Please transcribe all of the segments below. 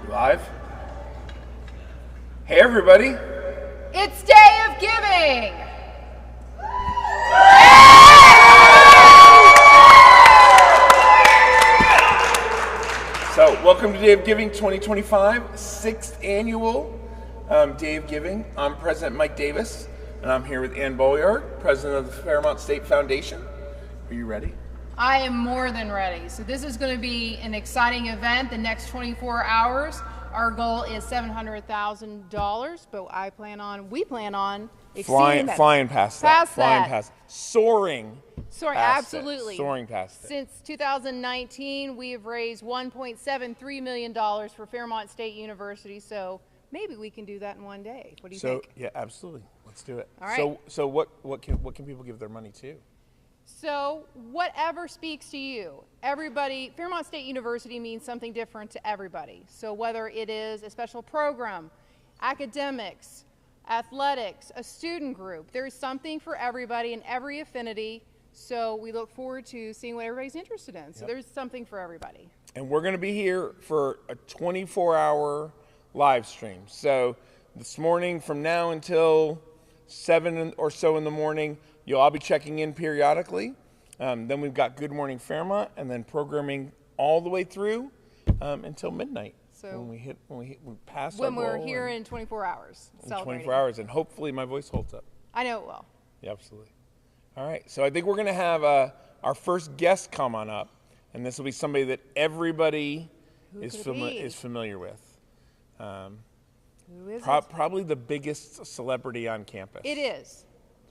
Live. Hey everybody. It's Day of Giving. So welcome to Day of Giving 2025, 6th annual Day of Giving. I'm President Mike Davis, and I'm here with Ann Bolyard, President of the Fairmont State Foundation. Are you ready? I am more than ready. So this is going to be an exciting event the next 24 hours. Our goal is $700,000, but we plan on exceeding that. Flying past that. Soaring. Absolutely. Soaring past it. Since 2019, we have raised $1.73 million for Fairmont State University, so maybe we can do that in one day. What do you think? Yeah, absolutely. Let's do it. All right. So what can people give their money to? So whatever speaks to you. Everybody, Fairmont State University means something different to everybody. So whether it is a special program, academics, athletics, a student group, there's something for everybody and every affinity. So we look forward to seeing what everybody's interested in. So there's something for everybody. And we're going to be here for a 24-hour live stream. So this morning from now until 7 or so in the morning, you'll all be checking in periodically. Then we've got Good Morning Fairmont, and then programming all the way through until midnight. So when we pass when we're here in 24 hours. In 24 hours, and hopefully my voice holds up. I know it will. Yeah, absolutely. All right, so I think we're going to have our first guest come on up, and this will be somebody that everybody is familiar with. Who is it? Probably the biggest celebrity on campus. It is.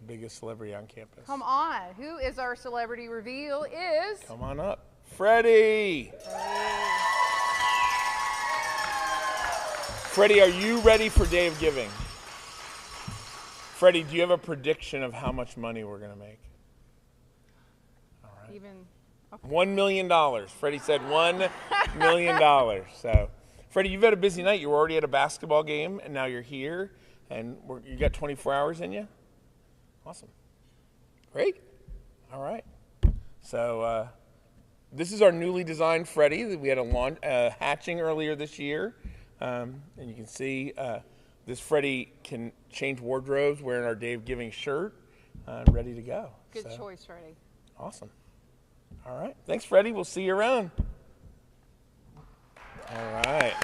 The biggest celebrity on campus. Come on. Who is our celebrity reveal is? Come on up. Freddie. Freddie, are you ready for Day of Giving? Freddie, do you have a prediction of how much money we're going to make? All right. Okay. $1 million. Freddie said $1 million. So, Freddie, you've had a busy night. You were already at a basketball game, and now you're here, and you got 24 hours in you? Awesome. Great. All right. So this is our newly designed Freddie. We had a hatching earlier this year. And you can see this Freddie can change wardrobes wearing our Day of Giving shirt. Ready to go. Good choice, Freddie. Awesome. All right. Thanks, Freddie. We'll see you around. All right.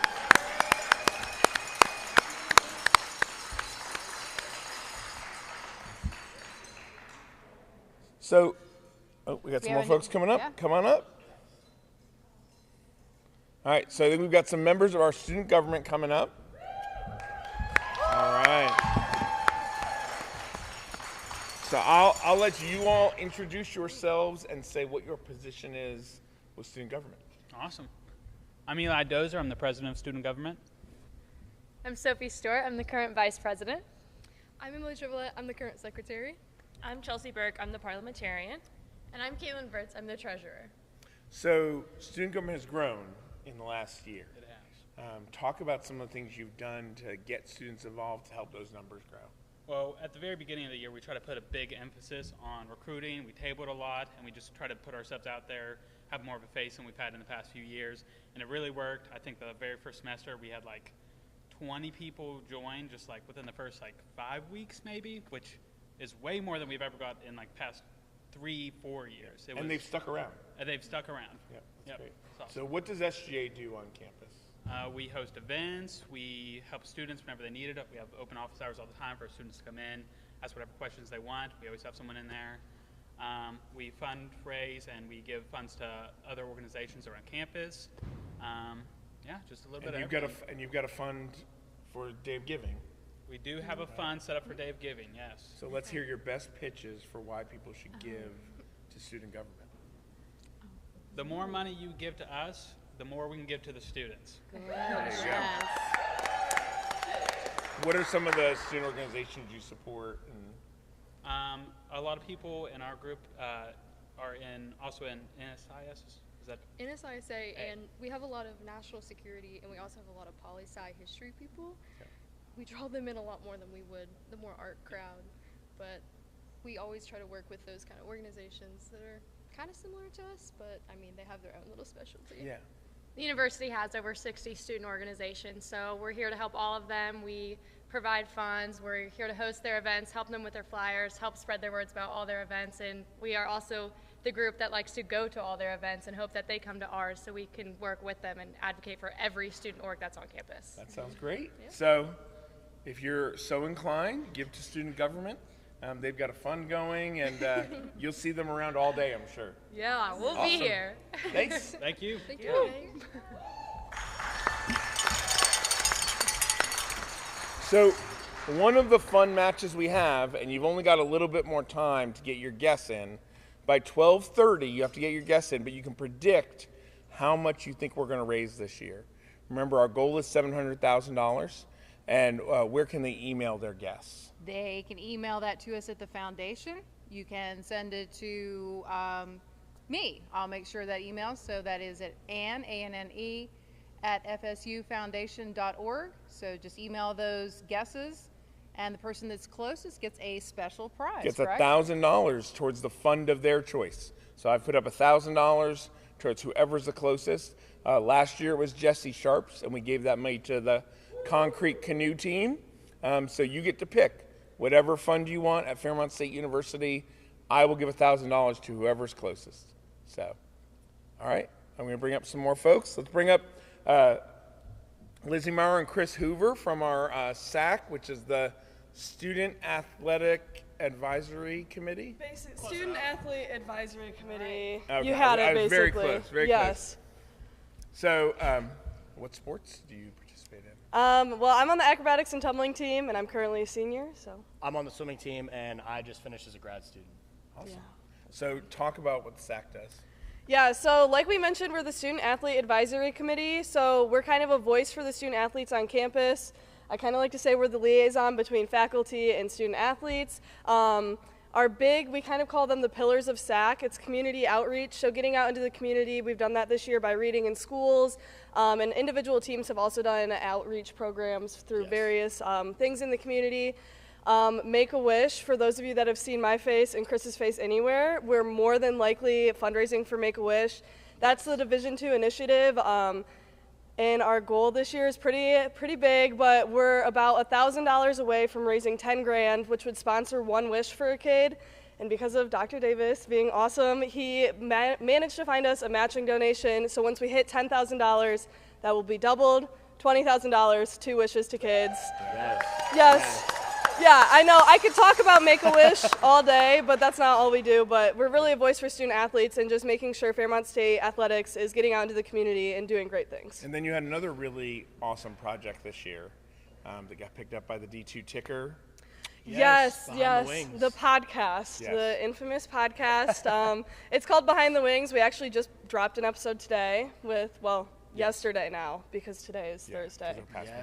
So, we got some more folks coming up. Yeah. Come on up. All right, so I think we've got some members of our student government coming up. All right. So I'll let you all introduce yourselves and say what your position is with student government. Awesome. I'm Eli Dozer. I'm the president of student government. I'm Sophie Stewart. I'm the current vice president. I'm Emily Trivelette. I'm the current secretary. I'm Chelsea Burke. I'm the parliamentarian. And I'm Caitlin Vertz. I'm the treasurer. So student government has grown in the last year. It has. Talk about some of the things you've done to get students involved to help those numbers grow. Well, at the very beginning of the year, we try to put a big emphasis on recruiting. We tabled a lot, and we just try to put ourselves out there, have more of a face than we've had in the past few years. And it really worked. I think the very first semester, we had like 20 people join just like within the first like 5 weeks maybe, which is way more than we've ever got in like past 3-4 years. And they've stuck around. They've stuck around. Yeah, that's great. Awesome. So what does SGA do on campus? We host events. We help students whenever they need it. We have open office hours all the time for students to come in, ask whatever questions they want. We always have someone in there. We fundraise and we give funds to other organizations around campus. Just a little bit of everything. And you've got a fund for Day of Giving. We do have a fund set up for Day of Giving, yes. So let's hear your best pitches for why people should give to student government. The more money you give to us, the more we can give to the students. Yes. What are some of the student organizations you support? A lot of people in our group are also in NSIS. Is that NSISA, and we have a lot of national security, and we also have a lot of poli-sci history people. Okay. We draw them in a lot more than we would the more art crowd, but we always try to work with those kind of organizations that are kind of similar to us, but I mean they have their own little specialty. Yeah. The university has over 60 student organizations, so we're here to help all of them. We provide funds. We're here to host their events, help them with their flyers, help spread their words about all their events, and we are also the group that likes to go to all their events and hope that they come to ours so we can work with them and advocate for every student org that's on campus. That sounds great. Yeah. So if you're so inclined, give to student government. They've got a fund going, and you'll see them around all day, I'm sure. Yeah, we'll Awesome. be here. Thanks. Thank you. Thank you. So one of the fun matches we have, and you've only got a little bit more time to get your guess in, by 12:30 you have to get your guess in, but you can predict how much you think we're going to raise this year. Remember, our goal is $700,000, and where can they email their guess? They can email that to us at the foundation. You can send it to me. I'll make sure that email. So that is at Anne, A-N-N-E, at fsufoundation.org. So just email those guesses, and the person that's closest gets a special prize. Gets correct? $1,000 towards the fund of their choice. So I've put up $1,000 towards whoever's the closest. Last year it was Jesse Sharps, and we gave that money to the Concrete Canoe team. So you get to pick whatever fund you want at Fairmont State University. I will give $1,000 to whoever's closest. So, all right, I'm going to bring up some more folks. Let's bring up Lizzie Maurer and Chris Hoover from our SAC, which is the Student Athletic Advisory Committee. Student Athlete Advisory Committee. Okay. You had it, I was basically. very close, very yes. close. So, what sports do you participate in? Well, I'm on the acrobatics and tumbling team, and I'm currently a senior, so. I'm on the swimming team, and I just finished as a grad student. Awesome. Yeah. So talk about what the SAC does. Yeah, so like we mentioned, we're the Student Athlete Advisory Committee, so we're kind of a voice for the student athletes on campus. I kind of like to say we're the liaison between faculty and student athletes. We kind of call them the pillars of SAC. It's community outreach, so getting out into the community. We've done that this year by reading in schools, and individual teams have also done outreach programs through various things in the community. Make-A-Wish, for those of you that have seen my face and Chris's face anywhere, we're more than likely fundraising for Make-A-Wish. That's the Division II initiative, and our goal this year is pretty big, but we're about $1,000 away from raising 10 grand, which would sponsor one wish for a kid. And because of Dr. Davis being awesome, he managed to find us a matching donation. So once we hit $10,000, that will be doubled, $20,000, 2 wishes to kids. Yes. Yeah, I know. I could talk about Make-A-Wish all day, but that's not all we do. But we're really a voice for student athletes and just making sure Fairmont State Athletics is getting out into the community and doing great things. And then you had another really awesome project this year that got picked up by the D2 Ticker. Yes, Behind the Wings. the podcast, the infamous podcast. It's called Behind the Wings. We actually just dropped an episode today yesterday now, because today is Thursday.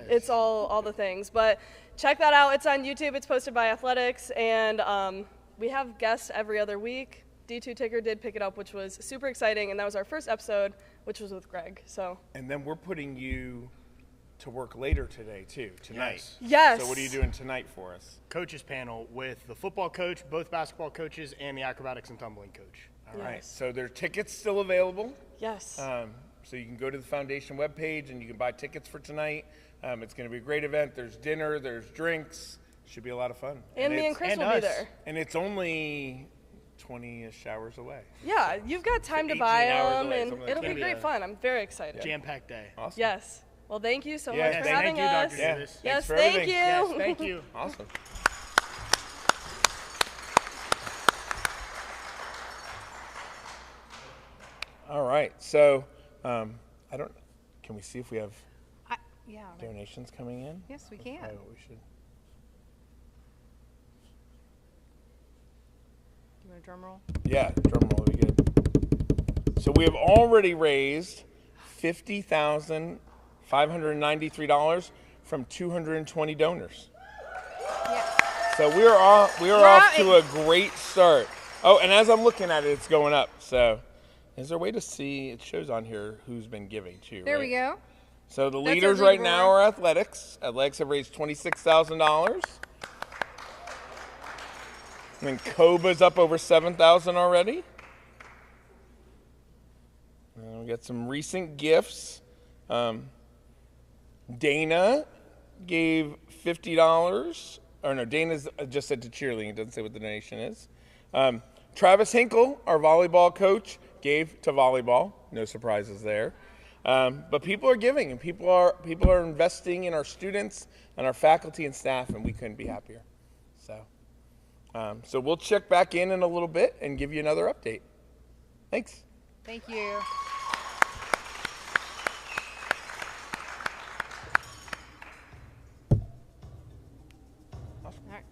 It's all the things. But check that out. It's on YouTube. It's posted by Athletics, and we have guests every other week. D2 Ticker did pick it up, which was super exciting, and that was our first episode, which was with Greg. So. And then we're putting you to work later today, too, tonight. Yes. So what are you doing tonight for us? Coaches panel with the football coach, both basketball coaches, and the acrobatics and tumbling coach. All right. So there are tickets still available. Yes. So you can go to the foundation webpage and you can buy tickets for tonight. It's going to be a great event. There's dinner, there's drinks. Should be a lot of fun. And me and Chris will be there. And it's only 20-ish hours away. Yeah, you've got time to 18 buy hours them, away, and something like it'll that. be great fun. I'm very excited. Jam-packed day. Awesome. Yes. Well, thank you so much for thank having you, us. Dr. Davis. Yes, Thanks for thank everything. you. Yes, thank you. Awesome. All right. So, can we see if we have donations coming in? Yes, we can. Probably what we should. Do you want a drum roll? Yeah, drum roll would be good. So we have already raised $50,593 from 220 donors. Yes. So we are off to a great start. Oh, and as I'm looking at it, it's going up. So is there a way to see? It shows on here who's been giving too. There right? we go. So the That's our leaders right leaderboard. now are athletics. Athletics have raised $26,000. And then Coba's up over $7,000 already. And we got some recent gifts. Dana gave $50. Or no, Dana's just said to cheerleading. It doesn't say what the donation is. Travis Hinkle, our volleyball coach, gave to volleyball. No surprises there. But people are giving, and people are investing in our students and our faculty and staff, and we couldn't be happier. So we'll check back in a little bit and give you another update. Thanks. Thank you. All right.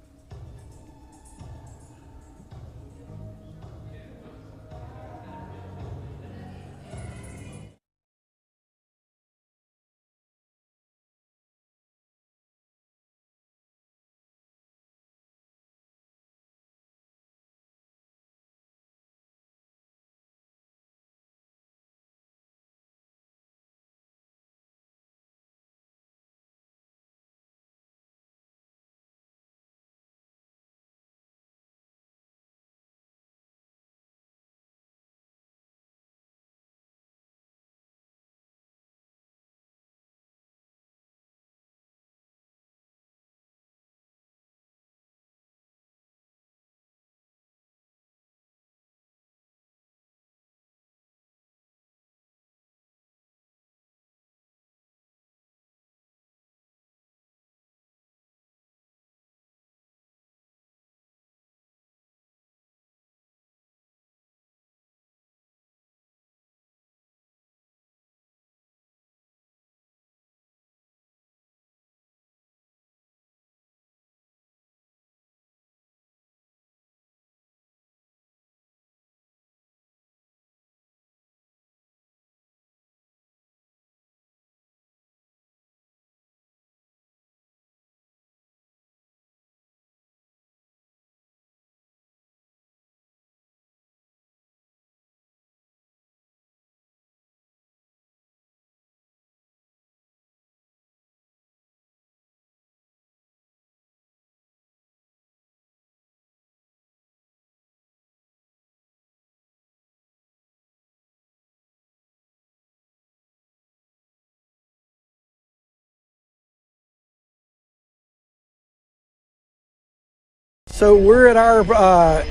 So we're at our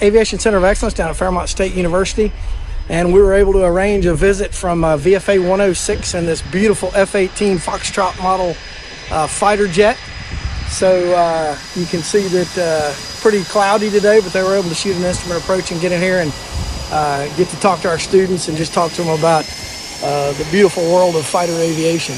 Aviation Center of Excellence down at Fairmont State University, and we were able to arrange a visit from VFA 106 and this beautiful F-18 Foxtrot model fighter jet. So you can see that pretty cloudy today, but they were able to shoot an instrument approach and get in here and get to talk to our students and just talk to them about the beautiful world of fighter aviation.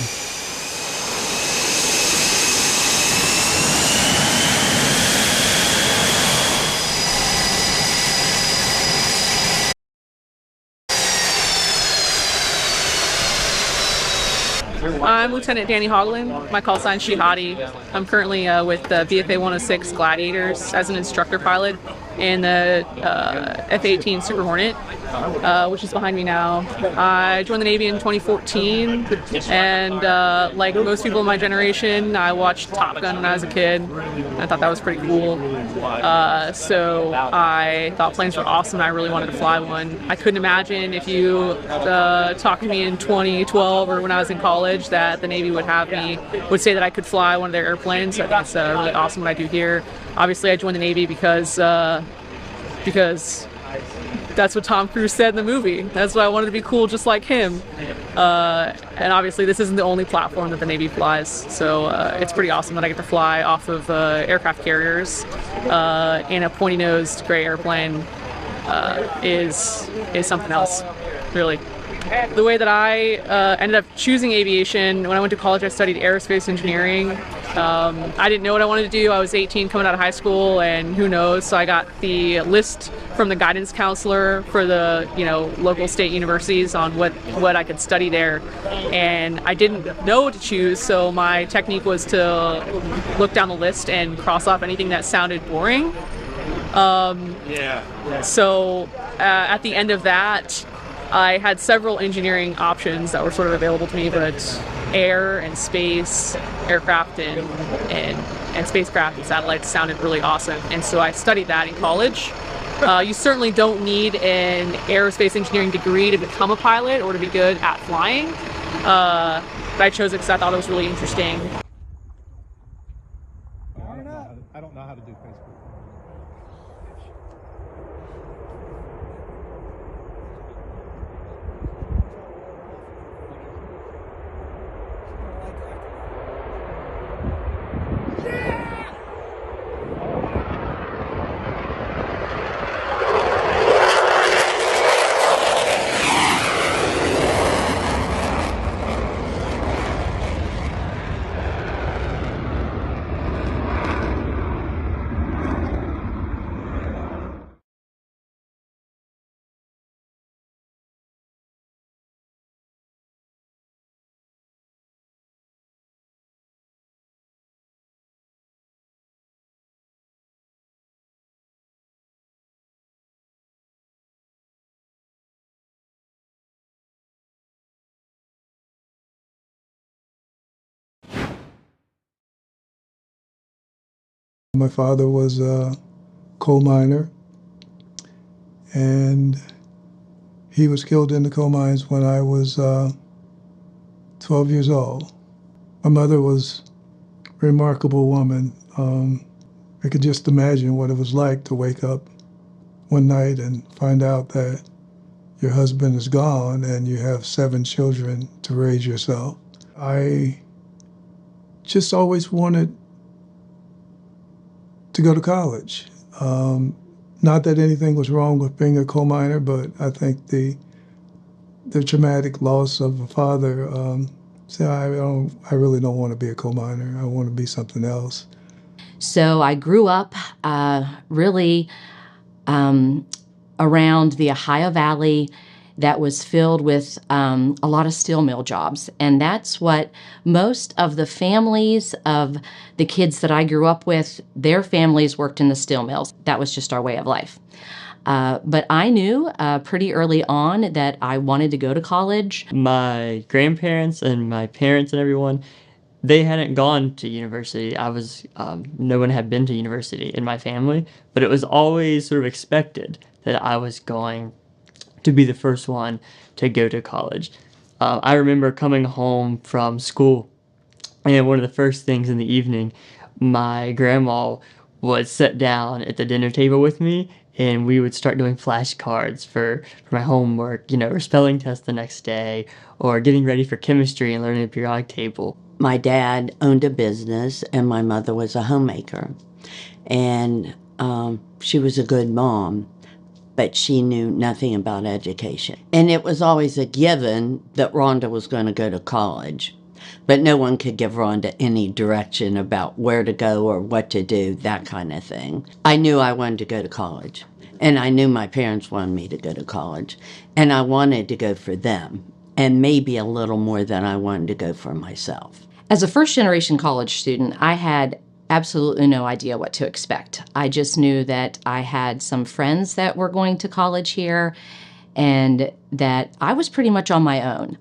I'm Lieutenant Danny Hoagland. My call sign Shihadi. I'm currently with the VFA 106 Gladiators as an instructor pilot in the F-18 Super Hornet, which is behind me now. I joined the Navy in 2014, and like most people in my generation, I watched Top Gun when I was a kid. I thought that was pretty cool. So I thought planes were awesome, and I really wanted to fly one. I couldn't imagine if you talked to me in 2012 or when I was in college that the Navy would say that I could fly one of their airplanes. So I think it's really awesome what I do here. Obviously, I joined the Navy because that's what Tom Cruise said in the movie. That's why I wanted to be cool just like him. And obviously this isn't the only platform that the Navy flies, so it's pretty awesome that I get to fly off of aircraft carriers in a pointy-nosed gray airplane is something else, really. The way that I ended up choosing aviation, when I went to college I studied aerospace engineering. I didn't know what I wanted to do. I was 18 coming out of high school, and who knows, so I got the list from the guidance counselor for the local state universities on what I could study there, and I didn't know what to choose, so my technique was to look down the list and cross off anything that sounded boring. So at the end of that, I had several engineering options that were sort of available to me, but air and space, aircraft and spacecraft and satellites sounded really awesome, and so I studied that in college. You certainly don't need an aerospace engineering degree to become a pilot or to be good at flying. But I chose it because I thought it was really interesting. I don't know how to do Facebook. My father was a coal miner, and he was killed in the coal mines when I was 12 years old. My mother was a remarkable woman. I could just imagine what it was like to wake up one night and find out that your husband is gone and you have 7 children to raise yourself. I just always wanted to go to college. Not that anything was wrong with being a coal miner, but I think the traumatic loss of a father said, I really don't want to be a coal miner. I want to be something else. So I grew up really around the Ohio Valley that was filled with a lot of steel mill jobs. And that's what most of the families of the kids that I grew up with, their families worked in the steel mills. That was just our way of life. But I knew pretty early on that I wanted to go to college. My grandparents and my parents and everyone, they hadn't gone to university. No one had been to university in my family, but it was always sort of expected that I was going to be the first one to go to college. I remember coming home from school, and one of the first things in the evening, my grandma would sit down at the dinner table with me, and we would start doing flashcards for my homework, or spelling test the next day, or getting ready for chemistry and learning the periodic table. My dad owned a business, and my mother was a homemaker. And she was a good mom, but she knew nothing about education. And it was always a given that Rhonda was going to go to college. But no one could give Rhonda any direction about where to go or what to do, that kind of thing. I knew I wanted to go to college, and I knew my parents wanted me to go to college, and I wanted to go for them, and maybe a little more than I wanted to go for myself. As a first-generation college student, I had absolutely no idea what to expect. I just knew that I had some friends that were going to college here and that I was pretty much on my own.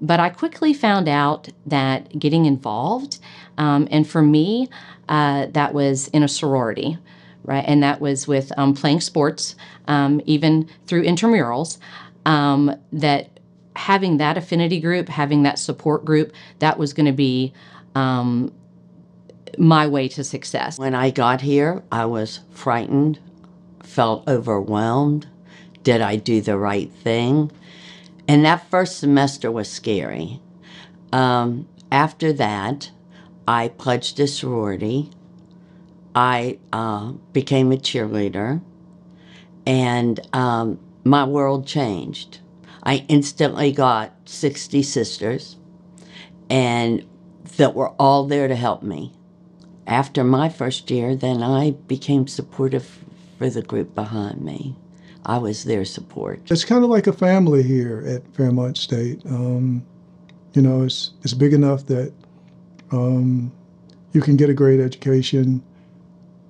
But I quickly found out that getting involved, and for me, that was in a sorority, right? And that was with playing sports, even through intramurals, that having that affinity group, having that support group, that was going to be my way to success. When I got here, I was frightened, felt overwhelmed. Did I do the right thing? And that first semester was scary. After that, I pledged a sorority. I became a cheerleader, and my world changed. I instantly got 60 sisters, and that were all there to help me. After my first year, then I became supportive for the group behind me. I was their support. It's kind of like a family here at Fairmont State. It's big enough that you can get a great education,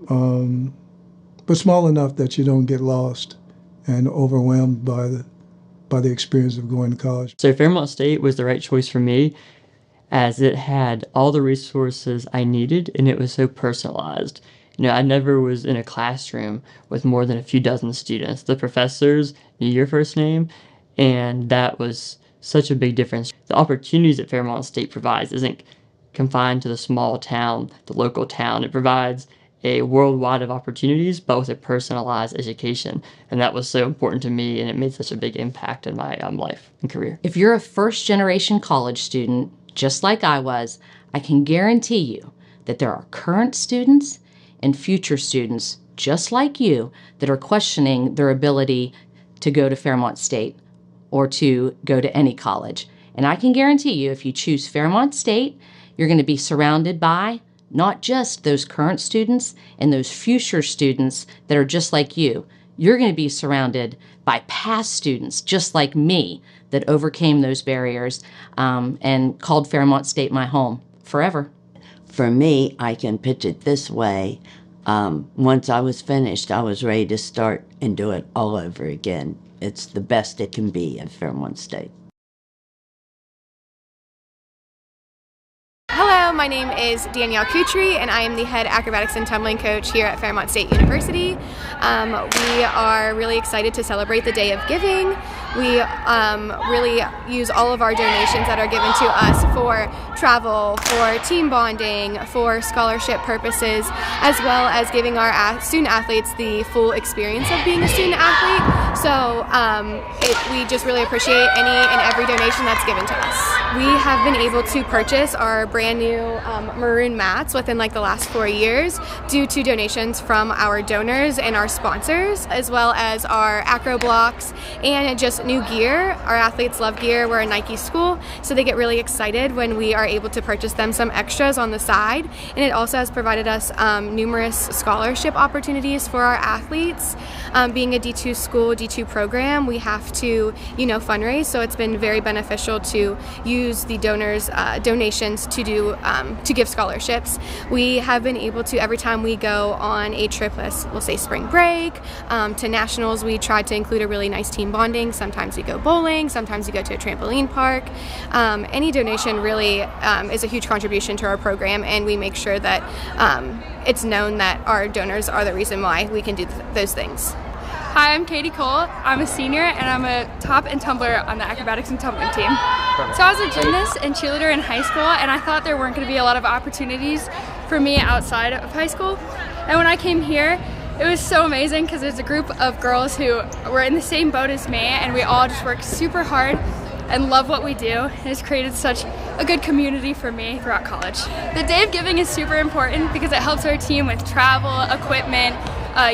but small enough that you don't get lost and overwhelmed by the experience of going to college. So Fairmont State was the right choice for me, as it had all the resources I needed, and it was so personalized. I never was in a classroom with more than a few dozen students. The professors knew your first name, and that was such a big difference. The opportunities that Fairmont State provides isn't confined to the small town, the local town. It provides a worldwide of opportunities, but with a personalized education. And that was so important to me, and it made such a big impact in my life and career. If you're a first-generation college student, just like I was, I can guarantee you that there are current students and future students, just like you, that are questioning their ability to go to Fairmont State or to go to any college. And I can guarantee you, if you choose Fairmont State, you're going to be surrounded by not just those current students and those future students that are just like you. You're going to be surrounded by past students just like me that overcame those barriers and called Fairmont State my home forever. For me, I can pitch it this way. Once I was finished, I was ready to start and do it all over again. It's the best it can be at Fairmont State. Hello, my name is Danielle Coutry, and I am the head acrobatics and tumbling coach here at Fairmont State University. We are really excited to celebrate the Day of Giving. We really use all of our donations that are given to us for travel, for team bonding, for scholarship purposes, as well as giving our student athletes the full experience of being a student athlete. So we just really appreciate any and every donation that's given to us. We have been able to purchase our brand new maroon mats within like the last 4 years due to donations from our donors and our sponsors, as well as our acro blocks and just new gear. Our athletes love gear. We're a Nike school, so they get really excited when we are able to purchase them some extras on the side. And it also has provided us numerous scholarship opportunities for our athletes. Being a D2 school, D2 program, we have to, fundraise, so it's been very beneficial to use the donors' donations to give scholarships. We have been able to, every time we go on a trip, we'll say spring break, to nationals, we try to include a really nice team bonding. Sometimes we go bowling, sometimes we go to a trampoline park. Any donation really is a huge contribution to our program, and we make sure that it's known that our donors are the reason why we can do those things. Hi, I'm Katie Cole. I'm a senior, and I'm a top and tumbler on the acrobatics and tumbling team. So I was a gymnast and cheerleader in high school, and I thought there weren't going to be a lot of opportunities for me outside of high school. And when I came here, it was so amazing because there's a group of girls who were in the same boat as me, and we all just work super hard and love what we do. And it's created such a good community for me throughout college. The Day of Giving is super important because it helps our team with travel, equipment,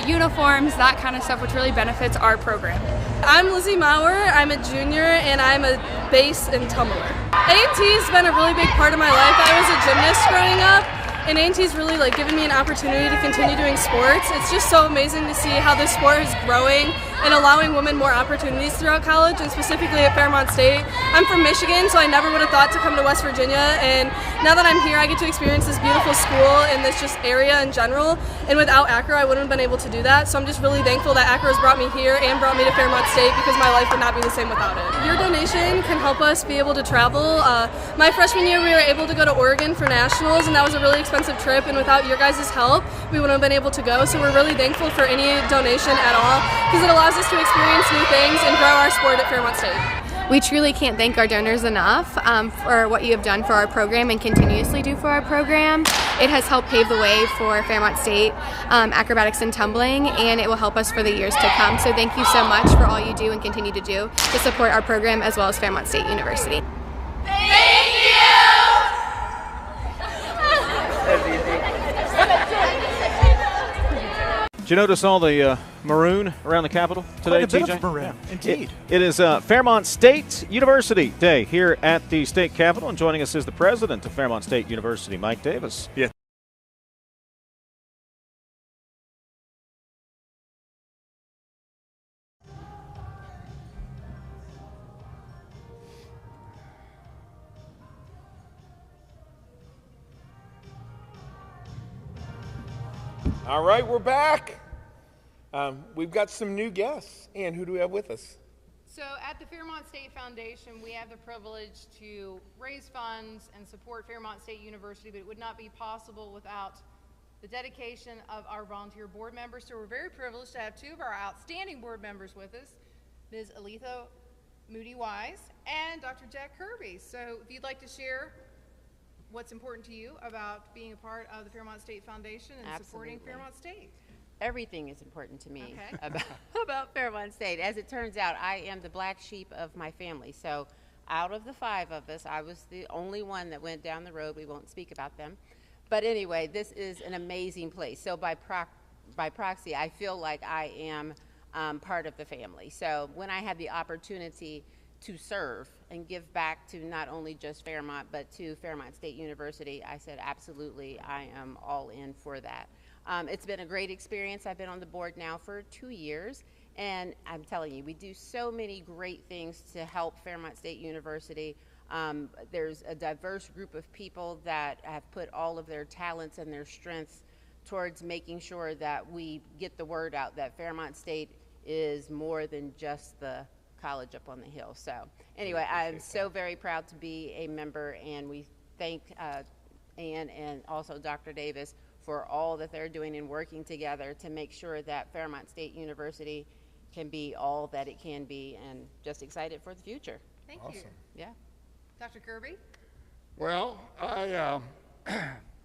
uniforms, that kind of stuff, which really benefits our program. I'm Lizzie Maurer. I'm a junior, and I'm a bass and tumbler. A&T has been a really big part of my life. I was a gymnast growing up, and A&T's really given me an opportunity to continue doing sports. It's just so amazing to see how this sport is growing and allowing women more opportunities throughout college, and specifically at Fairmont State. I'm from Michigan, so I never would have thought to come to West Virginia, and now that I'm here, I get to experience this beautiful school and this just area in general, and without acro, I wouldn't have been able to do that, so I'm just really thankful that acro's brought me here and brought me to Fairmont State, because my life would not be the same without it. Your donation can help us be able to travel. My freshman year, we were able to go to Oregon for nationals, and that was a really expensive trip, and without your guys' help, we wouldn't have been able to go, so we're really thankful for any donation at all, because it allows us to experience new things and grow our sport at Fairmont State. We truly can't thank our donors enough for what you have done for our program and continuously do for our program. It has helped pave the way for Fairmont State acrobatics and tumbling, and it will help us for the years to come. So thank you so much for all you do and continue to do to support our program as well as Fairmont State University. Thank you! Did you notice all the maroon around the Capitol today, Quite a bit TJ? of maroon, indeed. It is Fairmont State University Day here at the state capitol, and joining us is the president of Fairmont State University, Mike Davis. Yeah. All right, we're back. We've got some new guests. Ann, who do we have with us? So at the Fairmont State Foundation, we have the privilege to raise funds and support Fairmont State University, but it would not be possible without the dedication of our volunteer board members. So we're very privileged to have two of our outstanding board members with us, Ms. Aletha Moody Wise, and Dr. Jack Kirby. So if you'd like to share what's important to you about being a part of the Fairmont State Foundation and supporting Fairmont State. Everything is important to me Okay. about Fairmont State. As it turns out, I am the black sheep of my family. So out of the 5 of us, I was the only one that went down the road. We won't speak about them. But anyway, this is an amazing place. So by proxy, I feel like I am part of the family. So when I had the opportunity to serve and give back to not only just Fairmont, but to Fairmont State University, I said, absolutely, I am all in for that. It's been a great experience. I've been on the board now for 2 years, and I'm telling you, we do so many great things to help Fairmont State University. There's a diverse group of people that have put all of their talents and their strengths towards making sure that we get the word out that Fairmont State is more than just the college up on the hill. So anyway, I'm so very proud to be a member, and we thank Ann and also Dr. Davis for all that they're doing and working together to make sure that Fairmont State University can be all that it can be, and just excited for the future. Thank you. Yeah. Dr. Kirby? Well, I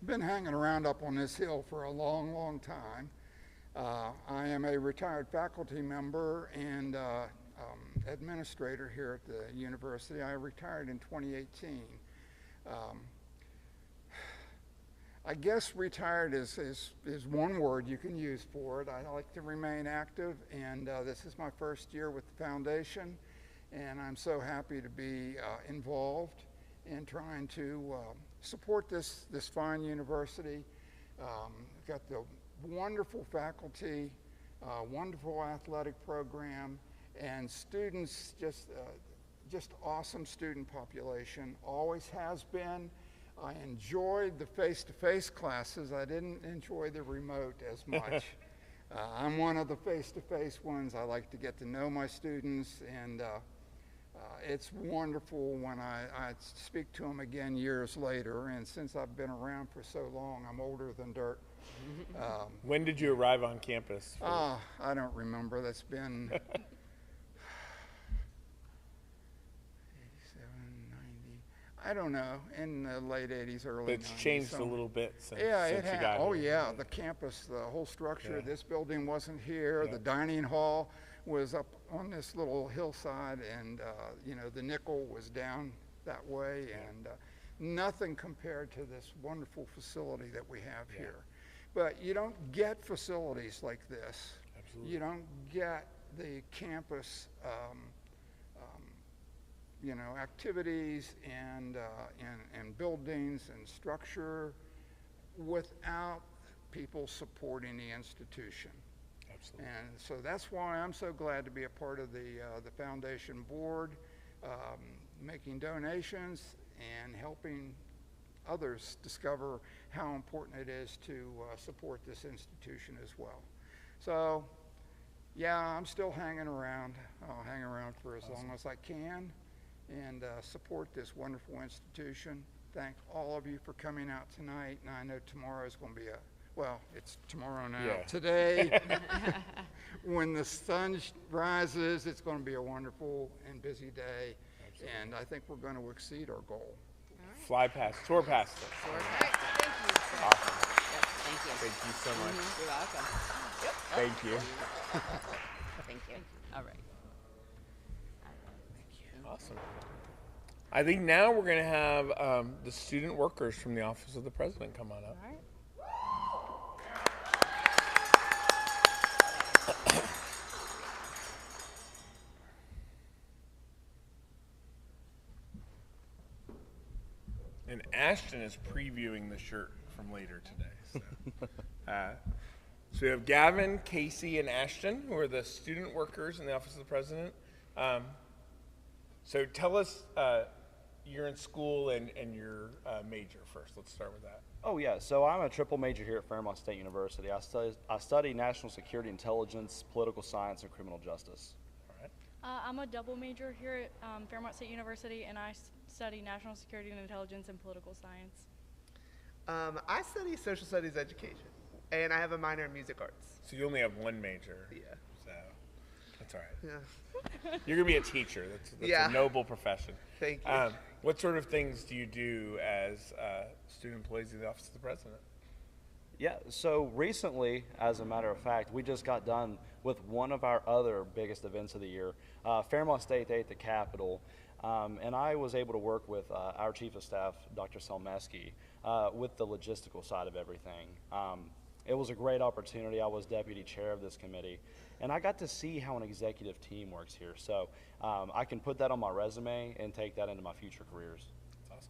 been hanging around up on this hill for a long, long time. I am a retired faculty member and administrator here at the university. I retired in 2018. I guess retired is one word you can use for it. I like to remain active, and this is my first year with the foundation, and I'm so happy to be involved in trying to support this fine university. Got the wonderful faculty, wonderful athletic program, and students, just awesome student population, always has been. I enjoyed the face-to-face classes. I didn't enjoy the remote as much. I'm one of the face-to-face ones. I like to get to know my students, and it's wonderful when I speak to them again years later. And since I've been around for so long, I'm older than dirt. When did you arrive on campus? I don't remember. That's been 87, 90. I don't know. In the late 80s, early 90s. It's changed a little bit since, yeah, since it you got Oh, here. yeah. The campus, the whole structure of this building wasn't here. The dining hall was up on this little hillside, and you know, the nickel was down that way, and nothing compared to this wonderful facility that we have here. But you don't get facilities like this. Absolutely. You don't get the campus, you know, activities and buildings and structure without people supporting the institution. Absolutely. And so that's why I'm so glad to be a part of the foundation board, making donations and helping others discover how important it is to support this institution as well. So, yeah, I'm still hanging around. I'll hang around for as long as I can and support this wonderful institution. Thank all of you for coming out tonight. And I know tomorrow is going to be well, it's tomorrow now. Yeah. Today, when the sun rises, it's going to be a wonderful and busy day. Absolutely. And I think we're going to exceed our goal. Fly past, soar past it. Soar past it. Thank you. Awesome. Yep, thank you. Thank you so much. You're welcome. Yep. Thank you. Thank you. All right. Awesome. I think now we're going to have the student workers from the Office of the President come on up. All right. And Ashton is previewing the shirt from later today. So we have Gavin, Casey, and Ashton, who are the student workers in the Office of the President. So tell us, you're in school and your major first. Let's start with that. Oh yeah, so I'm a triple major here at Fairmont State University. I study national security intelligence, political science, and criminal justice. All right. I'm a double major here at Fairmont State University, and I study national security and intelligence and political science. I study social studies education, and I have a minor in music arts. So you only have one major. Yeah. So That's all right. Yeah. You're going to be a teacher. That's Yeah. a noble profession. Thank you. What sort of things do you do as student employees of the Office of the President? Yeah, so recently, as a matter of fact, we just got done with one of our other biggest events of the year, Fairmont State Day at the Capitol. And I was able to work with our Chief of Staff, Dr. Selmeski, with the logistical side of everything. It was a great opportunity. I was deputy chair of this committee, and I got to see how an executive team works here. So I can put that on my resume and take that into my future careers. That's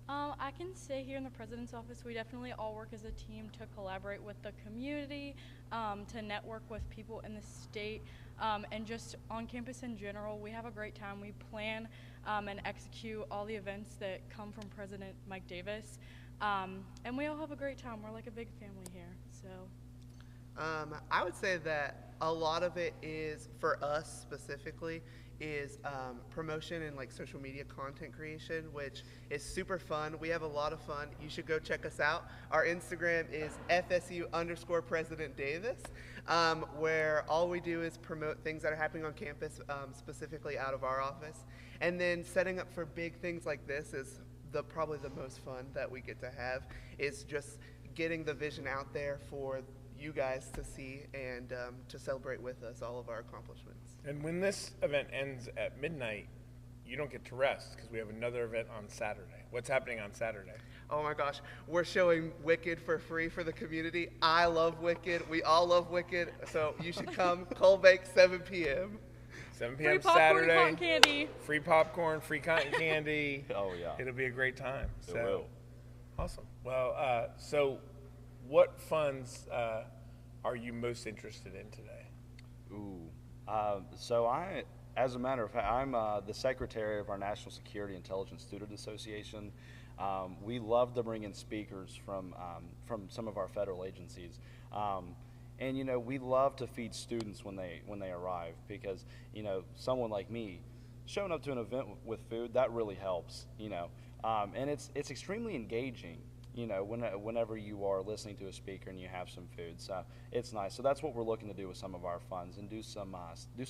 awesome. I can say here in the President's Office, we definitely all work as a team to collaborate with the community, to network with people in the state, and just on campus in general. We have a great time. We plan and execute all the events that come from President Mike Davis, and we all have a great time. We're like a big family here. So, I would say that a lot of it is, for us specifically, is promotion and like social media content creation, which is super fun. We have a lot of fun. You should go check us out. Our Instagram is FSU_President Davis, where all we do is promote things that are happening on campus, specifically out of our office. And then setting up for big things like this is probably the most fun that we get to have, is just getting the vision out there for you guys to see and to celebrate with us all of our accomplishments. And when this event ends at midnight, you don't get to rest because we have another event on Saturday. What's happening on Saturday? Oh my gosh, we're showing Wicked for free for the community. I love Wicked. We all love Wicked. So you should come. Cold Bake, 7 p.m. 7 p.m. Free popcorn, Saturday. cotton candy. Free popcorn, free cotton candy. Oh, yeah. It'll be a great time. It will. Awesome. Well, so what funds are you most interested in today? Ooh. So as a matter of fact, I'm the secretary of our National Security Intelligence Student Association. We love to bring in speakers from some of our federal agencies. And, you know, we love to feed students when they arrive, because, you know, someone like me showing up to an event with food, that really helps, you know. And it's extremely engaging, you know, whenever you are listening to a speaker and you have some food. So it's nice. So that's what we're looking to do with some of our funds, and do some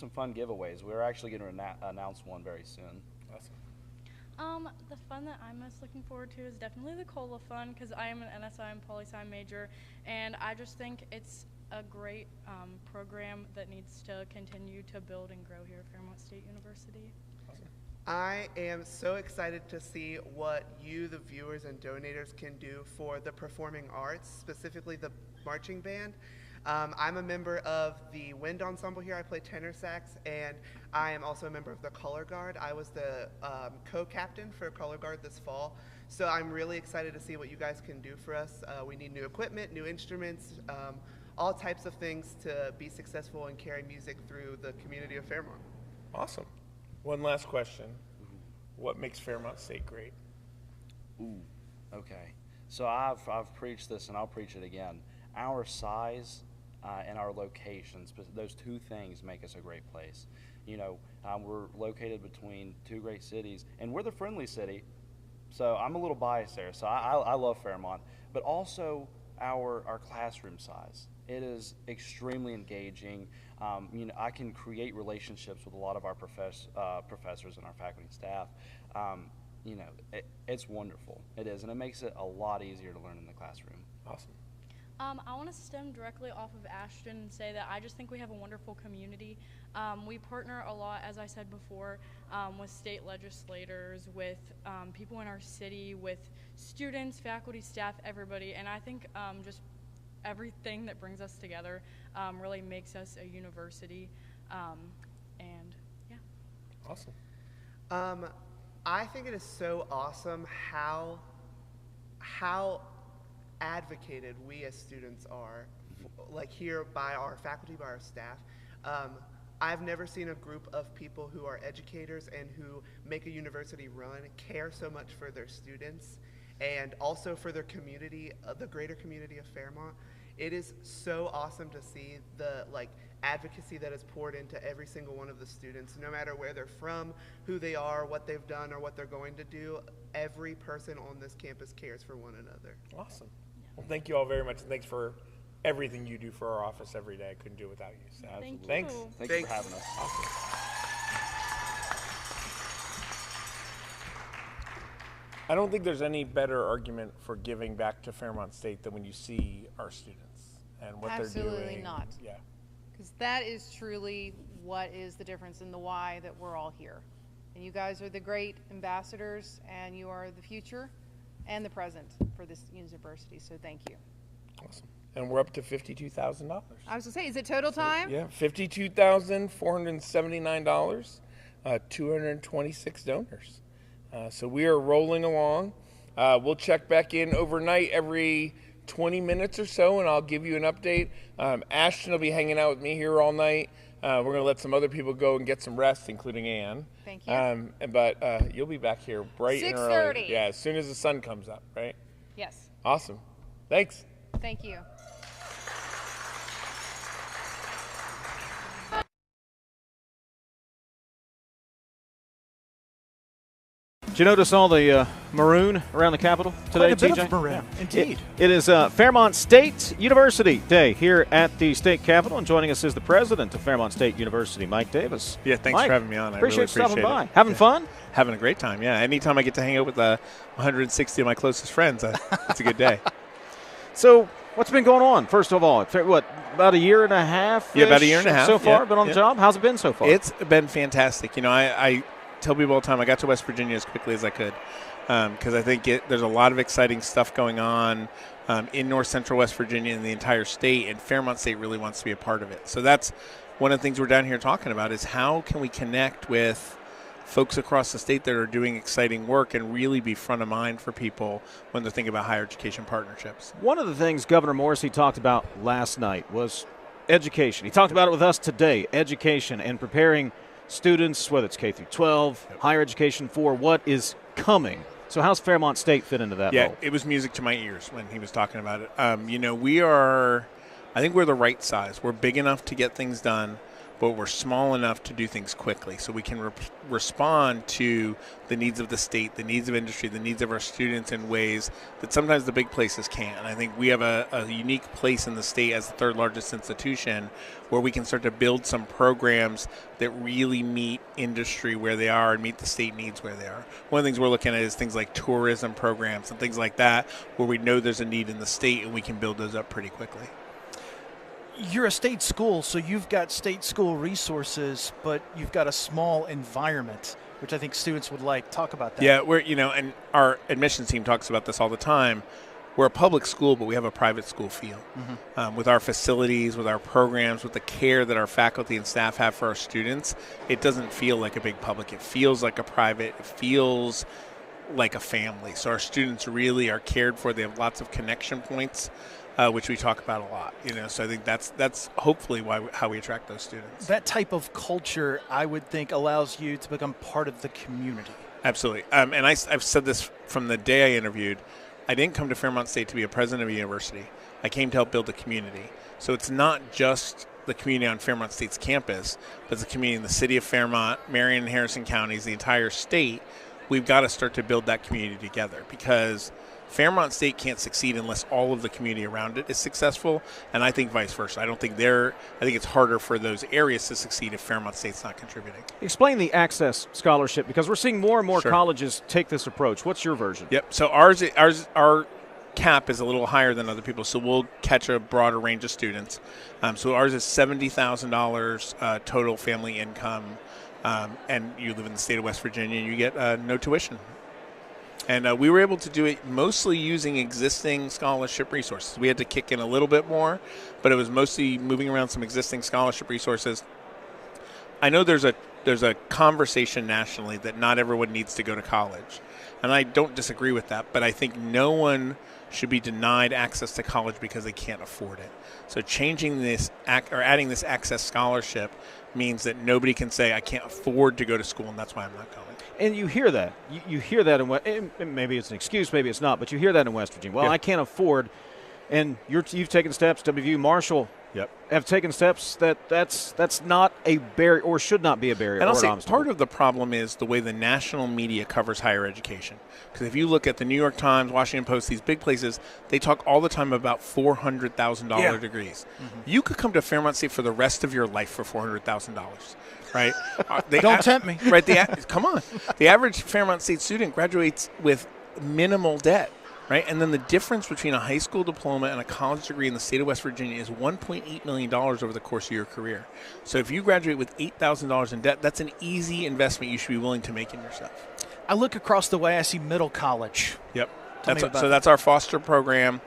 fun giveaways. We're actually going to announce one very soon. Awesome. The fun that I'm most looking forward to is definitely the COLA fund, because I am an NSI and poli-sci major, and I just think it's a great program that needs to continue to build and grow here at Fairmont State University. Awesome. I am so excited to see what you, the viewers and donators, can do for the performing arts, specifically the marching band. I'm a member of the wind ensemble here. I play tenor sax, and I am also a member of the color guard. I was the co-captain for color guard this fall, so I'm really excited to see what you guys can do for us. We need new equipment, new instruments, all types of things to be successful and carry music through the community of Fairmont. Awesome. One last question. What makes Fairmont State great? Ooh, okay. So I've preached this, and I'll preach it again. Our size and our locations, those two things make us a great place. You know, we're located between two great cities, and we're the friendly city, so I'm a little biased there. So I love Fairmont, but also our classroom size. It is extremely engaging. You know, I can create relationships with a lot of our professors and our faculty and staff. You know, it's wonderful. It is, and it makes it a lot easier to learn in the classroom. Awesome. I want to stem directly off of Ashton and say that I just think we have a wonderful community. We partner a lot, as I said before, with state legislators, with people in our city, with students, faculty, staff, everybody, and I think just everything that brings us together really makes us a university, and yeah. Awesome. I think it is so awesome how advocated we as students are, like here by our faculty, by our staff. I've never seen a group of people who are educators and who make a university run care so much for their students and also for their community, the greater community of Fairmont. It is so awesome to see the advocacy that is poured into every single one of the students, no matter where they're from, who they are, what they've done, or what they're going to do. Every person on this campus cares for one another. Awesome. Well, thank you all very much, and thanks for everything you do for our office every day. I couldn't do it without you. So thanks. Thank you for having us. Awesome. I don't think there's any better argument for giving back to Fairmont State than when you see our students and what they're doing. Absolutely not. Yeah. Because that is truly what is the difference in the why that we're all here. And you guys are the great ambassadors, and you are the future and the present for this university. So thank you. Awesome. And we're up to $52,000. I was going to say, is it total time? Yeah, $52,479, 226 donors. So we are rolling along. We'll check back in overnight every 20 minutes or so, and I'll give you an update. Ashton will be hanging out with me here all night. We're going to let some other people go and get some rest, including Ann. Thank you. But you'll be back here bright and early. 6:30. Yeah, as soon as the sun comes up, right? Yes. Awesome. Thanks. Thank you. Did you notice all the maroon around the Capitol today, Quite a bit TJ? of maroon, indeed. It is Fairmont State University Day here at the State Capitol, and joining us is the president of Fairmont State University, Mike Davis. Yeah, thanks Mike, for having me on. I appreciate really appreciate stopping by. it. Having fun? Having a great time, yeah. Anytime I get to hang out with 160 of my closest friends, it's a good day. So what's been going on, first of all? What, about a year and a half? Yeah, about a year and a half. So far, yeah, been on the job? How's it been so far? It's been fantastic. You know, I tell people all the time I got to West Virginia as quickly as I could because I think there's a lot of exciting stuff going on in north central West Virginia and the entire state, and Fairmont State really wants to be a part of it. So that's one of the things we're down here talking about is how can we connect with folks across the state that are doing exciting work and really be front of mind for people when they're thinking about higher education partnerships. One of the things Governor Morrissey talked about last night was education. He talked about it with us today, education and preparing students, whether it's K through 12, higher education, for what is coming. So how's Fairmont State fit into that role? It was music to my ears when he was talking about it. I think we're the right size. We're big enough to get things done, but we're small enough to do things quickly so we can respond to the needs of the state, the needs of industry, the needs of our students in ways that sometimes the big places can't. And I think we have a unique place in the state as the third largest institution where we can start to build some programs that really meet industry where they are and meet the state needs where they are. One of the things we're looking at is things like tourism programs and things like that where we know there's a need in the state and we can build those up pretty quickly. You're a state school, so you've got state school resources, but you've got a small environment, which I think students would like. Talk about that. Yeah, and our admissions team talks about this all the time. We're a public school, but we have a private school feel. Mm-hmm. With our facilities, with our programs, with the care that our faculty and staff have for our students, it doesn't feel like a big public. It feels like a private. It feels like a family. So our students really are cared for. They have lots of connection points. Which we talk about a lot, So I think that's hopefully how we attract those students. That type of culture, I would think, allows you to become part of the community. Absolutely. And I've said this from the day I interviewed. I didn't come to Fairmont State to be a president of a university. I came to help build a community. So it's not just the community on Fairmont State's campus, but it's the community in the city of Fairmont, Marion and Harrison counties, the entire state. We've got to start to build that community together because Fairmont State can't succeed unless all of the community around it is successful, and I think vice versa. I think it's harder for those areas to succeed if Fairmont State's not contributing. Explain the Access Scholarship, because we're seeing more and more colleges take this approach. What's your version? Yep. So our cap is a little higher than other people, so we'll catch a broader range of students. So ours is $70,000 total family income, and you live in the state of West Virginia, and you get no tuition. And we were able to do it mostly using existing scholarship resources. We had to kick in a little bit more, but it was mostly moving around some existing scholarship resources. I know there's a conversation nationally that not everyone needs to go to college, and I don't disagree with that, but I think no one should be denied access to college because they can't afford it. So changing this or adding this Access Scholarship means that nobody can say, I can't afford to go to school, and that's why I'm not going. And you hear that. You hear that maybe it's an excuse, maybe it's not, but you hear that in West Virginia. Well, yeah. I can't afford And you've taken steps, WVU, Marshall have taken steps that's not a barrier or should not be a barrier. And I'll say part of the problem is the way the national media covers higher education. Because if you look at the New York Times, Washington Post, these big places, they talk all the time about $400,000 degrees. You could come to Fairmont State for the rest of your life for $400,000, right? Don't tempt me. Right? Come on. The average Fairmont State student graduates with minimal debt. Right, and then the difference between a high school diploma and a college degree in the state of West Virginia is $1.8 million over the course of your career. So if you graduate with $8,000 in debt, that's an easy investment you should be willing to make in yourself. I look across the way, I see Middle College. Yep. That's our foster program.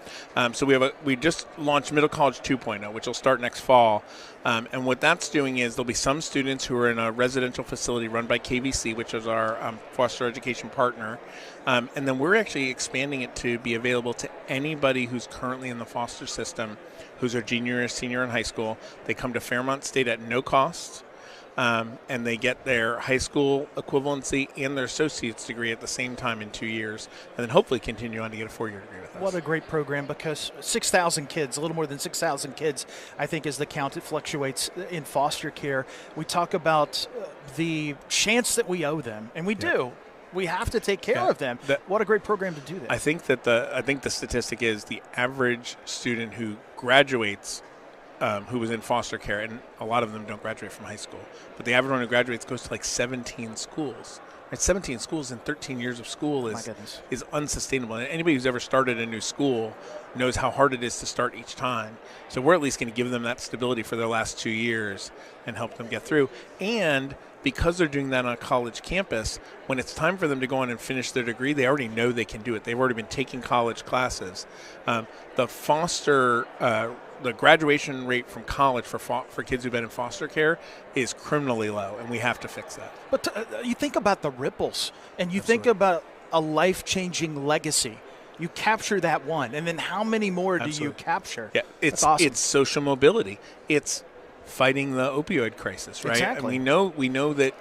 So we just launched Middle College 2.0, which will start next fall. And what that's doing is there'll be some students who are in a residential facility run by KVC, which is our foster education partner. And then we're actually expanding it to be available to anybody who's currently in the foster system, who's a junior or senior in high school. They come to Fairmont State at no cost. And they get their high school equivalency and their associate's degree at the same time in 2 years, and then hopefully continue on to get a 4-year degree with us. What a great program, because 6,000 kids, a little more than 6,000 kids, I think is the count. It fluctuates in foster care. We talk about the chance that we owe them, and we do. We have to take care of them. What a great program to do that. I think the statistic is the average student who graduates who was in foster care, and a lot of them don't graduate from high school, but the average one who graduates goes to like 17 schools. Right? 17 schools in 13 years of school is unsustainable. And anybody who's ever started a new school knows how hard it is to start each time. So we're at least going to give them that stability for their last 2 years and help them get through. And because they're doing that on a college campus, when it's time for them to go on and finish their degree, they already know they can do it. They've already been taking college classes. The graduation rate from college for kids who've been in foster care is criminally low, and we have to fix that. But you think about the ripples, and you think about a life-changing legacy. You capture that one, and then how many more do you capture? Yeah, That's awesome. It's social mobility. It's fighting the opioid crisis, right? Exactly. And we know that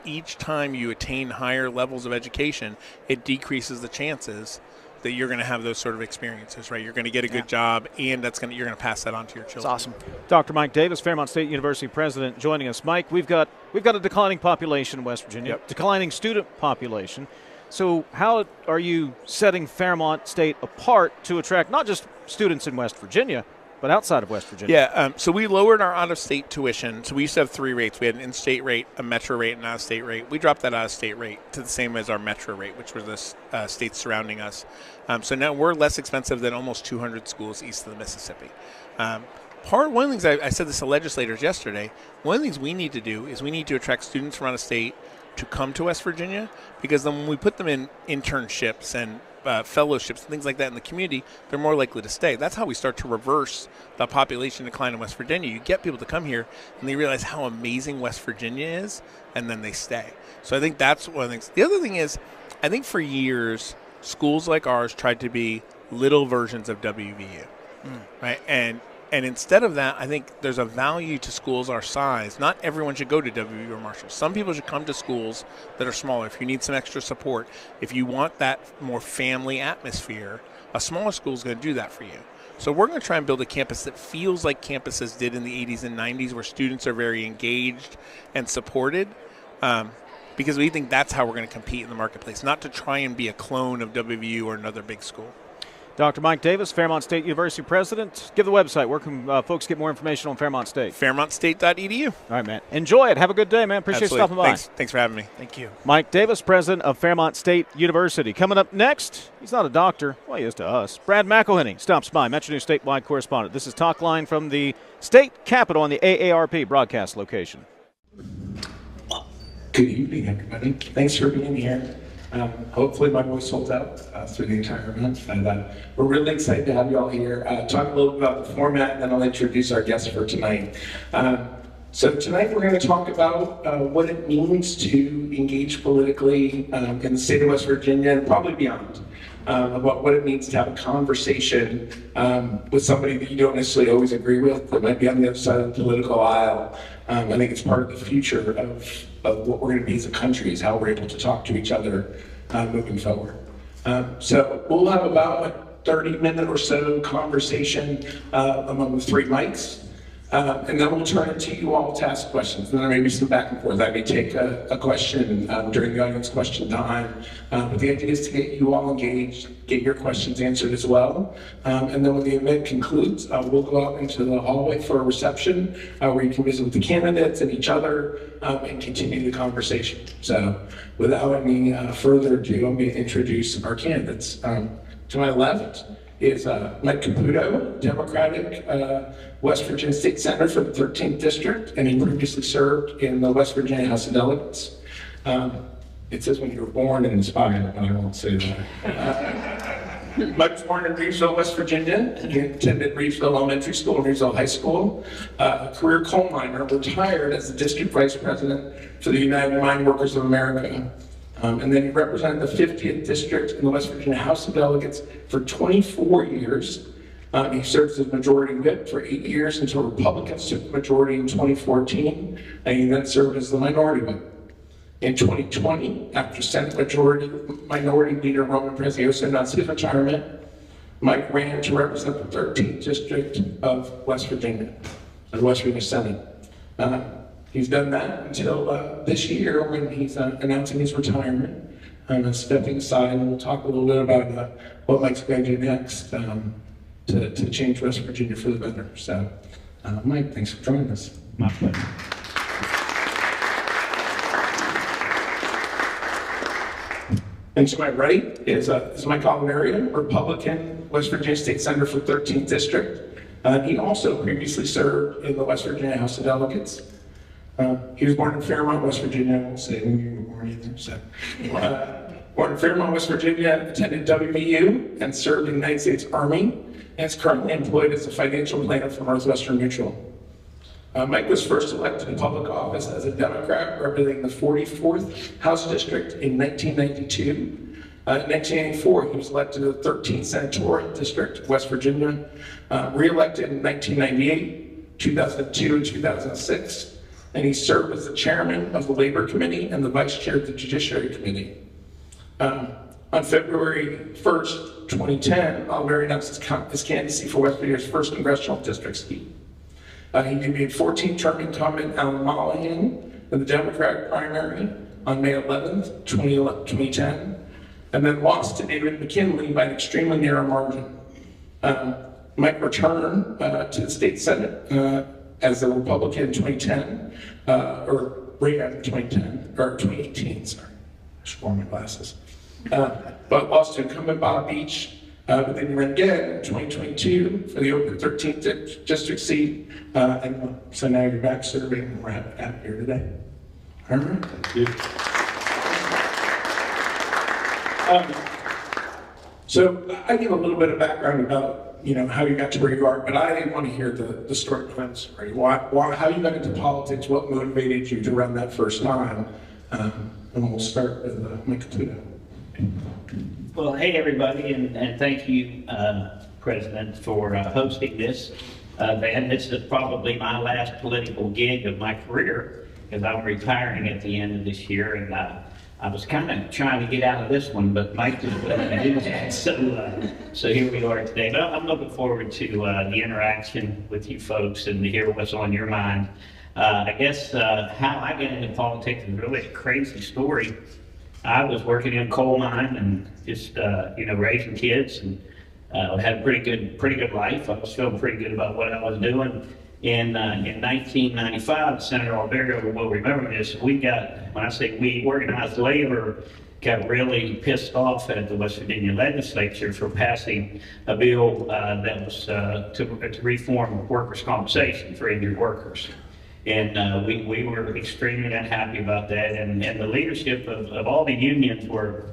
each time you attain higher levels of education, it decreases the chances that you're going to have those sort of experiences, right? You're going to get a good job, and you're going to pass that on to your children. It's awesome. Dr. Mike Davis, Fairmont State University president, joining us. Mike, we've got a declining population in West Virginia, declining student population. So how are you setting Fairmont State apart to attract not just students in West Virginia, but outside of West Virginia? Yeah, so we lowered our out-of-state tuition. So we used to have 3 rates. We had an in-state rate, a metro rate, and an out-of-state rate. We dropped that out-of-state rate to the same as our metro rate, which were the states surrounding us. So now we're less expensive than almost 200 schools east of the Mississippi. One of the things I said this to legislators yesterday, one of the things we need to do is we need to attract students from out of state to come to West Virginia, because then when we put them in internships and fellowships and things like that in the community, they're more likely to stay. That's how we start to reverse the population decline in West Virginia. You get people to come here, and they realize how amazing West Virginia is, and then they stay. So I think that's one of the things. The other thing is, I think for years, schools like ours tried to be little versions of WVU, right? And instead of that, I think there's a value to schools our size. Not everyone should go to WVU or Marshall. Some people should come to schools that are smaller. If you need some extra support, if you want that more family atmosphere, a smaller school is going to do that for you. So we're going to try and build a campus that feels like campuses did in the 80s and 90s, where students are very engaged and supported, because we think that's how we're going to compete in the marketplace, not to try and be a clone of WVU or another big school. Dr. Mike Davis, Fairmont State University president. Give the website. Where can folks get more information on Fairmont State? FairmontState.edu. All right, man. Enjoy it. Have a good day, man. Appreciate you stopping by. Thanks for having me. Thank you. Mike Davis, president of Fairmont State University. Coming up next, he's not a doctor. Well, he is to us. Brad McElhenney stops by, Metro News statewide correspondent. This is Talk Line from the state capitol on the AARP broadcast location. Good evening, everybody. Thanks for being here. Hopefully my voice holds out through the entire event. And we're really excited to have you all here. Talk a little bit about the format, and then I'll introduce our guests for tonight. So tonight we're going to talk about what it means to engage politically in the state of West Virginia and probably beyond. About what it means to have a conversation with somebody that you don't necessarily always agree with, that might be on the other side of the political aisle. I think it's part of the future of what we're going to be as a country, is how we're able to talk to each other moving forward. So we'll have about 30-minute or so conversation among the 3 mics. And then we'll turn it to you all to ask questions. And then there may be some back and forth. I may take a question during the audience question time. But the idea is to get you all engaged, get your questions answered as well. And then when the event concludes, we'll go out into the hallway for a reception where you can visit with the candidates and each other and continue the conversation. So without any further ado, I'm going to introduce our candidates. To my left is Mike Caputo, Democratic West Virginia State Senator for the 13th District, and he previously served in the West Virginia House of Delegates. It says when you were born and inspired, but I won't say that. Mike was born in Reevesville, West Virginia. He attended Reevesville Elementary School and Reevesville High School. A career coal miner, retired as the District Vice President for the United Mine Workers of America. And then he represented the 50th District in the West Virginia House of Delegates for 24 years. He served as Majority Whip for 8 years until Republicans took the majority in 2014, and he then served as the Minority Whip. In 2020, after Senate Minority Leader Roman Prezioso announced his retirement, Mike ran to represent the 13th District of West Virginia, the West Virginia Senate. He's done that until this year when he's announcing his retirement and stepping aside, and we'll talk a little bit about what Mike's going to do next to change West Virginia for the better. So, Mike, thanks for joining us. My pleasure. And to my right is Mike Oliveria, Republican, West Virginia State Senator for 13th District. He also previously served in the West Virginia House of Delegates. He was born in Fairmont, West Virginia. I won't say when you were born either. So, born in Fairmont, West Virginia, attended WVU and served in the United States Army, and is currently employed as a financial planner for Northwestern Mutual. Mike was first elected in public office as a Democrat representing the 44th House District in 1992. In 1984, he was elected to the 13th Senatorial District of West Virginia, re-elected in 1998, 2002, and 2006. And he served as the chairman of the Labor Committee and the vice chair of the Judiciary Committee. On February 1st, 2010, Oliveria announced his candidacy for West Virginia's 1st Congressional District seat. He defeated 14-term incumbent Alan Mollahan in the Democratic primary on May 11th, 2010, and then lost to David McKinley by an extremely narrow margin. Mike returned to the state Senate as a Republican in 2010, or right after 2010, or 2018, sorry. I should wear my glasses. But lost to incumbent Bob Beach, but then he ran again in 2022 for the open 13th district seat, and so now you're back serving, and we're happy here today. All right. Thank you. So I give a little bit of background about how you got to where you are, but I want to hear the story behind the story. How you got into politics, what motivated you to run that first time, and we'll start with Mike Caputo. Well, hey everybody, and thank you, President, for hosting this event. This is probably my last political gig of my career, because I'm retiring at the end of this year, and I was kind of trying to get out of this one, but Mike just let me do that. So here we are today. But I'm looking forward to the interaction with you folks and to hear what's on your mind. I guess how I got into politics is really a crazy story. I was working in a coal mine and just raising kids, and had a pretty good life. I was feeling pretty good about what I was doing. In 1995, Senator Oliveria will remember this. When I say we, organized labor got really pissed off at the West Virginia legislature for passing a bill that was to reform workers' compensation for injured workers. And we were extremely unhappy about that. And the leadership of all the unions were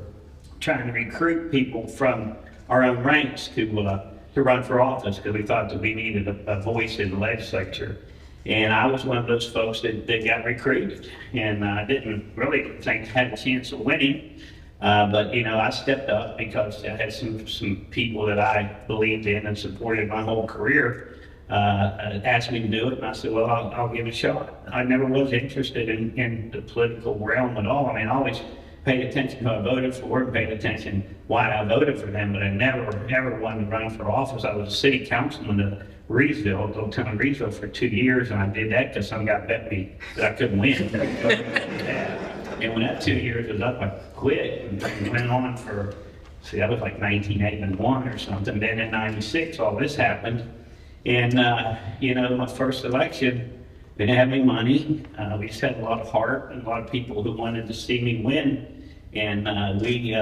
trying to recruit people from our own ranks to run for office, because we thought that we needed a voice in the legislature. And I was one of those folks that got recruited, and I didn't really think I had a chance of winning, but I stepped up because I had some people that I believed in and supported my whole career asked me to do it, and I said, well, I'll give it a shot. I never was interested in the political realm at all. I mean, I always paid attention to who I voted for, and paid attention why I voted for them, but I never, ever wanted to run for office. I was a city councilman of Reedsville, little town of Reedsville, for 2 years, and I did that because some guy bet me that I couldn't win. And when that 2 years was up, I quit and went on for, see, that was like 1981 or something. Then in 96, all this happened. And, you know, my first election, we didn't have any money. We just had a lot of heart and a lot of people who wanted to see me win. And we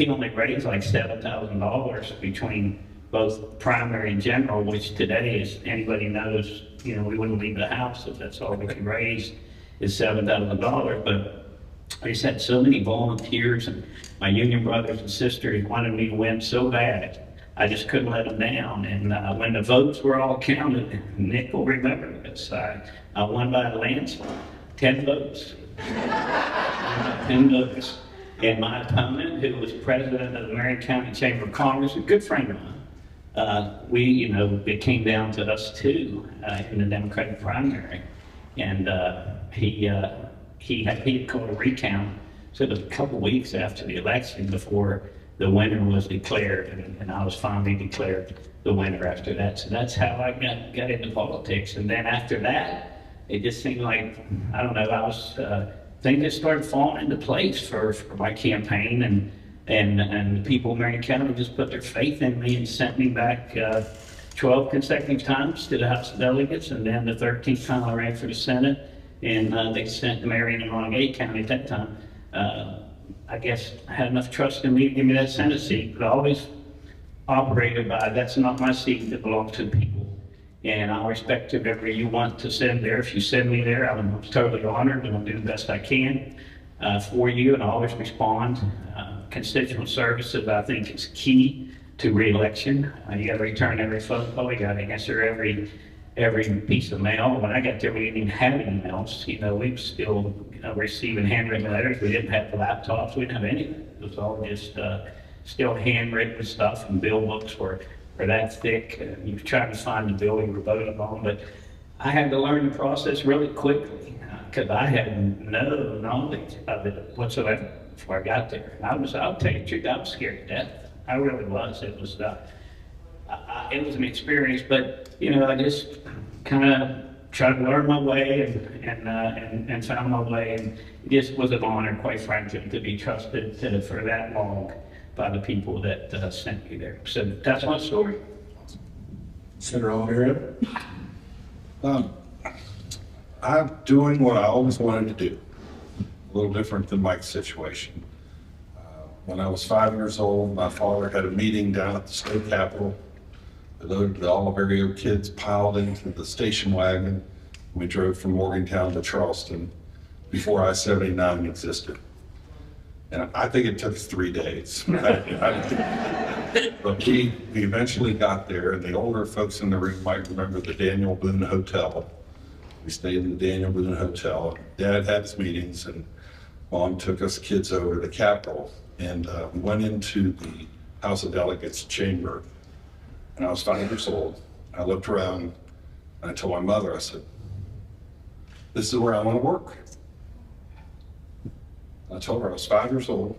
only raised like $7,000 between both primary and general, which today, as anybody knows, you know, we wouldn't leave the house if that's all we could raise is $7,000. But I just had so many volunteers, and my union brothers and sisters wanted me to win so bad, I just couldn't let them down. And when the votes were all counted, Nick will remember this, I won by a landslide, 10 votes. 10 votes. And my opponent, who was president of the Marion County Chamber of Commerce, a good friend of mine, we, you know, it came down to us two in the Democratic primary. And he had called a recount. So it was a couple weeks after the election before the winner was declared, and I was finally declared the winner after that. So that's how I got into politics. And then after that, it just seemed like, I don't know, things just started falling into place for my campaign, and the people of Marion County just put their faith in me and sent me back 12 consecutive times to the House of Delegates, and then the 13th time I ran for the Senate, and they sent Marion and Montague County at that time. I guess had enough trust in me to give me that Senate seat, but I always operated by, that's not my seat, that belongs to the people. And I'll respect whoever you want to send there. If you send me there, I'm totally honored, and I'll do the best I can for you, and I always respond. Constituent services, I think, is key to re-election. You got to return every phone call, you got to answer every piece of mail. When I got there, we didn't even have emails. You know, we were still receiving handwritten letters. We didn't have laptops. We didn't have anything. It was all just still handwritten stuff, and bill books were that thick. You were trying to find the bill you were voting on. But I had to learn the process really quickly because I had no knowledge of it whatsoever before I got there. I'll tell you the truth, I was scared to death. I really was. It was an experience, but you know, I just kind of tried to learn my way and found my way, and it just was an honor, quite frankly, to be trusted for that long by the people that sent me there. So that's my story. Senator O'Hara. I'm doing what I always wanted to do. A little different than Mike's situation. When I was 5 years old, my father had a meeting down at the state capitol. The Oliverio kids piled into the station wagon. We drove from Morgantown to Charleston before I-79 existed. And I think it took 3 days. But we eventually got there, and the older folks in the room might remember the Daniel Boone Hotel. We stayed in the Daniel Boone Hotel. Dad had his meetings, and Mom took us kids over to the Capitol. And we went into the House of Delegates chamber. And I was 5 years old. I looked around, and I told my mother, I said, "This is where I want to work." I told her I was 5 years old.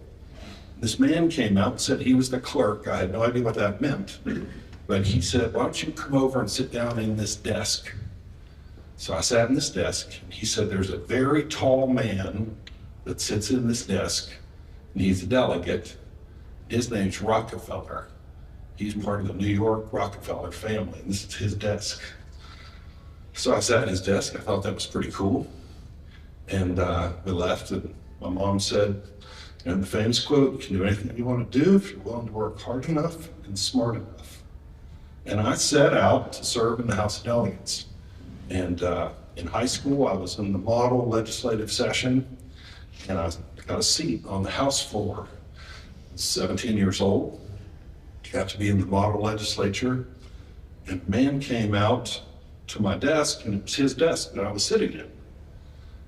This man came out and said he was the clerk. I had no idea what that meant. But he said, "Why don't you come over and sit down in this desk?" So I sat in this desk, and he said, "There's a very tall man that sits in this desk, and he's a delegate. His name's Rockefeller. He's part of the New York Rockefeller family, and this is his desk." So I sat at his desk. I thought that was pretty cool. And we left, and my mom said, you know, the famous quote, "You can do anything you want to do if you're willing to work hard enough and smart enough." And I set out to serve in the House of Delegates. And in high school, I was in the model legislative session, and I got a seat on the House floor. 17 years old, got to be in the model legislature, and a man came out to my desk, and it was his desk that I was sitting in.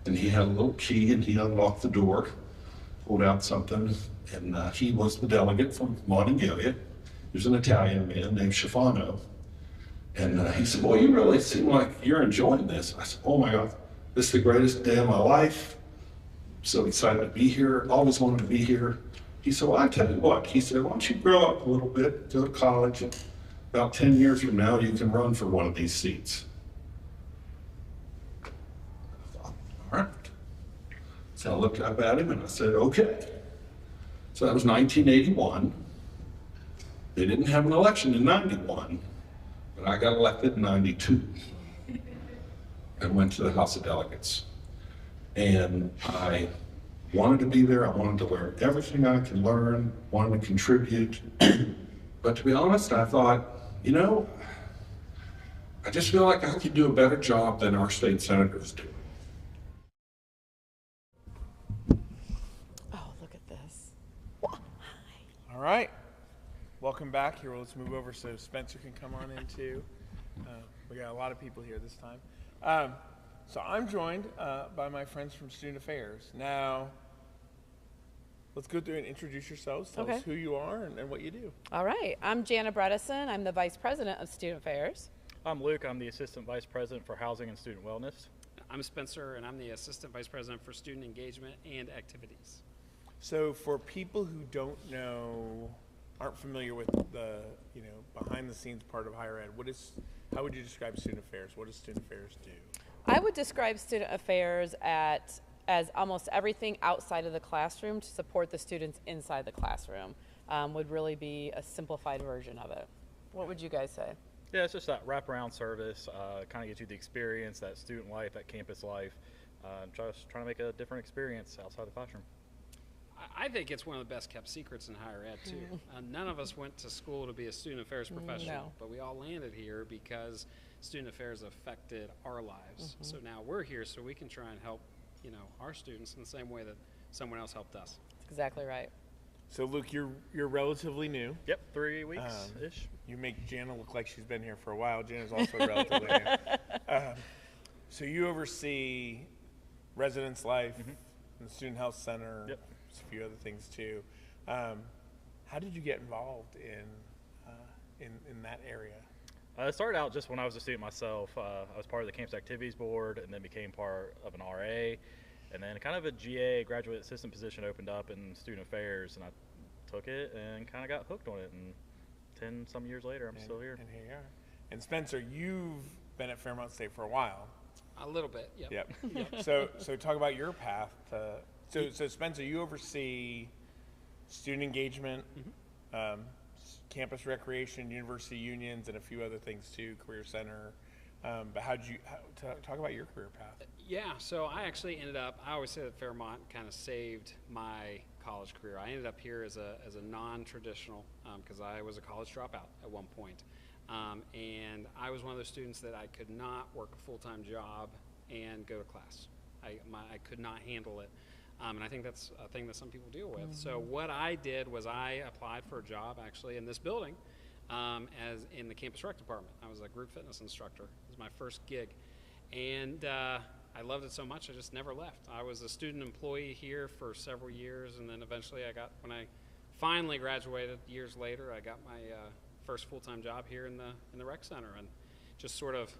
And he had a little key, and he unlocked the door, pulled out something, and he was the delegate from Montague. He was an Italian man named Schifano. And he said, "Well, you really seem like you're enjoying this." I said, "Oh my God, this is the greatest day of my life. so excited to be here, always wanted to be here. He said, well, I tell you what, he said, why don't you grow up a little bit, go to college, and about 10 years from now, you can run for one of these seats. I thought, all right. So I looked up at him and I said, okay. So that was 1981. They didn't have an election in 91, but I got elected in 92 and went to the House of Delegates. And I wanted to be there. I wanted to learn everything I could learn, wanted to contribute. But to be honest, I thought, you know, I just feel like I could do a better job than our state senators do. Oh, look at this. All right. Welcome back here. Let's move over so Spencer can come on in too. We got a lot of people here this time. So I'm joined by my friends from Student Affairs. Now, let's go through and introduce yourselves. Tell us who you are and what you do. All right. I'm Jana Bredesen. I'm the Vice President of Student Affairs. I'm Luke. I'm the Assistant Vice President for Housing and Student Wellness. I'm Spencer, and I'm the Assistant Vice President for Student Engagement and Activities. So for people who don't know, aren't familiar with the behind the scenes part of higher ed, how would you describe Student Affairs? What does Student Affairs do? I would describe Student Affairs as almost everything outside of the classroom to support the students inside the classroom. Would really be a simplified version of it. What would you guys say? Yeah, it's just that wraparound service, kind of gets you the experience, that student life, that campus life, just trying to make a different experience outside the classroom. I think it's one of the best kept secrets in higher ed too. None of us went to school to be a student affairs professional, but we all landed here because student affairs affected our lives. So now we're here so we can try and help, our students in the same way that someone else helped us. That's exactly right. So Luke, you're relatively new. Yep, 3 weeks-ish. You make Jana look like she's been here for a while. Jana's also relatively new. So you oversee residence life, and the Student Health Center, a few other things too. How did you get involved in that area? It started out just when I was a student myself. I was part of the campus activities board and then became part of an RA. And then kind of a GA, graduate assistant position opened up in student affairs, and I took it and kind of got hooked on it. And 10 some years later, I'm still here. And here you are. And Spencer, you've been at Fairmont State for a while. A little bit, Yep. So talk about your path. So Spencer, you oversee student engagement, campus recreation, university unions, and a few other things too, career center. But talk about your career path? Yeah, so I actually ended up, I always say that Fairmont kind of saved my college career. I ended up here as a non-traditional, because I was a college dropout at one point. And I was one of those students that I could not work a full-time job and go to class. I could not handle it. And I think that's a thing that some people deal with. So what I did was I applied for a job actually in this building as in the campus rec department. I was a group fitness instructor. It was my first gig. And I loved it so much I just never left. I was a student employee here for several years, and then eventually when I finally graduated years later, I got my first full-time job here in the rec center, and just sort of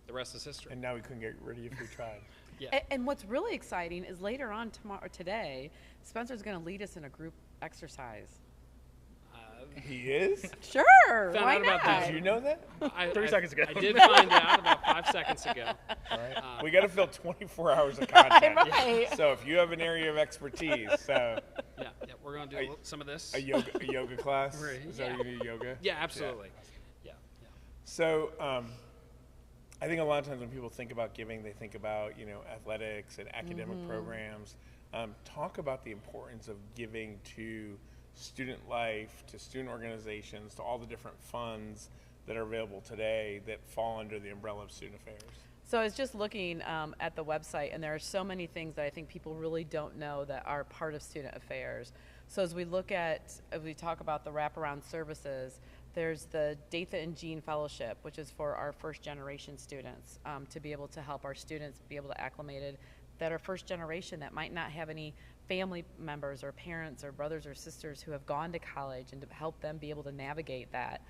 the rest is history. And now we couldn't get rid of you if we tried. Yeah. And what's really exciting is later on today, Spencer's going to lead us in a group exercise. He is? Sure. Why out about not? Did you know that? 3 seconds ago. I did find out about 5 seconds ago. All right. We got to fill 24 hours of content. Right. So if you have an area of expertise, yeah, we're going to do some of this. A yoga class? Is that what you do, yoga? Yeah, absolutely. Yeah. So I think a lot of times when people think about giving, they think about athletics and academic programs. Talk about the importance of giving to student life, to student organizations, to all the different funds that are available today that fall under the umbrella of Student Affairs. So I was just looking at the website, and there are so many things that I think people really don't know that are part of Student Affairs. So as we talk about the wraparound services, there's the Datha and Jean Fellowship, which is for our first generation students, to be able to help our students be able to acclimate that are first generation that might not have any family members or parents or brothers or sisters who have gone to college, and to help them be able to navigate that.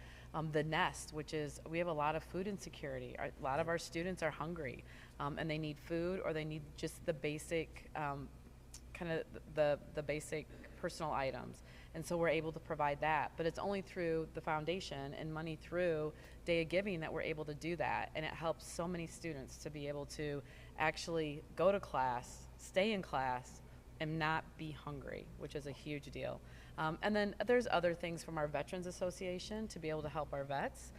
The Nest, which is, we have a lot of food insecurity. A lot of our students are hungry, and they need food, or they need just the basic kind of the basic personal items. And so we're able to provide that. But it's only through the foundation and money through Day of Giving that we're able to do that. And it helps so many students to be able to actually go to class, stay in class, and not be hungry, which is a huge deal. And then there's other things from our Veterans Association to be able to help our vets.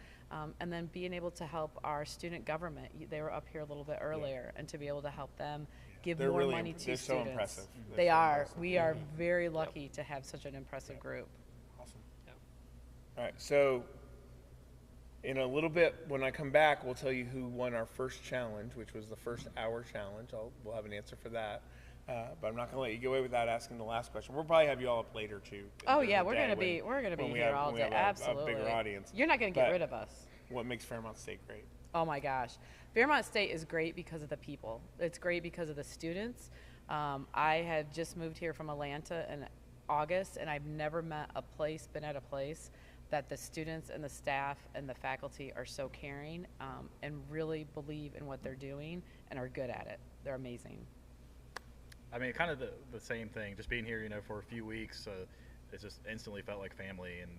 And then being able to help our student government. They were up here a little bit earlier, and to be able to help them give They're more really money to they're students. So impressive. They so are. impressive. We are very lucky to have such an impressive group. Awesome. All right, so in a little bit, when I come back, we'll tell you who won our first challenge, which was the first hour challenge. We'll have an answer for that. But I'm not going to let you get away without asking the last question. We'll probably have you all up later too. Oh yeah, we're gonna be here all day. Absolutely. A bigger audience. You're not gonna get rid of us. What makes Fairmont State great? Oh my gosh, Fairmont State is great because of the people. It's great because of the students. I had just moved here from Atlanta in August, and I've never been at a place that the students and the staff and the faculty are so caring and really believe in what they're doing and are good at it. They're amazing. I mean, kind of the same thing. Just being here, for a few weeks, it just instantly felt like family. And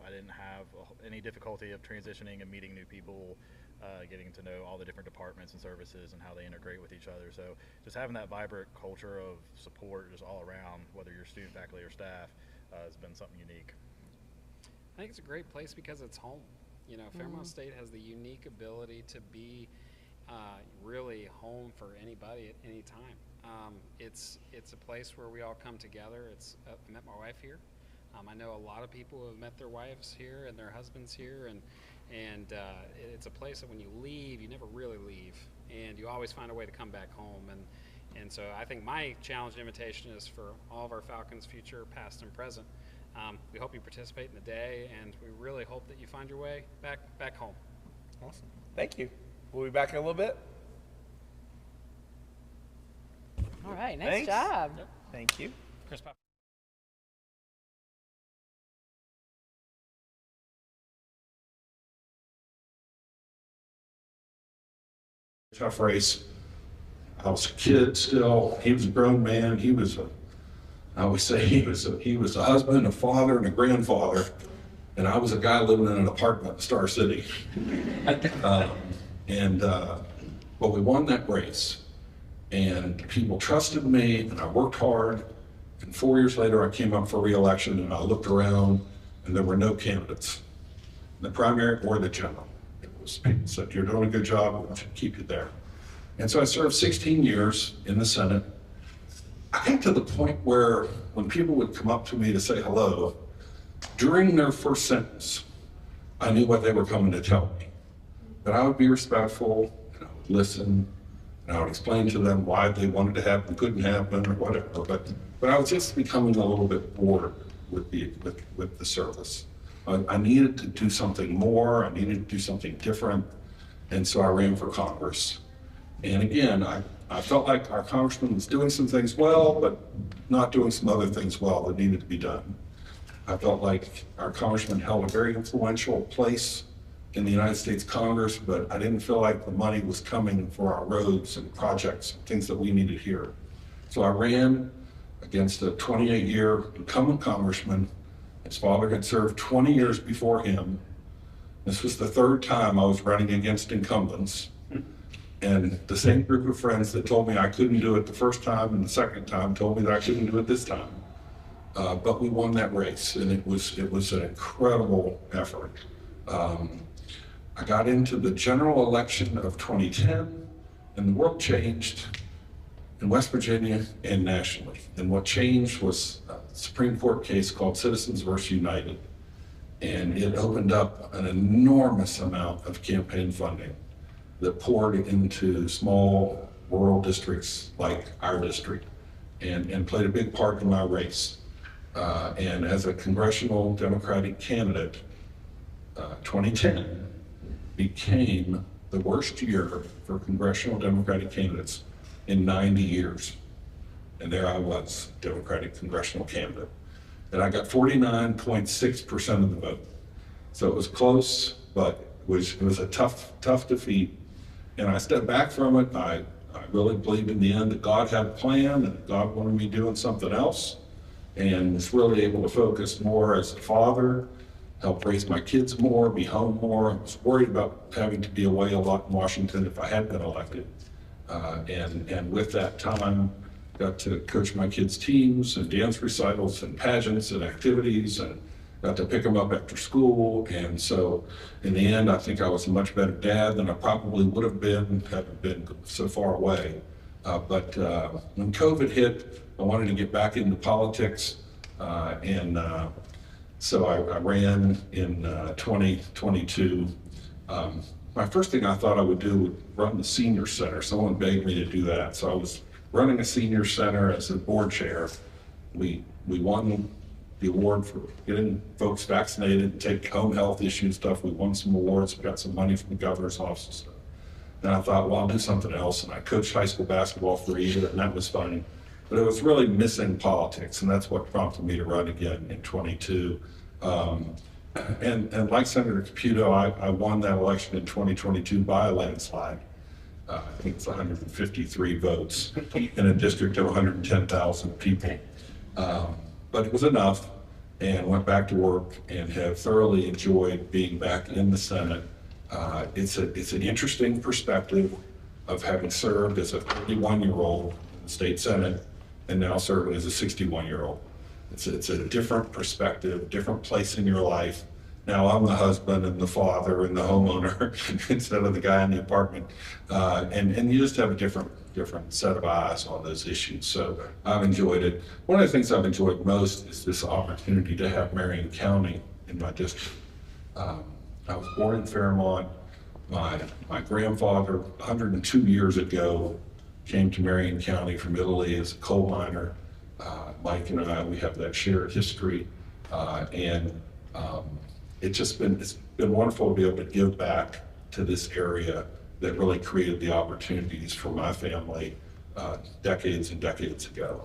I didn't have any difficulty of transitioning and meeting new people, getting to know all the different departments and services and how they integrate with each other. So just having that vibrant culture of support just all around, whether you're student, faculty, or staff, has been something unique. I think it's a great place because it's home. Fairmont State has the unique ability to be really home for anybody at any time. It's a place where we all come together. I met my wife here. I know a lot of people who have met their wives here and their husbands here, and it's a place that when you leave, you never really leave, and you always find a way to come back home. And so I think my challenge and invitation is for all of our Falcons, future, past, and present. We hope you participate in the day, and we really hope that you find your way back home. Awesome. Thank you. We'll be back in a little bit. All right, nice job. Yep. Thank you. Chris Pop. Tough race. I was a kid still. He was a grown man. I always say he was a husband, a father, and a grandfather. And I was a guy living in an apartment in Star City. But we won that race. And people trusted me, and I worked hard. And 4 years later, I came up for re-election, and I looked around, and there were no candidates, the primary or the general. It was people said, "You're doing a good job. We should keep you there." And so I served 16 years in the Senate. I got to the point where when people would come up to me to say hello, during their first sentence, I knew what they were coming to tell me. But I would be respectful, and I would listen, and I would explain to them why they wanted to happen, couldn't happen, or whatever. But I was just becoming a little bit bored with the service. I needed to do something more. I needed to do something different. And so I ran for Congress. And again, I felt like our congressman was doing some things well, but not doing some other things well that needed to be done. I felt like our congressman held a very influential place in the United States Congress, but I didn't feel like the money was coming for our roads and projects, things that we needed here. So I ran against a 28-year incumbent congressman. His father had served 20 years before him. This was the third time I was running against incumbents. And the same group of friends that told me I couldn't do it the first time and the second time told me that I couldn't do it this time. But we won that race, and it was an incredible effort. I got into the general election of 2010, and the world changed in West Virginia and nationally. And what changed was a Supreme Court case called Citizens vs. United. And it opened up an enormous amount of campaign funding that poured into small rural districts like our district and played a big part in my race. And as a congressional Democratic candidate, 2010 became the worst year for congressional Democratic candidates in 90 years. And there I was, Democratic congressional candidate. And I got 49.6% of the vote. So it was close, but it was a tough defeat. And I stepped back from it. I I really believed in the end that God had a plan and God wanted me doing something else, and was really able to focus more as a father, help raise my kids more, be home more. I was worried about having to be away a lot in Washington if I had been elected. And with that time, got to coach my kids' teams and dance recitals and pageants and activities, and got to pick them up after school. And so in the end, I think I was a much better dad than I probably would have been had I been so far away. But when COVID hit, I wanted to get back into politics. So I ran in 2022. My first thing I thought I would do would run the senior center. Someone begged me to do that. So I was running a senior center as a board chair. We won the award for getting folks vaccinated and take home health issue stuff. We won some awards. We got some money from the governor's office. And I thought, well, I'll do something else. And I coached high school basketball for a year, and that was fun. But it was really missing politics, and that's what prompted me to run again in 22. And like Senator Caputo, I won that election in 2022 by a landslide. I think it's 153 votes in a district of 110,000 people. But it was enough, and went back to work and have thoroughly enjoyed being back in the Senate. It's an interesting perspective of having served as a 31-year-old in the state Senate and now serving as a 61-year-old. It's a different perspective, different place in your life. Now I'm the husband and the father and the homeowner instead of the guy in the apartment. And you just have a different set of eyes on those issues. So I've enjoyed it. One of the things I've enjoyed most is this opportunity to have Marion County in my district. I was born in Fairmont. My grandfather, 102 years ago, came to Marion County from Italy as a coal miner. Mike and I, we have that shared history. It's been wonderful to be able to give back to this area that really created the opportunities for my family decades and decades ago.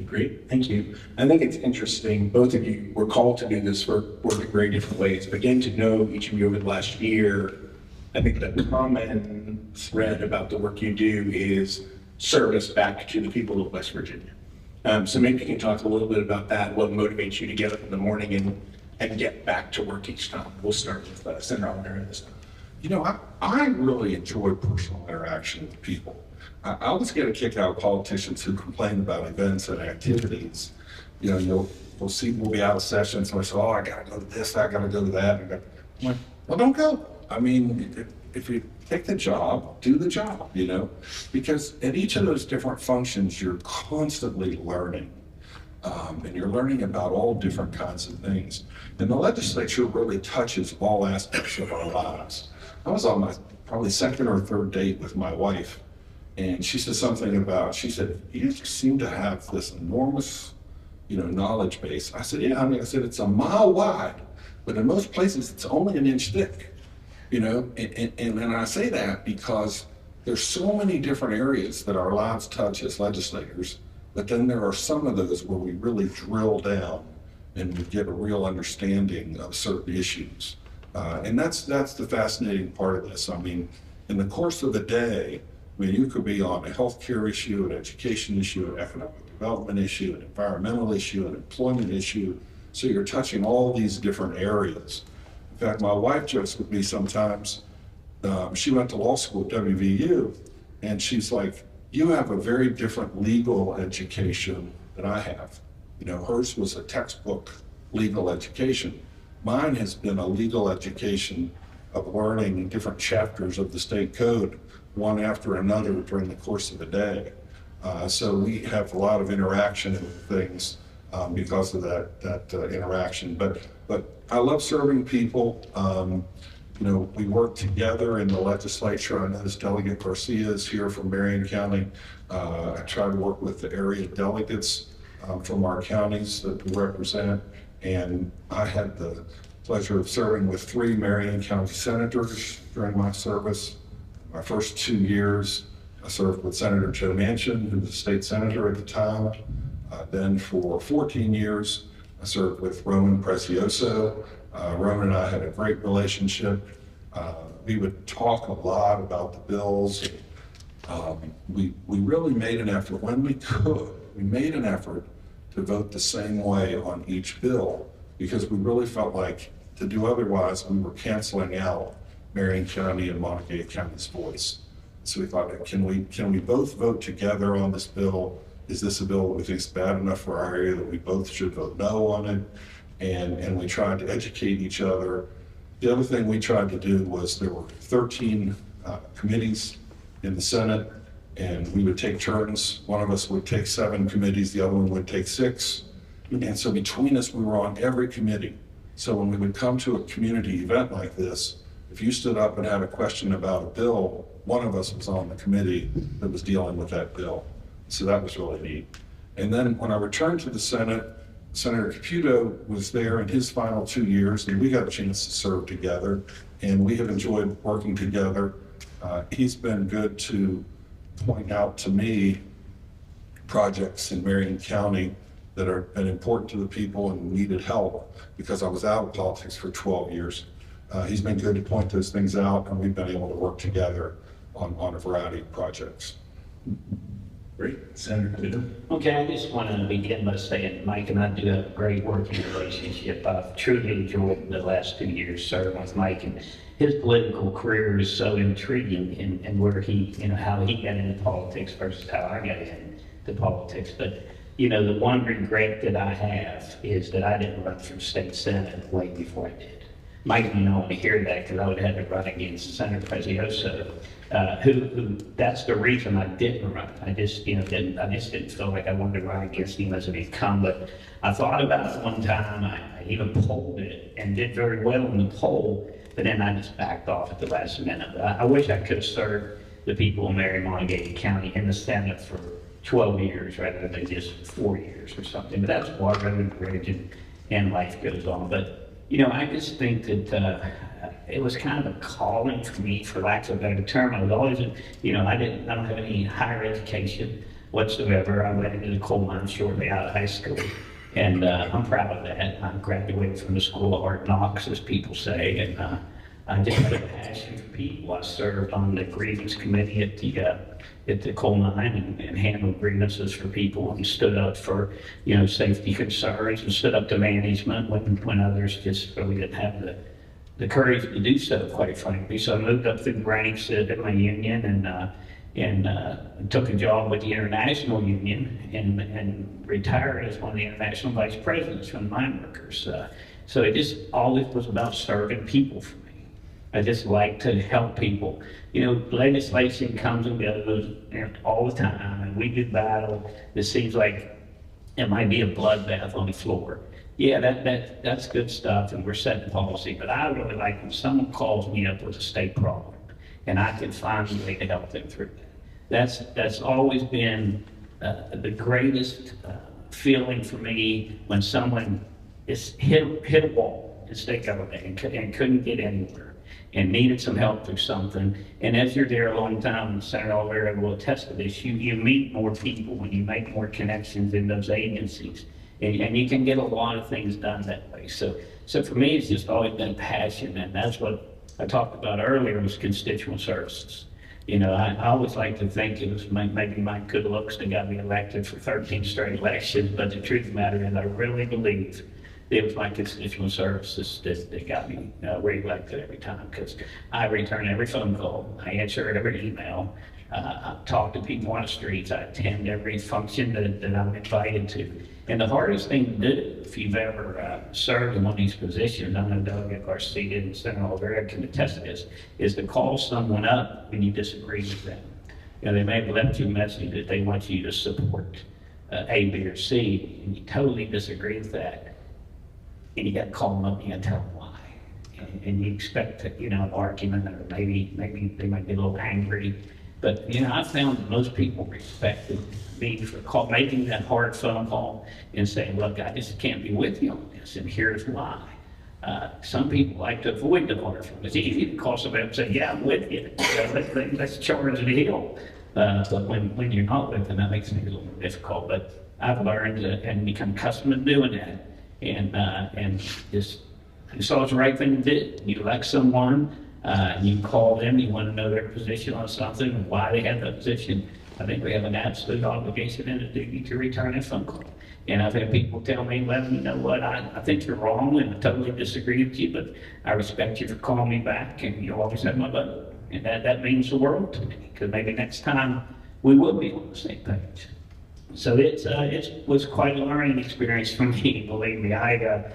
Great, thank you. I think it's interesting, both of you were called to do this work in very different ways, but getting to know each of you over the last year, I think the common thread about the work you do is service back to the people of West Virginia. So maybe you can talk a little bit about that, what motivates you to get up in the morning and get back to work each time. We'll start with Senator Alder this time. You know, I really enjoy personal interaction with people. I always get a kick out of politicians who complain about events and activities. You know, we'll be out of session, so I say, oh, I gotta go to this, I gotta go to that. I'm like, well, don't go. I mean, if you take the job, do the job, you know? Because at each of those different functions, you're constantly learning. And you're learning about all different kinds of things. And the legislature really touches all aspects of our lives. I was on my probably second or third date with my wife, and she said something about, she said, you just seem to have this enormous, knowledge base. I said, yeah, honey, I said, it's a mile wide, but in most places it's only an inch thick, and I say that because there's so many different areas that our lives touch as legislators, but then there are some of those where we really drill down and we get a real understanding of certain issues. And that's the fascinating part of this. I mean, in the course of the day, you could be on a healthcare issue, an education issue, an economic development issue, an environmental issue, an employment issue. So you're touching all these different areas. In fact, my wife jokes with me sometimes. She went to law school at WVU, and she's like, you have a very different legal education than I have. Hers was a textbook legal education. Mine has been a legal education of learning different chapters of the state code, one after another during the course of the day. So we have a lot of interaction with things because of that interaction. But I love serving people. We work together in the legislature. I know this Delegate Garcia is here from Marion County. I try to work with the area delegates from our counties that we represent. And I had the pleasure of serving with 3 Marion County senators during my service. My first 2 years, I served with Senator Joe Manchin, who was a state senator at the time. Then for 14 years, I served with Roman Precioso. Roman and I had a great relationship. We would talk a lot about the bills. we really made an effort, when we could, we made an effort to vote the same way on each bill, because we really felt like to do otherwise, we were canceling out Marion County and Montague County's voice. So we thought, can we both vote together on this bill? Is this a bill that we think is bad enough for our area that we both should vote no on it? And we tried to educate each other. The other thing we tried to do was there were 13 committees in the Senate, and we would take turns. One of us would take 7 committees, the other one would take 6. And so between us, we were on every committee. So when we would come to a community event like this, if you stood up and had a question about a bill, one of us was on the committee that was dealing with that bill. So that was really neat. And then when I returned to the Senate, Senator Caputo was there in his final 2 years, and we got a chance to serve together, and we have enjoyed working together. He's been good to point out to me projects in Marion County that have been important to the people and needed help, because I was out of politics for 12 years. He's been good to point those things out, and we've been able to work together on a variety of projects. Great. Senator Caputo. Okay, I just want to begin by saying Mike and I do have a great working relationship. I've truly enjoyed the last 2 years serving with Mike, and his political career is so intriguing, and where he, how he got into politics versus how I got into politics. But, the one regret that I have is that I didn't run for state senate way before I did. Mike may not want to hear that, because I would have had to run against Senator Prezioso, who that's the reason I didn't run. I just didn't feel like I wanted to run against him as an incumbent. I thought about it one time. I even polled it and did very well in the poll, but then I just backed off at the last minute. I wish I could have served the people of Marion Montague County in the Senate for 12 years rather than just 4 years or something. But that's why road and bridge and life goes on. But I just think that it was kind of a calling for me, for lack of a better term. I was always, I don't have any higher education whatsoever. I went into the coal mine shortly out of high school, and I'm proud of that. I graduated from the School of Hard Knocks, as people say, and I just had a passion for people. I served on the grievance committee at the coal mine and handled grievances for people, and stood up for safety concerns, and stood up to management when others just really didn't have the courage to do so, quite frankly. So I moved up through the ranks at my union, and took a job with the International Union, and retired as one of the international vice presidents from the mine workers. So it just always was about serving people for me. I just like to help people. Legislation comes and goes all the time, and we do battle. It seems like it might be a bloodbath on the floor. Yeah, that's good stuff, and we're setting policy, but I really like when someone calls me up with a state problem, and I can find a way to help them through that. That's always been the greatest feeling for me, when someone is hit a wall in state government and couldn't get anywhere, and needed some help through something. And as you're there a long time, and Senator Oliveira will attest to this, you meet more people when you make more connections in those agencies. And you can get a lot of things done that way. So for me, it's just always been passion, and that's what I talked about earlier, was constituent services. I always like to think it was maybe my good looks that got me elected for 13 straight elections, but the truth of the matter is I really believe it was my constituent services that got me re-elected every time, because I return every phone call, I answer every email, I talk to people on the streets, I attend every function that I'm invited to. And the hardest thing to do, if you've ever served in one of these positions, I know Delegate Garcia and Senator Oliveira can attest to this, is to call someone up when you disagree with them. They may have left you a message that they want you to support A, B, or C, and you totally disagree with that. And you got to call them up and tell them why. And you expect an argument, or maybe they might be a little angry. But I found that most people respected me for making that hard phone call and saying, look, I just can't be with you on this, and here's why. Some people like to avoid the hard phone. It's easy to call somebody up and say, yeah, I'm with you. Let's charge the hill. But when you're not with them, that makes it a little more difficult. But I've learned and become accustomed to doing that. And just, I saw it's the right thing to do. You elect someone You call them, you want to know their position on something and why they have that position. I think we have an absolute obligation and a duty to return a phone call. And I've had people tell me, well, you know what, I think you're wrong and I totally disagree with you, but I respect you for calling me back and you'll always have my vote. And that means the world to me, because maybe next time we will be on the same page. So it was quite a learning experience for me, believe me. I had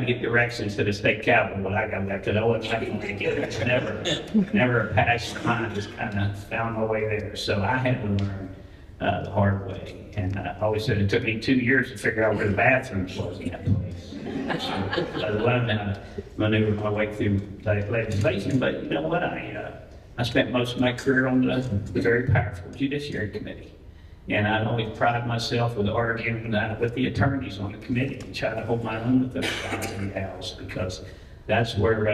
to get directions to the state capitol when I got back, because I wasn't going to get it. Never a passion of mine, just kind of found my way there. So I had to learn the hard way. And I always said it took me 2 years to figure out where the bathroom was in that place. So I learned how to maneuver my way through legislation. But you know what? I spent most of my career on the very powerful Judiciary Committee. And I always pride myself with arguing with the attorneys on the committee and try to hold my own with those guys and gals, because that's where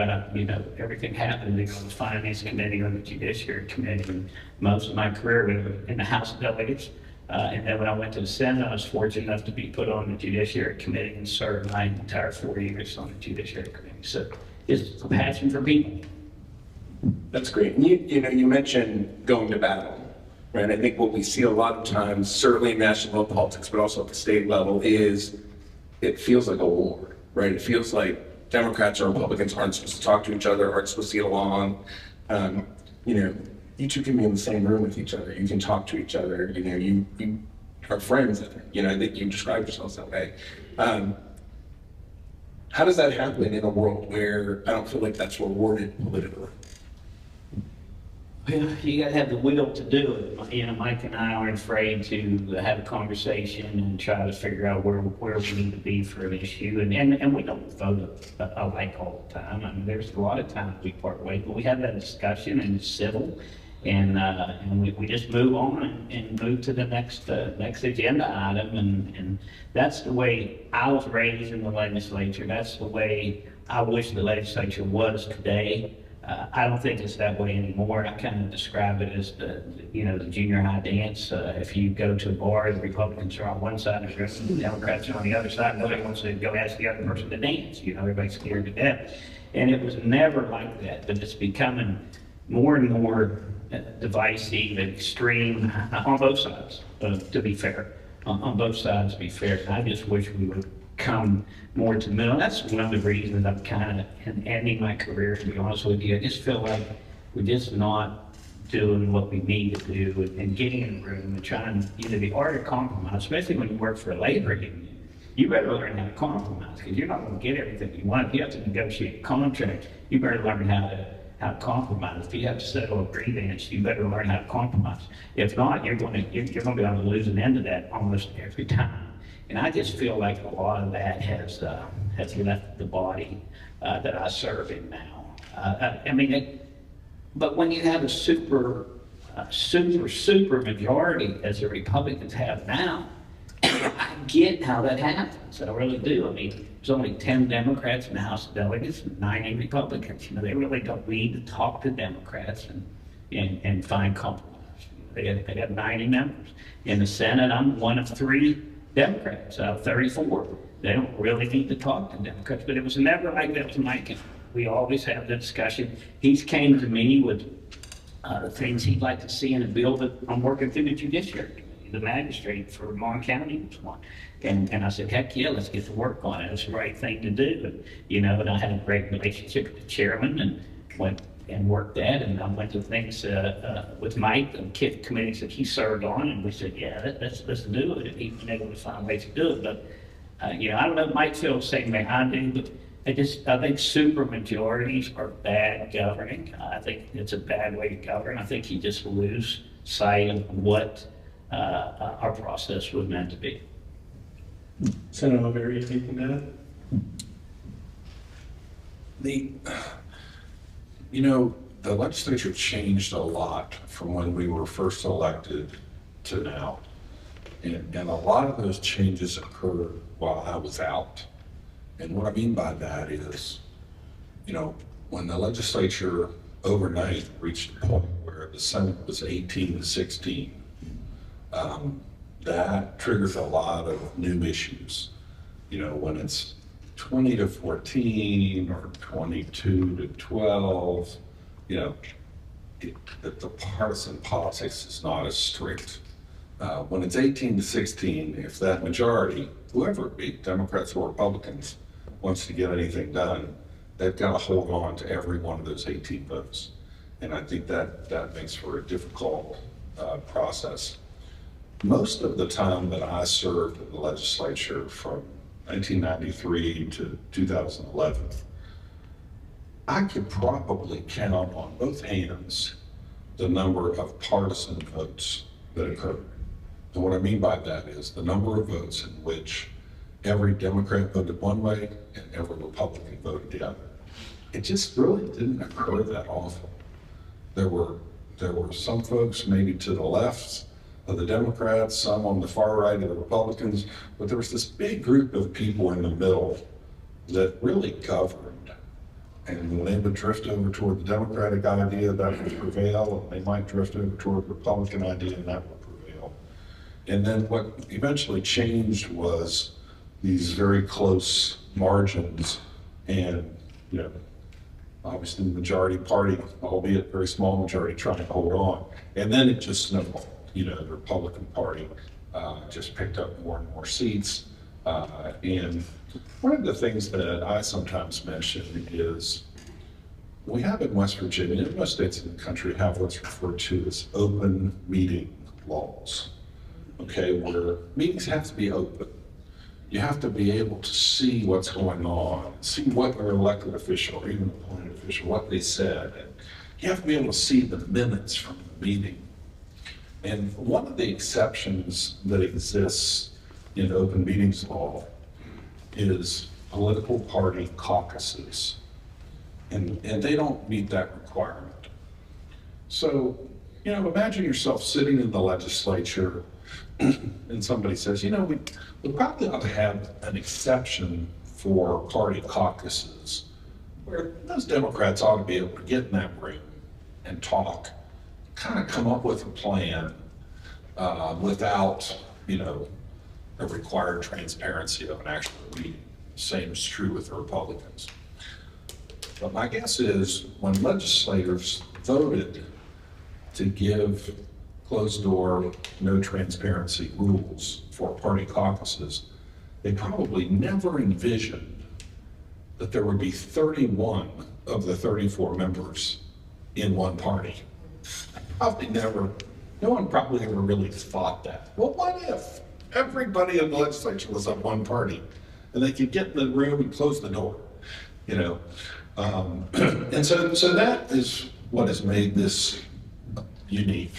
everything happened. It was the Finance Committee or the Judiciary Committee. And most of my career was in the House of Delegates. And then when I went to the Senate, I was fortunate enough to be put on the Judiciary Committee and served my entire 4 years on the Judiciary Committee. So it's a passion for people. That's great. And you mentioned going to battle. Right, I think what we see a lot of times, certainly in national politics, but also at the state level, is it feels like a war, right? It feels like Democrats or Republicans aren't supposed to talk to each other, aren't supposed to get along. You two can be in the same room with each other. You can talk to each other. You are friends. I think you describe yourselves that way. How does that happen in a world where I don't feel like that's rewarded politically? Well, you got to have the will to do it. Mike and I aren't afraid to have a conversation and try to figure out where we need to be for an issue. And we don't vote alike all the time. I mean, there's a lot of times we part ways, but we have that discussion and it's civil. And we just move on and move to the next agenda item. And that's the way I was raised in the legislature. That's the way I wish the legislature was today. I don't think it's that way anymore. I kind of describe it as the junior high dance. If you go to a bar, the Republicans are on one side and the Democrats are on the other side. Nobody wants to go ask the other person to dance. Everybody's scared to death. And it was never like that, but it's becoming more and more divisive and extreme on both sides, to be fair. On both sides, to be fair. And I just wish we would come more to the middle. That's one of the reasons I'm kind of ending my career, to be honest with you. I just feel like we're just not doing what we need to do and getting in the room and trying to the art of compromise, especially when you work for a labor union. You better learn how to compromise, because you're not going to get everything you want. If you have to negotiate a contract, you better learn how to compromise. If you have to settle a grievance, you better learn how to compromise. If not, you're going to be on the losing end of that almost every time. And I just feel like a lot of that has left the body that I serve in now. But when you have a super majority, as the Republicans have now, I get how that happens. I really do. I mean, there's only 10 Democrats in the House of Delegates and 90 Republicans. They really don't need to talk to Democrats and find compromise. They have 90 members. In the Senate, I'm one of 3 Democrats out of 34. They don't really need to talk to Democrats, but it was never like that with Mike. We always have the discussion. He's came to me with things he'd like to see in a bill that I'm working through the Judiciary. The magistrate for Mon County was one. And I said, heck yeah, let's get to work on it. It's the right thing to do. And I had a great relationship with the chairman and went and worked that, and I went to things with Mike and committees that he served on, and we said, yeah, let's do it. And he's been able to find ways to do it. But I don't know if Mike feels the same way I do, but I think super majorities are bad governing. I think it's a bad way to govern. I think you just lose sight of what our process was meant to be. Senator O'Leary, anything to add? The legislature changed a lot from when we were first elected to now. And a lot of those changes occurred while I was out. And what I mean by that is, when the legislature overnight reached a point where the Senate was 18 to 16, that triggers a lot of new issues. When it's 20 to 14 or 22 to 12, you know, that the partisan politics is not as strict. When it's 18 to 16, if that majority, whoever it be, Democrats or Republicans, wants to get anything done, they've got to hold on to every one of those 18 votes. And I think that makes for a difficult process. Most of the time that I served in the legislature from 1993 to 2011, I could probably count on both hands the number of partisan votes that occurred. And what I mean by that is the number of votes in which every Democrat voted one way and every Republican voted the other. It just really didn't occur that often. There were some folks maybe to the left of the Democrats, some on the far right of the Republicans, but there was this big group of people in the middle that really governed. And when they would drift over toward the Democratic idea, that would prevail, and they might drift over toward the Republican idea, and that would prevail. And then what eventually changed was these very close margins, and obviously the majority party, albeit very small majority, trying to hold on. And then it just snowballed. The Republican Party just picked up more and more seats. And one of the things that I sometimes mention is we have in West Virginia, and most states in the country have what's referred to as open meeting laws, okay, where meetings have to be open. You have to be able to see what's going on, see what their elected official or even appointed official, what they said. And you have to be able to see the minutes from the meeting. And one of the exceptions that exists in open meetings law is political party caucuses. And they don't meet that requirement. So, imagine yourself sitting in the legislature and somebody says, we probably ought to have an exception for party caucuses where those Democrats ought to be able to get in that room and talk, kind of come up with a plan without, a required transparency of an actual meeting. Same is true with the Republicans. But my guess is when legislators voted to give closed door, no transparency rules for party caucuses, they probably never envisioned that there would be 31 of the 34 members in one party. No one probably ever really thought that. Well, what if everybody in the legislature was of one party and they could get in the room and close the door, And so that is what has made this unique,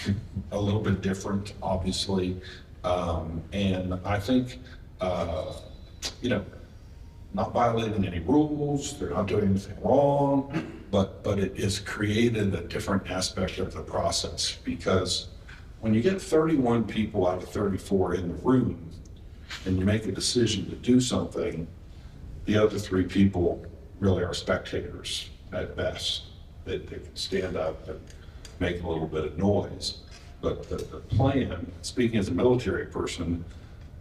a little bit different, obviously. And I think, not violating any rules, they're not doing anything wrong, but it has created a different aspect of the process, because when you get 31 people out of 34 in the room and you make a decision to do something, the other 3 people really are spectators at best. They can stand up and make a little bit of noise. But the plan, speaking as a military person,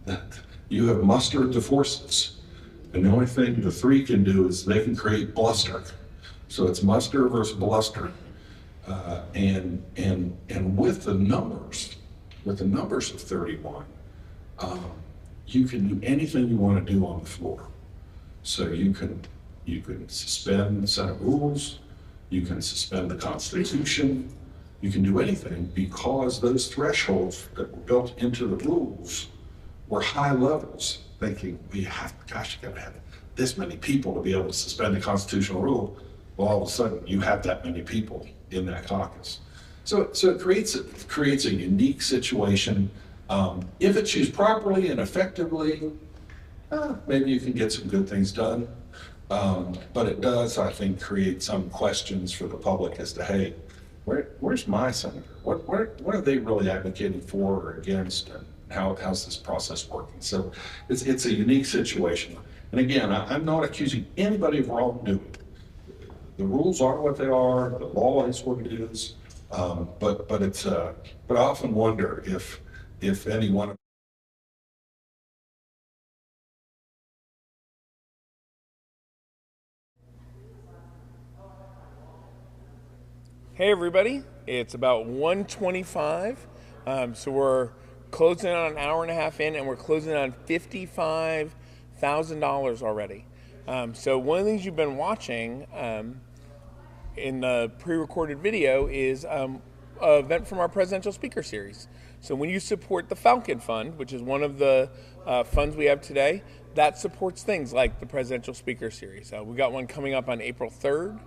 that you have mustered the forces. And the only thing the 3 can do is they can create bluster. So it's muster versus bluster. And with the numbers of 31, you can do anything you want to do on the floor. So you can suspend the Senate rules, you can suspend the Constitution, you can do anything, because those thresholds that were built into the rules were high levels, thinking you gotta have this many people to be able to suspend a constitutional rule. Well, all of a sudden you have that many people in that caucus. So it creates a unique situation. If it's used properly and effectively, maybe you can get some good things done. But it does, I think, create some questions for the public as to, hey, where's my senator? What are they really advocating for or against, and how's this process working? So it's a unique situation. And again, I'm not accusing anybody of wrongdoing. The rules are what they are. The law is what it is. But I often wonder if any one of Hey everybody, it's about 1:25, so we're closing on an hour and a half in, and we're closing on $55,000 already. So one of the things you've been watching in the pre-recorded video is an event from our presidential speaker series. So when you support the Falcon Fund, which is one of the funds we have today, that supports things like the presidential speaker series. We got one coming up on April 3rd.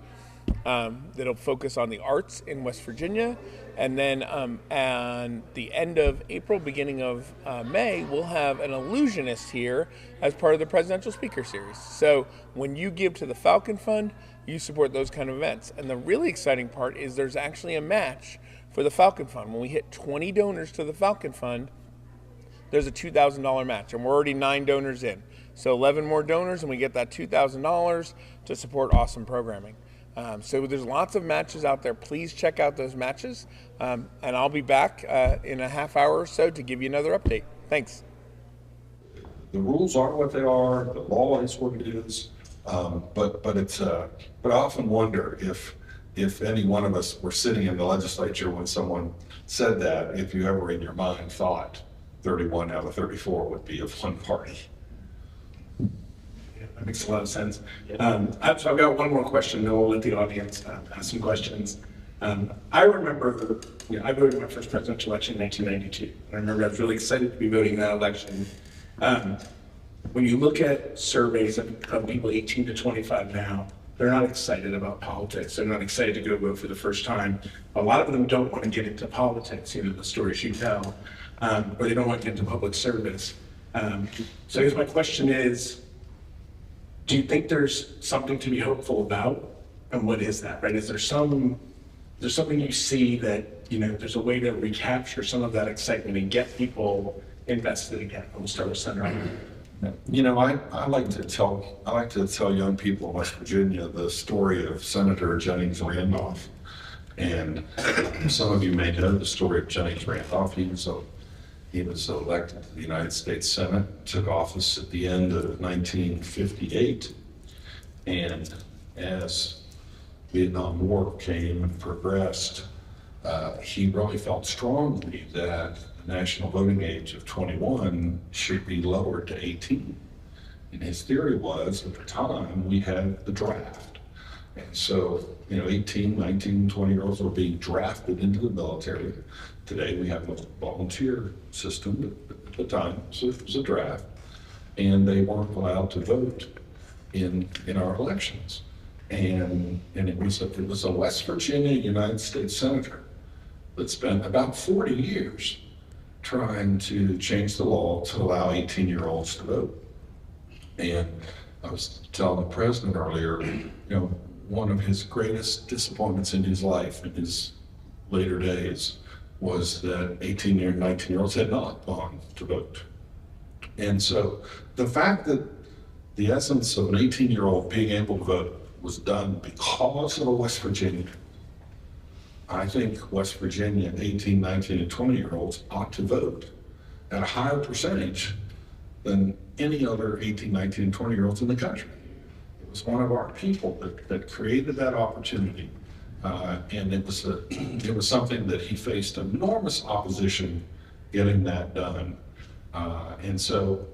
That'll focus on the arts in West Virginia. And then at the end of April, beginning of May, we'll have an illusionist here as part of the Presidential Speaker Series. So when you give to the Falcon Fund, you support those kind of events. And the really exciting part is there's actually a match for the Falcon Fund. When we hit 20 donors to the Falcon Fund, there's a $2,000 match, and we're already 9 donors in. So 11 more donors, and we get that $2,000 to support awesome programming. So there's lots of matches out there. Please check out those matches, and I'll be back in a half hour or so to give you another update. Thanks. The rules are what they are. The law is what it is. But I often wonder if any one of us were sitting in the legislature when someone said that, if you ever in your mind thought 31 out of 34 would be of one party. That makes a lot of sense. So I've got one more question, then we'll let the audience ask some questions. I remember, I voted my first presidential election in 1992. I remember I was really excited to be voting in that election. When you look at surveys of people 18 to 25 now, they're not excited about politics. They're not excited to go vote for the first time. A lot of them don't want to get into politics, the stories you tell, or they don't want to get into public service. So I guess my question is, do you think there's something to be hopeful about? And what is that, right? Is there something you see that, there's a way to recapture some of that excitement and get people invested again? We'll start with Senator. I like to tell young people in West Virginia the story of Senator Jennings Randolph. And some of you may know the story of Jennings Randolph. He was elected to the United States Senate, took office at the end of 1958. And as Vietnam War came and progressed, he really felt strongly that the national voting age of 21 should be lowered to 18. And his theory was, at the time, we had the draft. And so, 18, 19, 20-year-olds were being drafted into the military. Today we have a volunteer system. At the time, so it was a draft. And they weren't allowed to vote in our elections. And it was a West Virginia United States Senator that spent about 40 years trying to change the law to allow 18-year-olds to vote. And I was telling the president earlier, one of his greatest disappointments in his life, in his later days, was that 18 and 19-year-olds had not gone to vote. And so the fact that the essence of an 18-year-old being able to vote was done because of West Virginia, I think West Virginia 18, 19, and 20-year-olds ought to vote at a higher percentage than any other 18, 19, and 20-year-olds in the country. It was one of our people that created that opportunity. And it was something that he faced enormous opposition getting that done. And so,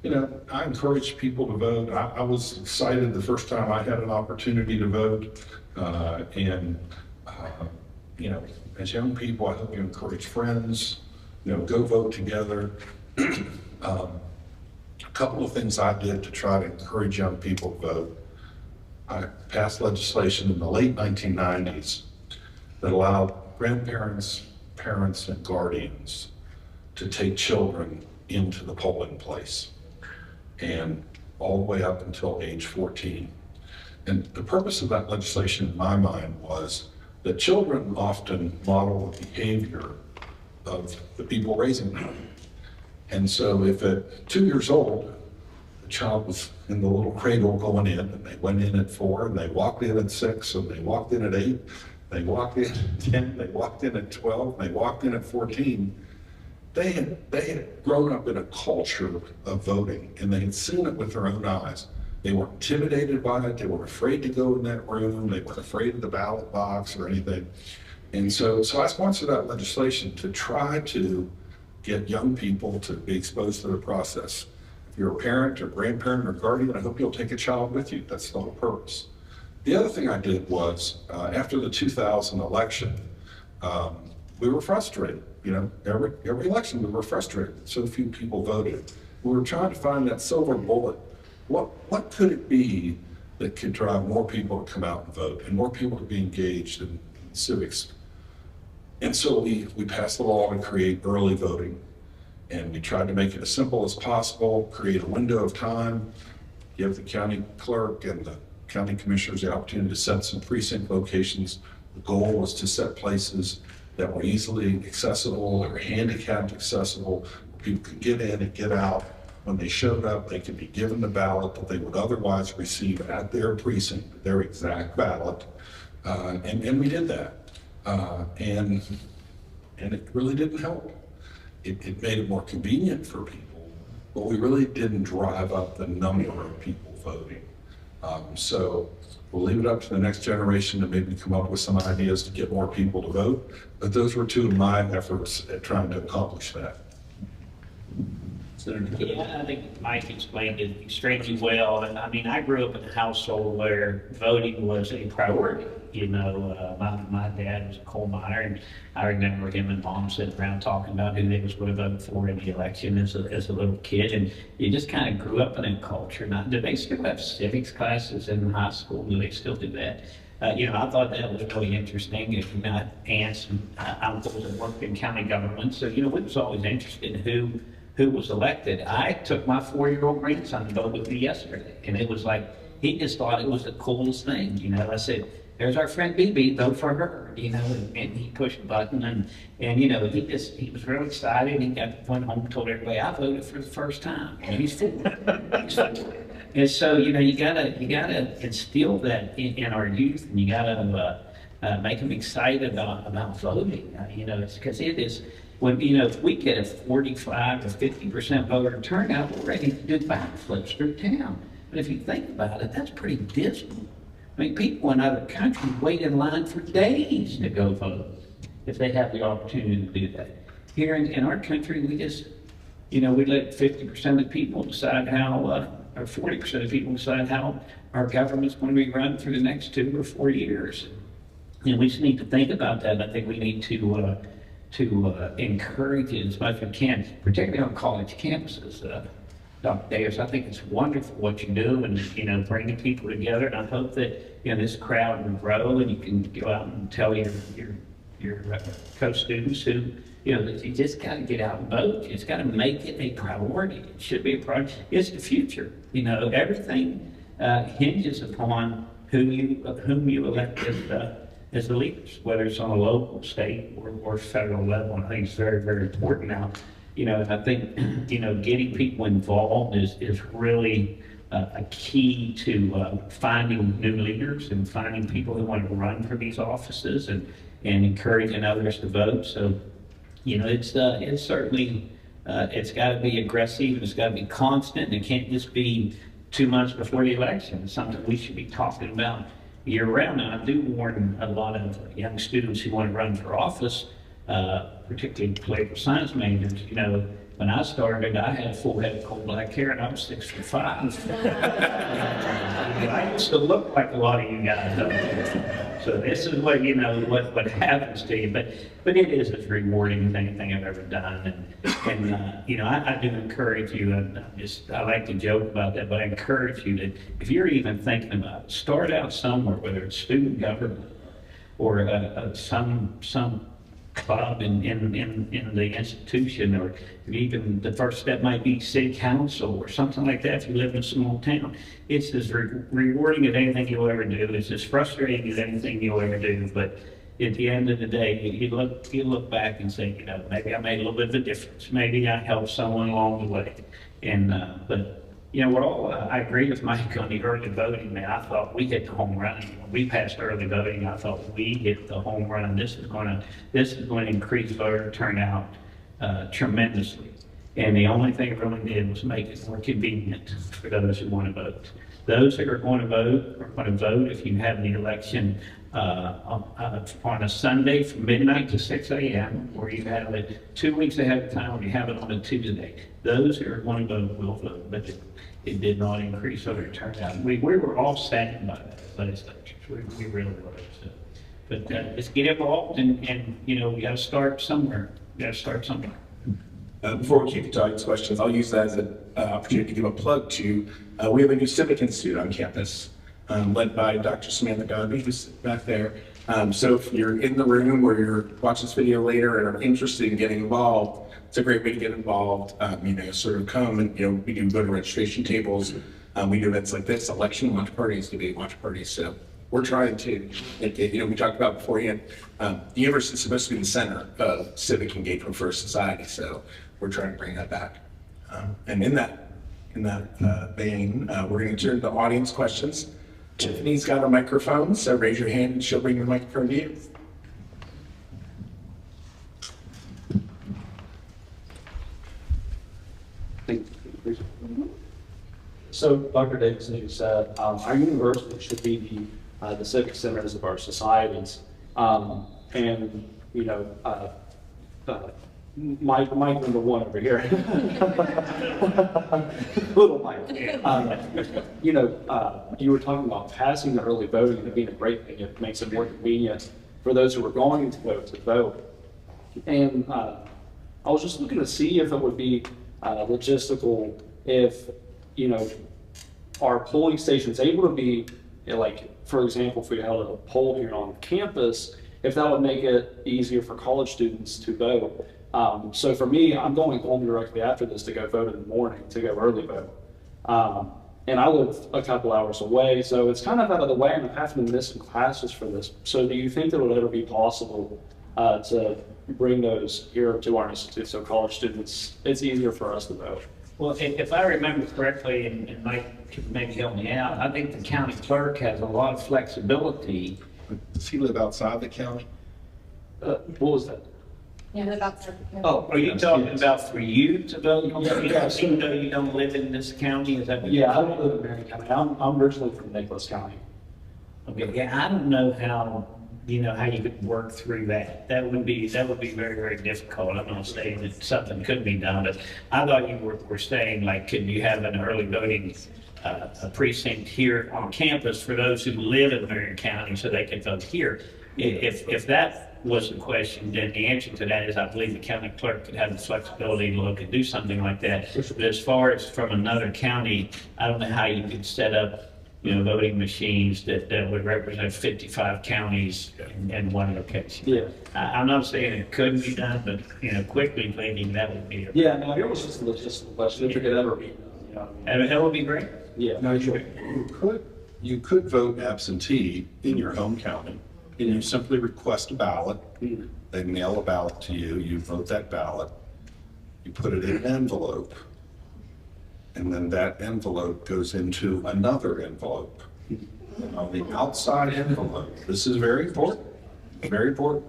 I encourage people to vote. I was excited the first time I had an opportunity to vote. As young people, I hope you encourage friends, go vote together. A couple of things I did to try to encourage young people to vote. I passed legislation in the late 1990s that allowed grandparents, parents, and guardians to take children into the polling place, and all the way up until age 14. And the purpose of that legislation, in my mind, was that children often model the behavior of the people raising them. And so if at 2 years old, child was in the little cradle going in, and they went in at 4, and they walked in at 6, and they walked in at 8, they walked in at 10, they walked in at 12, they walked in at 14. They had grown up in a culture of voting, and they had seen it with their own eyes. They weren't intimidated by it. They weren't afraid to go in that room. They weren't afraid of the ballot box or anything. And so I sponsored that legislation to try to get young people to be exposed to the process. If you're a parent or grandparent or guardian, I hope you'll take a child with you. That's the whole purpose. The other thing I did was, after the 2000 election, we were frustrated. You know, every election we were frustrated. So few people voted. We were trying to find that silver bullet. What could it be that could drive more people to come out and vote and more people to be engaged in civics? And so we passed the law to create early voting. And we tried to make it as simple as possible, create a window of time, give the county clerk and the county commissioners the opportunity to set some precinct locations. The goal was to set places that were easily accessible, that were handicapped accessible, where people could get in and get out. When they showed up, they could be given the ballot that they would otherwise receive at their precinct, their exact ballot. And we did that. And it really didn't help. It made it more convenient for people, but we really didn't drive up the number of people voting. So we'll leave it up to the next generation to maybe come up with some ideas to get more people to vote. But those were two of my efforts at trying to accomplish that. Yeah, I think Mike explained it extremely well. And I mean, I grew up in a household where voting was a priority. You know, my dad was a coal miner, and I remember him and mom sitting around talking about who they was going to vote for in the election as a little kid. And you just kind of grew up in a culture. Now, do they still have civics classes in high school? Do they still do that? You know, I thought that was really interesting. If you're not aunts and uncles that worked in county government, so you know, we was always interested in who was elected. I took my 4-year-old grandson to vote with me yesterday, and it was like, he just thought it was the coolest thing. You know, I said, there's our friend BB, vote for her, you know, and he pushed a button, and you know, he was really excited. He went home and told everybody, I voted for the first time, and he's 4. And so, you know, you gotta instill that in our youth, and you gotta make them excited about voting. You know, it's because it is, when, you know, if we get a 45 or 50% voter turnout, we're ready to do backflips through town. But if you think about it, that's pretty dismal. I mean, people in other countries wait in line for days to go vote if they have the opportunity to do that. Here in our country, we just, you know, we let 50% of people decide how, or 40% of people decide how our government's going to be run for the next 2 or 4 years. And we just need to think about that. I think we need to encourage it as much as we can, particularly on college campuses. Dr. Davis, I think it's wonderful what you do, and you know, bringing people together. And I hope that, you know, this crowd will grow, and you can go out and tell your co-students who, you know, that you just got to get out and vote. You just got to make it a priority. It should be a priority. It's the future. You know, everything hinges upon whom you elect as the leaders, whether it's on a local, state, or federal level. And I think it's very, very important now. You know, I think, you know, getting people involved is really a key to finding new leaders and finding people who want to run for these offices and encouraging others to vote. So, you know, it's certainly, it's got to be aggressive, and it's got to be constant, and it can't just be 2 months before the election. It's something we should be talking about year round. And I do warn a lot of young students who want to run for office, particularly political science majors. You know, when I started, I had a full head of coal black hair, and I was 6'5". I used to look like a lot of you guys up there. So this is what, you know, what happens to you. But it is as rewarding as anything I've ever done. And you know, I do encourage you, and I like to joke about that, but I encourage you that if you're even thinking about it, start out somewhere, whether it's student government or some club in the institution, or even the first step might be city council or something like that if you live in a small town. It's as rewarding as anything you'll ever do. It's as frustrating as anything you'll ever do. But at the end of the day, you look back and say, you know, maybe I made a little bit of a difference. Maybe I helped someone along the way. And but you know, I agree with Mike on the early voting. Man, I thought we hit the home run. When we passed early voting, I thought we hit the home run. This is going to increase voter turnout tremendously. And the only thing it really did was make it more convenient for those who want to vote. Those who are going to vote are going to vote if you have the election on a Sunday from midnight to 6 a.m. or you have it 2 weeks ahead of time or you have it on a Tuesday. Those who are going to vote will vote, but it did not increase voter turnout. We were all saddened by that legislature. We really were. So. But let's get involved and you know, we got to start somewhere. We got to start somewhere. Before we keep the audience questions, I'll use that as an opportunity to give a plug to, we have a new Civic Institute on campus, led by Dr. Samantha Godby, who's back there. So if you're in the room or you're watching this video later and are interested in getting involved, it's a great way to get involved. You know, sort of come and, you know, we do voter registration tables. We do events like this, election watch parties, debate watch parties. So we're trying to make it, you know, we talked about beforehand, the university is supposed to be the center of civic engagement for society. So we're trying to bring that back. And in that vein, we're going to turn to audience questions. Tiffany's got a microphone, so raise your hand and she'll bring your microphone to you. So, Dr. Davidson, you said our university should be the civic centers of our societies, and you know, Mike number one over here, little Mike. You know, you were talking about passing the early voting and being a great thing. It makes it more convenient for those who are going to vote. And I was just looking to see if it would be logistical if, you know, our polling stations able to be, like, for example, if we held a poll here on campus, if that would make it easier for college students to vote. So for me, I'm going home directly after this to go vote in the morning, to go early vote. And I live a couple hours away, so it's kind of out of the way, and I'm having to miss some classes for this. So do you think that it would ever be possible to bring those here to our institute so college students, it's easier for us to vote? Well, if I remember correctly, and Mike could maybe help me out, I think the county clerk has a lot of flexibility. Does he live outside the county? What was that? Oh, are you talking about for you to vote? Even though you don't live in this county, is that what Yeah, I don't live in Marion County. I'm originally from Nicholas County. Okay, yeah, I don't know how, you know, how you could work through that. That would be very, very difficult. I'm not saying that something could be done, but I thought you were saying, like, could you have an early voting a precinct here on campus for those who live in Marion County so they can vote here? If that was the question, then the answer to that is I believe the county clerk could have the flexibility to look and do something like that. But as far as from another county, I don't know how you could set up, you know, voting machines that would represent 55 counties in one location. Yeah. I'm not saying it couldn't be done, but, you know, quickly thinking that would be. Yeah, no, it was just a logistical question. If it could ever be, you know. And that would be great. Yeah. Now, you could vote absentee in your home county, and you simply request a ballot. They mail a ballot to you, you vote that ballot, you put it in an envelope, and then that envelope goes into another envelope. And on the outside envelope, this is very important, very important.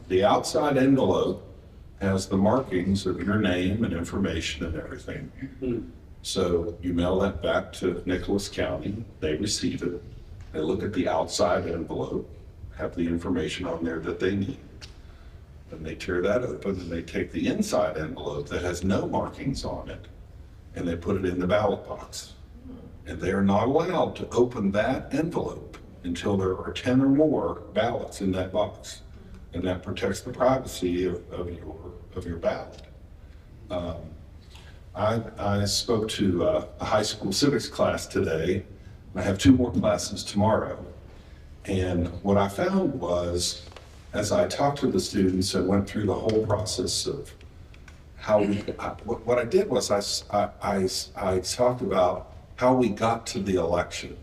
The outside envelope has the markings of your name and information and everything. So you mail that back to Nicholas County, they receive it, they look at the outside envelope, have the information on there that they need. Then they tear that open and they take the inside envelope that has no markings on it and they put it in the ballot box. And they are not allowed to open that envelope until there are 10 or more ballots in that box. And that protects the privacy of your ballot. I spoke to a high school civics class today. I have 2 more classes tomorrow. And what I found was, as I talked to the students and went through the whole process of how what I did was I talked about how we got to the election.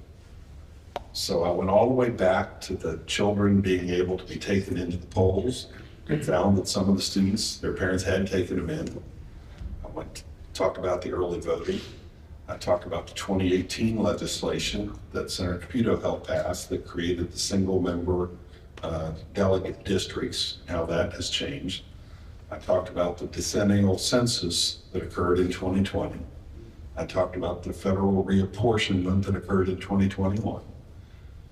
So I went all the way back to the children being able to be taken into the polls and found that some of the students, their parents had taken them in. I talked about the early voting. I talked about the 2018 legislation that Senator Caputo helped pass that created the single member delegate districts, how that has changed. I talked about the decennial census that occurred in 2020. I talked about the federal reapportionment that occurred in 2021.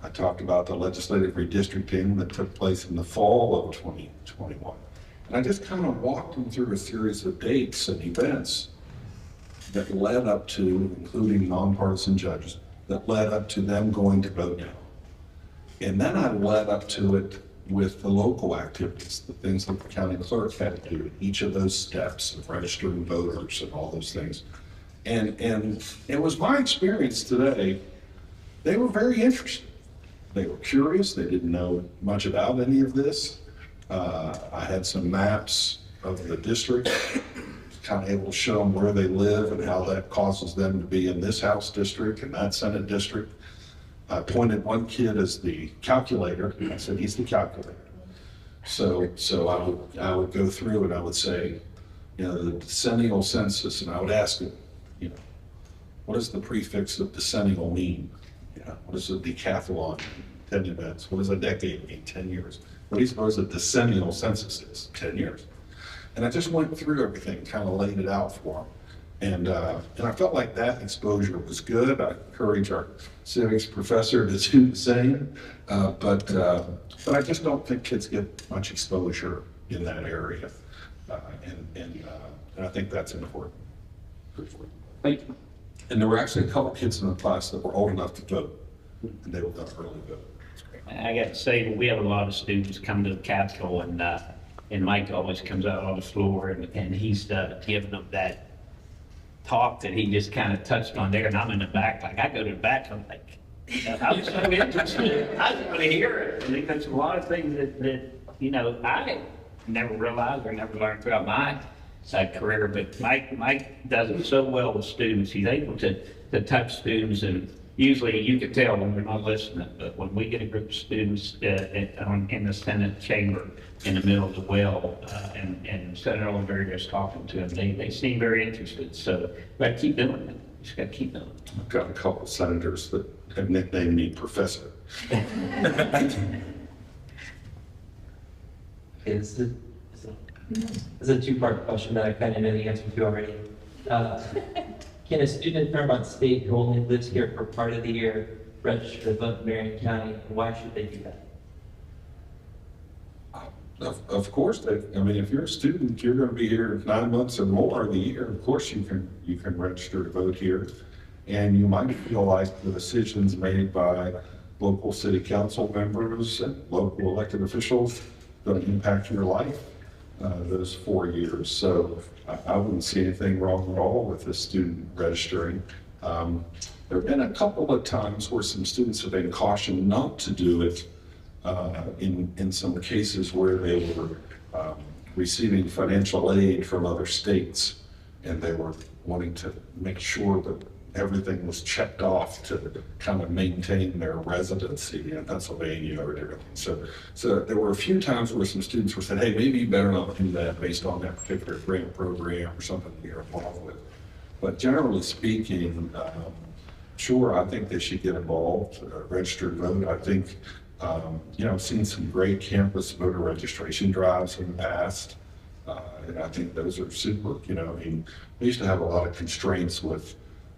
I talked about the legislative redistricting that took place in the fall of 2021. And I just kind of walked them through a series of dates and events that led up to, including nonpartisan judges, that led up to them going to vote now. And then I led up to it with the local activities, the things that the county clerk had to do, each of those steps of registering voters and all those things. And it was my experience today, they were very interested. They were curious, they didn't know much about any of this. I had some maps of the district, kind of able to show them where they live and how that causes them to be in this House district and that Senate district. I appointed one kid as the calculator. I said, he's the calculator. So I would go through and I would say, you know, the decennial census, and I would ask him, you know, what does the prefix of decennial mean? You know, what does a decathlon mean? 10 events. What does a decade mean? 10 years. What do you suppose a decennial census is? 10 years. And I just went through everything, kind of laid it out for them. And I felt like that exposure was good. I encourage our civics professor to do the same. But I just don't think kids get much exposure in that area. And I think that's important. Thank you. And there were actually a couple kids in the class that were old enough to vote, and they were going to early vote. I got to say, we have a lot of students come to the Capitol, and Mike always comes out on the floor, and he's giving them that talk that he just kind of touched on there, and I'm in the back. Like, I go to the back, I'm like, I'm so interested. I just want to hear it. And there's a lot of things that you know, I never realized or never learned throughout my career, but Mike does it so well with students. He's able to touch students, and usually you can tell when they're not listening, but when we get a group of students in the Senate chamber in the middle of the well, and Senator Oliveira is talking to them, they seem very interested. So we got to keep doing it. Just got to keep doing it. I've got a couple of senators that have nicknamed me Professor. It's a two-part question that I kind of know the answer to already. Can a student in Fairmont State who only lives here for part of the year register to vote in Marion County, and why should they do that? Of course, I mean, if you're a student, you're going to be here 9 months or more of the year. Of course, you can register to vote here, and you might feel like the decisions made by local city council members and local elected officials don't impact your life those 4 years. So I wouldn't see anything wrong at all with a student registering. There have been a couple of times where some students have been cautioned not to do it in some cases where they were receiving financial aid from other states, and they were wanting to make sure that everything was checked off to kind of maintain their residency in Pennsylvania or everything. So there were a few times where some students were saying, hey, maybe you better not do that based on that particular grant program or something that you're involved with. But generally speaking, sure, I think they should get involved, register to vote. I think, you know, I've seen some great campus voter registration drives in the past. And I think those are super, you know, I mean, we used to have a lot of constraints with,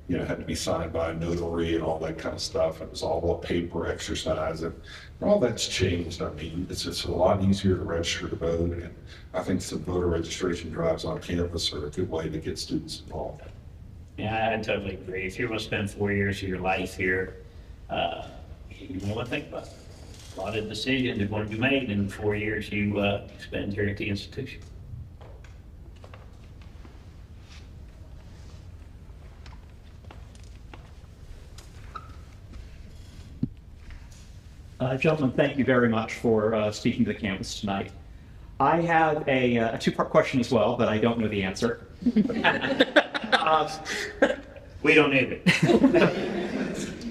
you know, had to be signed by a notary and all that kind of stuff. It was all a paper exercise, and all that's changed. I mean, it's just a lot easier to register to vote, and I think some voter registration drives on campus are a good way to get students involved. Yeah, I totally agree. If you're going to spend 4 years of your life here, you want to think about it. A lot of decisions are going to be made in the 4 years you spend here at the institution. Gentlemen, thank you very much for speaking to the campus tonight. I have a two-part question as well, but I don't know the answer. We don't need it.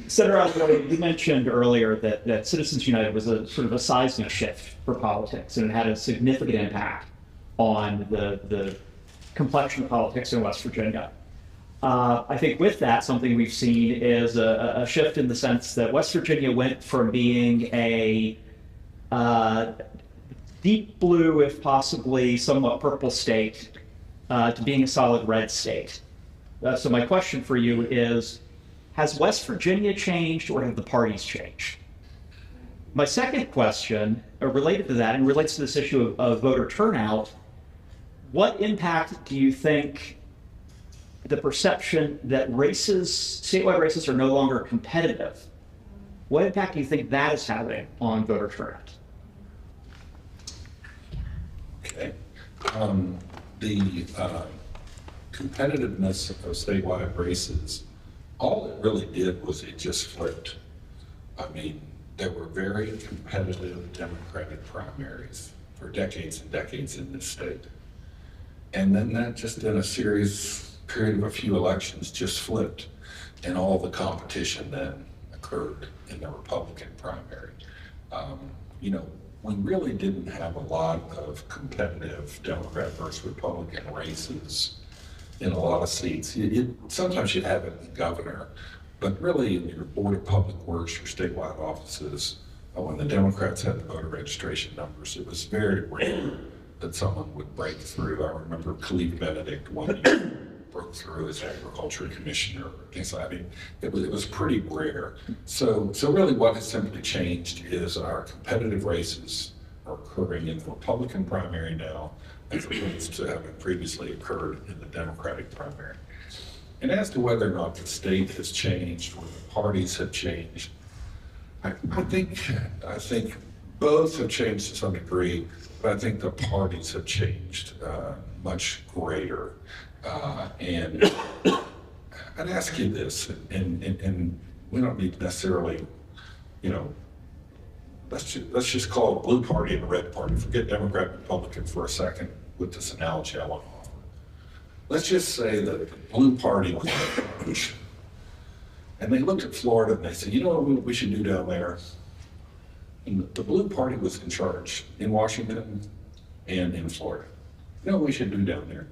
Senator Oliveira, you mentioned earlier that Citizens United was a sort of a seismic shift for politics, and it had a significant impact on the complexion of politics in West Virginia. I think with that, something we've seen is a shift in the sense that West Virginia went from being deep blue, if possibly somewhat purple state, to being a solid red state. So my question for you is, has West Virginia changed or have the parties changed? My second question, related to that, and relates to this issue of voter turnout, what impact do you think the perception that statewide races are no longer competitive, what impact do you think that is having on voter turnout? Okay. The competitiveness of statewide races, all it really did was it just flipped. I mean, there were very competitive Democratic primaries for decades and decades in this state. And then that just in a period of a few elections just flipped, and all the competition then occurred in the Republican primary. You know, we really didn't have a lot of competitive Democrat versus Republican races in a lot of seats. Sometimes you'd have it in governor, but really in your Board of Public Works, your statewide offices, when the Democrats had the voter registration numbers, it was very rare that someone would break through. I remember Khalif Benedict one year broke through as agriculture commissioner, things like that. I mean, it was pretty rare. So really what has simply changed is our competitive races are occurring in the Republican primary now, as opposed to having previously occurred in the Democratic primary. And as to whether or not the state has changed or the parties have changed, I think both have changed to some degree, but I think the parties have changed much greater. And I'd ask you this, and we don't need necessarily, you know, let's just call it a blue party and a red party. Forget Democrat and Republican for a second with this analogy I want to offer. Let's just say that the blue party was in charge, and they looked at Florida and they said, you know what we should do down there? And the blue party was in charge in Washington and in Florida. You know what we should do down there?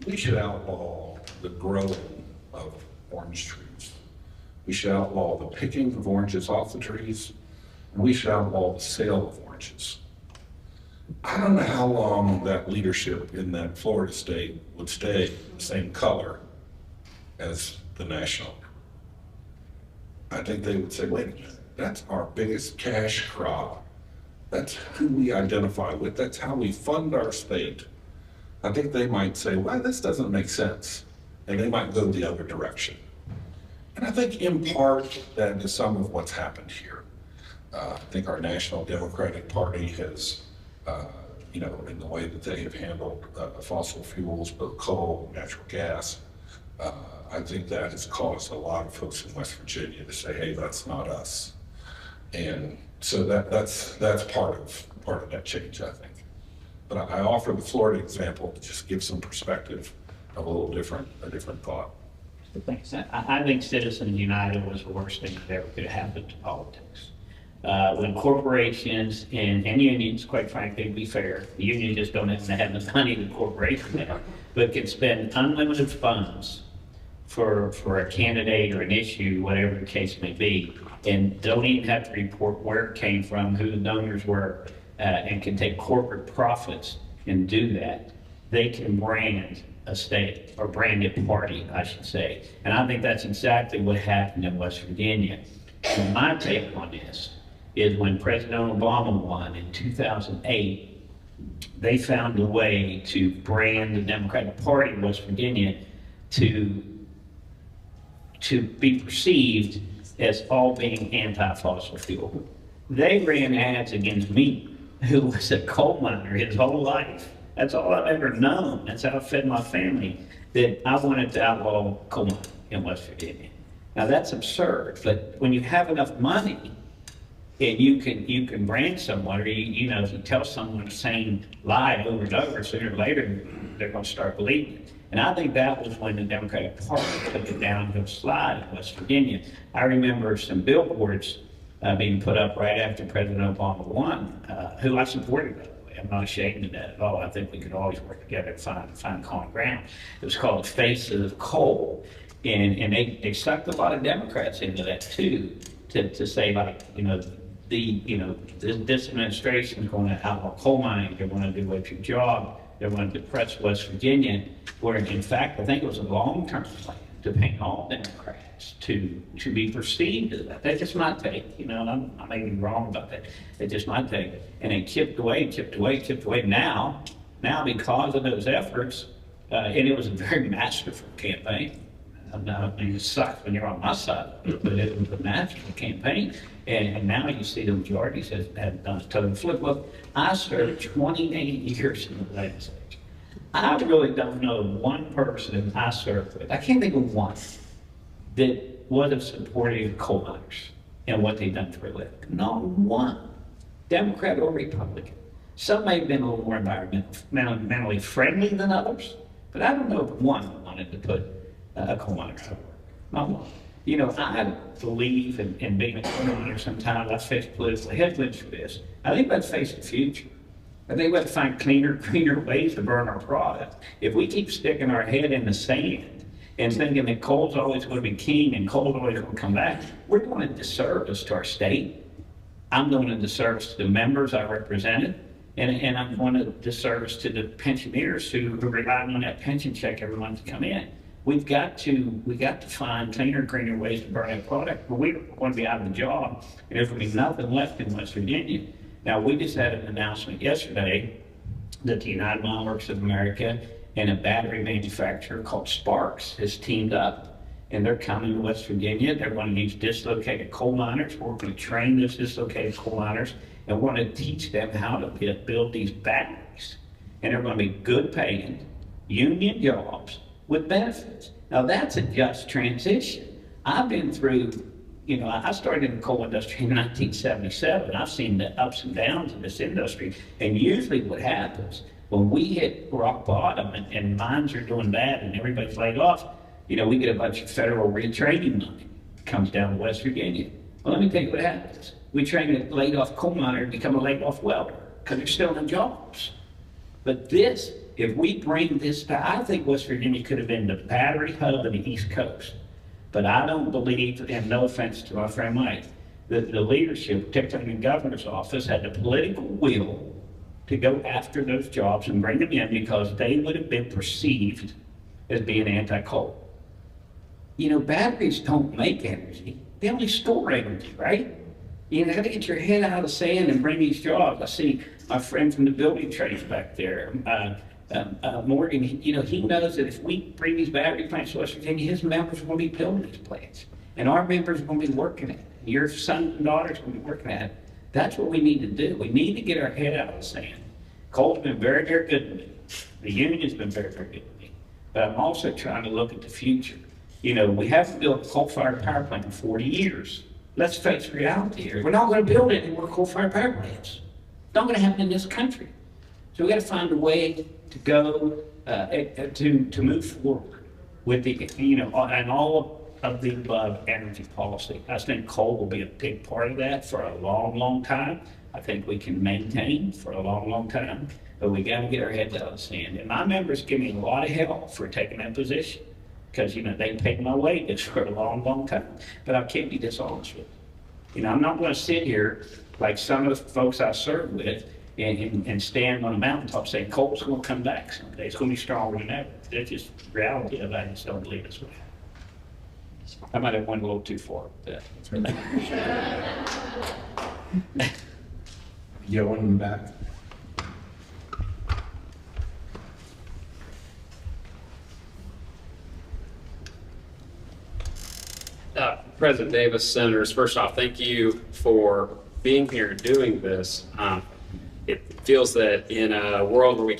We should outlaw the growing of orange trees. We should outlaw the picking of oranges off the trees, and we should outlaw the sale of oranges. I don't know how long that leadership in that Florida state would stay the same color as the national. I think they would say, wait a minute, that's our biggest cash crop. That's who we identify with. That's how we fund our state. I think they might say, well, this doesn't make sense. And they might go the other direction. And I think in part that is some of what's happened here. I think our National Democratic Party has, you know, in the way that they have handled fossil fuels, both coal, natural gas, I think that has caused a lot of folks in West Virginia to say, hey, that's not us. And so that's part of that change, I think. But I offer the Florida example to just give some perspective of a different thought. Thanks. I think Citizens United was the worst thing that ever could have happened to politics. When corporations and unions, quite frankly, to be fair, the unions just don't have the money the corporation have, but can spend unlimited funds for a candidate or an issue, whatever the case may be, and don't even have to report where it came from, who the donors were, and can take corporate profits and do that. They can brand a state, or brand a party, I should say. And I think that's exactly what happened in West Virginia. And my take on this is when President Obama won in 2008, they found a way to brand the Democratic Party in West Virginia to be perceived as all being anti-fossil fuel. They ran ads against me, who was a coal miner his whole life. That's all I've ever known. That's how I fed my family, that I wanted to outlaw coal mining in West Virginia. Now that's absurd, but when you have enough money and you can brand someone, or you know, if you tell someone the same lie over and over, sooner or later they're going to start believing it. And I think that was when the Democratic Party took it down to a slide in West Virginia. I remember some billboards being put up right after President Obama won, who I supported, by the way. I'm not ashamed of that at all. I think we could always work together and find common ground. It was called Faces of Coal. And they sucked a lot of Democrats into that too, to say, like, you know, this administration is going to outlaw coal mining. They want to do away with your job. They want to depress West Virginia, where in fact, I think it was a long-term plan to paint all Democrats to be perceived as that. That's just my take, and I may be wrong about that. It's just my take. And it chipped away, chipped away, chipped away. Now because of those efforts, and it was a very masterful campaign. I mean, it sucks when you're on my side, but it was a masterful campaign. And now you see the majority says have done a total flip. Look, I served 28 years in the legislature. I really don't know one person I served with. I can't think of one that wasn't supportive of coal miners and what they've done for a living. Not one, Democrat or Republican. Some may have been a little more environmentally friendly than others, but I don't know if one wanted to put a coal miner to work. Not one. I believe in being a coal miner sometimes. I face political headwinds for this. I think let's face the future. I think we have to find cleaner, greener ways to burn our product. If we keep sticking our head in the sand and thinking that coal's always going to be king and coal's always going to come back, we're doing a disservice to our state. I'm doing a disservice to the members I represented, and I'm doing a disservice to the pensioners who are relying on that pension check every month to come in. We've got to find cleaner, greener ways to burn that product, but we're going to be out of the job, and there's going to be nothing left in West Virginia. Now, we just had an announcement yesterday that the United Mine Works of America and a battery manufacturer called Sparks has teamed up, and they're coming to West Virginia. They're going to use dislocated coal miners. We're going to train those dislocated coal miners, and we're going to teach them how to build these batteries. And they're going to be good paying, union jobs with benefits. Now, that's a just transition. I've been through, I started in the coal industry in 1977. I've seen the ups and downs of this industry. And usually what happens when we hit rock bottom and mines are doing bad and everybody's laid off, we get a bunch of federal retraining money comes down to West Virginia. Well, let me tell you what happens. We train a laid off coal miner to become a laid off welder because they're still in jobs. But this, if we bring this back, I think West Virginia could have been the battery hub of the East Coast. But I don't believe, and no offense to our friend Mike, that the leadership, particularly in the governor's office, had the political will to go after those jobs and bring them in because they would have been perceived as being anti-coal. Batteries don't make energy. They only store energy, right? You got to get your head out of the sand and bring these jobs. I see my friend from the building trades back there, Morgan, he knows that if we bring these battery plants to West Virginia, his members will be building these plants. And our members will be working at it. Your sons and daughters will be working at it. That's what we need to do. We need to get our head out of the sand. Coal's been very, very good to me. The union's been very, very good to me. But I'm also trying to look at the future. We haven't built a coal-fired power plant in 40 years. Let's face reality here. We're not going to build any more coal-fired power plants. It's not going to happen in this country. So we got to find a way to go to move forward with the and all of the above energy policy. I think coal will be a big part of that for a long, long time. I think we can maintain for a long, long time, but we got to get our heads out of the sand. And my members give me a lot of hell for taking that position because they paid my wages for a long, long time. But I can't be dishonest with you. I'm not going to sit here like some of the folks I serve with and stand on a mountaintop saying coal's going to come back someday. It's going to be stronger than ever. That's just reality of it. I just don't believe this way. I might have went a little too far with that. Yeah, one in the back. President Davis, Senators, first off, thank you for being here and doing this. It feels that in a world where we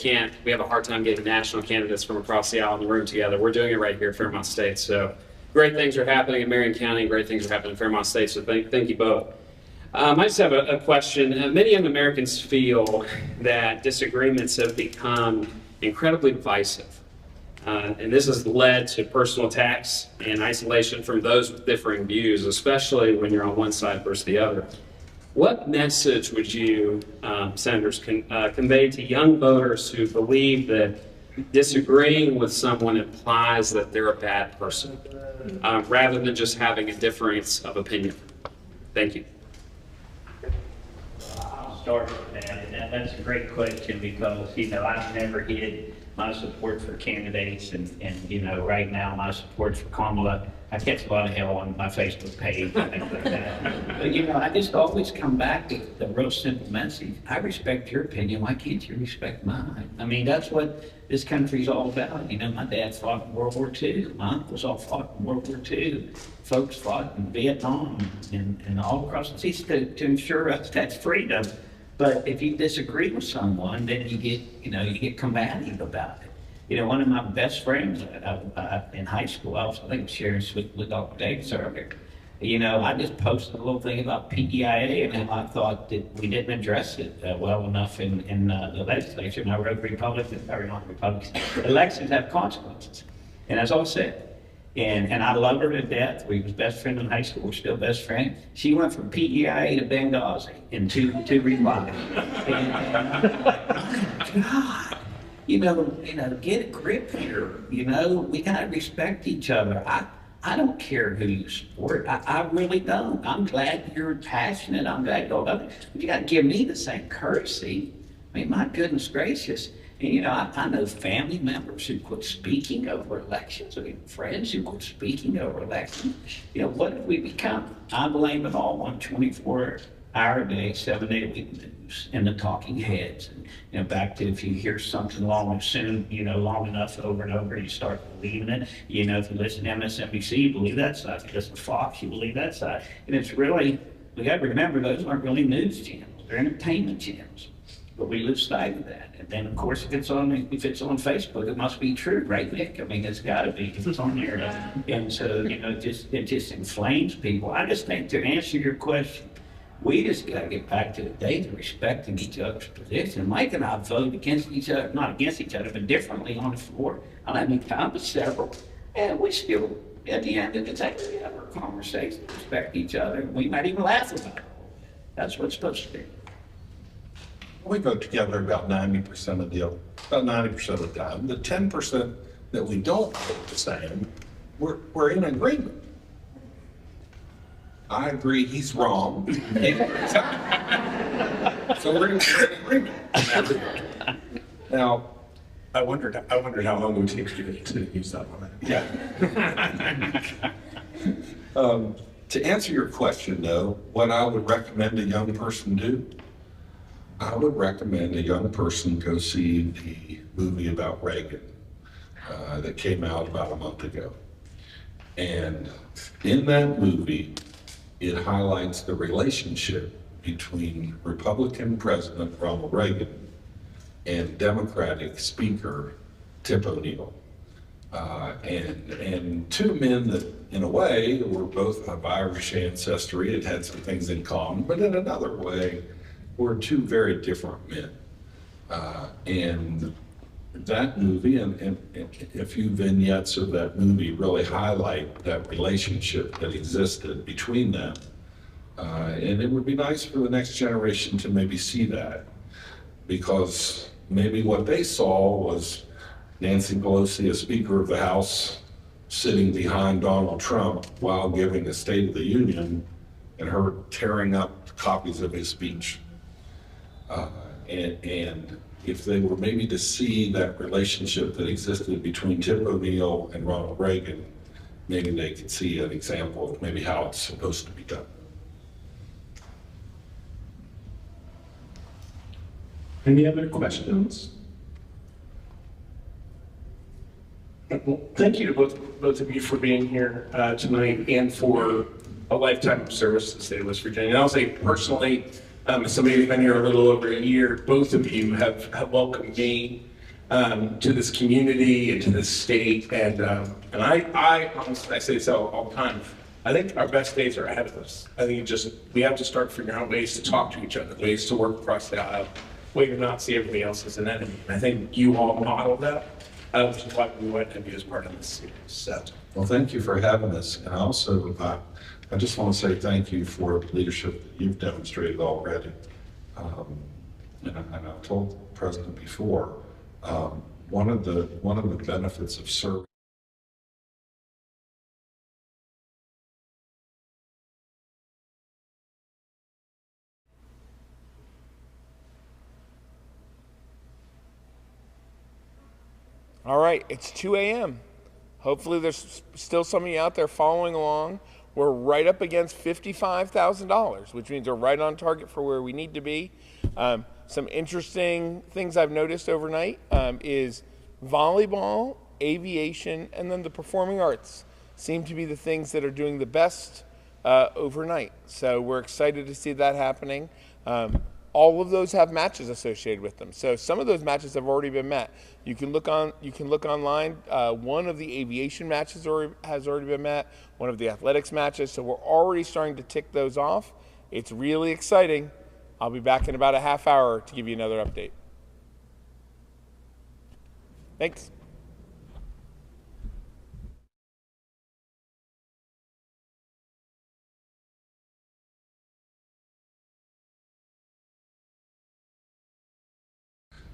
have a hard time getting national candidates from across the aisle in the room together, we're doing it right here at Fairmont State. So great things are happening in Marion County, great things are happening in Fairmont State, so thank you both. I just have a question. Many young Americans feel that disagreements have become incredibly divisive. And this has led to personal attacks and isolation from those with differing views, especially when you're on one side versus the other. What message would you, Senators, convey to young voters who believe that disagreeing with someone implies that they're a bad person, rather than just having a difference of opinion? Thank you. start with that. And that's a great question because, you know, I've never hid my support for candidates and, you know, right now my support for Kamala. I catch a lot of hell on my Facebook page and things like that. But, you know, I just always come back to the real simple message. I respect your opinion. Why can't you respect mine? I mean, that's what this country's all about. You know, my dad fought in World War II. My uncles all fought in World War II. Folks fought in Vietnam and all across the seas to ensure us that's freedom. But if you disagree with someone, then you get combative about it. You know, one of my best friends in high school, I think I was sharing with Dr. Davis earlier. You know, I just posted a little thing about PEIA, and I thought that we didn't address it well enough in the legislature. And I wrote Republicans, elections have consequences. And that's all I said. And I love her to death. We was best friends in high school. We're still best friends. She went from PEIA to Benghazi in two replies. And I'm like, my God. You know, get a grip here. You know, we gotta respect each other. I don't care who you support. I really don't. I'm glad you're passionate. I'm glad you go about it. But you gotta give me the same courtesy. I mean, my goodness gracious. And, you know, I know family members who quit speaking over elections. I mean, friends who quit speaking over elections. You know, what have we become? I blame it all on 24-hour day, 7-day-a-week news and the talking heads. And, you know, back to if you hear something long enough over and over, you start believing it. You know, if you listen to MSNBC, you believe that side. If you listen to Fox, you believe that side. And it's really, we got to remember those aren't really news channels. They're entertainment channels. But we lose sight of that. And then, of course, if it's on Facebook, it must be true, right, Nick? I mean, it's got to be if it's on there. And so, you know, it just inflames people. I just think to answer your question, we just got to get back to the days of respecting each other's position. Mike and I vote against each other, not against each other, but differently on the floor. I don't have any time but several. And we still, at the end of the day, we have our conversations, respect each other. We might even laugh about it. That's what it's supposed to be. We vote together about 90% of the time. The 10% that we don't vote the same, we're in agreement. I agree he's wrong. So we're in agreement. Now, I wondered how long it would take you to use that one. Yeah. To answer your question, though, what I would recommend a young person do, I would recommend a young person go see the movie about Reagan that came out about a month ago. And in that movie, it highlights the relationship between Republican President Ronald Reagan and Democratic Speaker Tip O'Neill. And two men that, in a way, were both of Irish ancestry and had some things in common, but in another way, were two very different men. And that movie and a few vignettes of that movie really highlight that relationship that existed between them. And it would be nice for the next generation to maybe see that, because maybe what they saw was Nancy Pelosi, a Speaker of the House, sitting behind Donald Trump while giving a State of the Union, and her tearing up copies of his speech. And if they were maybe to see that relationship that existed between Tip O'Neill and Ronald Reagan, maybe they could see an example of maybe how it's supposed to be done. Any other questions? Well, thank you to both of you for being here tonight and for a lifetime of service to the state of West Virginia. And I'll say personally, as somebody who's been here a little over a year, both of you have welcomed me to this community and to this state. And I honestly, I say so all the time, I think our best days are ahead of us. I think we have to start figuring out ways to talk to each other, ways to work across the aisle, way to not see everybody else as an enemy. And I think you all modeled that, which is why we want to be as part of this series. So. Well, thank you for having us. And also, I just want to say thank you for the leadership that you've demonstrated already. And I've told the President before, one of the benefits of serving All right, it's 2 a.m. Hopefully there's still some of you out there following along. We're right up against $55,000, which means we're right on target for where we need to be. Some interesting things I've noticed overnight is volleyball, aviation, and then the performing arts seem to be the things that are doing the best overnight. So we're excited to see that happening. All of those have matches associated with them. So some of those matches have already been met. You can look online. One of the aviation matches has already been met. One of the athletics matches. So we're already starting to tick those off. It's really exciting. I'll be back in about a half hour to give you another update. Thanks.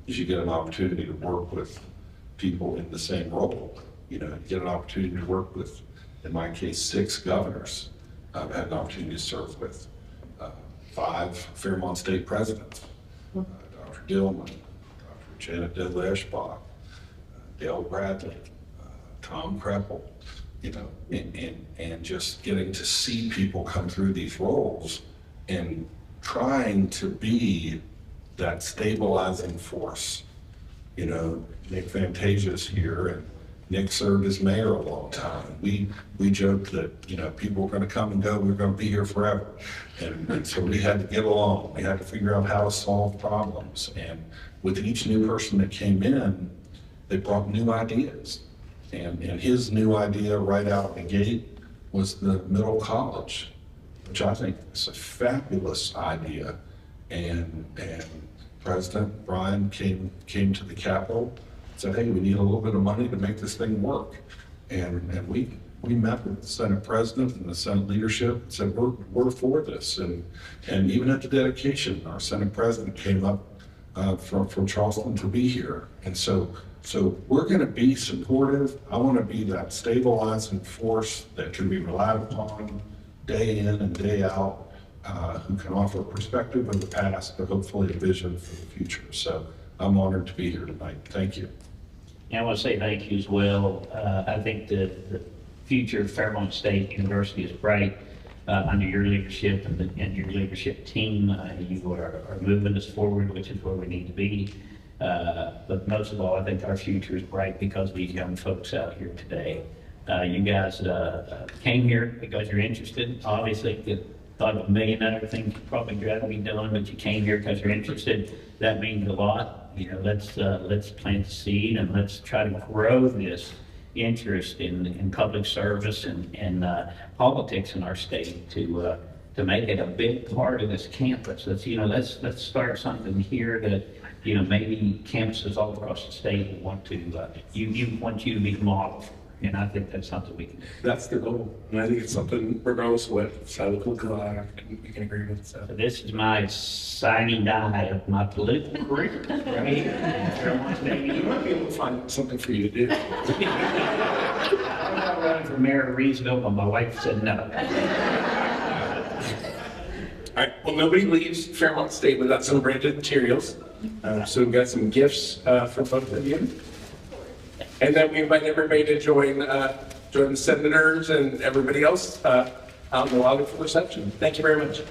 Is you get an opportunity to work with people in the same role. You know, you get an opportunity to work with, in my case, 6 governors I've had an opportunity to serve with, 5 Fairmont State presidents, Dr. Dillman, Dr. Janet Didley-Eschbach, Dale Bradley, Tom Kreppel, you know, and just getting to see people come through these roles and trying to be that stabilizing force. You know, Nick Fantasia's here, and Nick served as mayor a long time. We joked that, you know, people were gonna come and go, we were gonna be here forever. And so we had to get along. We had to figure out how to solve problems. And with each new person that came in, they brought new ideas. And his new idea right out of the gate was the middle college, which I think is a fabulous idea. And President Brian came to the Capitol, said, hey, we need a little bit of money to make this thing work. And we met with the Senate President and the Senate leadership and said, we're for this. And even at the dedication, our Senate President came up from Charleston to be here. And so we're gonna be supportive. I wanna be that stabilizing force that can be relied upon day in and day out. Who can offer a perspective of the past, but hopefully a vision for the future. So I'm honored to be here tonight. Thank you. And I want to say thank you as well. I think the future of Fairmont State University is bright under your leadership and your leadership team. You are moving us forward, which is where we need to be. But most of all, I think our future is bright because of these young folks out here today. You guys came here because you're interested, obviously. Thought of a million other things you'd probably rather be doing, but you came here because you're interested. That means a lot. You know, let's plant the seed and let's try to grow this interest in public service and politics in our state to make it a big part of this campus. Let's start something here that, you know, maybe campuses all across the state will want to want you to be the model for. And I think that's something we can do. That's the goal. And I think it's something, regardless of what side of the political aisle, we can agree with. So this is my signing die of my political career, right? You might be able to find something for you to do. I'm not running for mayor of Reedsville, but my wife said no. All right, well, nobody leaves Fairmont State without some branded materials. So we've got some gifts for both of you. And then we invite everybody to join the senators and everybody else out in the lobby for reception. Thank you very much.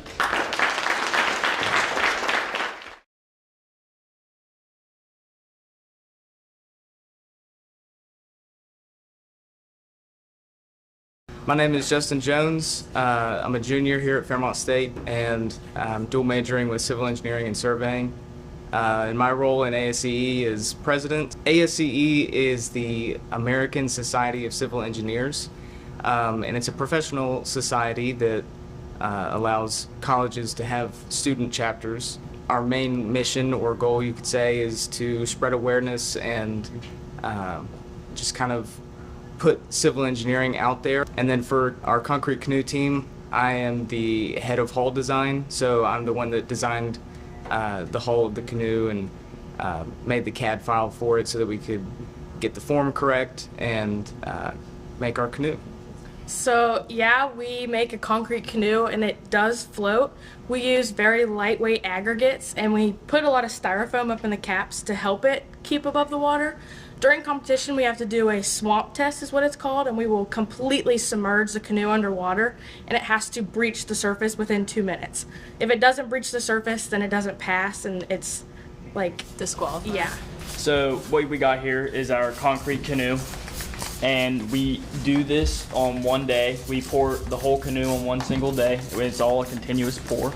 My name is Justin Jones. I'm a junior here at Fairmont State, and I'm dual majoring with civil engineering and surveying. And my role in ASCE is president. ASCE is the American Society of Civil Engineers, and it's a professional society that allows colleges to have student chapters. Our main mission or goal, you could say, is to spread awareness and just kind of put civil engineering out there. And then for our concrete canoe team, I am the head of hull design, so I'm the one that designed the hull of the canoe and made the CAD file for it so that we could get the form correct and make our canoe. So yeah, we make a concrete canoe and it does float. We use very lightweight aggregates and we put a lot of styrofoam up in the caps to help it keep above the water. During competition, we have to do a swamp test is what it's called, and we will completely submerge the canoe underwater, and it has to breach the surface within 2 minutes. If it doesn't breach the surface, then it doesn't pass, and it's like disqualified. Yeah. So what we got here is our concrete canoe, and we do this on one day. We pour the whole canoe on one single day. It's all a continuous pour.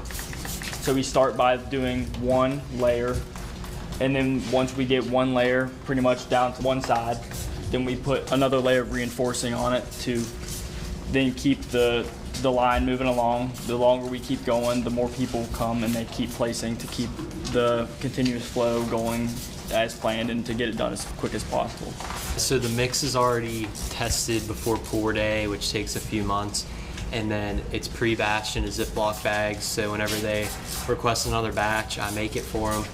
So we start by doing one layer, and then once we get one layer pretty much down to one side, then we put another layer of reinforcing on it to then keep the line moving along. The longer we keep going, the more people come and they keep placing to keep the continuous flow going as planned and to get it done as quick as possible. So the mix is already tested before pour day, which takes a few months, and then it's pre-batched in a Ziploc bags, so whenever they request another batch, I make it for them.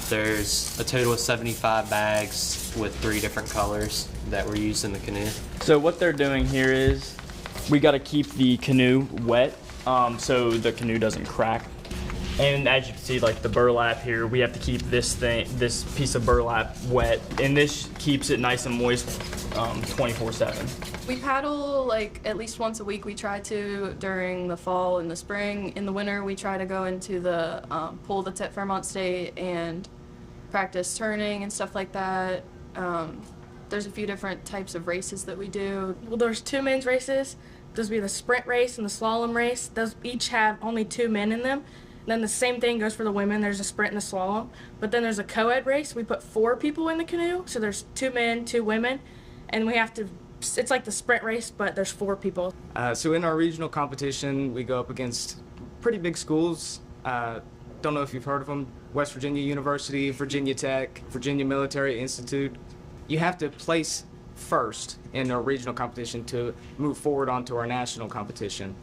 There's a total of 75 bags with 3 different colors that were used in the canoe. So what they're doing here is we got to keep the canoe wet so the canoe doesn't crack. And as you can see, like the burlap here, we have to keep this piece of burlap wet, and this keeps it nice and moist 24/7. We paddle like at least once a week. We try to during the fall and the spring. In the winter, we try to go into the pool that's at Fairmont State and practice turning and stuff like that. There's a few different types of races that we do. Well, there's 2 men's races. Those would be the sprint race and the slalom race. Those each have only 2 men in them. Then the same thing goes for the women. There's a sprint and a slalom. But then there's a co-ed race. We put 4 people in the canoe. So there's 2 men, 2 women. And we have to, it's like the sprint race, but there's 4 people. So in our regional competition, we go up against pretty big schools. Don't know if you've heard of them. West Virginia University, Virginia Tech, Virginia Military Institute. You have to place first in our regional competition to move forward onto our national competition.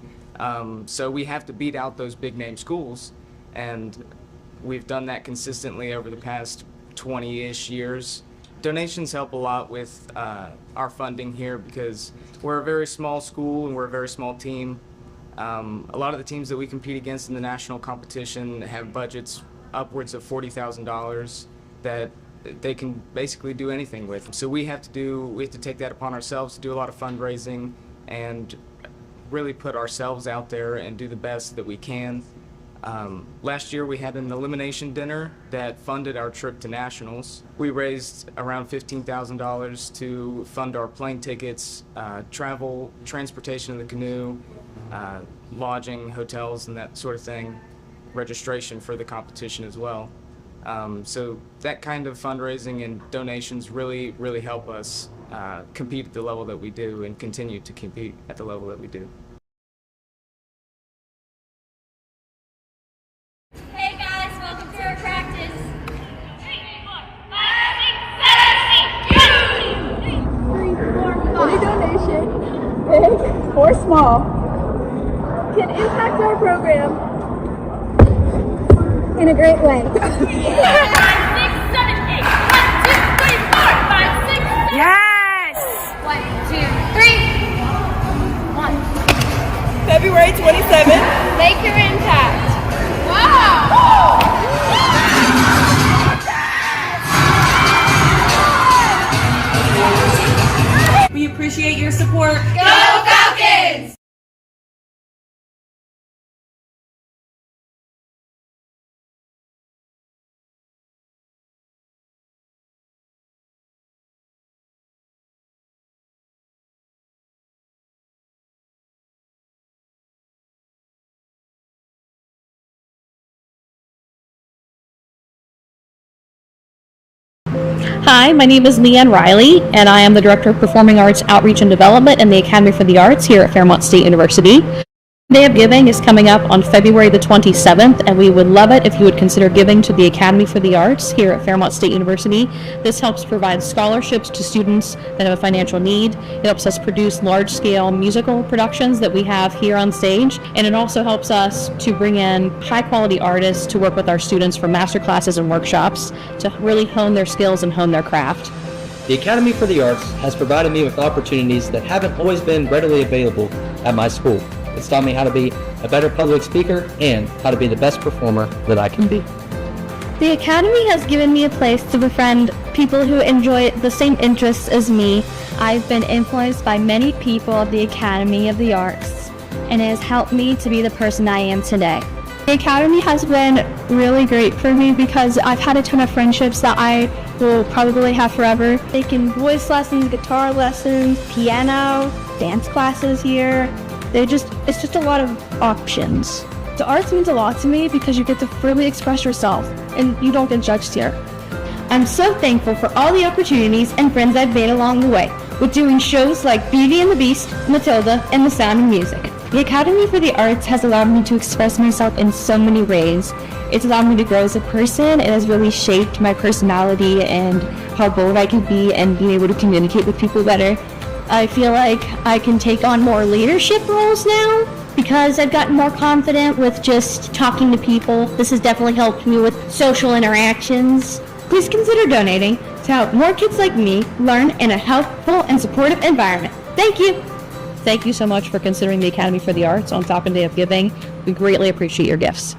So we have to beat out those big name schools, and we've done that consistently over the past 20-ish years. Donations help a lot with our funding here because we're a very small school and we're a very small team. A lot of the teams that we compete against in the national competition have budgets upwards of $40,000 that they can basically do anything with. So we have to take that upon ourselves to do a lot of fundraising and really put ourselves out there and do the best that we can. Last year we had an elimination dinner that funded our trip to nationals. We raised around $15,000 to fund our plane tickets, travel, transportation of the canoe, lodging, hotels, and that sort of thing, registration for the competition as well. So that kind of fundraising and donations really help us compete at the level that we do and continue to compete at the level that we do. Hey guys, welcome to our practice. 3, 4, 5, 6, 7, 8. Any donation, big or small, can impact our program in a great way. 5, 6, 7, 8. 1, 2, 3, 4, 5, 6, 7. Yes! 1, 2, 3. 1. February 27th. Make your impact. We appreciate your support. Go Falcons! Hi, my name is Leanne Riley, and I am the Director of Performing Arts Outreach and Development in the Academy for the Arts here at Fairmont State University. Day of Giving is coming up on February the 27th, and we would love it if you would consider giving to the Academy for the Arts here at Fairmont State University. This helps provide scholarships to students that have a financial need. It helps us produce large-scale musical productions that we have here on stage, and it also helps us to bring in high-quality artists to work with our students for master classes and workshops to really hone their skills and hone their craft. The Academy for the Arts has provided me with opportunities that haven't always been readily available at my school. It's taught me how to be a better public speaker and how to be the best performer that I can be. The Academy has given me a place to befriend people who enjoy the same interests as me. I've been influenced by many people at the Academy of the Arts, and it has helped me to be the person I am today. The Academy has been really great for me because I've had a ton of friendships that I will probably have forever. Taking voice lessons, guitar lessons, piano, dance classes here. It's just a lot of options. The arts means a lot to me because you get to freely express yourself and you don't get judged here. I'm so thankful for all the opportunities and friends I've made along the way with doing shows like Beauty and the Beast, Matilda, and The Sound of Music. The Academy for the Arts has allowed me to express myself in so many ways. It's allowed me to grow as a person. It has really shaped my personality and how bold I can be and being able to communicate with people better. I feel like I can take on more leadership roles now because I've gotten more confident with just talking to people. This has definitely helped me with social interactions. Please consider donating to help more kids like me learn in a helpful and supportive environment. Thank you. Thank you so much for considering the Academy for the Arts on Falcon Day of Giving. We greatly appreciate your gifts.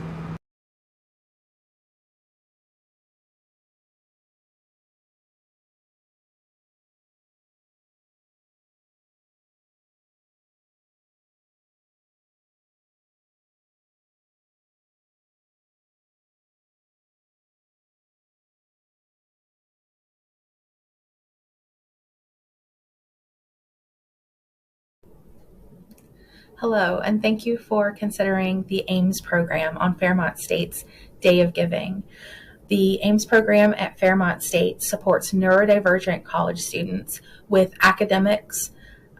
Hello, and thank you for considering the AIMS program on Fairmont State's Day of Giving. The AIMS program at Fairmont State supports neurodivergent college students with academics,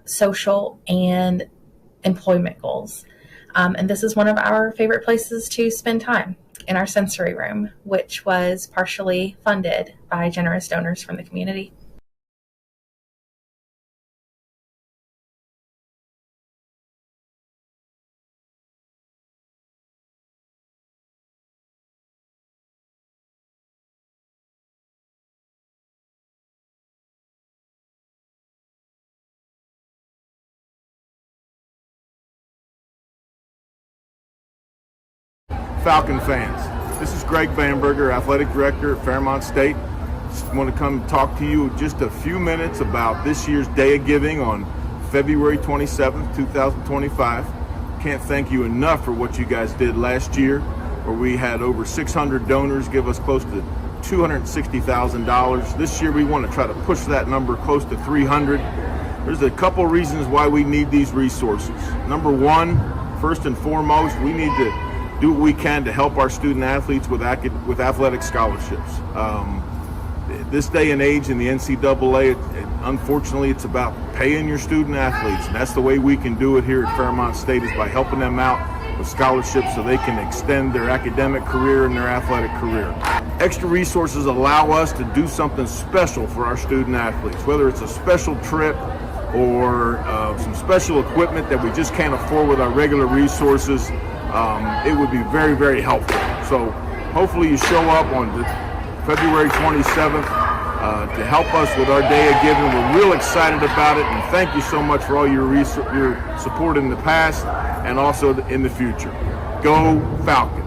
social, and employment goals. And this is one of our favorite places to spend time, in our sensory room, which was partially funded by generous donors from the community. Falcon fans, this is Greg Vanberger, Athletic Director at Fairmont State. Just want to come talk to you just a few minutes about this year's Day of Giving on February 27th, 2025. Can't thank you enough for what you guys did last year, where we had over 600 donors give us close to $260,000. This year we want to try to push that number close to 300. There's a couple reasons why we need these resources. Number one, first and foremost, we need to do what we can to help our student athletes with athletic scholarships. This day and age in the NCAA, unfortunately, it's about paying your student athletes, and that's the way we can do it here at Fairmont State, is by helping them out with scholarships so they can extend their academic career and their athletic career. Extra resources allow us to do something special for our student athletes, whether it's a special trip or some special equipment that we just can't afford with our regular resources. It would be very, very helpful. So hopefully you show up on February 27th to help us with our Day of Giving. We're real excited about it, and thank you so much for all your support in the past and also in the future. Go Falcons!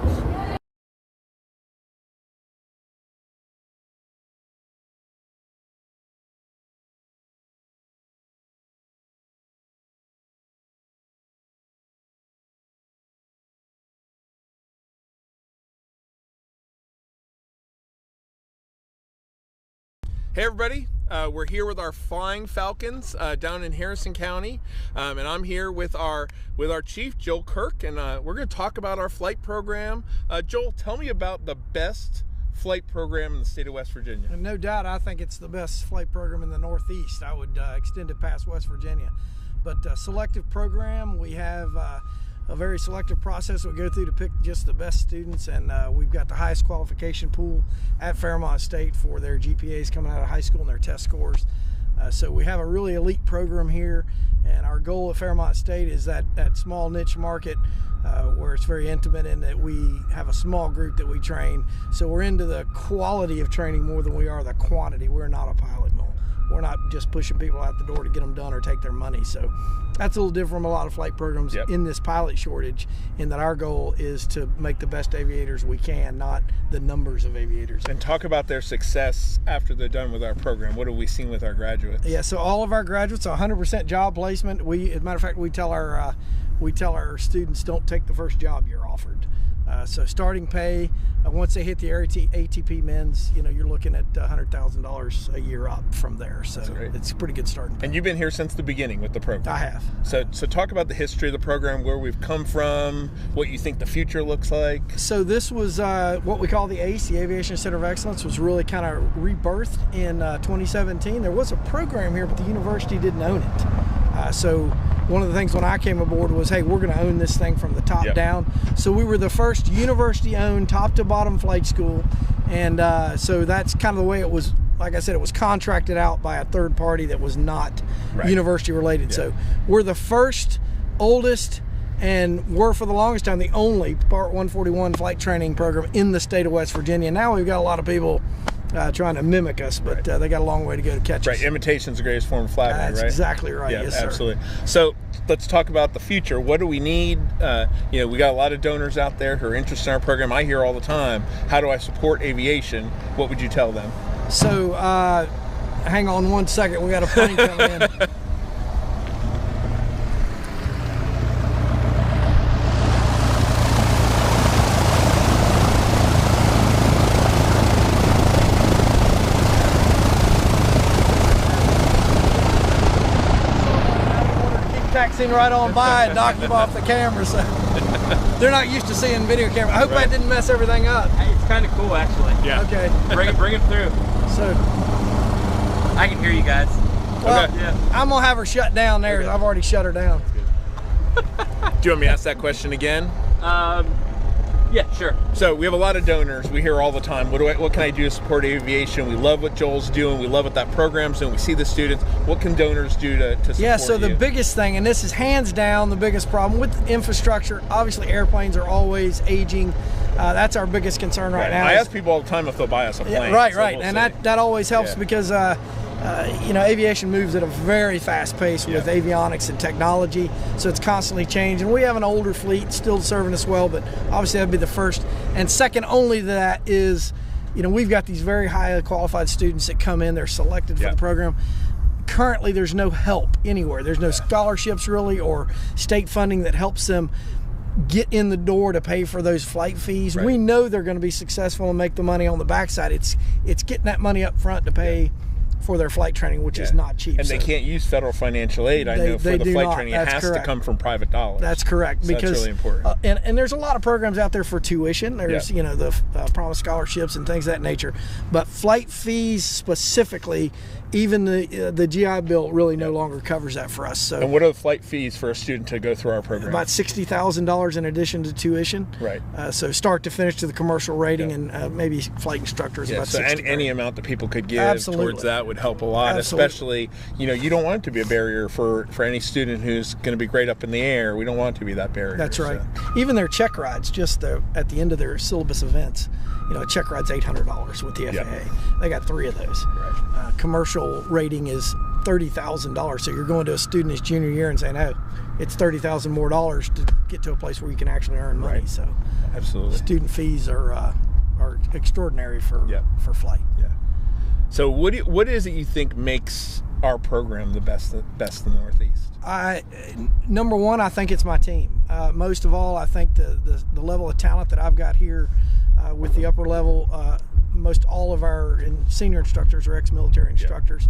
Hey everybody, we're here with our Flying Falcons down in Harrison County, and I'm here with our chief, Joel Kirk, and we're going to talk about our flight program. Joel, tell me about the best flight program in the state of West Virginia. And no doubt, I think it's the best flight program in the Northeast. I would extend it past West Virginia. But selective program, we have a very selective process we go through to pick just the best students, and we've got the highest qualification pool at Fairmont State for their GPAs coming out of high school and their test scores. So we have a really elite program here, and our goal at Fairmont State is that small niche market where it's very intimate, and that we have a small group that we train. So we're into the quality of training more than we are the quantity. We're not a pilot mill. We're not just pushing people out the door to get them done or take their money. So that's a little different from a lot of flight programs in this pilot shortage, in that our goal is to make the best aviators we can, not the numbers of aviators. And talk about their success after they're done with our program. What have we seen with our graduates? Yeah, so all of our graduates are 100% job placement. As a matter of fact, we tell our students, don't take the first job you're offered. So starting pay, once they hit the ATP men's, you're looking at $100,000 a year up from there. So it's a pretty good starting pay. And you've been here since the beginning with the program. I have. So talk about the history of the program, where we've come from, what you think the future looks like. So this was what we call the ACE, the Aviation Center of Excellence, was really kind of rebirthed in 2017. There was a program here, but the university didn't own it. So one of the things when I came aboard was, hey, we're going to own this thing from the top down. So we were the first university-owned, top-to-bottom flight school, and so that's kind of the way it was. Like I said, it was contracted out by a third party that was not university-related. So we're the first, oldest, and were for the longest time the only Part 141 flight training program in the state of West Virginia. Now we've got a lot of people trying to mimic us, but they got a long way to go to catch us. Right, imitation's the greatest form of flattery, right? That's exactly right. Yeah, yes, sir. absolutely. So let's talk about the future. What do we need? We got a lot of donors out there who are interested in our program. I hear all the time, how do I support aviation? What would you tell them? So hang on one second, we got a plane coming in. Taxiing right on by and knocked them off the camera, so they're not used to seeing video camera. I hope I didn't mess everything up. Hey, it's kind of cool, actually. Yeah. Okay. Bring it through. So I can hear you guys. Well, I'm gonna have her shut down there. Okay. I've already shut her down. Do you want me to ask that question again? Yeah, sure. So we have a lot of donors. We hear all the time, what can I do to support aviation? We love what Joel's doing. We love what that program's doing. We see the students. What can donors do to support Yeah, so the you? biggest thing, and this is hands down the biggest problem with infrastructure, obviously airplanes are always aging. That's our biggest concern right now. I ask people all the time if they'll buy us a plane. Yeah, right. We'll and see. that always helps because aviation moves at a very fast pace with avionics and technology, so it's constantly changing. We have an older fleet still serving us well, but obviously that'd be the first. And second only to that is, we've got these very highly qualified students that come in, they're selected for the program. Currently there's no help anywhere. There's no scholarships really or state funding that helps them get in the door to pay for those flight fees. We know they're going to be successful and make the money on the backside. It's getting that money up front to pay for their flight training, which is not cheap. And they can't use federal financial aid, I know, for the flight training. It has to come from private dollars. That's correct. So because that's really important. And there's a lot of programs out there for tuition. There's, the promise scholarships and things of that nature. But flight fees specifically, even the GI Bill really no longer covers that for us. So. And what are the flight fees for a student to go through our program? About $60,000 in addition to tuition. Right. So start to finish to the commercial rating and maybe flight instructors. About so any amount that people could give towards that would help a lot. Especially, you don't want it to be a barrier for any student who's going to be great up in the air. We don't want it to be that barrier. That's right. Even their check rides, just at the end of their syllabus events, a check ride's $800 with the FAA. They got 3 of those. Right. Commercial rating is $30,000. So you're going to a student his junior year and saying, "Oh, it's $30,000 more dollars to get to a place where you can actually earn money." So absolutely, student fees are extraordinary for flight. Yeah. So what is it you think makes our program the best in the Northeast? Number one, I think it's my team. Most of all, I think the level of talent that I've got here with the upper level. Most all of our senior instructors are ex-military instructors.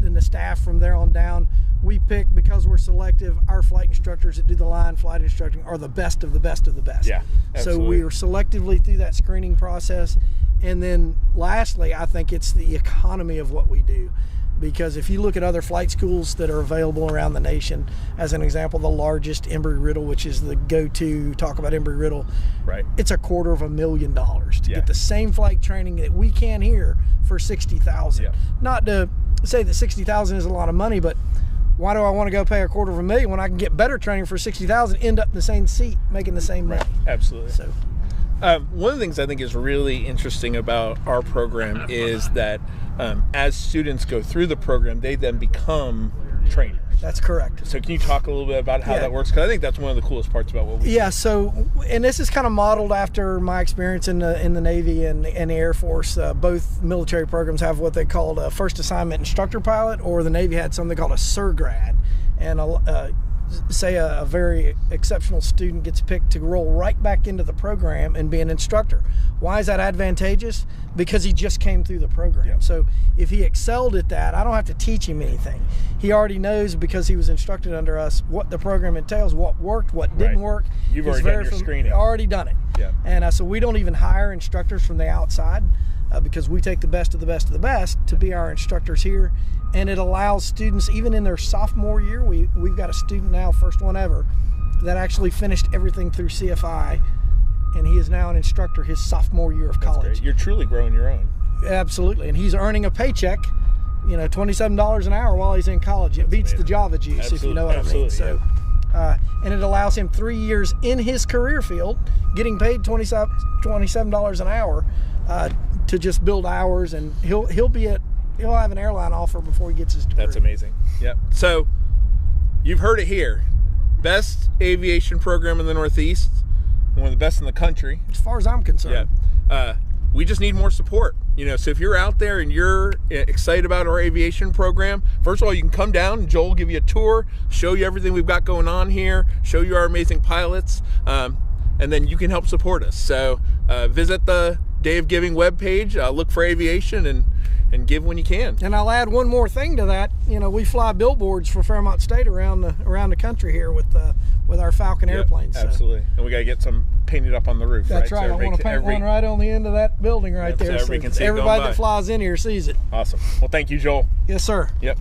Then the staff from there on down, we pick, because we're selective, our flight instructors that do the line flight instructing are the best of the best of the best. Yeah, absolutely. So we are selectively through that screening process. And then lastly, I think it's the economy of what we do. Because if you look at other flight schools that are available around the nation, as an example, the largest, Embry-Riddle, which is the go-to, talk about Embry-Riddle, it's $250,000 to get the same flight training that we can here for $60,000. Not to say that $60,000 is a lot of money, but why do I want to go pay $250,000 when I can get better training for $60,000, end up in the same seat, making the same money? Absolutely. So One of the things I think is really interesting about our program is that as students go through the program, they then become trainers. That's correct. So can you talk a little bit about how that works? Because I think that's one of the coolest parts about what we do. Yeah, so, and this is kind of modeled after my experience in the Navy and the Air Force. Both military programs have what they called a first assignment instructor pilot, or the Navy had something called a SIR-grad. And say a very exceptional student gets picked to roll right back into the program and be an instructor. Why is that advantageous? Because he just came through the program. Yeah. So if he excelled at that, I don't have to teach him anything. He already knows, because he was instructed under us, what the program entails, what worked, what didn't work. You've already done your screening. Already done it. Yeah. And so we don't even hire instructors from the outside because we take the best of the best of the best to be our instructors here. And it allows students, even in their sophomore year, we've got a student now, first one ever, that actually finished everything through CFI, and he is now an instructor his sophomore year of college. That's great. You're truly growing your own. Absolutely, and he's earning a paycheck, $27 an hour while he's in college. It beats the Java juice, if you know what I mean. So, and it allows him 3 years in his career field, getting paid $27 an hour to just build hours, and he'll have an airline offer before he gets his degree. That's amazing. Yep. So you've heard it here. Best aviation program in the Northeast, one of the best in the country. As far as I'm concerned. Yeah. We just need more support. So if you're out there and you're excited about our aviation program, first of all, you can come down and Joel will give you a tour, show you everything we've got going on here, show you our amazing pilots, and then you can help support us. So visit the Day of Giving webpage, look for aviation, and give when you can. And I'll add one more thing to that. We fly billboards for Fairmont State around the country here with our Falcon airplanes. Absolutely. And we got to get some painted up on the roof. That's right. So I want to paint one right on the end of that building right there, so everybody that flies in here sees it. Awesome. Well, thank you, Joel. Yes, sir. Yep.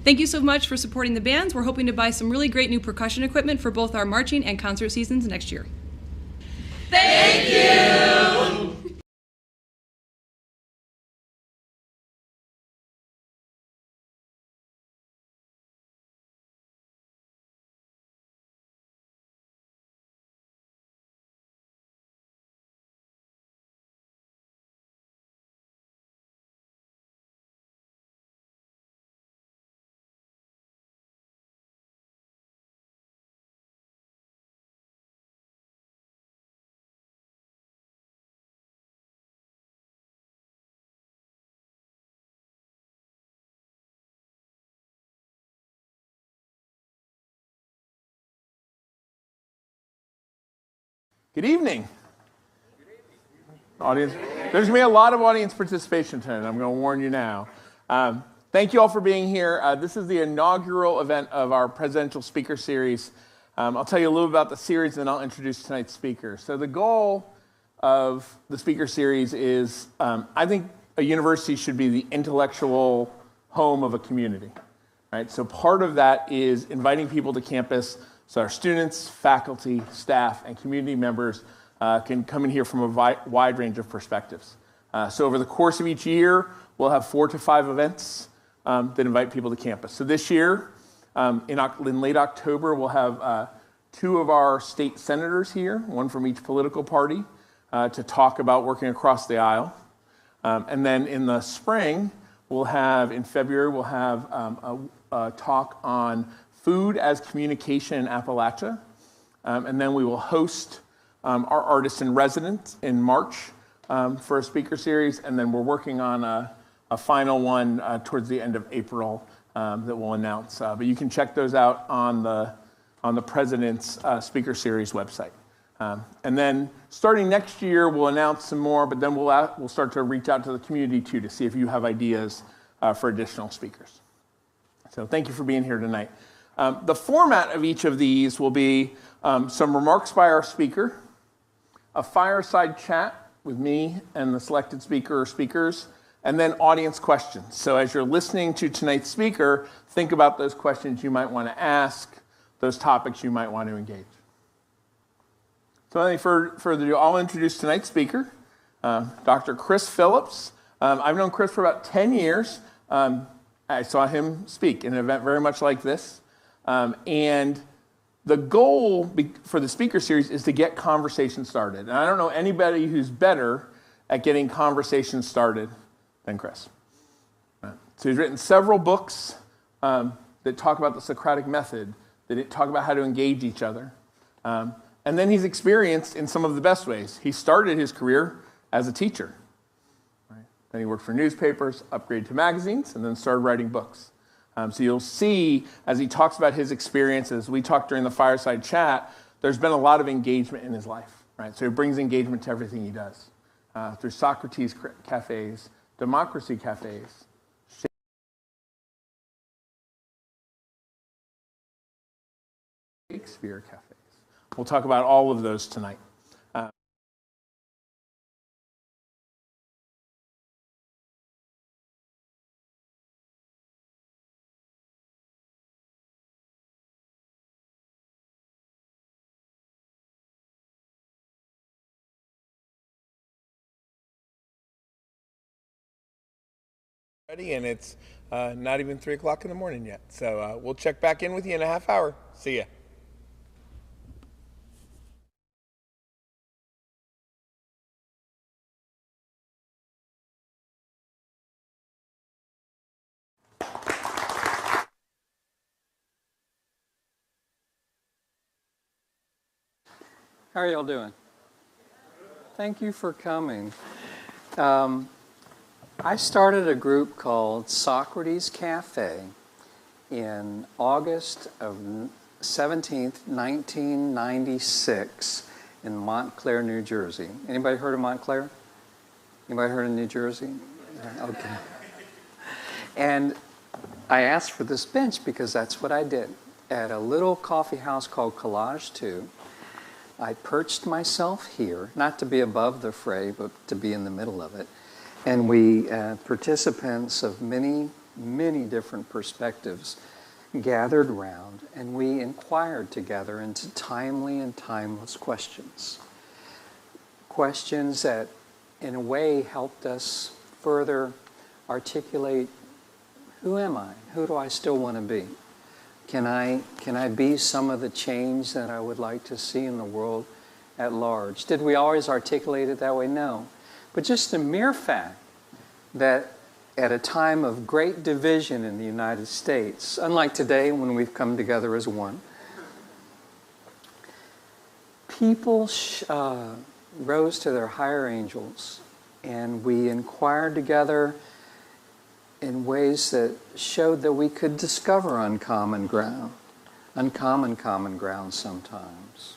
Thank you so much for supporting the bands. We're hoping to buy some really great new percussion equipment for both our marching and concert seasons next year. Thank you. Good evening. Audience, there's going to be a lot of audience participation tonight. I'm going to warn you now. Thank you all for being here. This is the inaugural event of our presidential speaker series. I'll tell you a little about the series, and then I'll introduce tonight's speaker. So the goal of the speaker series is, I think a university should be the intellectual home of a community. Right? So part of that is inviting people to campus so our students, faculty, staff, and community members can come in here from a wide range of perspectives. So over the course of each year, we'll have 4 to 5 events that invite people to campus. So this year, in late October, we'll have 2 of our state senators here, one from each political party, to talk about working across the aisle. And then in the spring, in February, we'll have a talk on food as communication in Appalachia. And then we will host our artist in residence in March for a speaker series. And then we're working on a final one towards the end of April that we'll announce. But you can check those out on the President's Speaker Series website. And then starting next year, we'll announce some more, but then we'll start to reach out to the community too to see if you have ideas for additional speakers. So thank you for being here tonight. The format of each of these will be some remarks by our speaker, a fireside chat with me and the selected speaker or speakers, and then audience questions. So as you're listening to tonight's speaker, think about those questions you might want to ask, those topics you might want to engage. So without any further ado, I'll introduce tonight's speaker, Dr. Chris Phillips. I've known Chris for about 10 years. I saw him speak in an event very much like this. And the goal for the speaker series is to get conversation started. And I don't know anybody who's better at getting conversation started than Chris. So he's written several books that talk about the Socratic method, that talk about how to engage each other. And then he's experienced in some of the best ways. He started his career as a teacher. Right? Then he worked for newspapers, upgraded to magazines, and then started writing books. So you'll see, as he talks about his experiences, we talked during the fireside chat, there's been a lot of engagement in his life. Right? So he brings engagement to everything he does. Through Socrates cafes, democracy cafes, Shakespeare cafes. We'll talk about all of those tonight. And it's not even 3 o'clock in the morning yet. So we'll check back in with you in a half hour. See ya. How are y'all doing? Thank you for coming. I started a group called Socrates Cafe in August of 17th, 1996 in Montclair, New Jersey. Anybody heard of Montclair? Anybody heard of New Jersey? Okay. And I asked for this bench because that's what I did. At a little coffee house called Collage 2, I perched myself here, not to be above the fray, but to be in the middle of it. And we, participants of many many different perspectives gathered round, and we inquired together into timely and timeless questions. Questions that, in a way, helped us further articulate, who am I? Who do I still want to be? Can I be some of the change that I would like to see in the world at large? Did we always articulate it that way? No. But just the mere fact that at a time of great division in the United States, unlike today when we've come together as one, people rose to their higher angels, and we inquired together in ways that showed that we could discover uncommon ground sometimes.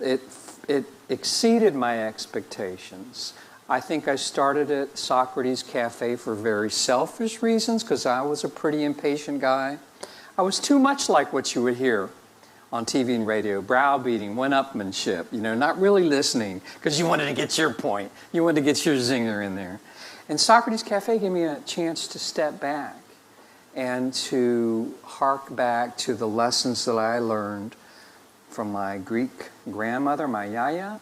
It exceeded my expectations. I think I started at Socrates Cafe for very selfish reasons, because I was a pretty impatient guy. I was too much like what you would hear on TV and radio, browbeating, one-upmanship, not really listening, because you wanted to get your point. You wanted to get your zinger in there. And Socrates Cafe gave me a chance to step back and to hark back to the lessons that I learned from my Greek grandmother, my yaya,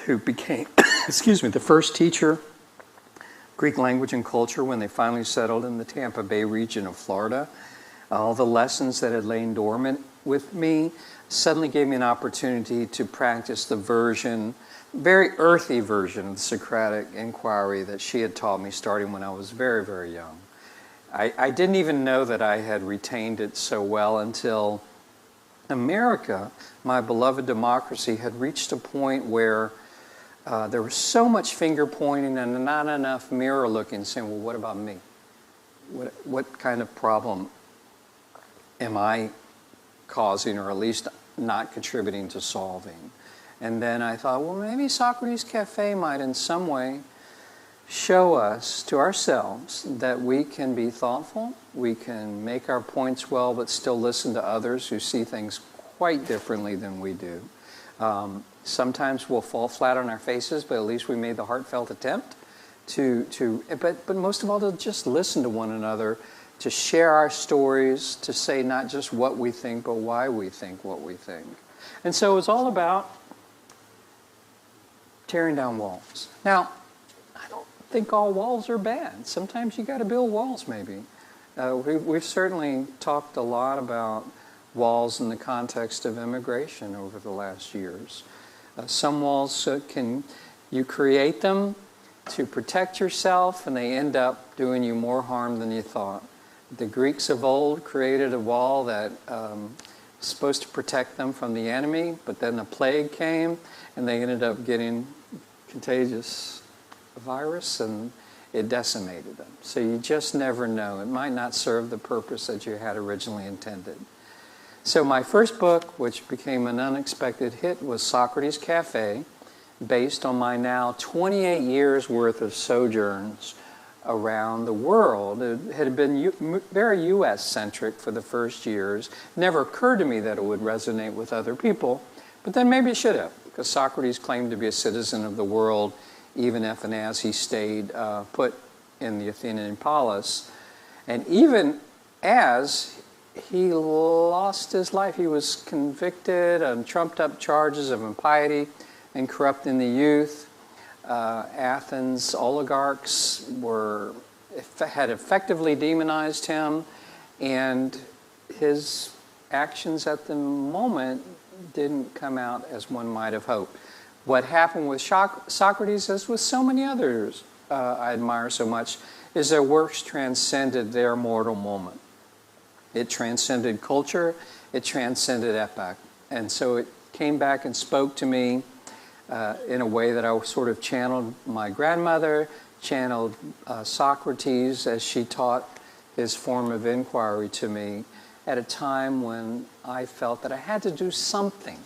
who became, the first teacher, Greek language and culture, when they finally settled in the Tampa Bay region of Florida. All the lessons that had lain dormant with me suddenly gave me an opportunity to practice the very earthy version of the Socratic inquiry that she had taught me starting when I was very, very young. I didn't even know that I had retained it so well until America, my beloved democracy, had reached a point where there was so much finger pointing and not enough mirror looking, saying, well, what about me? What kind of problem am I causing, or at least not contributing to solving? And then I thought, well, maybe Socrates Cafe might in some way show us to ourselves that we can be thoughtful, we can make our points well, but still listen to others who see things quite differently than we do. Sometimes we'll fall flat on our faces, but at least we made the heartfelt attempt but most of all, to just listen to one another, to share our stories, to say not just what we think, but why we think what we think. And so it's all about tearing down walls. Now, I don't think all walls are bad. Sometimes you got to build walls, maybe. We've certainly talked a lot about walls in the context of immigration over the last years. Some walls you create them to protect yourself, and they end up doing you more harm than you thought. The Greeks of old created a wall that was supposed to protect them from the enemy, but then a plague came, and they ended up getting contagious virus, and it decimated them. So you just never know. It might not serve the purpose that you had originally intended. So my first book, which became an unexpected hit, was Socrates Cafe, based on my now 28 years worth of sojourns around the world. It had been very U.S.-centric for the first years. It never occurred to me that it would resonate with other people, but then maybe it should have, because Socrates claimed to be a citizen of the world, even if and as he stayed put in the Athenian palace. And even as he lost his life, he was convicted on trumped-up charges of impiety and corrupting the youth. Athens' oligarchs had effectively demonized him, and his actions at the moment didn't come out as one might have hoped. What happened with Socrates, as with so many others I admire so much, is their works transcended their mortal moment. It transcended culture, it transcended epoch. And so it came back and spoke to me in a way that I sort of channeled my grandmother, channeled Socrates as she taught his form of inquiry to me at a time when I felt that I had to do something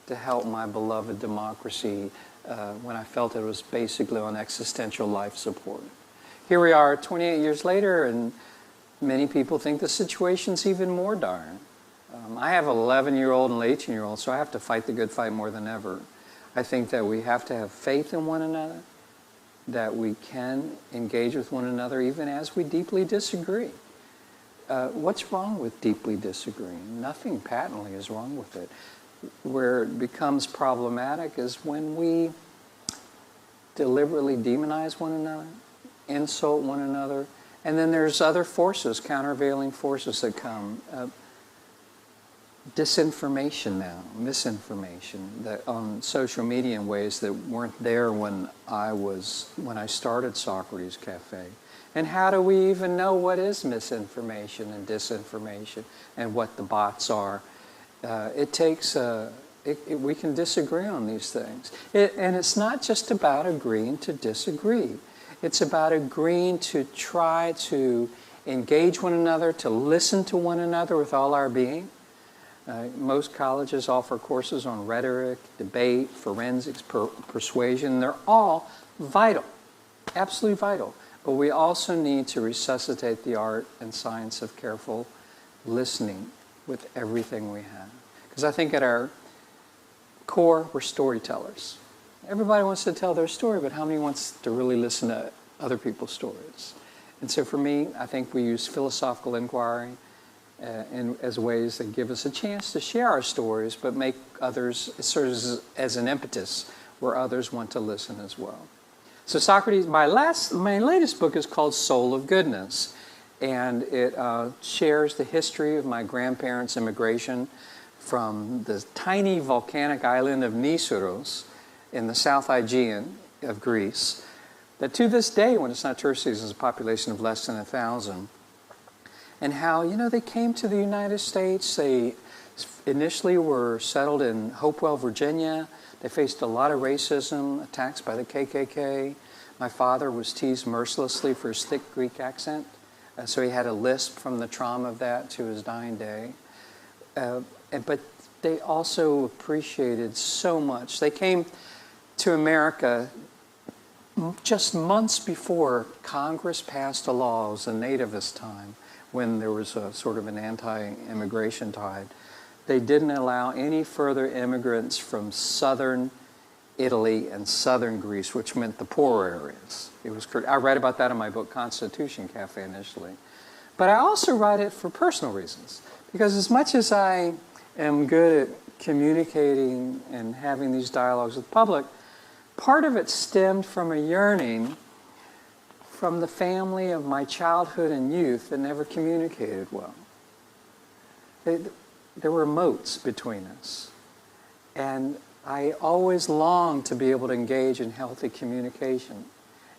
to help my beloved democracy, when I felt it was basically on existential life support. Here we are 28 years later, and many people think the situation's even more dire. I have an 11-year-old and an 18-year-old, so I have to fight the good fight more than ever. I think that we have to have faith in one another. that we can engage with one another even as we deeply disagree. What's wrong with deeply disagreeing? Nothing patently is wrong with it. Where it becomes problematic is when we deliberately demonize one another, insult one another, and then there's other forces, countervailing forces that come. Disinformation now, misinformation that on social media in ways that weren't there when I started Socrates Cafe. And how do we even know what is misinformation and disinformation and what the bots are? It takes we can disagree on these things. And it's not just about agreeing to disagree. It's about agreeing to try to engage one another, to listen to one another with all our being. Most colleges offer courses on rhetoric, debate, forensics, persuasion. They're all vital, absolutely vital. But we also need to resuscitate the art and science of careful listening with everything we have. Because I think at our core, we're storytellers. Everybody wants to tell their story, but how many wants to really listen to other people's stories? And so for me, I think we use philosophical inquiry as ways that give us a chance to share our stories, but make others, it serves as an impetus where others want to listen as well. So Socrates, my latest book is called Soul of Goodness, and it shares the history of my grandparents' immigration from the tiny volcanic island of Nisyros in the South Aegean of Greece, that to this day, when it's not tourist season, is a population of less than 1,000. And how, they came to the United States. They initially were settled in Hopewell, Virginia. They faced a lot of racism, attacks by the KKK. My father was teased mercilessly for his thick Greek accent. So he had a lisp from the trauma of that to his dying day. But they also appreciated so much. They came to America just months before Congress passed a law. It was a nativist time when there was a sort of an anti-immigration tide. They didn't allow any further immigrants from southern Italy and southern Greece, which meant the poorer areas. I write about that in my book, Constitution Cafe, initially. But I also write it for personal reasons. Because as much as I am good at communicating and having these dialogues with the public, part of it stemmed from a yearning from the family of my childhood and youth that never communicated well. There were moats between us. And I always longed to be able to engage in healthy communication.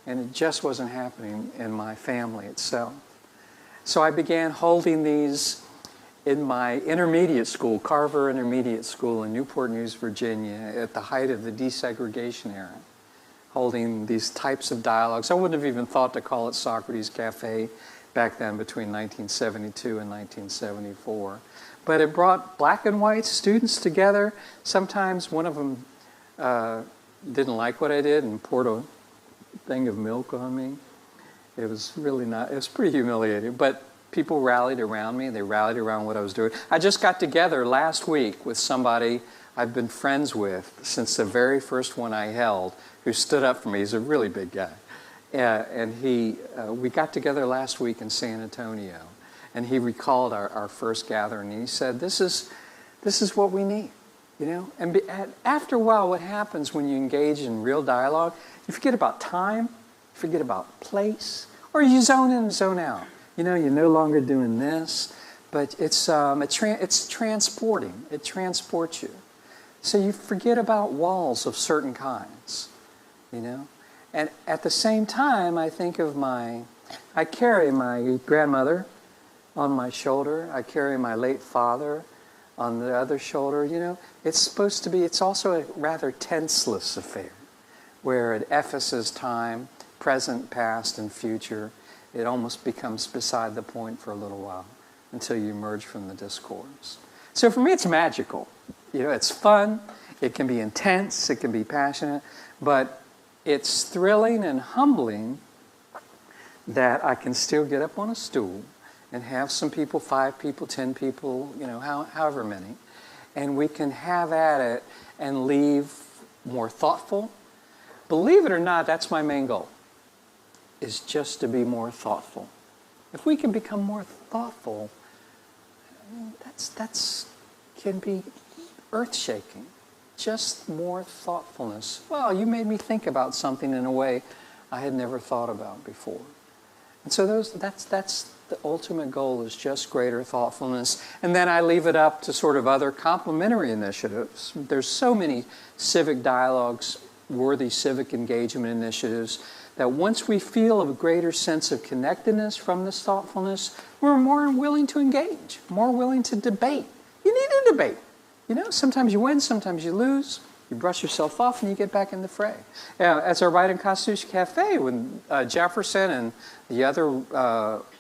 And it just wasn't happening in my family itself. So I began holding these in my intermediate school, Carver Intermediate School in Newport News, Virginia, at the height of the desegregation era, holding these types of dialogues. I wouldn't have even thought to call it Socrates Cafe back then between 1972 and 1974. But it brought black and white students together. Sometimes one of them didn't like what I did and poured a thing of milk on me. It was really not, it was pretty humiliating. But people rallied around me. They rallied around what I was doing. I just got together last week with somebody I've been friends with since the very first one I held, who stood up for me. He's a really big guy. And we got together last week in San Antonio. And he recalled our first gathering. And he said, this is what we need. And after a while, what happens when you engage in real dialogue, you forget about time, you forget about place, or you zone in and zone out. You're no longer doing this, but it's transporting. It transports you. So you forget about walls of certain kinds, And at the same time, I think of I carry my grandmother on my shoulder. I carry my late father on the other shoulder. It's also a rather tenseless affair, where at Ephesus time, present, past, and future, it almost becomes beside the point for a little while until you emerge from the discourse. So for me, it's magical. It's fun. It can be intense. It can be passionate. But it's thrilling and humbling that I can still get up on a stool and have some people, 5 people, 10 people, however many, and we can have at it and leave more thoughtful. Believe it or not, that's my main goal. is just to be more thoughtful. If we can become more thoughtful, that's can be earth-shaking. Just more thoughtfulness. Well, you made me think about something in a way I had never thought about before. And so that's the ultimate goal, is just greater thoughtfulness. And then I leave it up to sort of other complementary initiatives. There's so many civic dialogues, worthy civic engagement initiatives, that once we feel a greater sense of connectedness from this thoughtfulness, we're more willing to engage, more willing to debate. You need to debate. You know, sometimes you win, sometimes you lose. You brush yourself off and you get back in the fray. As our Right and Constitution Cafe, when Jefferson and the other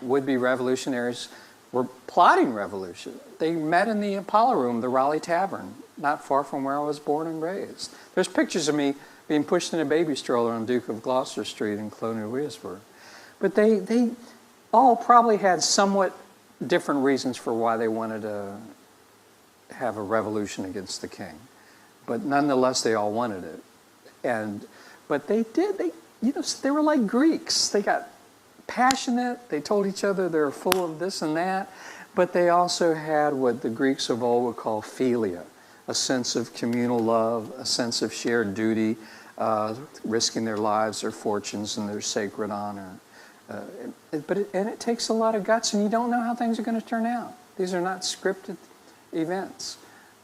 would-be revolutionaries were plotting revolution, they met in the Apollo Room, the Raleigh Tavern, not far from where I was born and raised. There's pictures of me being pushed in a baby stroller on Duke of Gloucester Street in Colonial Williamsburg. But they all probably had somewhat different reasons for why they wanted to have a revolution against the king. But nonetheless, they all wanted it. But they were like Greeks. They got passionate. They told each other they were full of this and that. But they also had what the Greeks of old would call philia, a sense of communal love, a sense of shared duty, risking their lives, their fortunes, and their sacred honor. And it takes a lot of guts, and you don't know how things are going to turn out. These are not scripted events.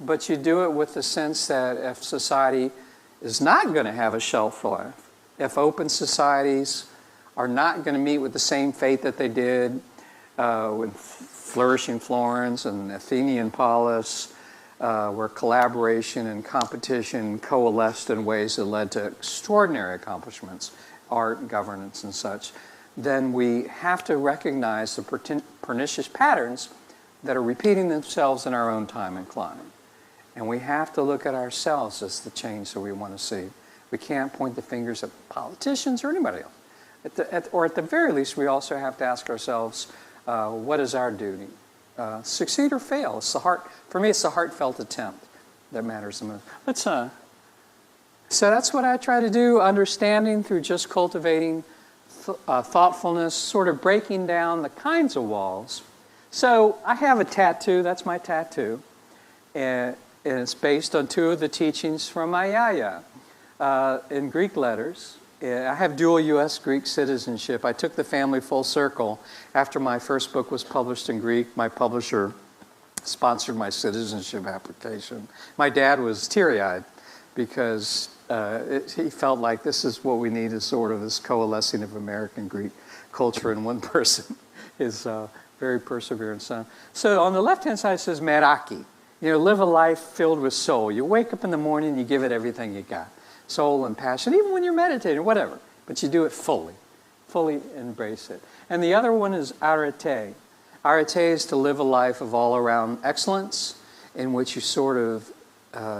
But you do it with the sense that if society is not going to have a shelf life, if open societies are not going to meet with the same fate that they did with flourishing Florence and Athenian polis, where collaboration and competition coalesced in ways that led to extraordinary accomplishments, art, governance, and such, then we have to recognize the pernicious patterns that are repeating themselves in our own time and climate. And we have to look at ourselves as the change that we want to see. We can't point the fingers at politicians or anybody else. Or at the very least, we also have to ask ourselves, what is our duty? Succeed or fail? For me, it's the heartfelt attempt that matters the most. So that's what I try to do, understanding through just cultivating thoughtfulness, sort of breaking down the kinds of walls. So I have a tattoo. That's my tattoo. And it's based on two of the teachings from my yaya in Greek letters. I have dual U.S. Greek citizenship. I took the family full circle. After my first book was published in Greek, my publisher sponsored my citizenship application. My dad was teary-eyed because he felt like this is what we need, is sort of this coalescing of American Greek culture in one person, his very perseverant son. So on the left-hand side it says meraki. Live a life filled with soul. You wake up in the morning, you give it everything you got. Soul and passion, even when you're meditating, whatever. But you do it fully. Fully embrace it. And the other one is arete. Arete is to live a life of all-around excellence in which you sort of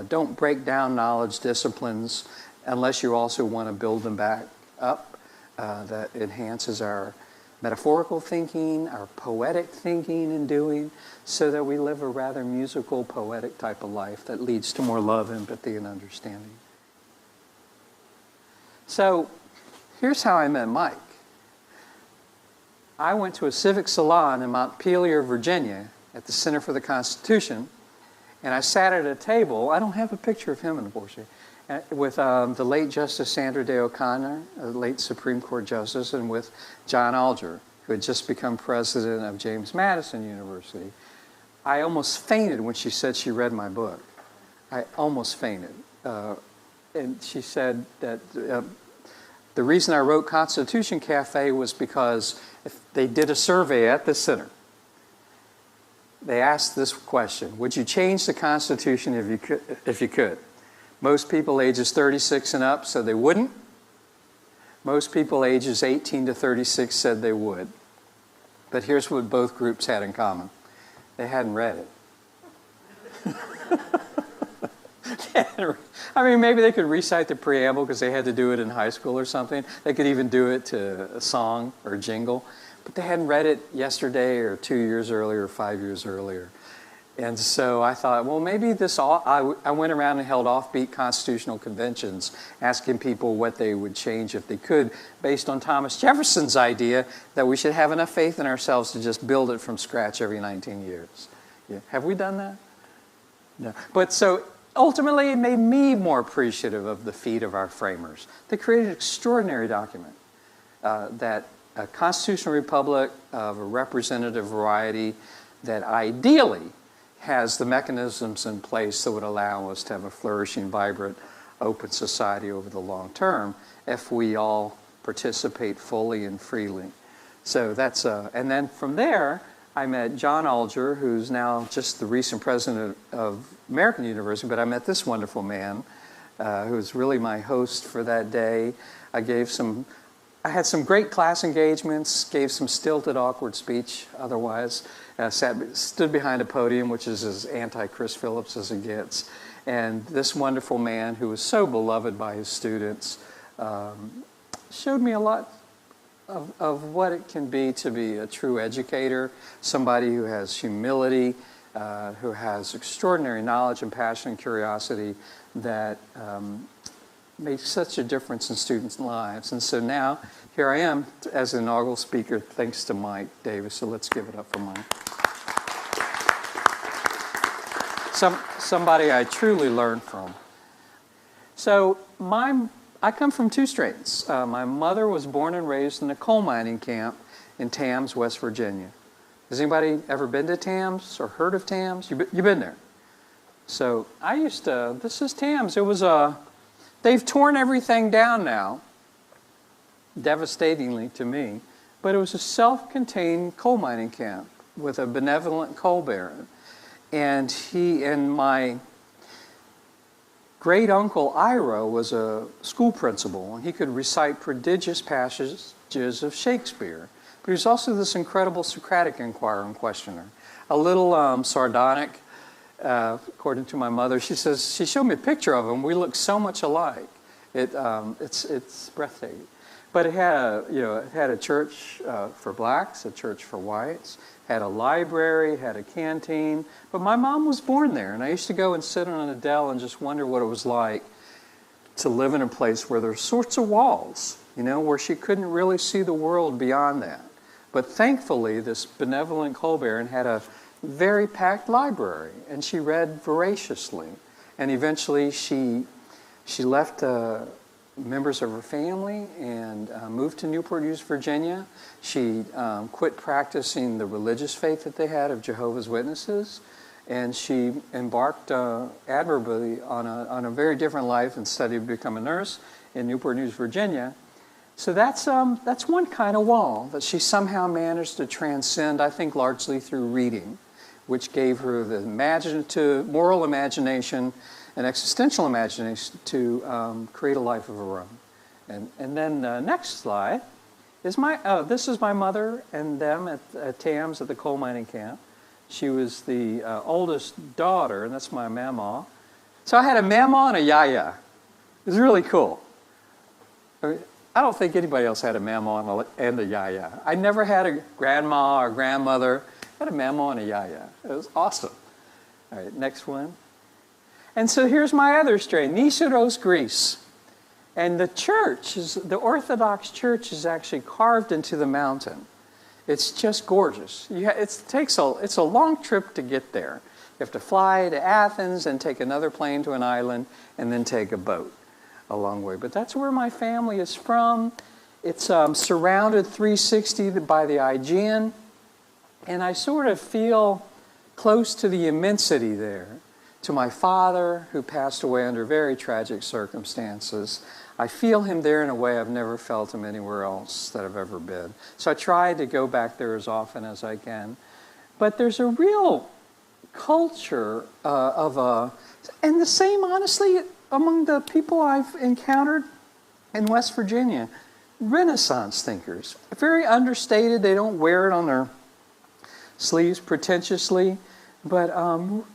don't break down knowledge disciplines unless you also want to build them back up. That enhances our metaphorical thinking, our poetic thinking and doing, so that we live a rather musical, poetic type of life that leads to more love, empathy, and understanding. So here's how I met Mike. I went to a civic salon in Montpelier, Virginia, at the Center for the Constitution, and I sat at a table. I don't have a picture of him, unfortunately, with the late Justice Sandra Day O'Connor, a late Supreme Court Justice, and with John Alger, who had just become president of James Madison University. I almost fainted when she said she read my book. I almost fainted. And she said that the reason I wrote Constitution Cafe was because if they did a survey at the center. They asked this question: would you change the Constitution if you could? Most people ages 36 and up said they wouldn't. Most people ages 18 to 36 said they would. But here's what both groups had in common. They hadn't read it. I mean, maybe they could recite the preamble because they had to do it in high school or something. They could even do it to a song or a jingle. But they hadn't read it yesterday or 2 years earlier or 5 years earlier. And so I thought, well, maybe I went around and held offbeat constitutional conventions, asking people what they would change if they could, based on Thomas Jefferson's idea that we should have enough faith in ourselves to just build it from scratch every 19 years. Yeah. Have we done that? No. But so ultimately, it made me more appreciative of the feat of our framers. They created an extraordinary document that a constitutional republic of a representative variety that ideally has the mechanisms in place that would allow us to have a flourishing, vibrant, open society over the long term if we all participate fully and freely. So that's, and then from there, I met John Alger, who's now just the recent president of American University, but I met this wonderful man who was really my host for that day. I had some great class engagements, gave some stilted, awkward speech otherwise, stood behind a podium, which is as anti-Chris Phillips as it gets. And this wonderful man, who was so beloved by his students, showed me a lot of what it can be to be a true educator, somebody who has humility, who has extraordinary knowledge and passion and curiosity that makes such a difference in students' lives. And so now, here I am as an inaugural speaker, thanks to Mike Davis. So let's give it up for Mike. Somebody I truly learned from. So I come from two strains. My mother was born and raised in a coal mining camp in Tams, West Virginia. Has anybody ever been to Tams or heard of Tams? You've been there. So this is Tams. It was they've torn everything down now, devastatingly to me, but it was a self-contained coal mining camp with a benevolent coal baron. And my great uncle Ira was a school principal, and he could recite prodigious passages of Shakespeare. But he was also this incredible Socratic inquirer and questioner. A little sardonic, according to my mother. She says, she showed me a picture of him. We look so much alike. It's breathtaking. But it had a church for blacks, a church for whites, had a library, had a canteen. But my mom was born there, and I used to go and sit on a dell and just wonder what it was like to live in a place where there's sorts of walls, where she couldn't really see the world beyond that. But thankfully, this benevolent coal baron had a very packed library, and she read voraciously. And eventually, she left members of her family and moved to Newport News, Virginia. She quit practicing the religious faith that they had of Jehovah's Witnesses, and she embarked admirably on a very different life and studied to become a nurse in Newport News, Virginia. So that's one kind of wall that she somehow managed to transcend, I think largely through reading, which gave her the moral imagination and existential imagination to create a life of her own. And then next slide is this is my mother and them at Tams at the coal mining camp. She was the oldest daughter, and that's my mama. So I had a mama and a yaya. It was really cool. I don't think anybody else had a mama and a yaya. I never had a grandma or grandmother. I had a mama and a yaya. It was awesome. All right, next one. And so here's my other strain, Niceros, Greece. And the Orthodox Church is actually carved into the mountain. It's just gorgeous. It's a long trip to get there. You have to fly to Athens and take another plane to an island and then take a boat a long way. But that's where my family is from. It's surrounded 360 by the Aegean. And I sort of feel close to the immensity there. To my father, who passed away under very tragic circumstances. I feel him there in a way I've never felt him anywhere else that I've ever been. So I try to go back there as often as I can. But there's a real culture and the same, honestly, among the people I've encountered in West Virginia. Renaissance thinkers. Very understated. They don't wear it on their sleeves pretentiously. But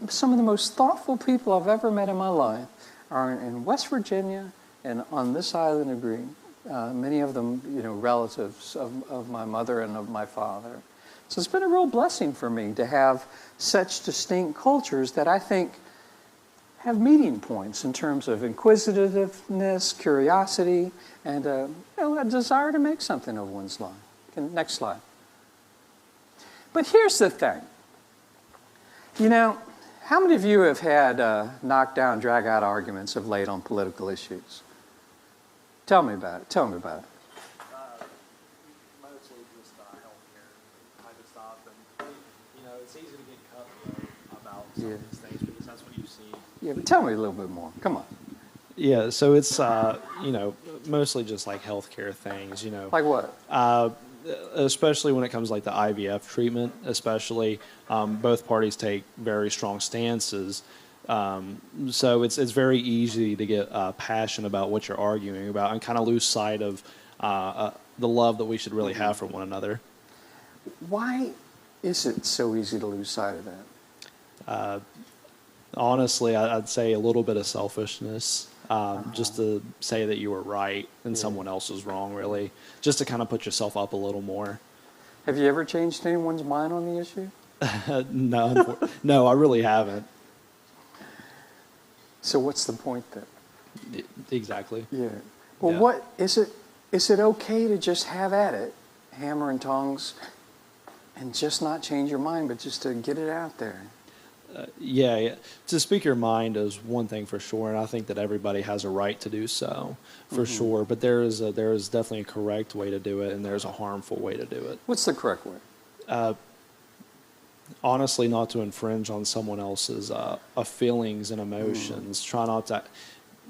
some of the most thoughtful people I've ever met in my life are in West Virginia and on this island of Green. Many of them, relatives of my mother and of my father. So it's been a real blessing for me to have such distinct cultures that I think have meeting points in terms of inquisitiveness, curiosity, and a desire to make something of one's life. Next slide. But here's the thing. You know, how many of you have had knockdown, drag-out arguments of late on political issues? Tell me about it. Tell me about it. Mostly just healthcare type of stuff, and you know, it's easy to get cut about some of these things because that's what you see. Yeah, but tell me a little bit more. Come on. Yeah, so it's you know, mostly just like healthcare things. You know, like what? Especially when it comes to like the IVF treatment, especially both parties take very strong stances. So it's very easy to get passionate about what you're arguing about and kind of lose sight of the love that we should really have for one another. Why is it so easy to lose sight of that? Honestly, I'd say a little bit of selfishness, just to say that you were right and someone else was wrong, really, just to kind of put yourself up a little more. Have you ever changed anyone's mind on the issue? No, I really haven't. So what's the point then? Exactly. Yeah. Well, Yeah. what is it? Is it okay to just have at it, hammer and tongs, and just not change your mind, but just to get it out there? Yeah, to speak your mind is one thing for sure, and I think that everybody has a right to do so, for sure. But there is definitely a correct way to do it, and there's a harmful way to do it. What's the correct way? Honestly, not to infringe on someone else's feelings and emotions. Try not to,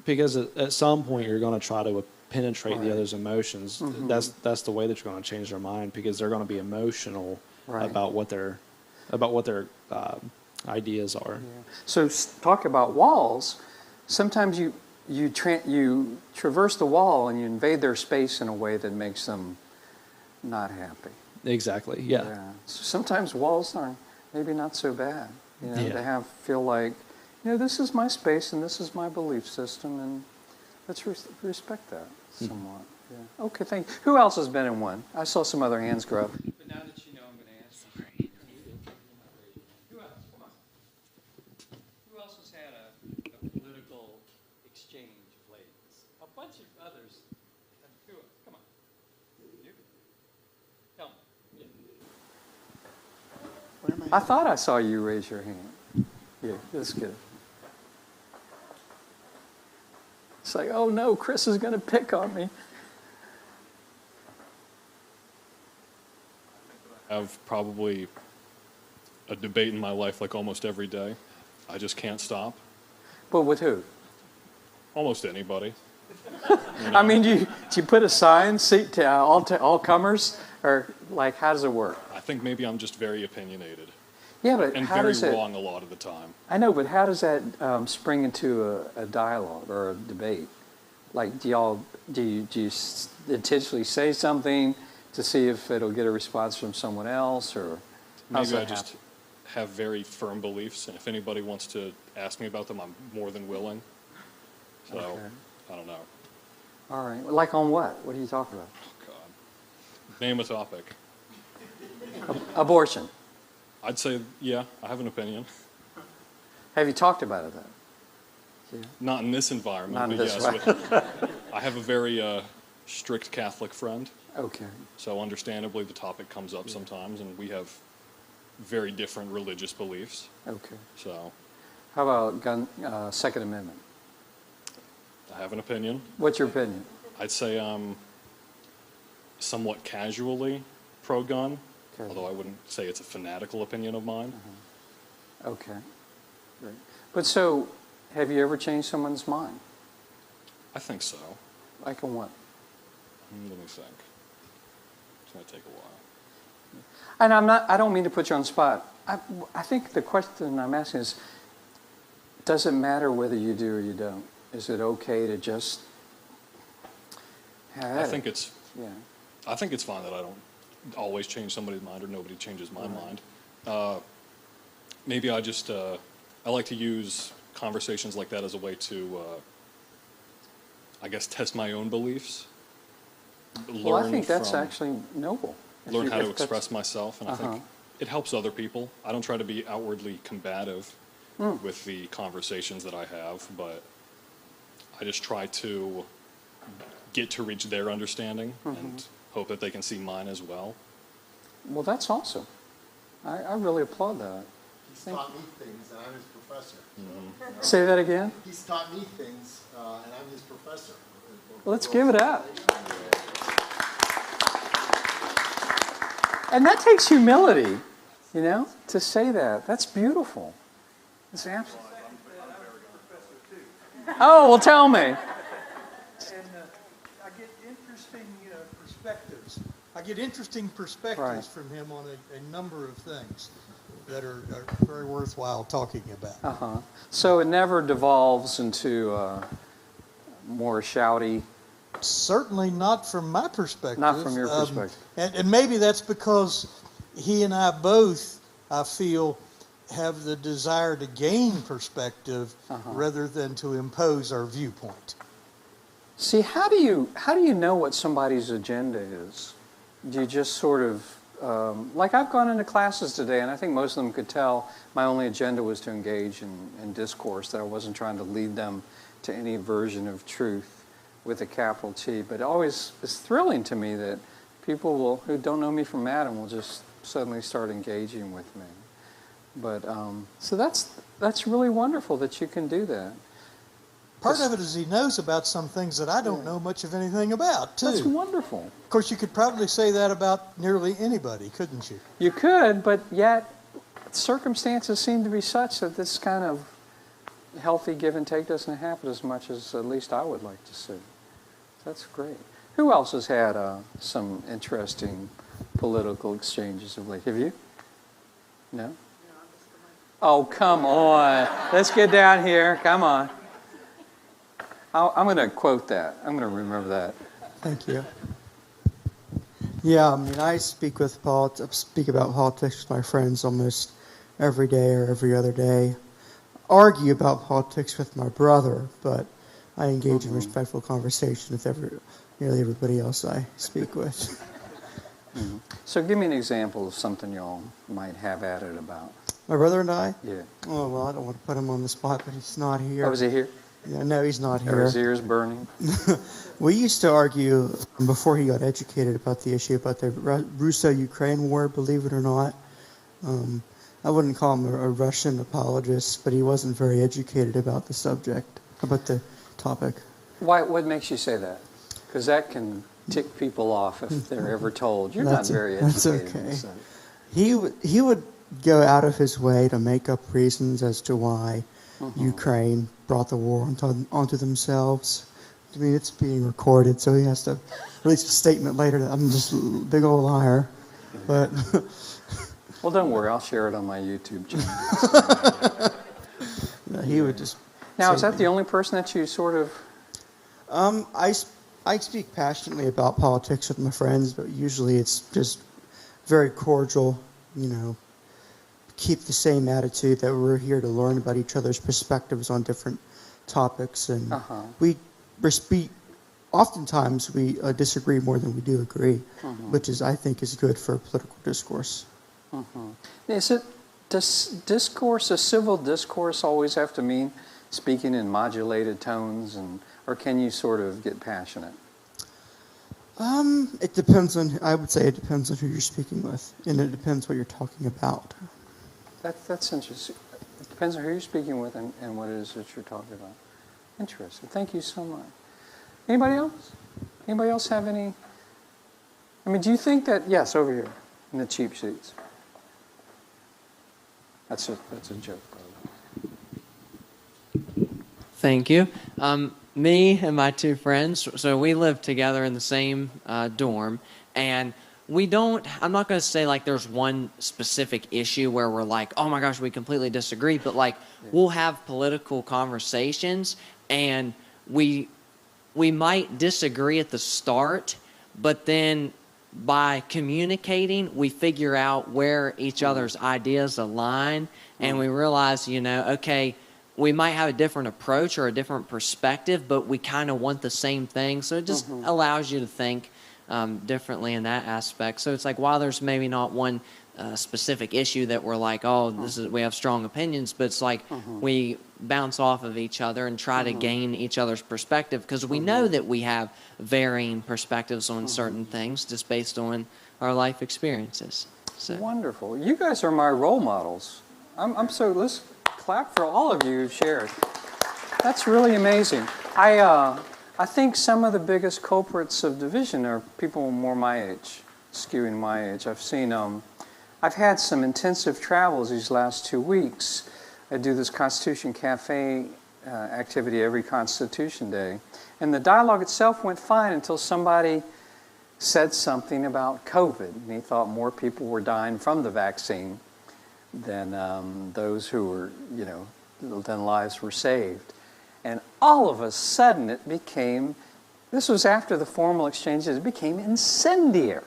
because at some point you're going to try to penetrate the other's emotions. That's the way that you're going to change their mind, because they're going to be emotional about what their ideas are. Yeah. So talk about walls. Sometimes you traverse the wall and you invade their space in a way that makes them not happy. Exactly. Yeah. So sometimes walls are maybe not so bad. You know, to feel like, you know, this is my space and this is my belief system, and let's respect that somewhat. Yeah. Okay. Thank you. Who else has been in one? I saw some other hands go up. But now that you know, I'm going to ask. Sorry. Who else? Come on. Who else has had a political exchange of late? A bunch of others. Come on. You? Tell me. Yeah. I thought I saw you raise your hand. Yeah, that's good. It's like, oh no, Chris is going to pick on me. I have probably a debate in my life like almost every day. I just can't stop. But with who? Almost anybody. I mean, do you put a sign, seat to all comers, or like how does it work? I think maybe I'm just very opinionated. Yeah, but and how very does it, wrong a lot of the time. I know, but how does that spring into a dialogue or a debate? Like, do you intentionally say something to see if it'll get a response from someone else, or how's Maybe I that just happen? have very firm beliefs, and if anybody wants to ask me about them, I'm more than willing. So, Okay. I don't know. All right, like on what? What are you talking about? God. Name a topic. Abortion. I'd say, yeah, I have an opinion. Have you talked about it then? Yeah. Not in this environment, Not in but this, yes. right. I have a very strict Catholic friend. Okay. So understandably, the topic comes up sometimes, and we have very different religious beliefs. Okay. So How about Second Amendment? I have an opinion. What's your opinion? I'd say I'm somewhat casually pro-gun, although I wouldn't say it's a fanatical opinion of mine. Okay. Great. But so, have you ever changed someone's mind? I think so. Like on what? Let me think. It's going to take a while. And I don't mean to put you on the spot. I think the question I'm asking is, does it matter whether you do or you don't? Is it okay to just have I it? think it's Yeah. I think it's fine that I don't always change somebody's mind or nobody changes my mind. Maybe I just I like to use conversations like that as a way to I guess test my own beliefs. Well, I think that's from, actually noble. learn how to express myself, and I think it helps other people. I don't try to be outwardly combative with the conversations that I have, but I just try to get to reach their understanding and hope that they can see mine as well. Well, that's awesome. I really applaud that. He's taught me things, and I'm his professor. Say that again? He's taught me things, and I'm his professor. Let's give it up. And that takes humility, you know, to say that. That's beautiful. It's absolutely. Oh, well, tell me. And I get interesting perspectives. I get interesting perspectives from him on a number of things that are very worthwhile talking about. So it never devolves into more shouty. Certainly not from my perspective. Not from your perspective. And maybe that's because he and I both, I feel, have the desire to gain perspective rather than to impose our viewpoint. See, how do you know what somebody's agenda is? Do you just sort of, like I've gone into classes today, and I think most of them could tell my only agenda was to engage in discourse, that I wasn't trying to lead them to any version of truth with a capital T. But it always is thrilling to me that people who don't know me from Adam will just suddenly start engaging with me. But so that's really wonderful that you can do that. Part of it is he knows about some things that I don't know much of anything about, too. That's wonderful. Of course, you could probably say that about nearly anybody, couldn't you? You could, but yet circumstances seem to be such that this kind of healthy give and take doesn't happen as much as at least I would like to see. That's great. Who else has had some interesting political exchanges of late? Have you? No? Oh, come on. Let's get down here. Come on. I'm going to quote that. I'm going to remember that. Thank you. Yeah, I mean, I speak about politics with my friends almost every day or every other day. Argue about politics with my brother, but I engage in respectful conversation with nearly everybody else I speak with. So give me an example of something y'all might have at it about. My brother and I? Yeah. Oh, well, I don't want to put him on the spot, but he's not here. Oh, is he here? Yeah, no, he's not here. Are his ears burning? We used to argue before he got educated about the issue about the Russo-Ukraine war, believe it or not. I wouldn't call him a Russian apologist, but he wasn't very educated about the subject, about the topic. Why? What makes you say that? Because that can tick people off if they're ever told, you're not very educated. That's okay. He would go out of his way to make up reasons as to why Ukraine brought the war onto themselves. I mean, it's being recorded, so he has to release a statement later that I'm just a big old liar. But well, don't worry, I'll share it on my YouTube channel. He would just. Now, is that the only person that you sort of? I speak passionately about politics with my friends, but usually it's just very cordial. You know, keep the same attitude that we're here to learn about each other's perspectives on different topics, and oftentimes we disagree more than we do agree, which I think is good for political discourse. Does discourse, a civil discourse, always have to mean speaking in modulated tones, or can you sort of get passionate? It depends on. I would say it depends on who you're speaking with, and it depends what you're talking about. That's interesting. It depends on who you're speaking with and what it is that you're talking about. Interesting. Thank you so much. Anybody else? Anybody else have any? I mean, do you think that? Yes, over here in the cheap seats. That's a joke, brother. Thank you. Me and my two friends, so we live together in the same dorm, and I'm not going to say like there's one specific issue where we're like, oh my gosh, we completely disagree, but like we'll have political conversations, and we might disagree at the start, but then by communicating, we figure out where each other's ideas align, and we realize, okay, we might have a different approach or a different perspective, but we kind of want the same thing. So it just allows you to think differently in that aspect. So it's like, while there's maybe not one specific issue that we're like, oh, we have strong opinions, but it's like we bounce off of each other and try to gain each other's perspective, because we know that we have varying perspectives on certain things just based on our life experiences. So. Wonderful. You guys are my role models. Let's clap for all of you who've shared. That's really amazing. I think some of the biggest culprits of division are people more my age, skewing my age. I've had some intensive travels these last 2 weeks. I do this Constitution Cafe activity every Constitution Day. And the dialogue itself went fine until somebody said something about COVID. And he thought more people were dying from the vaccine than those who were, than lives were saved. And all of a sudden it became, this was after the formal exchanges, it became incendiary.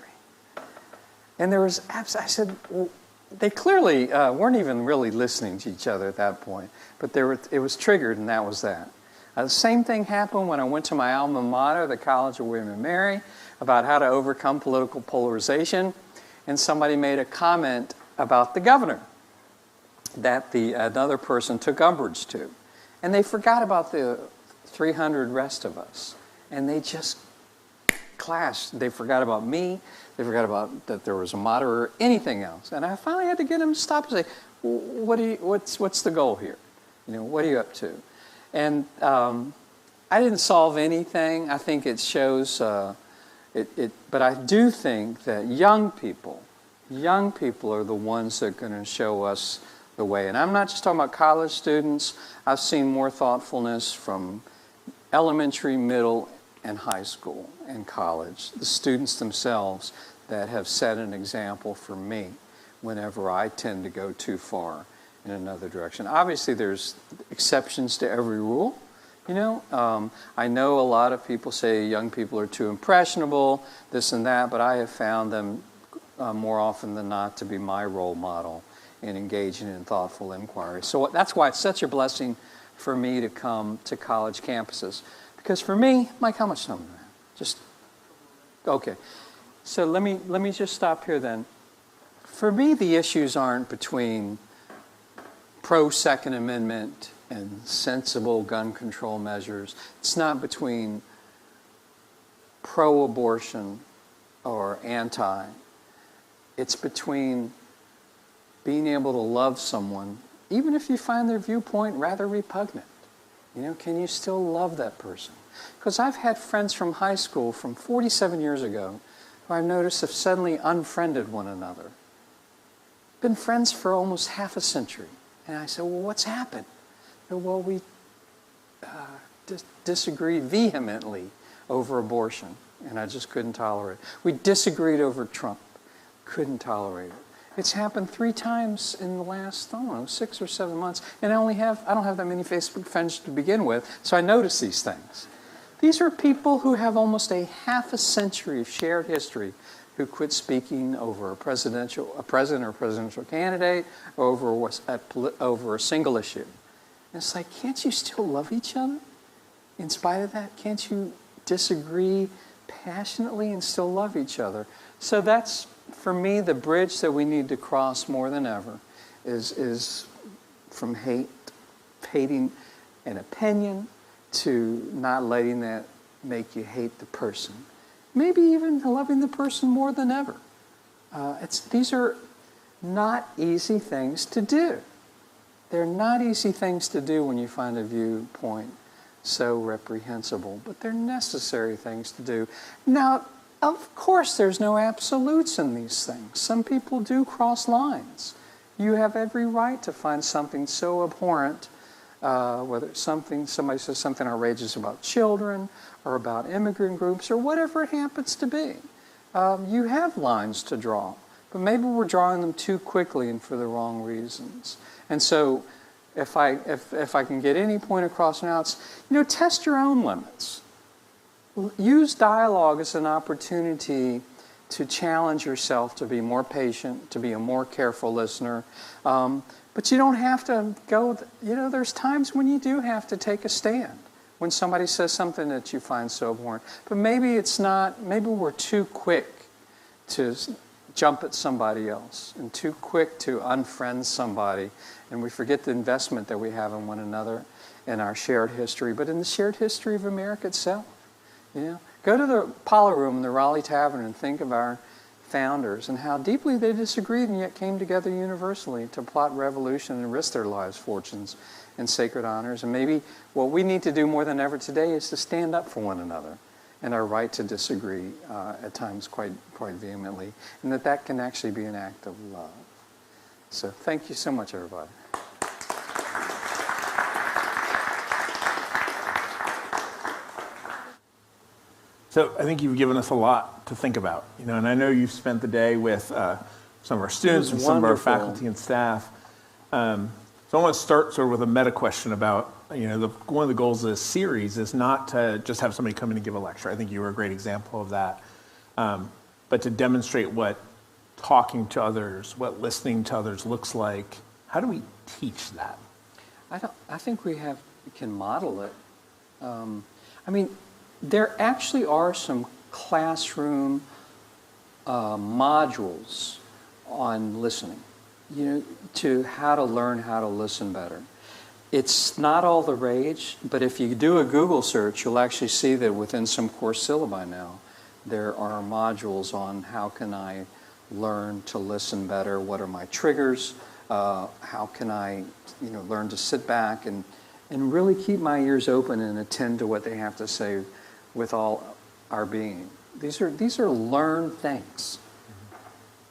And there was, I said, well, they clearly weren't even really listening to each other at that point. But it was triggered, and that was that. The same thing happened when I went to my alma mater, the College of William and Mary, about how to overcome political polarization. And somebody made a comment about the governor that another person took umbrage to. And they forgot about the 300 rest of us. And they just clashed. They forgot about me. They forgot about that there was a moderator or anything else. And I finally had to get them to stop and say, what's the goal here? What are you up to? And I didn't solve anything. I think it shows, but I do think that young people are the ones that are going to show us the way. And I'm not just talking about college students. I've seen more thoughtfulness from elementary, middle, and high school and college. The students themselves that have set an example for me whenever I tend to go too far in another direction. Obviously, there's exceptions to every rule. I know a lot of people say young people are too impressionable, this and that, but I have found them more often than not to be my role model in engaging in thoughtful inquiry. So that's why it's such a blessing for me to come to college campuses. Because for me, Mike, how much time do I have? Okay. So let me just stop here then. For me, the issues aren't between pro-Second Amendment and sensible gun control measures. It's not between pro-abortion or anti. It's between being able to love someone, even if you find their viewpoint rather repugnant. Can you still love that person? Because I've had friends from high school from 47 years ago who I've noticed have suddenly unfriended one another. Been friends for almost half a century. And I said, well, what's happened? Well, we disagreed vehemently over abortion, and I just couldn't tolerate it. We disagreed over Trump. Couldn't tolerate it. It's happened 3 times in the last, 6 or 7 months. And I don't have that many Facebook friends to begin with, so I notice these things. These are people who have almost a half a century of shared history who quit speaking over a president or presidential candidate, or over a single issue. And it's like, can't you still love each other? In spite of that, can't you disagree passionately and still love each other? So that's, for me, the bridge that we need to cross more than ever is from hating an opinion to not letting that make you hate the person. Maybe even loving the person more than ever. These are not easy things to do. They're not easy things to do when you find a viewpoint so reprehensible, but they're necessary things to do. Now, of course, there's no absolutes in these things. Some people do cross lines. You have every right to find something so abhorrent, whether somebody says something outrageous about children or about immigrant groups or whatever it happens to be. You have lines to draw, but maybe we're drawing them too quickly and for the wrong reasons. And so if I can get any point across now, it's, test your own limits. Use dialogue as an opportunity to challenge yourself to be more patient, to be a more careful listener. But you don't have to go, there's times when you do have to take a stand. when somebody says something that you find so abhorrent. But maybe it's not, maybe we're too quick to jump at somebody else and too quick to unfriend somebody, and we forget the investment that we have in one another in our shared history, but in the shared history of America itself. You know, go to the Apollo Room in the Raleigh Tavern and think of our founders and how deeply they disagreed and yet came together universally to plot revolution and risk their lives, fortunes, and sacred honors. And maybe what we need to do more than ever today is to stand up for one another and our right to disagree at times quite vehemently, and that can actually be an act of love. So thank you so much, everybody. So I think you've given us a lot to think about, you know, and I know you've spent the day with some of our students and some of our faculty and staff. So I want to start sort of with a meta question about, you know, one of the goals of this series is not to just have somebody come in and give a lecture. I think you were a great example of that. But to demonstrate what talking to others, what listening to others looks like. How do we teach that? I think we can model it. I mean, there actually are some classroom modules on listening, you know, to how to learn how to listen better. It's not all the rage, but if you do a Google search, you'll actually see that within some course syllabi now, there are modules on how can I learn to listen better, what are my triggers, how can I, you know, learn to sit back and really keep my ears open and attend to what they have to say with all our being. These are learned things.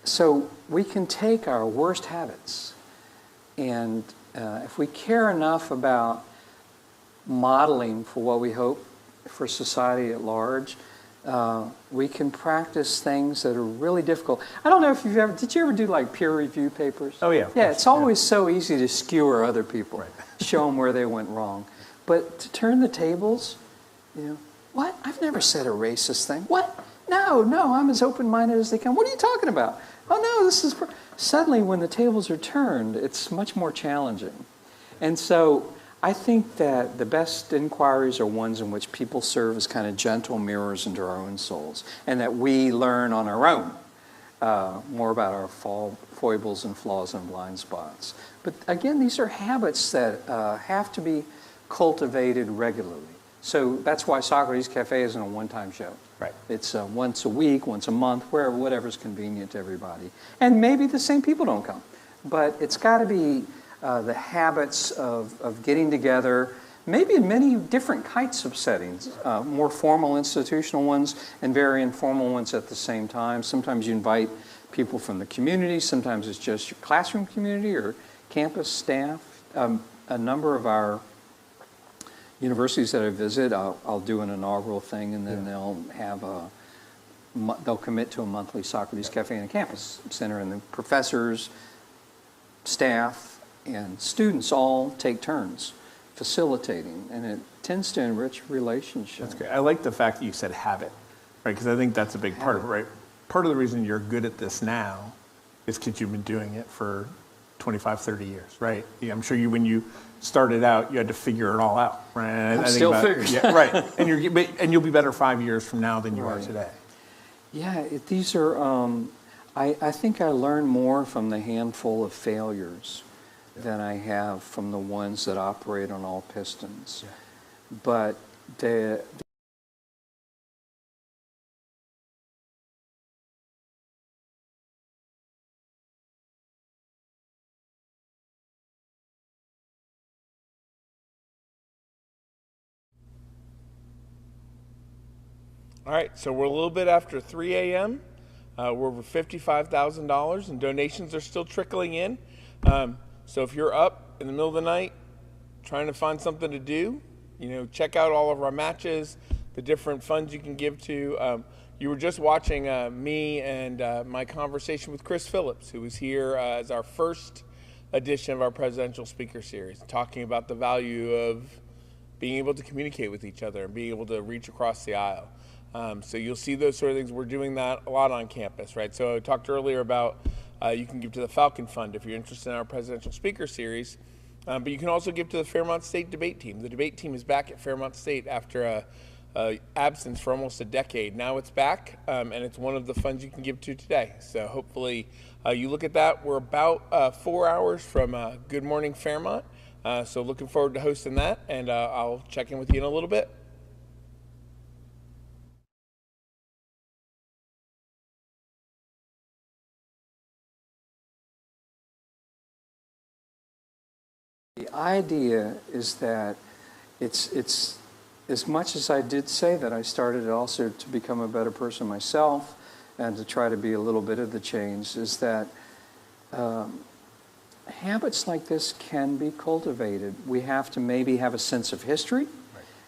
So we can take our worst habits and if we care enough about modeling for what we hope for society at large, we can practice things that are really difficult. I don't know if did you ever do like peer review papers? Oh yeah. Yeah, it's always so easy to skewer other people, right. Show them where they went wrong. But to turn the tables, you know, what? I've never said a racist thing. What? No, I'm as open-minded as they come. What are you talking about? Oh no, this is... Suddenly when the tables are turned, it's much more challenging. And so I think that the best inquiries are ones in which people serve as kind of gentle mirrors into our own souls, and that we learn on our own more about our foibles and flaws and blind spots. But again, these are habits that have to be cultivated regularly. So that's why Socrates Cafe isn't a one-time show. Right. It's once a week, once a month, whatever's convenient to everybody. And maybe the same people don't come. But it's got to be the habits of getting together, maybe in many different kinds of settings, more formal institutional ones and very informal ones at the same time. Sometimes you invite people from the community. Sometimes it's just your classroom community or campus staff. A number of our universities that I visit, I'll do an inaugural thing, and then they'll have they'll commit to a monthly Socrates Cafe in a campus center, and the professors, staff, and students all take turns facilitating, and it tends to enrich relationships. That's great. I like the fact that you said habit, right? Because I think that's a big part of it, right? Part of the reason you're good at this now is because you've been doing it for 25, 30 years, right? Yeah, I'm sure when you started out, you had to figure it all out, right? I'm still figuring. Yeah, right. And you'll be better 5 years from now than you are today. Yeah, these are. I think I learned more from the handful of failures than I have from the ones that operate on all pistons. Yeah. But All right, so we're a little bit after 3 a.m. We're over $55,000, and donations are still trickling in. So if you're up in the middle of the night trying to find something to do, you know, check out all of our matches, the different funds you can give to. You were just watching me and my conversation with Chris Phillips, who was here as our first edition of our Presidential Speaker Series, talking about the value of being able to communicate with each other and being able to reach across the aisle. So you'll see those sort of things. We're doing that a lot on campus, right? So I talked earlier about you can give to the Falcon Fund if you're interested in our Presidential Speaker Series. But you can also give to the Fairmont State debate team. The debate team is back at Fairmont State after a absence for almost a decade. Now it's back, and it's one of the funds you can give to today. So hopefully you look at that. We're about 4 hours from Good Morning Fairmont. So looking forward to hosting that, and I'll check in with you in a little bit. The idea is that it's as much as I did say that I started also to become a better person myself and to try to be a little bit of the change, is that habits like this can be cultivated. We have to maybe have a sense of history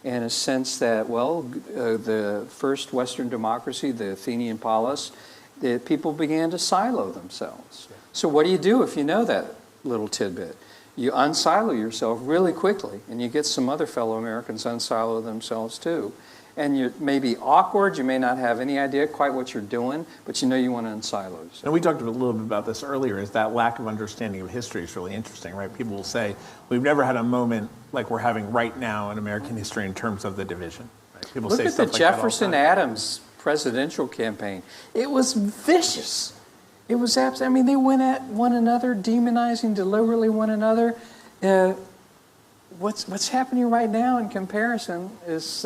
and a sense that, well, the first Western democracy, the Athenian polis, the people began to silo themselves. So what do you do if you know that little tidbit? You unsilo yourself really quickly, and you get some other fellow Americans unsilo themselves too. And you may be awkward, you may not have any idea quite what you're doing, but you know you want to unsilo yourself. And we talked a little bit about this earlier, is that lack of understanding of history is really interesting, right? People will say, we've never had a moment like we're having right now in American history in terms of the division. Right? People Look say at stuff the like that all the Jefferson time. Adams presidential campaign. It was vicious. It was absolutely, I mean, they went at one another, demonizing deliberately one another. What's happening right now in comparison is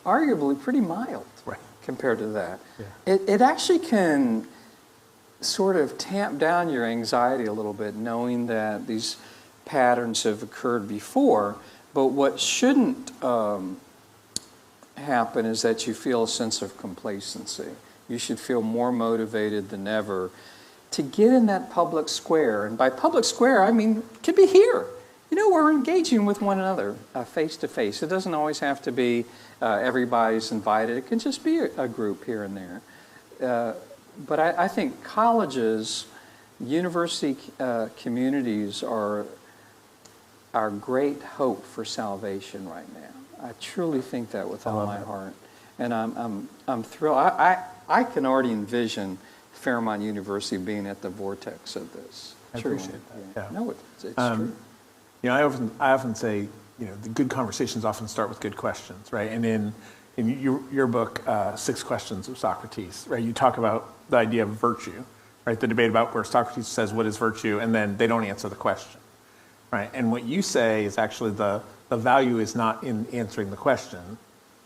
arguably pretty mild compared to that. Yeah. It actually can sort of tamp down your anxiety a little bit, knowing that these patterns have occurred before. But what shouldn't happen is that you feel a sense of complacency. You should feel more motivated than ever to get in that public square. And by public square, I mean, it could be here. You know, we're engaging with one another face to face. It doesn't always have to be everybody's invited. It can just be a group here and there. But I think colleges, university communities are our great hope for salvation right now. I truly think that with all my heart. And I'm thrilled. I can already envision Fairmont University being at the vortex of this. I appreciate that. Yeah. No, it's true. You know, I often say, you know, the good conversations often start with good questions, right? And in your book, 6 Questions of Socrates, right? You talk about the idea of virtue, right? The debate about where Socrates says, what is virtue? And then they don't answer the question, right? And what you say is actually the value is not in answering the question.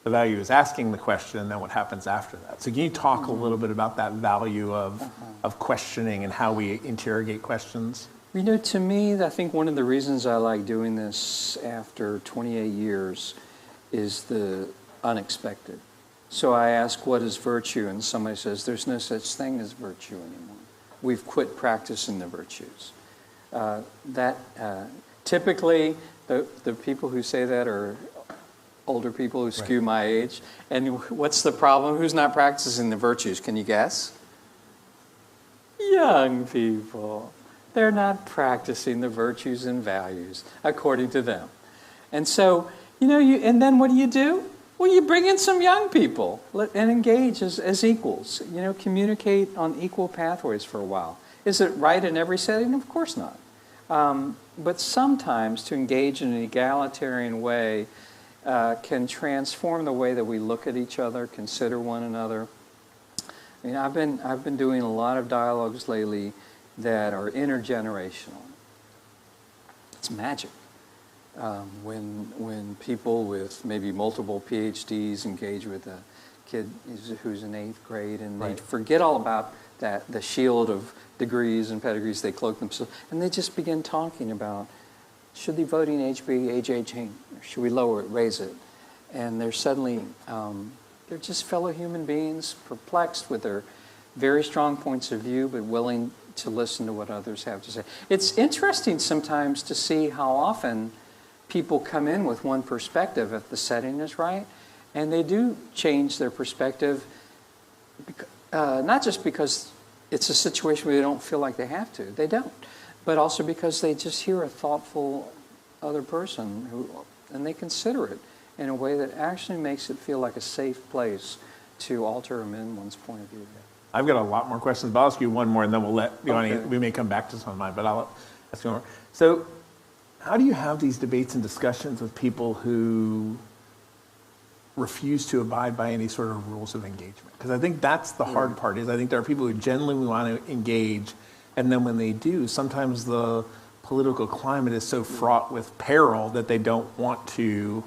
The value is asking the question and then what happens after that. So can you talk a little bit about that value of questioning and how we interrogate questions? You know, to me, I think one of the reasons I like doing this after 28 years is the unexpected. So I ask, what is virtue? And somebody says, there's no such thing as virtue anymore. We've quit practicing the virtues. Typically, the people who say that are older people who skew my age. And what's the problem? Who's not practicing the virtues? Can you guess? Young people. They're not practicing the virtues and values according to them. And so, you know, and then what do? Well, you bring in some young people and engage as equals. You know, communicate on equal pathways for a while. Is it right in every setting? Of course not. But sometimes to engage in an egalitarian way can transform the way that we look at each other, consider one another. I mean, I've been doing a lot of dialogues lately that are intergenerational. It's magic. When people with maybe multiple PhDs engage with a kid who's in 8th grade and they forget all about the shield of degrees and pedigrees they cloak themselves, and they just begin talking about, should the voting age be age 18? Or should we lower it, raise it? And they're suddenly, they're just fellow human beings, perplexed with their very strong points of view, but willing to listen to what others have to say. It's interesting sometimes to see how often people come in with one perspective if the setting is right, and they do change their perspective, not just because it's a situation where they don't feel like they have to. They don't. But also because they just hear a thoughtful other person and they consider it in a way that actually makes it feel like a safe place to alter or amend one's point of view. I've got a lot more questions, but I'll ask you one more, and then we'll let the audience, we may come back to some of mine, but I'll ask you more. So how do you have these debates and discussions with people who refuse to abide by any sort of rules of engagement? Because I think that's the hard part, is I think there are people who genuinely want to engage, and then when they do, sometimes the political climate is so fraught with peril that they don't want to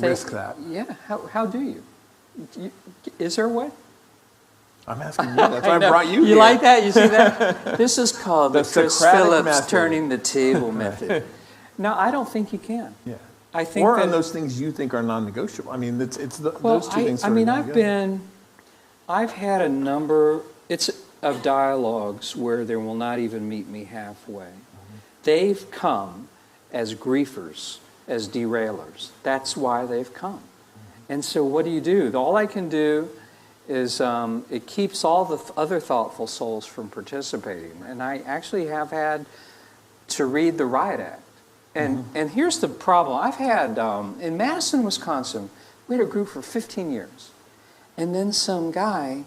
risk that. Yeah, how do you? Is there a way? I'm asking you. That's why I brought you here. You like that? You see that? This is called the Chris Socratic Phillips method. turning the table method. No, I don't think you can. Yeah. I think or that, on those things you think are non-negotiable. I mean, those two things. I've had a number of dialogues where they will not even meet me halfway. They've come as griefers, as derailers. That's why they've come. And so what do? All I can do is it keeps all the other thoughtful souls from participating. And I actually have had to read the riot act. And here's the problem. I've had, in Madison, Wisconsin, we had a group for 15 years. And then some guy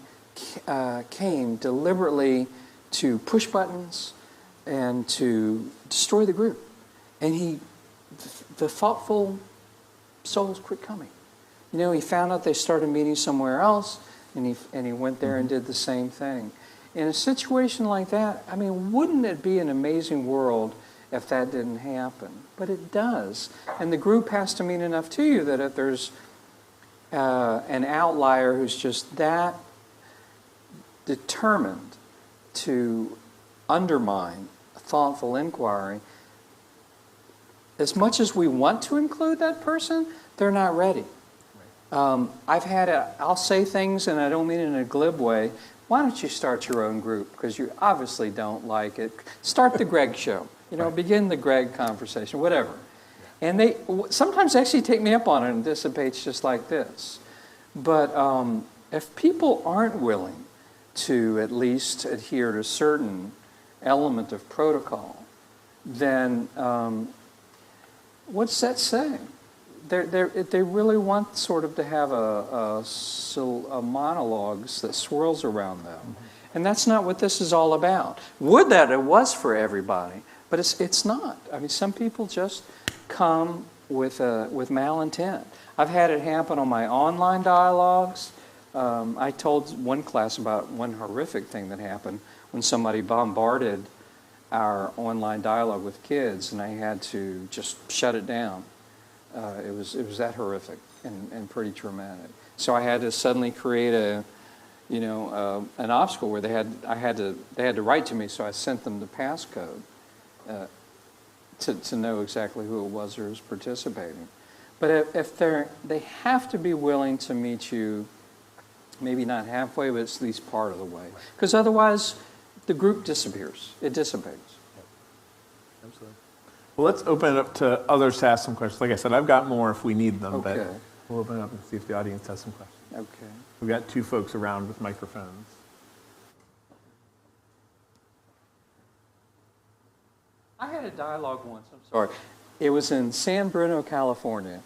came deliberately to push buttons and to destroy the group. And the thoughtful souls quit coming. You know, he found out they started meeting somewhere else, and he went there and did the same thing. In a situation like that, I mean, wouldn't it be an amazing world if that didn't happen? But it does. And the group has to mean enough to you that if there's an outlier who's just that determined to undermine thoughtful inquiry, as much as we want to include that person, they're not ready. I'll say things, and I don't mean it in a glib way. Why don't you start your own group? Because you obviously don't like it. Start the Greg show. Begin the Greg conversation, whatever. And they sometimes actually take me up on it, and it dissipates just like this. But if people aren't willing to at least adhere to a certain element of protocol, then what's that saying? They really want sort of to have a monologues that swirls around them. And that's not what this is all about. Would that it was for everybody, but it's not. I mean, some people just come with malintent. I've had it happen on my online dialogues. I told one class about one horrific thing that happened when somebody bombarded our online dialogue with kids, and I had to just shut it down. It was that horrific and pretty traumatic. So I had to suddenly create an obstacle where they had to write to me. So I sent them the passcode to know exactly who it was who was participating. But if they have to be willing to meet you, maybe not halfway, but at least part of the way, because otherwise the group disappears. It dissipates. Absolutely. Well, let's open it up to others to ask some questions. Like I said, I've got more if we need them, Okay. but we'll open it up and see if the audience has some questions. Okay. We've got two folks around with microphones. I had a dialogue once, I'm sorry. It was in San Bruno, California.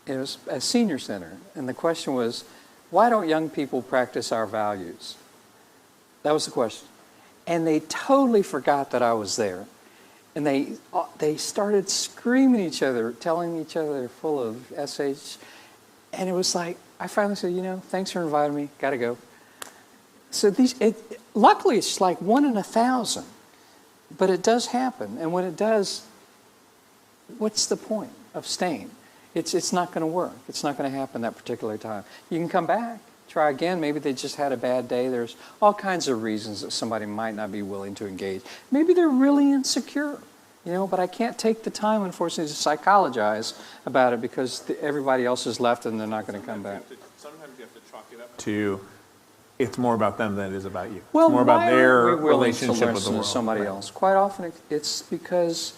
It was a senior center, and the question was, why don't young people practice our values? That was the question. And they totally forgot that I was there. And they started screaming at each other, telling each other they're full of SH. And it was like, I finally said, thanks for inviting me, gotta go. So luckily it's like 1 in 1,000, but it does happen. And when it does, what's the point of staying? It's not gonna work. It's not gonna happen that particular time. You can come back, try again. Maybe they just had a bad day. There's all kinds of reasons that somebody might not be willing to engage. Maybe they're really insecure, but I can't take the time, unfortunately, to psychologize about it because everybody else is left and they're not going to come back. Sometimes you have to chalk it up to it's more about them than it is about you. Well, it's more about their relationship with the to world. Somebody else. Quite often it's because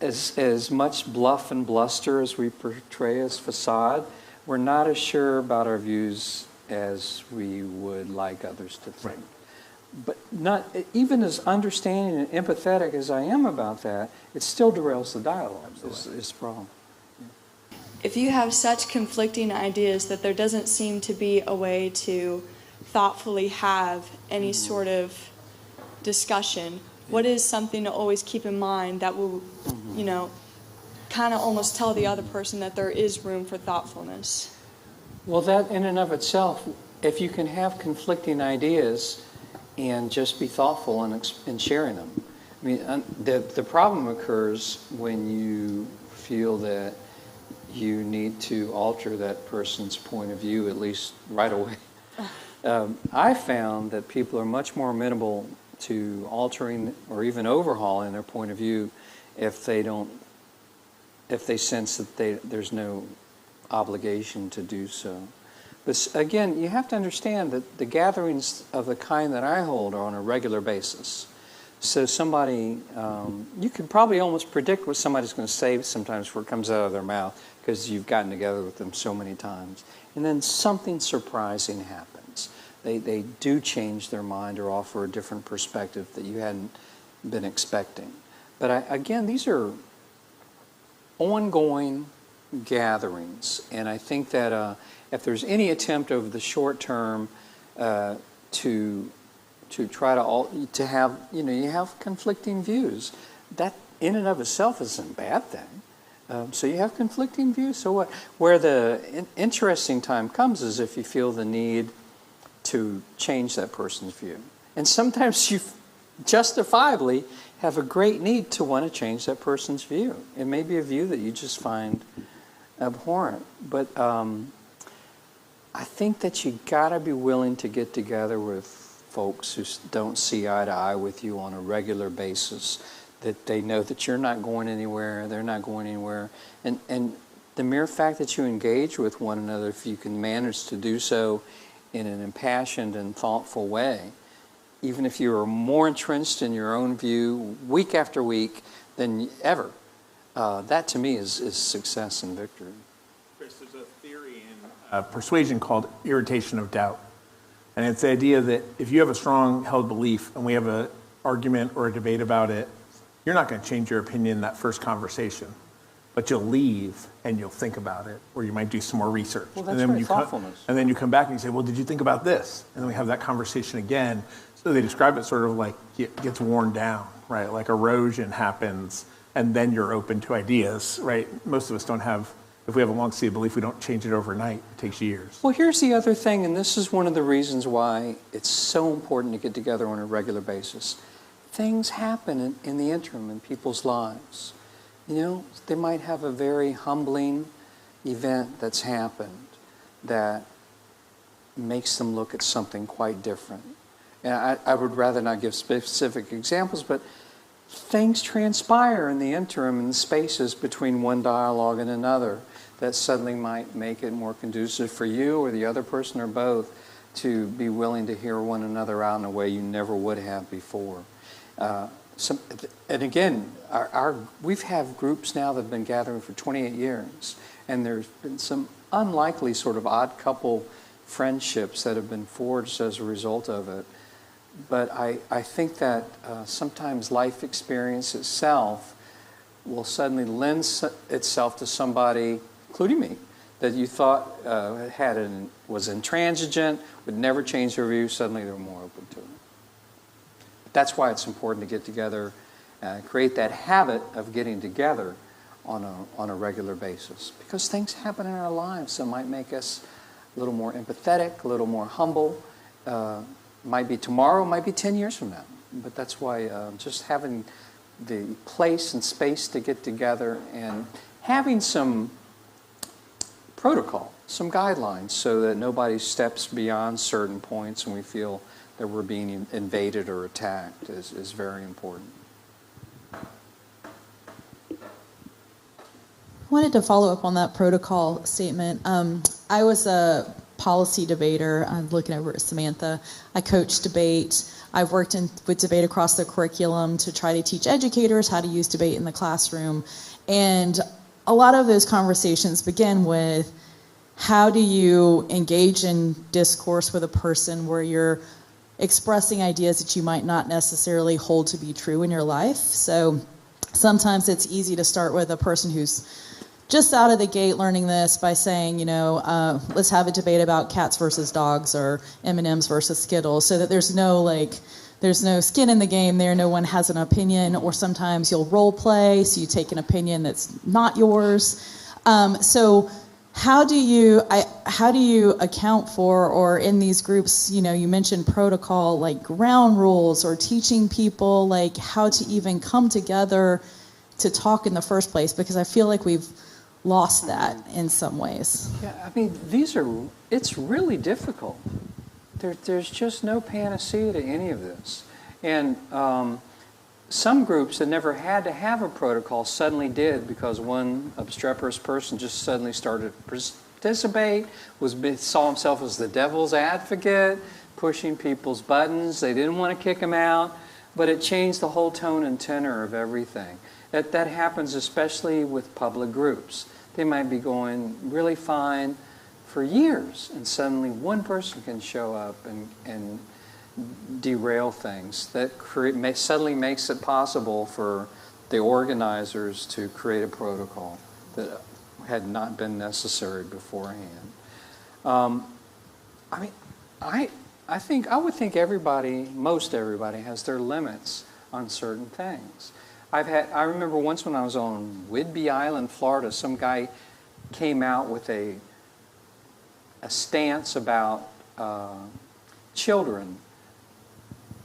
as much bluff and bluster as we portray as facade, we're not as sure about our views as we would like others to think. Right. But not even as understanding and empathetic as I am about that, it still derails the dialogue. Is the problem. If you have such conflicting ideas that there doesn't seem to be a way to thoughtfully have any sort of discussion, what is something to always keep in mind that will, kind of almost tell the other person that there is room for thoughtfulness. Well, that in and of itself, if you can have conflicting ideas and just be thoughtful in sharing them. I mean, the problem occurs when you feel that you need to alter that person's point of view, at least right away. I found that people are much more amenable to altering or even overhauling their point of view if they sense that there's no obligation to do so. But again, you have to understand that the gatherings of the kind that I hold are on a regular basis. So somebody, you can probably almost predict what somebody's going to say sometimes before it comes out of their mouth because you've gotten together with them so many times. And then something surprising happens. They do change their mind or offer a different perspective that you hadn't been expecting. But again, these are ongoing gatherings. And I think that if there's any attempt over the short term to try to have, you have conflicting views, that in and of itself isn't a bad thing. So you have conflicting views, so what? Where the interesting time comes is if you feel the need to change that person's view. And sometimes you justifiably have a great need to want to change that person's view. It may be a view that you just find abhorrent, but I think that you gotta be willing to get together with folks who don't see eye to eye with you on a regular basis, that they know that you're not going anywhere, they're not going anywhere, and the mere fact that you engage with one another, if you can manage to do so in an impassioned and thoughtful way, even if you are more entrenched in your own view week after week than ever, that to me is success and victory. Chris, there's a theory in persuasion called irritation of doubt. And it's the idea that if you have a strong held belief and we have an argument or a debate about it, you're not going to change your opinion in that first conversation. But you'll leave and you'll think about it, or you might do some more research. Well, that's and then right, thoughtfulness. and then you come back and you say, well, did you think about this? And then we have that conversation again. So they describe it sort of like it gets worn down, right? Like erosion happens, and then you're open to ideas, right? Most of us don't have, if we have a long-seated belief, we don't change it overnight. It takes years. Well, here's the other thing, and this is one of the reasons why it's so important to get together on a regular basis. Things happen in the interim in people's lives. They might have a very humbling event that's happened that makes them look at something quite different. And I would rather not give specific examples, but things transpire in the interim in the spaces between one dialogue and another that suddenly might make it more conducive for you or the other person or both to be willing to hear one another out in a way you never would have before. And again, we've had groups now that have been gathering for 28 years, and there's been some unlikely sort of odd couple friendships that have been forged as a result of it. But I think that sometimes life experience itself will suddenly lend itself to somebody, including me, that you thought was intransigent, would never change their view. Suddenly they're more open to it. That's why it's important to get together, create that habit of getting together on a regular basis. Because things happen in our lives that might make us a little more empathetic, a little more humble. Might be tomorrow, might be 10 years from now. But that's why just having the place and space to get together and having some protocol, some guidelines, so that nobody steps beyond certain points and we feel that we're being invaded or attacked is very important. I wanted to follow up on that protocol statement. I was a policy debater. I'm looking over at Samantha. I coach debate. I've worked with debate across the curriculum to try to teach educators how to use debate in the classroom. And a lot of those conversations begin with, how do you engage in discourse with a person where you're expressing ideas that you might not necessarily hold to be true in your life? So sometimes it's easy to start with a person who's just out of the gate learning this by saying, let's have a debate about cats versus dogs or M&Ms versus Skittles, so that there's no there's no skin in the game there. No one has an opinion, or sometimes you'll role play, so you take an opinion that's not yours. So how do you account for, or in these groups, you mentioned protocol, like ground rules, or teaching people like how to even come together to talk in the first place? Because I feel like we've lost that in some ways. Yeah, I mean, it's really difficult. There's just no panacea to any of this. And some groups that never had to have a protocol suddenly did, because one obstreperous person just suddenly started to participate, saw himself as the devil's advocate, pushing people's buttons. They didn't want to kick him out, but it changed the whole tone and tenor of everything. That happens especially with public groups. They might be going really fine for years, and suddenly one person can show up and derail things. That suddenly makes it possible for the organizers to create a protocol that had not been necessary beforehand. I mean, I would think most everybody has their limits on certain things. I remember once when I was on Whidbey Island, Florida, some guy came out with a stance about children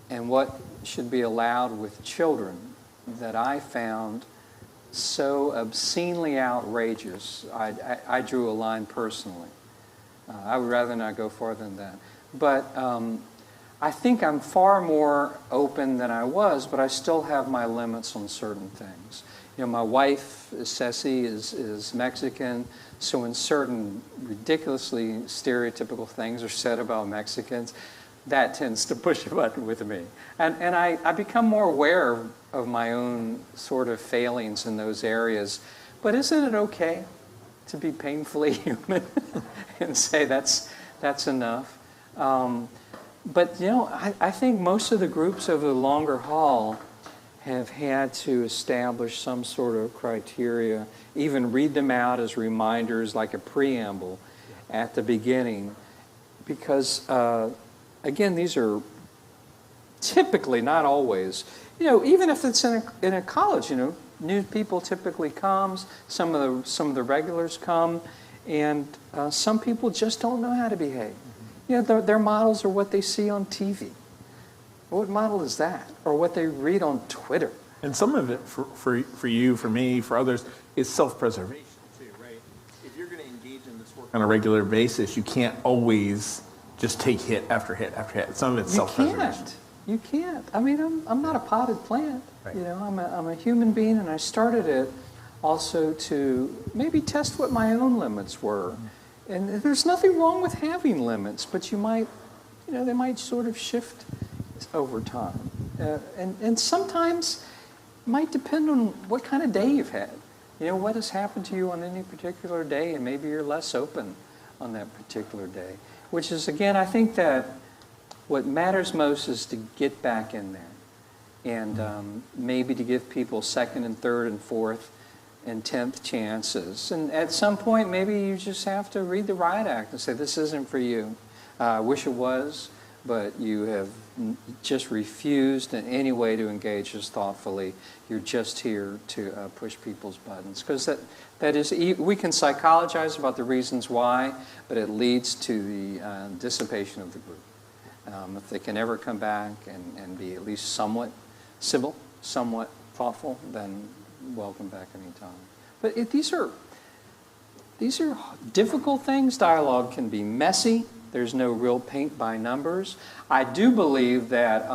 and what should be allowed with children that I found so obscenely outrageous. I drew a line personally. I would rather not go farther than that. But I think I'm far more open than I was, but I still have my limits on certain things. My wife, Ceci, is Mexican, so when certain ridiculously stereotypical things are said about Mexicans, that tends to push a button with me. And I become more aware of my own sort of failings in those areas. But isn't it okay to be painfully human and say that's enough? But, I think most of the groups over the longer haul have had to establish some sort of criteria, even read them out as reminders, like a preamble at the beginning. Because, again, these are typically, not always, even if it's in a college, new people typically comes, some of the regulars come, and some people just don't know how to behave. Their models are what they see on TV. What model is that? Or what they read on Twitter. And some of it, for you, for me, for others, is self-preservation too, right? If you're going to engage in this work on a regular basis, you can't always just take hit after hit after hit. Some of it's self-preservation. You can't. I mean, I'm not a potted plant. Right. I'm a human being, and I started it also to maybe test what my own limits were. And there's nothing wrong with having limits, but they might sort of shift over time. And sometimes it might depend on what kind of day you've had. What has happened to you on any particular day, and maybe you're less open on that particular day. Which is, again, I think that what matters most is to get back in there. And maybe to give people second and third and fourth and 10th chances. And at some point, maybe you just have to read the riot act and say, this isn't for you. I wish it was, but you have just refused in any way to engage us thoughtfully. You're just here to push people's buttons. Because that is, we can psychologize about the reasons why, but it leads to the dissipation of the group. If they can ever come back and be at least somewhat civil, somewhat thoughtful, then welcome back anytime. But these are difficult things. Dialogue can be messy. There's no real paint by numbers. I do believe that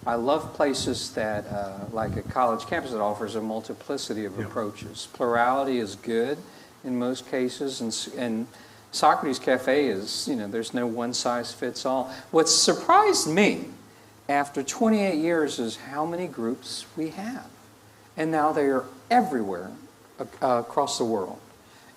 I love places that, like a college campus, that offers a multiplicity of approaches. Plurality is good in most cases, and Socrates Cafe is, there's no one size fits all. What surprised me after 28 years is how many groups we have. And now they are everywhere across the world.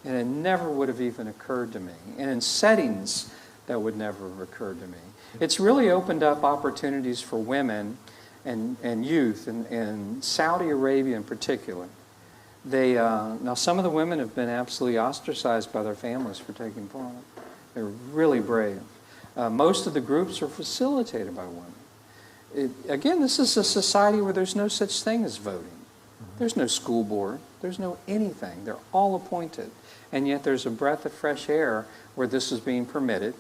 And it never would have even occurred to me. And in settings that would never have occurred to me. It's really opened up opportunities for women and youth, and Saudi Arabia in particular. Now some of the women have been absolutely ostracized by their families for taking part. They're really brave. Most of the groups are facilitated by women. Again, this is a society where there's no such thing as voting. There's no school board. There's no anything. They're all appointed. And yet there's a breath of fresh air where this is being permitted.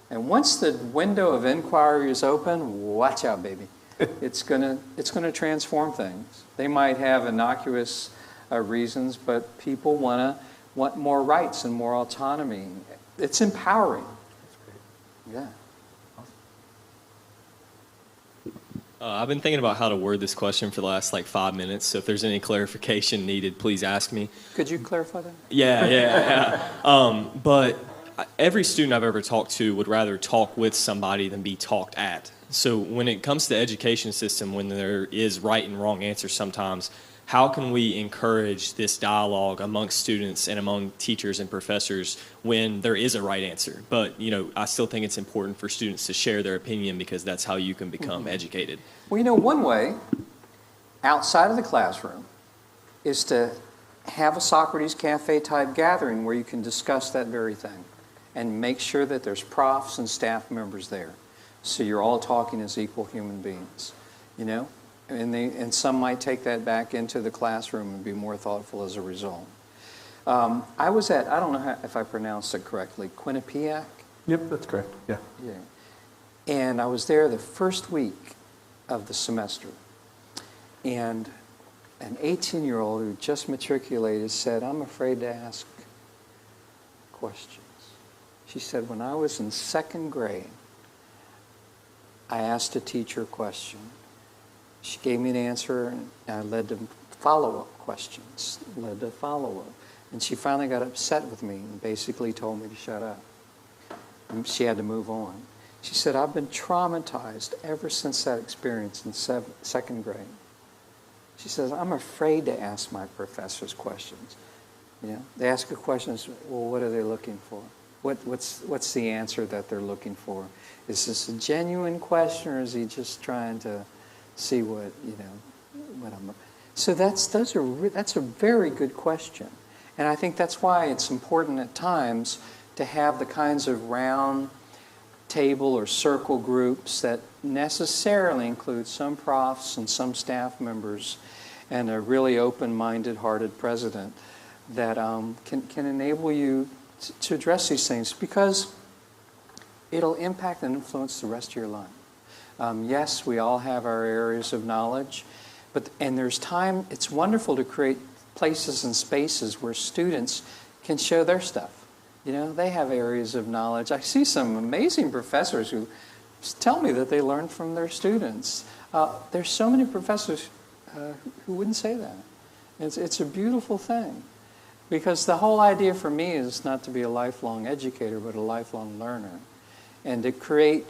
And once the window of inquiry is open, watch out, baby. It's gonna transform things. They might have innocuous reasons, but people want more rights and more autonomy. It's empowering. Yeah. I've been thinking about how to word this question for the last 5 minutes, so if there's any clarification needed, please ask me. Could you clarify that? Yeah. But every student I've ever talked to would rather talk with somebody than be talked at. So when it comes to the education system, when there is right and wrong answers sometimes, how can we encourage this dialogue amongst students and among teachers and professors when there is a right answer? But, I still think it's important for students to share their opinion because that's how you can become educated. Well, one way outside of the classroom is to have a Socrates Cafe type gathering where you can discuss that very thing and make sure that there's profs and staff members there. So you're all talking as equal human beings, And some might take that back into the classroom and be more thoughtful as a result. I was at, I don't know if I pronounced it correctly, Quinnipiac? Yep, that's correct. Yeah. And I was there the first week of the semester. And an 18-year-old who just matriculated said, "I'm afraid to ask questions." She said, "When I was in second grade, I asked a teacher a question. She gave me an answer, and I led to follow-up questions, led to follow-up. And she finally got upset with me and basically told me to shut up. And she had to move on. She said, "I've been traumatized ever since that experience in second grade." She says, "I'm afraid to ask my professors questions." They ask a question, well, what are they looking for? What's the answer that they're looking for? Is this a genuine question, or is he just trying to see what I'm... So that's a very good question. And I think that's why it's important at times to have the kinds of round table or circle groups that necessarily include some profs and some staff members and a really open-minded, hearted president that can enable you to address these things, because it'll impact and influence the rest of your life. Yes, we all have our areas of knowledge, and there's time. It's wonderful to create places and spaces where students can show their stuff. They have areas of knowledge. I see some amazing professors who tell me that they learn from their students. There's so many professors who wouldn't say that. It's a beautiful thing, because the whole idea for me is not to be a lifelong educator, but a lifelong learner, and to create,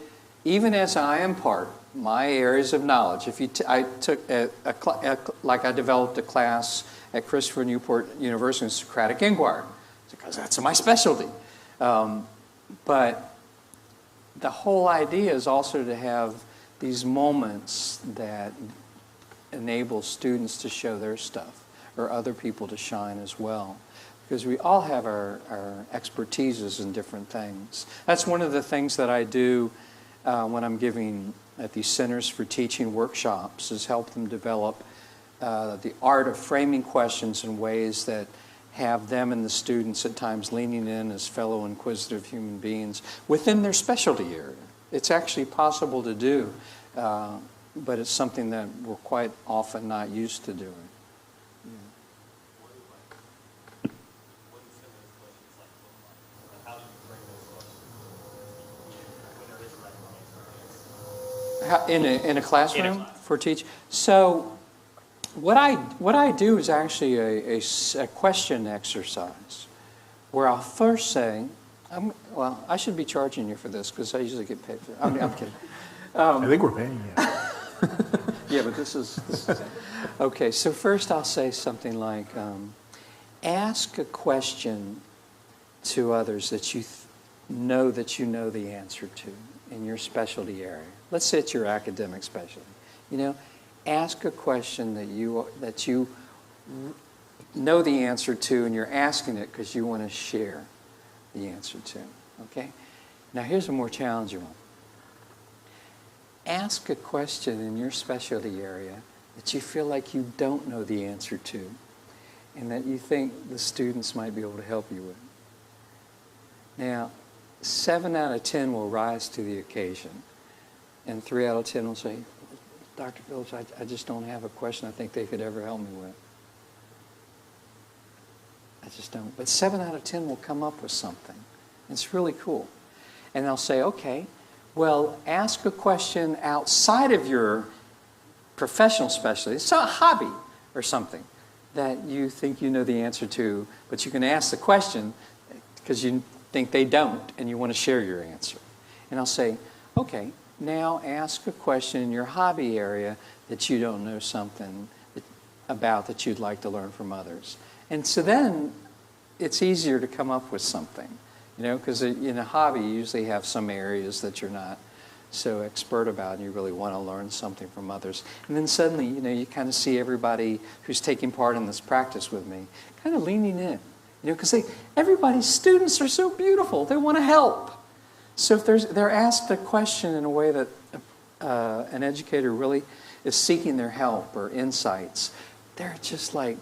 even as I impart my areas of knowledge. If I took I developed a class at Christopher Newport University in Socratic Inquiry, because that's my specialty. But the whole idea is also to have these moments that enable students to show their stuff, or other people to shine as well. Because we all have our expertises in different things. That's one of the things that I do when I'm giving at these Centers for Teaching workshops, is help them develop the art of framing questions in ways that have them and the students at times leaning in as fellow inquisitive human beings within their specialty area. It's actually possible to do, but it's something that we're quite often not used to doing. In a classroom for teach. So what I do is actually a question exercise where I'll first say, I should be charging you for this because I usually get paid for it. I'm kidding. I think we're paying you. Yeah, but this is okay. So first I'll say something like, ask a question to others that you know the answer to in your specialty area. Let's say it's your academic specialty. Ask a question that you know the answer to, and you're asking it because you want to share the answer to. Okay? Now here's a more challenging one. ask a question in your specialty area that you feel like you don't know the answer to and that you think the students might be able to help you with. Now, 7 out of 10 will rise to the occasion, and 3 out of 10 will say, Dr. Phillips, I just don't have a question I think they could ever help me with. I just don't. But 7 out of 10 will come up with something. It's really cool. And they'll say, okay, well, ask a question outside of your professional specialty. It's a hobby or something that you think you know the answer to, but you can ask the question because you think they don't and you want to share your answer. And I'll say, okay, now ask a question in your hobby area that you don't know something about that you'd like to learn from others. And so then it's easier to come up with something, you know, because in a hobby you usually have some areas that you're not so expert about and you really want to learn something from others. And then suddenly, you know, you kind of see everybody who's taking part in this practice with me kind of leaning in, you know, because everybody's students are so beautiful. They want to help. So if they're asked a question in a way that an educator really is seeking their help or insights, they're just like,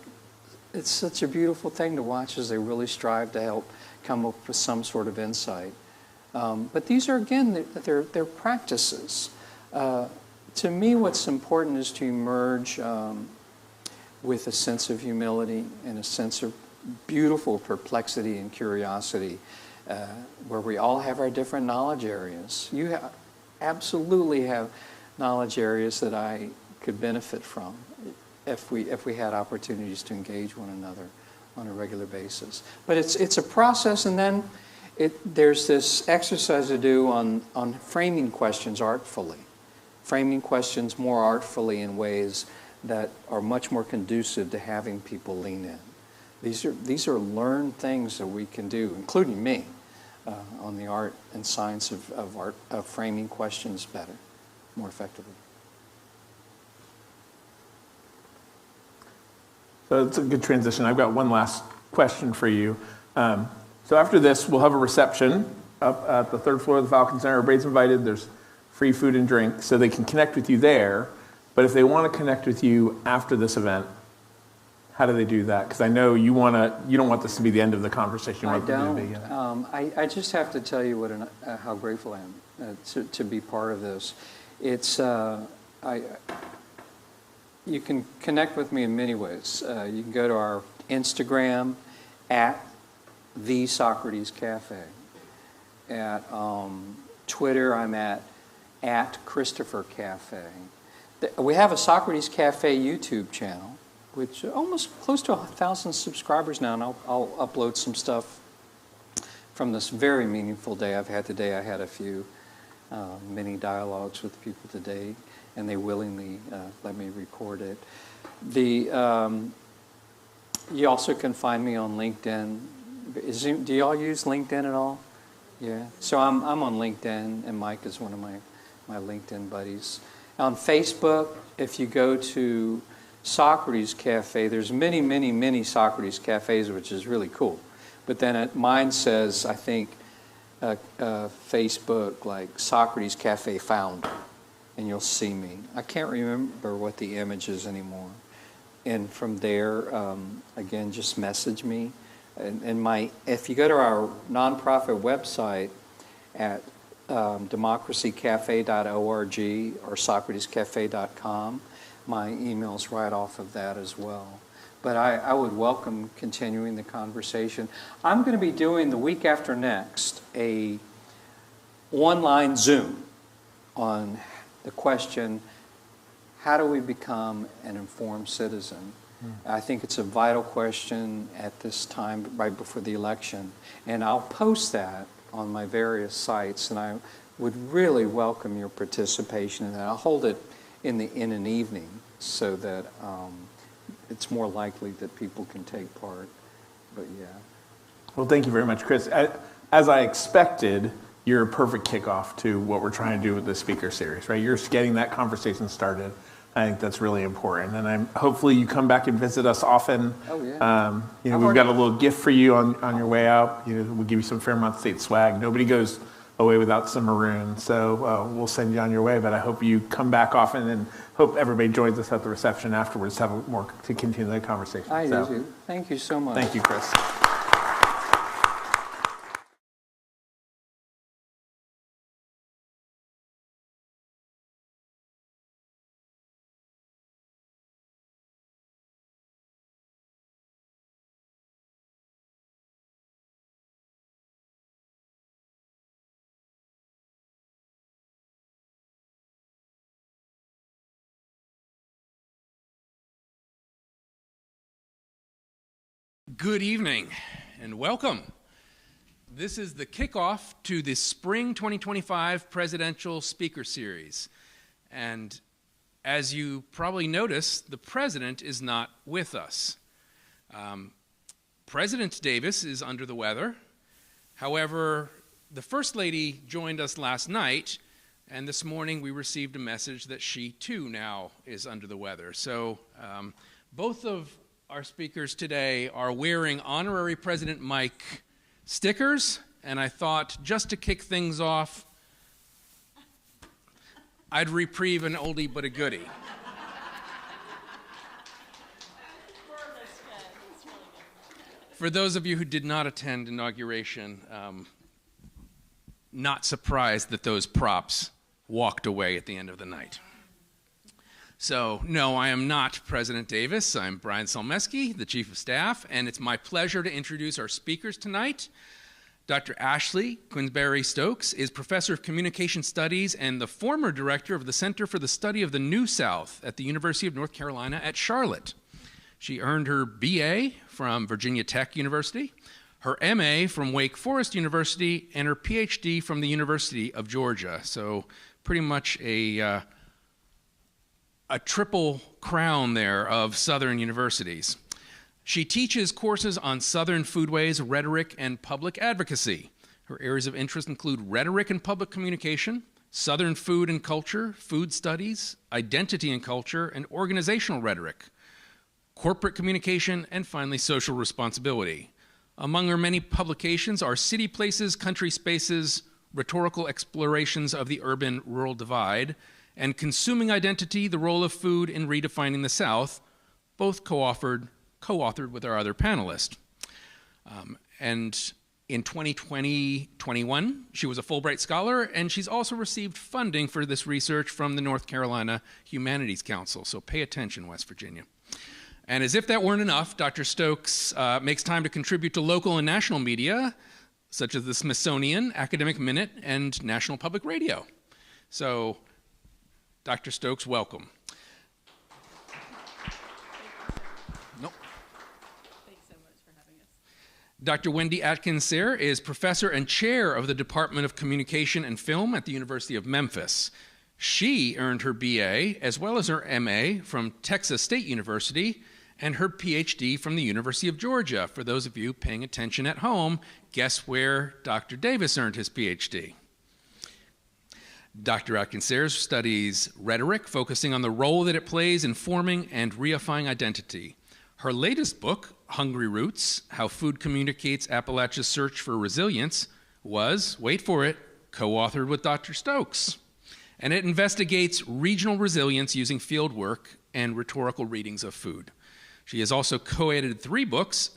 it's such a beautiful thing to watch as they really strive to help come up with some sort of insight. But these are, again, they're practices. To me, what's important is to emerge with a sense of humility and a sense of beautiful perplexity and curiosity, where we all have our different knowledge areas. You absolutely have knowledge areas that I could benefit from if we had opportunities to engage one another on a regular basis. But it's a process, and then there's this exercise to do on framing questions artfully, framing questions more artfully in ways that are much more conducive to having people lean in. These are learned things that we can do, including me, on the art and science of framing questions better, more effectively. So it's a good transition. I've got one last question for you. So after this, we'll have a reception up at the 3rd floor of the Falcon Center. Everybody's invited. There's free food and drink, so they can connect with you there. But if they want to connect with you after this event, how do they do that? Because I know you don't want this to be the end of the conversation. I don't. I just have to tell you how grateful I am to be part of this. It's you can connect with me in many ways. You can go to our Instagram at The Socrates Cafe. At Twitter, I'm at Christopher Cafe. We have a Socrates Cafe YouTube channel, which almost close to 1,000 subscribers now, and I'll upload some stuff from this very meaningful day I've had today. I had a few mini dialogues with people today, and they willingly let me record it. You also can find me on LinkedIn. Do y'all use LinkedIn at all? Yeah. So I'm on LinkedIn, and Mike is one of my LinkedIn buddies. On Facebook, if you go to Socrates Cafe, there's many, many, many Socrates Cafes, which is really cool. But then mine says, I think, Facebook, like Socrates Cafe Founder, and you'll see me. I can't remember what the image is anymore. And from there, again, just message me. And if you go to our nonprofit website at democracycafe.org or socratescafe.com, my email's right off of that as well. But I would welcome continuing the conversation. I'm going to be doing the week after next a online Zoom on the question, how do we become an informed citizen? I think it's a vital question at this time, right before the election. And I'll post that on my various sites, and I would really welcome your participation in that. I'll hold it in an evening so that it's more likely that people can take part. But yeah. Well, thank you very much, Chris. As I expected, you're a perfect kickoff to what we're trying to do with this speaker series, right? You're getting that conversation started. I think that's really important, and hopefully you come back and visit us often. Oh yeah. We've got a little gift for you on your way out. We'll give you some Fairmont State swag. Nobody goes away without some maroon. So we'll send you on your way, but I hope you come back often, and hope everybody joins us at the reception afterwards to have more to continue the conversation. I do too. Thank you so much. Thank you, Chris. Good evening and welcome. This is the kickoff to the Spring 2025 Presidential Speaker Series. And as you probably noticed, the President is not with us. President Davis is under the weather. However, the First Lady joined us last night, and this morning we received a message that she too now is under the weather. So both of our speakers today are wearing Honorary President Mike stickers, and I thought, just to kick things off, I'd reprieve an oldie but a goodie. For those of you who did not attend inauguration, not surprised that those props walked away at the end of the night. So, no, I am not President Davis. I'm Brian Solmeski, the Chief of Staff, and it's my pleasure to introduce our speakers tonight. Dr. Ashley Queensberry Stokes is Professor of Communication Studies and the former Director of the Center for the Study of the New South at the University of North Carolina at Charlotte. She earned her BA from Virginia Tech University, her MA from Wake Forest University, and her PhD from the University of Georgia. So pretty much a triple crown there of Southern universities. She teaches courses on Southern foodways, rhetoric, and public advocacy. Her areas of interest include rhetoric and public communication, Southern food and culture, food studies, identity and culture, and organizational rhetoric, corporate communication, and finally, social responsibility. Among her many publications are City Places, Country Spaces, Rhetorical Explorations of the Urban-Rural Divide, and Consuming Identity, the Role of Food in Redefining the South, both co-authored with our other panelist. And in 2020-21, she was a Fulbright Scholar, and she's also received funding for this research from the North Carolina Humanities Council, so pay attention, West Virginia. And as if that weren't enough, Dr. Stokes makes time to contribute to local and national media, such as the Smithsonian, Academic Minute, and National Public Radio. So, Dr. Stokes, welcome. Nope. Thanks so much for having us. Dr. Wendy Atkins-Sayre is professor and chair of the Department of Communication and Film at the University of Memphis. She earned her BA as well as her MA from Texas State University and her PhD from the University of Georgia. For those of you paying attention at home, guess where Dr. Davis earned his PhD? Dr. Atkins-Sayre studies rhetoric, focusing on the role that it plays in forming and reifying identity. Her latest book, Hungry Roots, How Food Communicates Appalachia's Search for Resilience, was, wait for it, co-authored with Dr. Stokes. And it investigates regional resilience using fieldwork and rhetorical readings of food. She has also co-edited 3 books,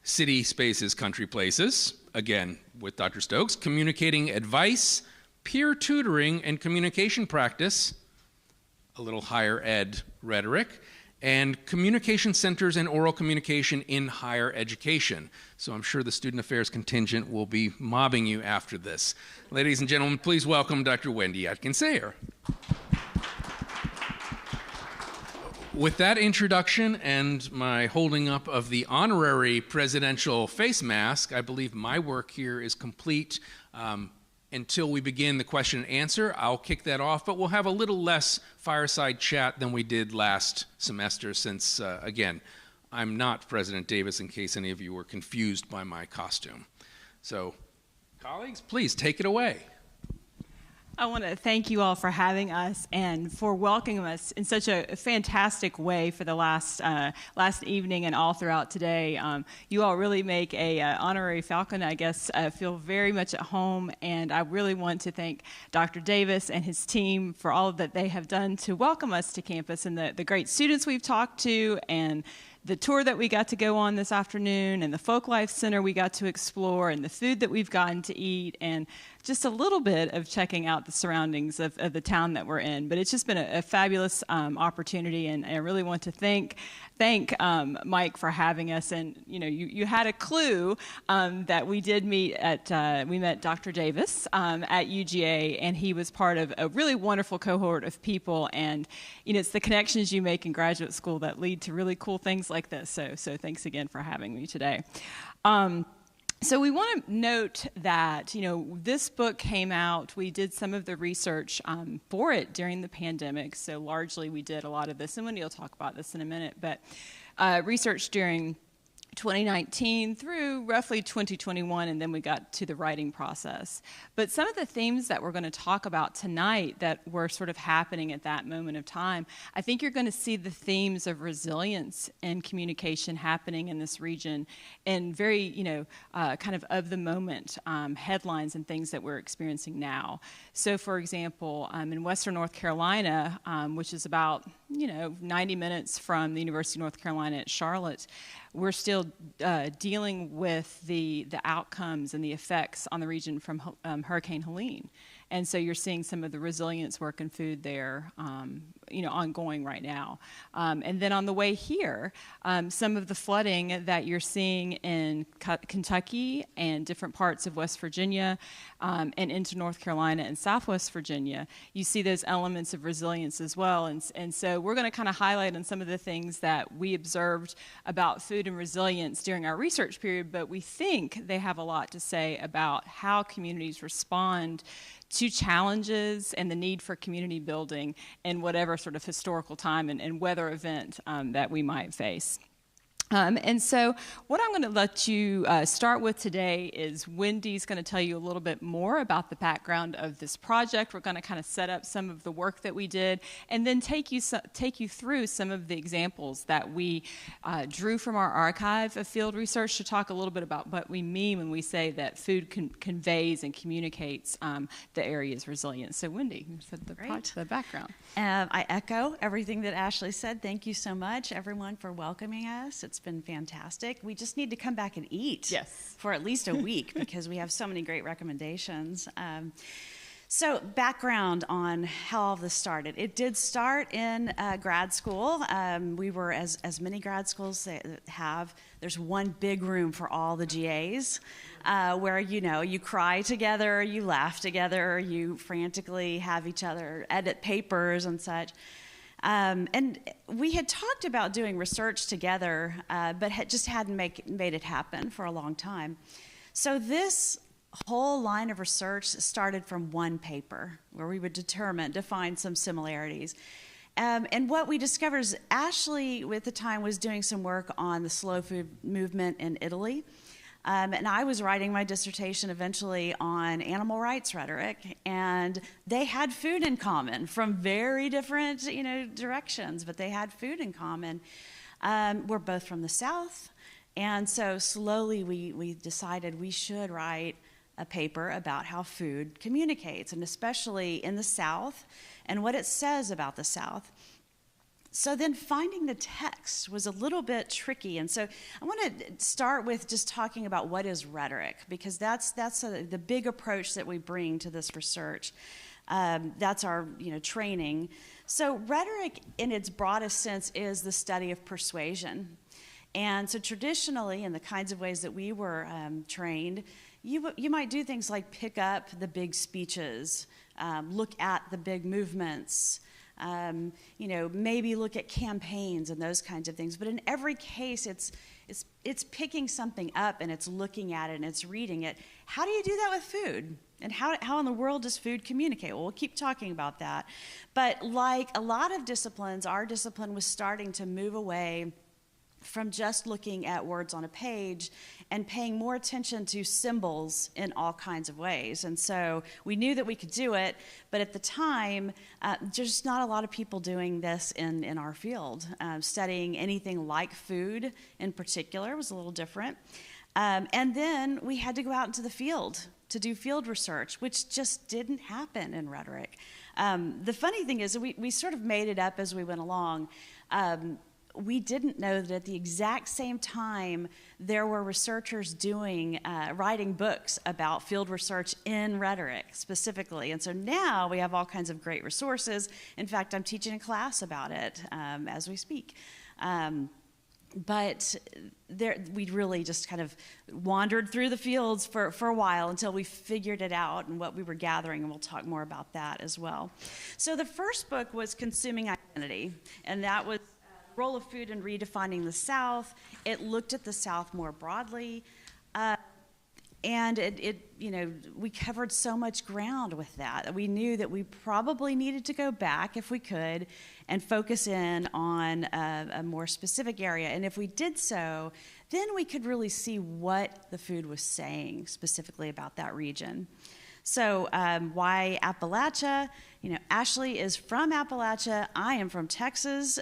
City Spaces, Country Places, again with Dr. Stokes, Communicating Advice, Peer Tutoring and Communication Practice, a little higher ed rhetoric, and Communication Centers and Oral Communication in Higher Education. So I'm sure the Student Affairs contingent will be mobbing you after this. Ladies and gentlemen, please welcome Dr. Wendy Atkins-Sayre. With that introduction and my holding up of the honorary presidential face mask, I believe my work here is complete. Until we begin the question and answer, I'll kick that off, but we'll have a little less fireside chat than we did last semester since, again, I'm not President Davis in case any of you were confused by my costume. So, colleagues, please take it away. I want to thank you all for having us and for welcoming us in such a fantastic way for the last evening and all throughout today. You all really make a honorary Falcon, I guess, feel very much at home, and I really want to thank Dr. Davis and his team for all that they have done to welcome us to campus and the great students we've talked to and the tour that we got to go on this afternoon and the Folk Life Center we got to explore and the food that we've gotten to eat and just a little bit of checking out the surroundings of the town that we're in. But it's just been a fabulous opportunity, and I really want to thank Mike for having us. And you had a clue that we did meet at we met Dr. Davis at UGA, and he was part of a really wonderful cohort of people. And it's the connections you make in graduate school that lead to really cool things like this. So thanks again for having me today. So we want to note that, this book came out, we did some of the research for it during the pandemic, so largely we did a lot of this, and Wendy will talk about this in a minute, but research during 2019 through roughly 2021, and then we got to the writing process. But some of the themes that we're going to talk about tonight that were sort of happening at that moment of time, I think you're going to see the themes of resilience and communication happening in this region and very, kind of the moment headlines and things that we're experiencing now. So, for example, in Western North Carolina, which is about, 90 minutes from the University of North Carolina at Charlotte, we're still dealing with the outcomes and the effects on the region from Hurricane Helene. And so you're seeing some of the resilience work in food there, ongoing right now. And then on the way here, some of the flooding that you're seeing in Kentucky and different parts of West Virginia and into North Carolina and Southwest Virginia, you see those elements of resilience as well. And so we're going to kind of highlight on some of the things that we observed about food and resilience during our research period, but we think they have a lot to say about how communities respond to challenges and the need for community building in whatever sort of historical time and weather event that we might face. And so what I'm going to let you start with today is Wendy's going to tell you a little bit more about the background of this project. We're going to kind of set up some of the work that we did and then take you through some of the examples that we drew from our archive of field research to talk a little bit about what we mean when we say that food conveys and communicates the area's resilience. So Wendy, for the background. I echo everything that Ashley said. Thank you so much, everyone, for welcoming us. It's been fantastic. We just need to come back and eat for at least a week because we have so many great recommendations. So background on how all this started. It did start in grad school. We were, as many grad schools have, there's one big room for all the GAs where, you cry together, you laugh together, you frantically have each other edit papers and such. And we had talked about doing research together, but just hadn't made it happen for a long time. So this whole line of research started from one paper where we would define some similarities. And what we discovered is Ashley, at the time, was doing some work on the slow food movement in Italy. And I was writing my dissertation eventually on animal rights rhetoric, and they had food in common from very different, directions, but they had food in common. We're both from the South, and so slowly we decided we should write a paper about how food communicates, and especially in the South, and what it says about the South. So then finding the text was a little bit tricky, and so I want to start with just talking about what is rhetoric, because that's the big approach that we bring to this research. That's our training. So rhetoric, in its broadest sense, is the study of persuasion, and so traditionally, in the kinds of ways that we were trained, you might do things like pick up the big speeches, look at the big movements. Maybe look at campaigns and those kinds of things. But in every case, it's picking something up and it's looking at it and it's reading it. How do you do that with food? And how in the world does food communicate? Well, we'll keep talking about that. But like a lot of disciplines, our discipline was starting to move away from just looking at words on a page and paying more attention to symbols in all kinds of ways. And so we knew that we could do it, but at the time, there's just not a lot of people doing this in our field. Studying anything like food in particular was a little different. And then we had to go out into the field to do field research, which just didn't happen in rhetoric. The funny thing is we sort of made it up as we went along. We didn't know that at the exact same time there were researchers writing books about field research in rhetoric specifically. And so now we have all kinds of great resources. In fact, I'm teaching a class about it as we speak. But we really just kind of wandered through the fields for a while until we figured it out and what we were gathering, and we'll talk more about that as well. So the first book was Consuming Identity, and that was the role of food in redefining the South. It looked at the South more broadly. And we covered so much ground with that. We knew that we probably needed to go back if we could and focus in on a more specific area. And if we did so, then we could really see what the food was saying specifically about that region. So why Appalachia? Ashley is from Appalachia. I am from Texas.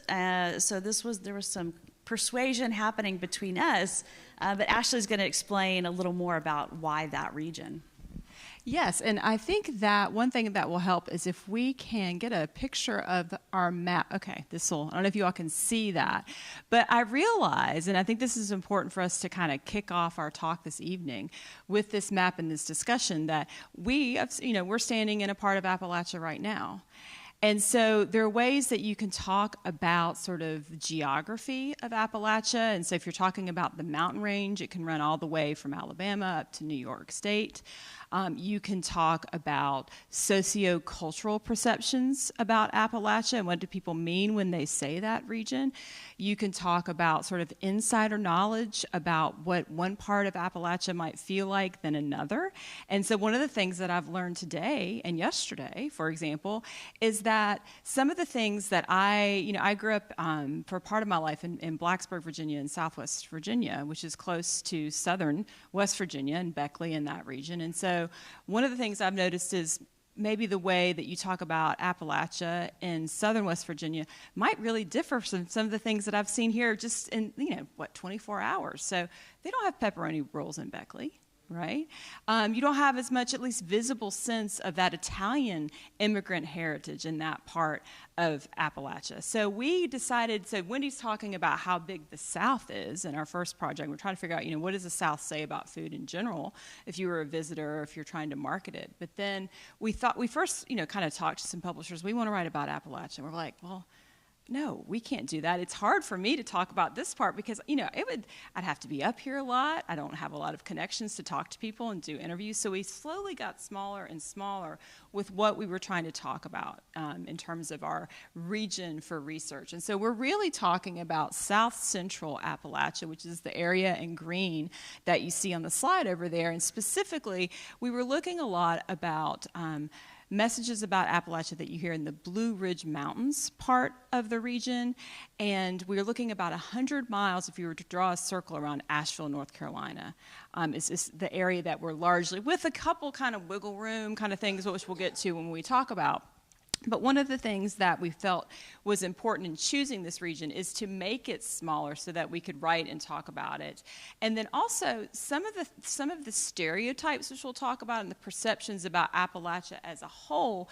So there was some persuasion happening between us, but Ashley's going to explain a little more about why that region. Yes, and I think that one thing that will help is if we can get a picture of our map. Okay, I don't know if you all can see that, but I realize, and I think this is important for us to kind of kick off our talk this evening with this map and this discussion, that we're standing in a part of Appalachia right now. And so there are ways that you can talk about sort of geography of Appalachia. And so if you're talking about the mountain range, it can run all the way from Alabama up to New York State. You can talk about sociocultural perceptions about Appalachia and what do people mean when they say that region. You can talk about sort of insider knowledge about what one part of Appalachia might feel like than another. And so one of the things that I've learned today and yesterday, for example, is that some of the things that I grew up for part of my life in Blacksburg, Virginia, and Southwest Virginia, which is close to southern West Virginia and Beckley in that region. And so one of the things I've noticed is maybe the way that you talk about Appalachia in southern West Virginia might really differ from some of the things that I've seen here just in, 24 hours. So they don't have pepperoni rolls in Beckley, right? You don't have as much, at least visible sense of that Italian immigrant heritage in that part of Appalachia. So we decided, so Wendy's talking about how big the South is in our first project. We're trying to figure out, what does the South say about food in general if you were a visitor or if you're trying to market it. But then we first, kind of talked to some publishers. We want to write about Appalachia. We're like, well, no, we can't do that. It's hard for me to talk about this part because, I'd have to be up here a lot. I don't have a lot of connections to talk to people and do interviews. So we slowly got smaller and smaller with what we were trying to talk about in terms of our region for research. And so we're really talking about South Central Appalachia, which is the area in green that you see on the slide over there. And specifically, we were looking a lot about messages about Appalachia that you hear in the Blue Ridge Mountains part of the region. And we're looking about 100 miles, if you were to draw a circle around Asheville, North Carolina. Is the area that we're largely, with a couple kind of wiggle room kind of things, which we'll get to when we talk about. But one of the things that we felt was important in choosing this region is to make it smaller so that we could write and talk about it. And then also some of the stereotypes, which we'll talk about, and the perceptions about Appalachia as a whole,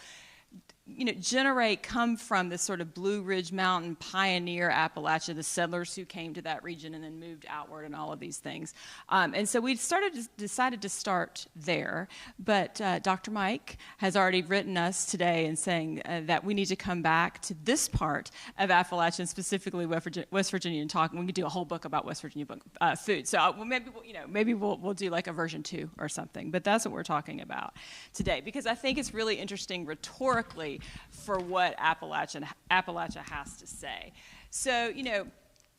come from this sort of Blue Ridge Mountain pioneer Appalachia, the settlers who came to that region and then moved outward and all of these things. And so we decided to start there. But Dr. Mike has already written us today and saying that we need to come back to this part of Appalachia, and specifically West Virginia, and talk. And we could do a whole book about West Virginia food. So maybe we'll do like a version 2 or something. But that's what we're talking about today, because I think it's really interesting rhetorically for what Appalachia has to say. So,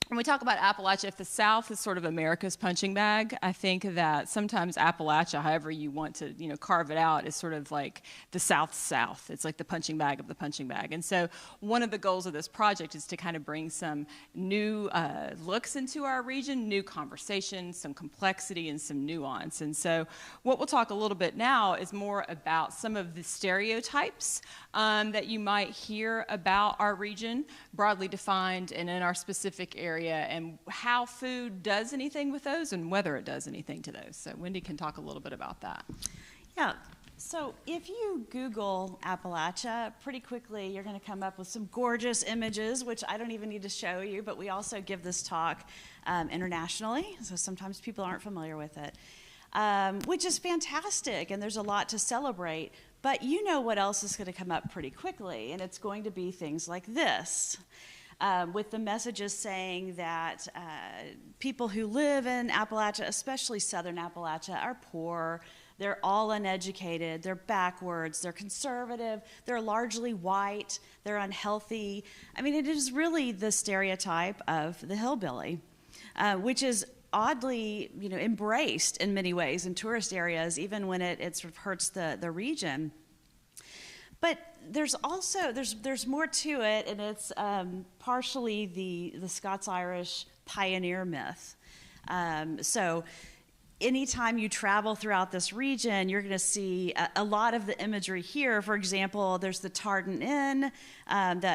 when we talk about Appalachia, if the South is sort of America's punching bag, I think that sometimes Appalachia, however you want to, carve it out, is sort of like the South. It's like the punching bag of the punching bag. And so one of the goals of this project is to kind of bring some new looks into our region, new conversations, some complexity, and some nuance. And so what we'll talk a little bit now is more about some of the stereotypes that you might hear about our region, broadly defined and in our specific area, and how food does anything with those and whether it does anything to those. So Wendy can talk a little bit about that. Yeah. So if you Google Appalachia, pretty quickly you're going to come up with some gorgeous images, which I don't even need to show you, but we also give this talk internationally, so sometimes people aren't familiar with it, which is fantastic, and there's a lot to celebrate. But you know what else is going to come up pretty quickly, and it's going to be things like this. With the messages saying that people who live in Appalachia, especially southern Appalachia, are poor, they're all uneducated, they're backwards, they're conservative, they're largely white, they're unhealthy. I mean, it is really the stereotype of the hillbilly, which is oddly, embraced in many ways in tourist areas, even when it sort of hurts the region. But there's also, there's more to it, and it's partially the Scots-Irish pioneer myth. So anytime you travel throughout this region, you're going to see a lot of the imagery here. For example, there's the Tartan Inn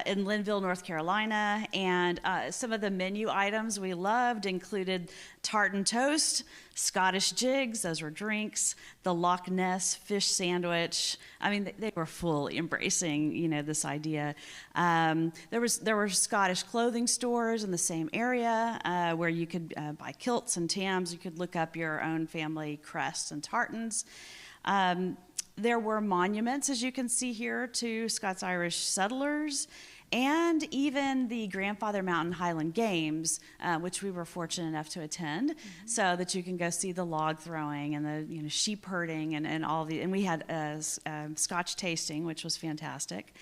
in Linville, North Carolina, and some of the menu items we loved included tartan toast, Scottish jigs, those were drinks, the Loch Ness fish sandwich. I mean, they were fully embracing, this idea. There were Scottish clothing stores in the same area where you could buy kilts and tams. You could look up your own family crests and tartans. There were monuments, as you can see here, to Scots-Irish settlers, and even the Grandfather Mountain Highland Games, which we were fortunate enough to attend, so that you can go see the log throwing and the sheep herding and all the, and we had Scotch tasting, which was fantastic.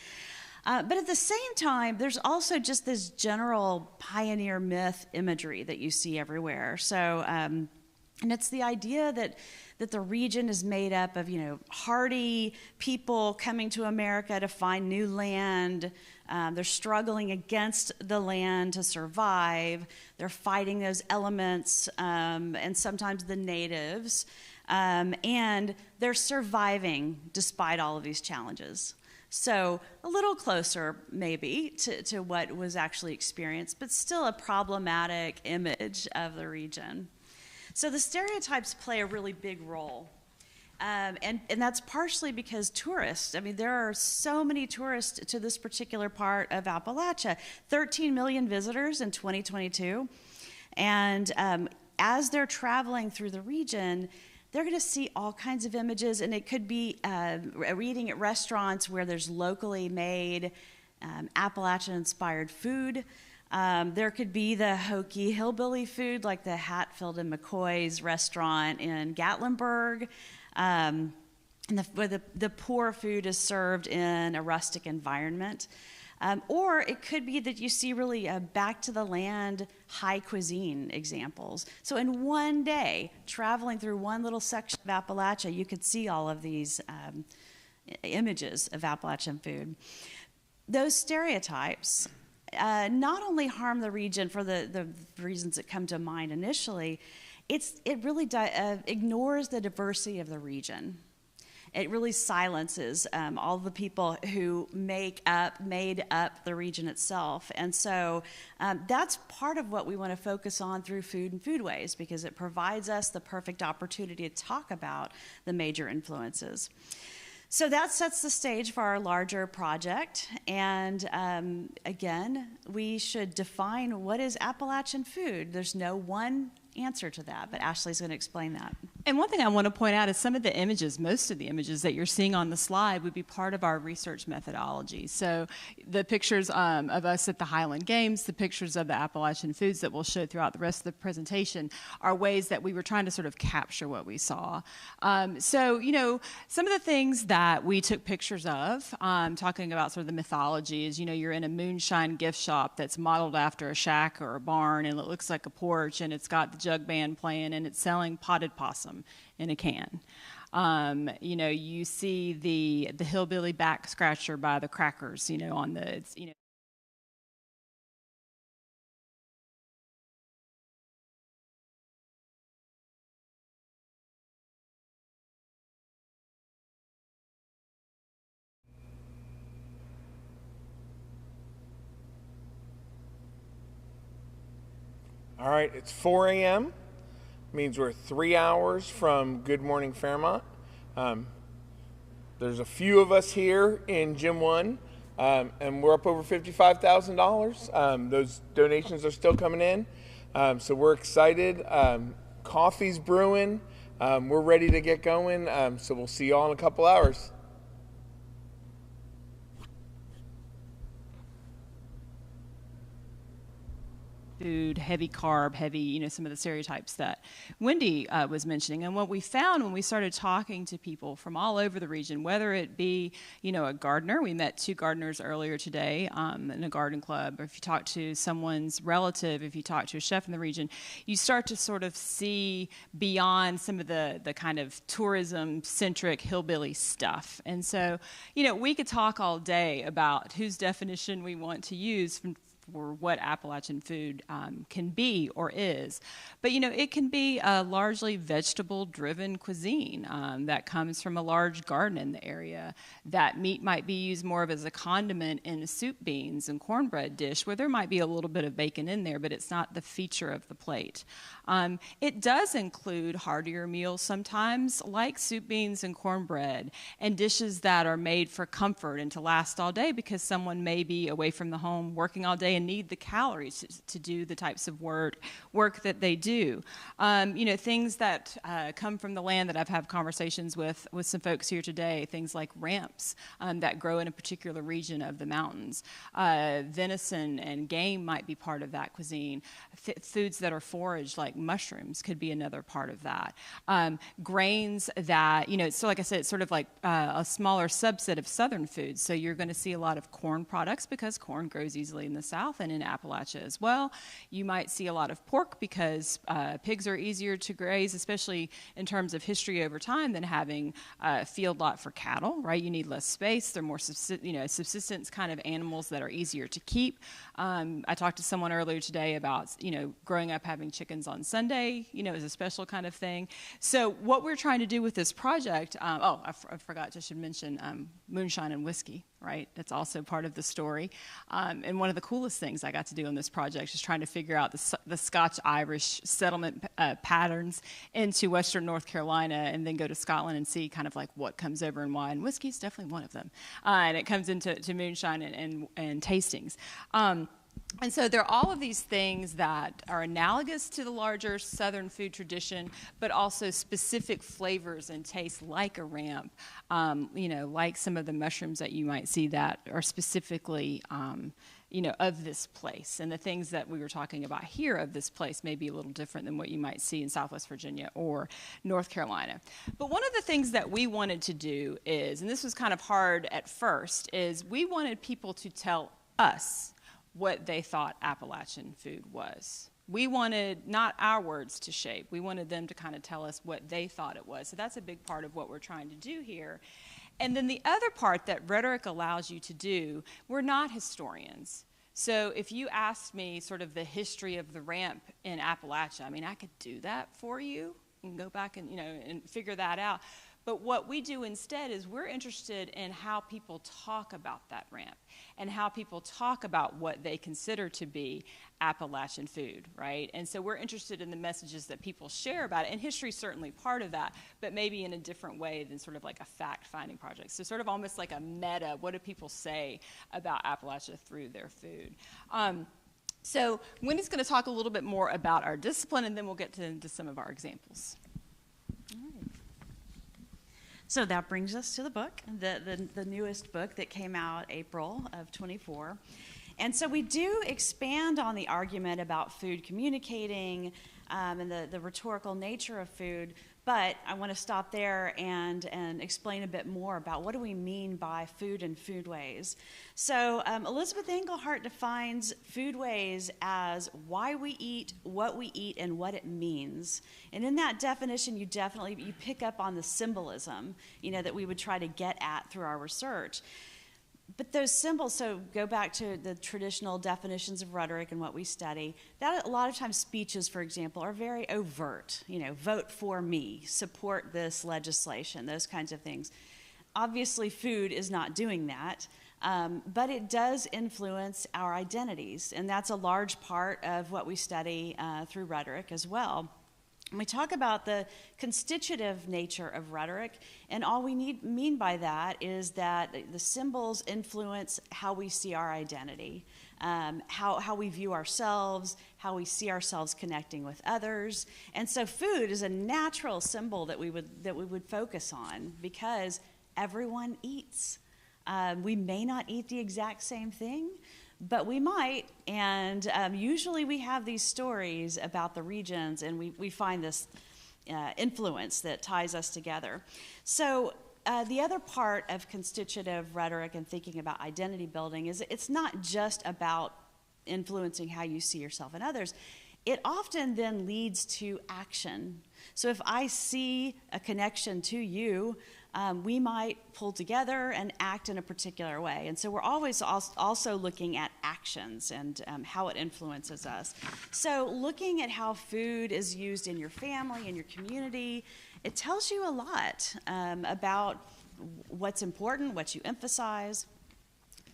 But at the same time, there's also just this general pioneer myth imagery that you see everywhere. So, and it's the idea that the region is made up of, hardy people coming to America to find new land. They're struggling against the land to survive. They're fighting those elements and sometimes the natives. And they're surviving despite all of these challenges. So a little closer, maybe, to what was actually experienced, but still a problematic image of the region. So the stereotypes play a really big role. And that's partially because tourists, I mean, there are so many tourists to this particular part of Appalachia, 13 million visitors in 2022. And as they're traveling through the region, they're going to see all kinds of images, and it could be eating at restaurants where there's locally made Appalachian-inspired food. There could be the hokey hillbilly food, like the Hatfield and McCoy's restaurant in Gatlinburg, where the poor food is served in a rustic environment. Or it could be that you see really back to the land high cuisine examples. So in one day, traveling through one little section of Appalachia, you could see all of these images of Appalachian food. Those stereotypes not only harm the region for the reasons that come to mind initially, it really ignores the diversity of the region. It really silences all the people who made up the region itself. And so that's part of what we want to focus on through Food and Foodways, because it provides us the perfect opportunity to talk about the major influences. So that sets the stage for our larger project. And again, we should define what is Appalachian food. There's no one answer to that, but Ashley's going to explain that. And one thing I want to point out is some of the images, most of the images that you're seeing on the slide would be part of our research methodology. So the pictures of us at the Highland Games, the pictures of the Appalachian foods that we'll show throughout the rest of the presentation are ways that we were trying to sort of capture what we saw. So, you know, some of the things that we took pictures of, talking about sort of the mythology is, you know, you're in a moonshine gift shop that's modeled after a shack or a barn, and it looks like a porch, and it's got the jug band playing, and it's selling potted possum in a can. You know, you see the hillbilly back scratcher by the crackers, you know, on the, you know. All right, it's 4 a.m. Means we're 3 hours from Good Morning Fairmont. There's a few of us here in Gym 1, and we're up over $55,000. Those donations are still coming in, so we're excited. Coffee's brewing. We're ready to get going, so we'll see you all in a couple hours. Food, heavy carb, heavy, you know, some of the stereotypes that Wendy was mentioning. And what we found when we started talking to people from all over the region, whether it be, you know, a gardener, we met 2 gardeners earlier today in a garden club, or if you talk to someone's relative, if you talk to a chef in the region, you start to sort of see beyond some of the kind of tourism-centric hillbilly stuff. And so, you know, we could talk all day about whose definition we want to use for what Appalachian food can be or is. But, you know, it can be a largely vegetable-driven cuisine that comes from a large garden in the area. That meat might be used more of as a condiment in a soup beans and cornbread dish, where there might be a little bit of bacon in there, but it's not the feature of the plate. It does include heartier meals sometimes, like soup beans and cornbread, and dishes that are made for comfort and to last all day because someone may be away from the home working all day and need the calories to do the types of work that they do. You know, things that come from the land that I've had conversations with some folks here today, things like ramps that grow in a particular region of the mountains. Venison and game might be part of that cuisine. Foods that are foraged, like mushrooms, could be another part of that. Grains that, you know, so like I said, it's sort of like a smaller subset of southern foods. So you're going to see a lot of corn products because corn grows easily in the south and in Appalachia as well. You might see a lot of pork because pigs are easier to graze, especially in terms of history over time, than having a field lot for cattle, right? You need less space. They're more subsistence kind of animals that are easier to keep. I talked to someone earlier today about, you know, growing up having chickens on Sunday, you know, is a special kind of thing. So what we're trying to do with this project, I forgot, I should mention moonshine and whiskey, right? That's also part of the story. And one of the coolest things I got to do on this project is trying to figure out the Scotch-Irish settlement patterns into Western North Carolina, and then go to Scotland and see kind of like what comes over and why. And whiskey is definitely one of them. And it comes into moonshine and tastings. And so there are all of these things that are analogous to the larger Southern food tradition, but also specific flavors and tastes like a ramp, you know, like some of the mushrooms that you might see that are specifically, you know, of this place. And the things that we were talking about here of this place may be a little different than what you might see in Southwest Virginia or North Carolina. But one of the things that we wanted to do is, and this was kind of hard at first, is we wanted people to tell us what they thought Appalachian food was. We wanted not our words to shape. We wanted them to kind of tell us what they thought it was. So that's a big part of what we're trying to do here. And then the other part that rhetoric allows you to do, we're not historians. So if you asked me sort of the history of the ramp in Appalachia, I mean, I could do that for you and go back and, you know, and figure that out. But what we do instead is we're interested in how people talk about that ramp and how people talk about what they consider to be Appalachian food, right? And so we're interested in the messages that people share about it. And history is certainly part of that, but maybe in a different way than sort of like a fact-finding project. So sort of almost like a meta, what do people say about Appalachia through their food? So Wendy's going to talk a little bit more about our discipline, and then we'll get into some of our examples. So that brings us to the book, the newest book that came out April of 24. And so we do expand on the argument about food communicating and the rhetorical nature of food, but I want to stop there and explain a bit more about what do we mean by food and foodways. So Elizabeth Engelhardt defines foodways as why we eat, and what it means. And in that definition, you pick up on the symbolism, that we would try to get at through our research. But those symbols, so go back to the traditional definitions of rhetoric and what we study, that a lot of times speeches, for example, are very overt, vote for me, support this legislation, those kinds of things. Obviously, food is not doing that, but it does influence our identities, and that's a large part of what we study through rhetoric as well. And we talk about the constitutive nature of rhetoric, and all we mean by that is that the symbols influence how we see our identity, how we view ourselves, how we see ourselves connecting with others. And so food is a natural symbol that we would focus on because everyone eats. We may not eat the exact same thing, but we might, and usually we have these stories about the regions, and we find this influence that ties us together. So the other part of constitutive rhetoric and thinking about identity building is it's not just about influencing how you see yourself and others. It often then leads to action. So if I see a connection to you, we might pull together and act in a particular way. And so we're always also looking at actions and how it influences us. So looking at how food is used in your family, in your community, it tells you a lot about what's important, what you emphasize.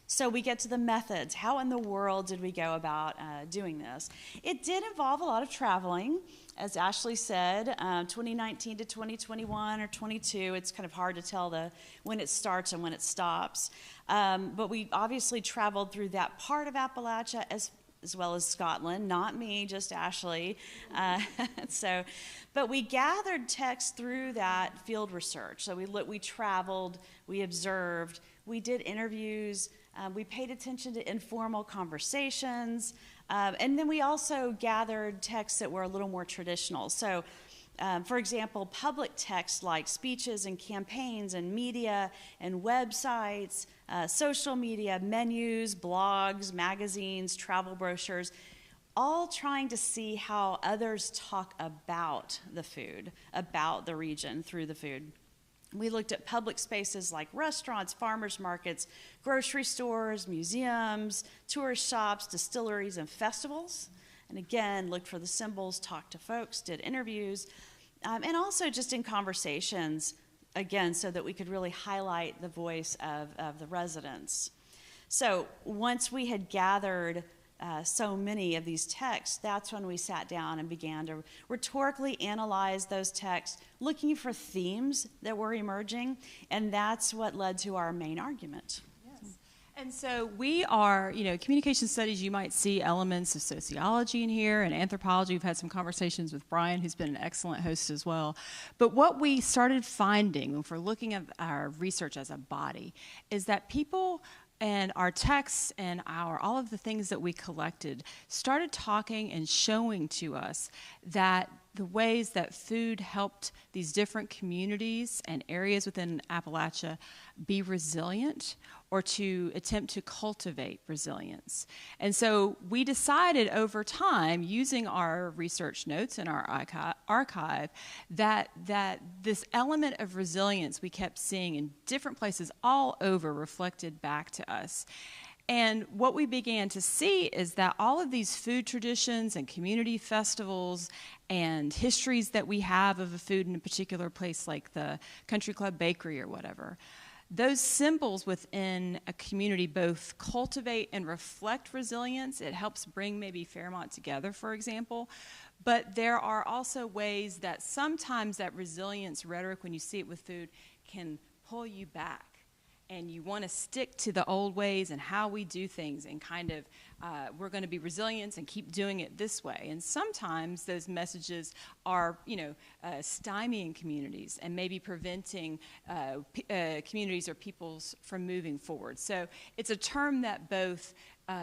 So we get to the methods. How in the world did we go about doing this? It did involve a lot of traveling. As Ashley said, 2019 to 2021 or 22, it's kind of hard to tell when it starts and when it stops. But we obviously traveled through that part of Appalachia as well as Scotland. Not me, just Ashley. But we gathered text through that field research. So we traveled, we observed, we did interviews, we paid attention to informal conversations, and then we also gathered texts that were a little more traditional. So, for example, public texts like speeches and campaigns and media and websites, social media, menus, blogs, magazines, travel brochures, all trying to see how others talk about the food, about the region through the food. We looked at public spaces like restaurants, farmers markets, grocery stores, museums, tourist shops, distilleries, and festivals. And again, looked for the symbols, talked to folks, did interviews, and also just in conversations, again, so that we could really highlight the voice of the residents. So once we had gathered so many of these texts, that's when we sat down and began to rhetorically analyze those texts, looking for themes that were emerging, and that's what led to our main argument. Yes. And so we are, communication studies, you might see elements of sociology in here and anthropology. We've had some conversations with Brian, who's been an excellent host as well. But what we started finding when we're looking at our research as a body is that people and our texts and all of the things that we collected started talking and showing to us that the ways that food helped these different communities and areas within Appalachia be resilient or to attempt to cultivate resilience. And so we decided over time, using our research notes in our archive, that this element of resilience we kept seeing in different places all over reflected back to us. And what we began to see is that all of these food traditions and community festivals and histories that we have of a food in a particular place, like the Country Club Bakery or whatever, those symbols within a community both cultivate and reflect resilience. It helps bring maybe Fairmont together, for example. But there are also ways that sometimes that resilience rhetoric, when you see it with food, can pull you back. and you want to stick to the old ways and how we do things, and kind of we're going to be resilient and keep doing it this way. And sometimes those messages are, stymieing communities and maybe preventing communities or peoples from moving forward. So it's a term that both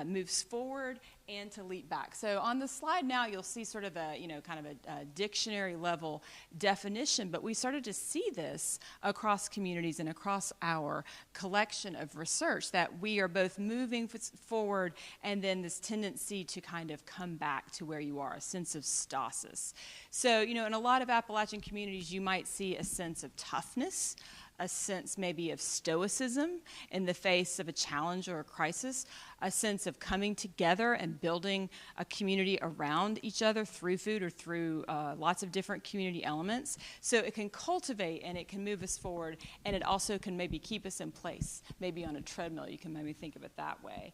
moves forward and to leap back. So on the slide now, you'll see sort of a, kind of a dictionary level definition, but we started to see this across communities and across our collection of research, that we are both moving forward and then this tendency to kind of come back to where you are, a sense of stasis. So, in a lot of Appalachian communities, you might see a sense of toughness, a sense maybe of stoicism in the face of a challenge or a crisis, a sense of coming together and building a community around each other through food or through lots of different community elements. So it can cultivate and it can move us forward, and it also can maybe keep us in place, maybe on a treadmill. You can maybe think of it that way.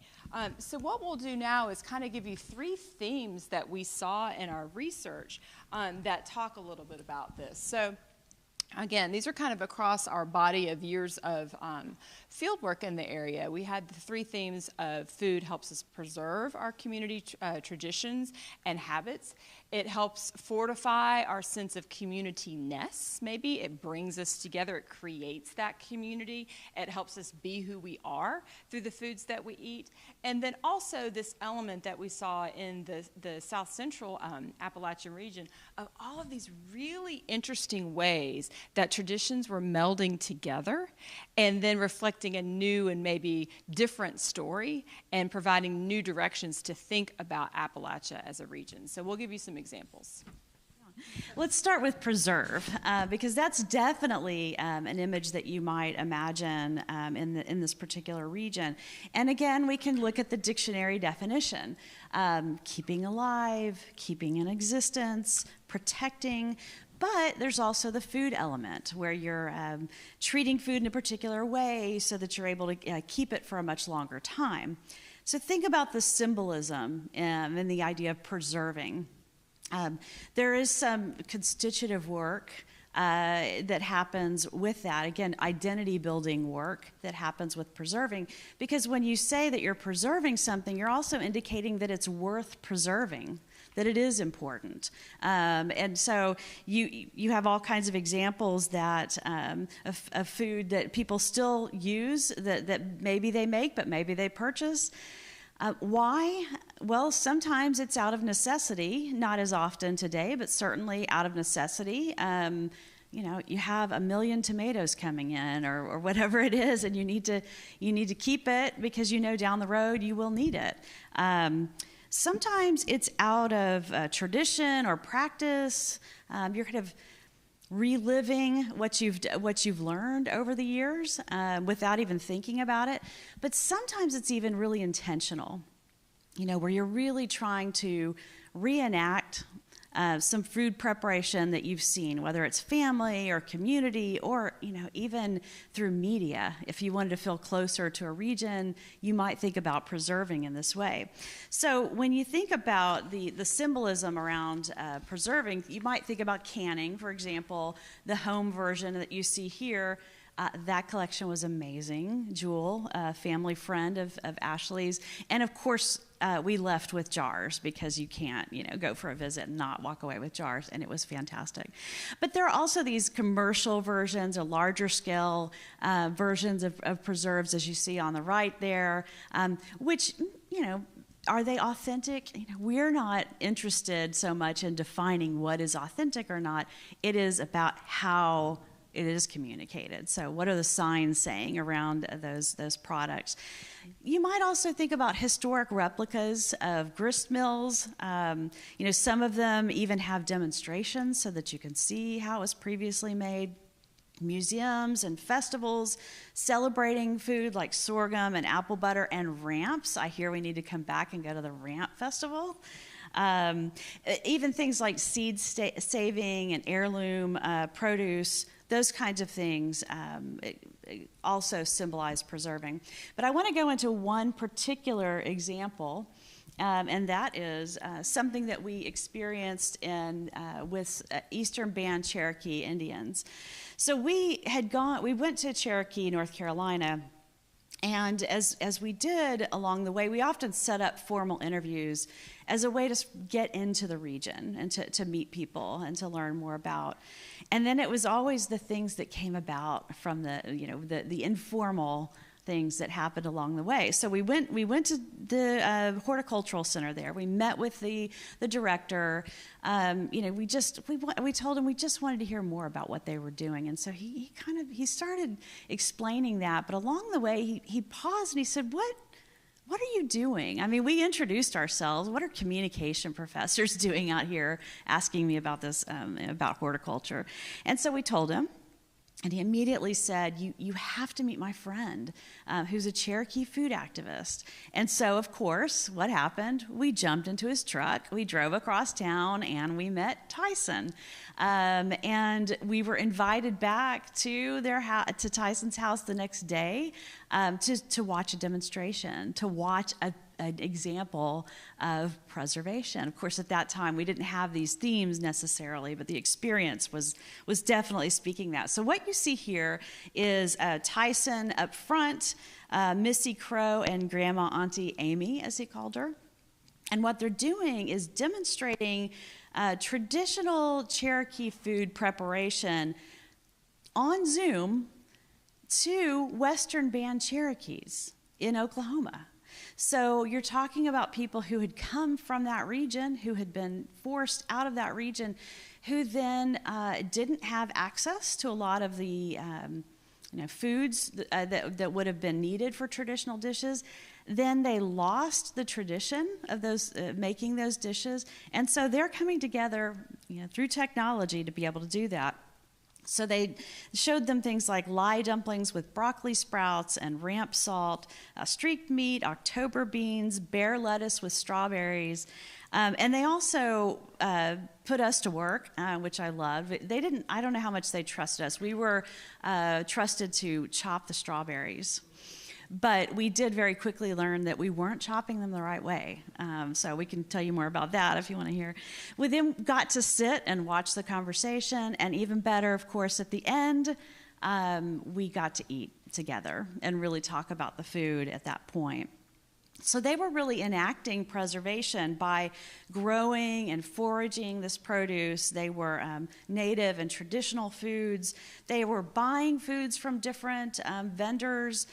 So what we'll do now is kind of give you 3 themes that we saw in our research that talk a little bit about this. So again, these are kind of across our body of years of field work in the area. We had the 3 themes of food helps us preserve our community traditions and habits. It helps fortify our sense of community-ness, maybe. It brings us together. It creates that community. It helps us be who we are through the foods that we eat. And then also this element that we saw in the South Central Appalachian region of all of these really interesting ways that traditions were melding together and then reflecting a new and maybe different story and providing new directions to think about Appalachia as a region. So we'll give you some examples. Let's start with preserve, because that's definitely an image that you might imagine in this particular region. And again, we can look at the dictionary definition. Keeping alive, keeping in existence, protecting. But there's also the food element, where you're treating food in a particular way so that you're able to keep it for a much longer time. So think about the symbolism and the idea of preserving. There is some constitutive work that happens with that. Again, identity building work that happens with preserving, because when you say that you're preserving something, you're also indicating that it's worth preserving, that it is important. And so you have all kinds of examples that of food that people still use, that maybe they make, but maybe they purchase. Why? Well, sometimes it's out of necessity, not as often today, but certainly out of necessity. You have 1 million tomatoes coming in or whatever it is, and you need to keep it because down the road you will need it. Sometimes it's out of tradition or practice. You're kind of reliving what you've learned over the years without even thinking about it. But sometimes it's even really intentional, where you're really trying to reenact some food preparation that you've seen, whether it's family or community or, even through media. If you wanted to feel closer to a region, you might think about preserving in this way. So when you think about the symbolism around preserving, you might think about canning, for example. The home version that you see here, that collection was amazing. Jewel, a family friend of Ashley's. And of course, we left with jars because you can't, go for a visit and not walk away with jars, and it was fantastic. But there are also these commercial versions or larger scale versions of preserves, as you see on the right there, which, are they authentic? We're not interested so much in defining what is authentic or not. It is about how it is communicated. So what are the signs saying around those products? You might also think about historic replicas of grist mills. Some of them even have demonstrations so that you can see how it was previously made. Museums and festivals celebrating food like sorghum and apple butter and ramps. I hear we need to come back and go to the Ramp Festival. Even things like seed saving and heirloom produce, those kinds of things also symbolize preserving. But I want to go into one particular example, and that is something that we experienced with Eastern Band Cherokee Indians. So we went to Cherokee, North Carolina, And as we did along the way, we often set up formal interviews as a way to get into the region and to meet people and to learn more about. And then it was always the things that came about from the informal things that happened along the way. So we went to the horticultural center there. We met with the director. We told him we just wanted to hear more about what they were doing, and so he started explaining that. But along the way, he paused and he said, What are you doing? I mean, we introduced ourselves. What are communication professors doing out here asking me about this, about horticulture? And so we told him. And he immediately said, you have to meet my friend, who's a Cherokee food activist. And so, of course, what happened? We jumped into his truck, we drove across town, and we met Tyson. And we were invited back to to Tyson's house the next day to watch a demonstration, to watch an example of preservation. Of course, at that time, we didn't have these themes necessarily, but the experience was definitely speaking that. So what you see here is Tyson up front, Missy Crow, and Grandma Auntie Amy, as he called her. And what they're doing is demonstrating traditional Cherokee food preparation on Zoom to Western Band Cherokees in Oklahoma. So you're talking about people who had come from that region, who had been forced out of that region, who then didn't have access to a lot of the foods that would have been needed for traditional dishes. Then they lost the tradition of those making those dishes, and so they're coming together through technology to be able to do that. So they showed them things like lye dumplings with broccoli sprouts and ramp salt, streaked meat, October beans, bear lettuce with strawberries. And they also put us to work, which I loved. I don't know how much they trusted us. We were trusted to chop the strawberries. But we did very quickly learn that we weren't chopping them the right way. So we can tell you more about that if you want to hear. We then got to sit and watch the conversation, and even better, of course, at the end, we got to eat together and really talk about the food at that point. So they were really enacting preservation by growing and foraging this produce. They were native and traditional foods. They were buying foods from different vendors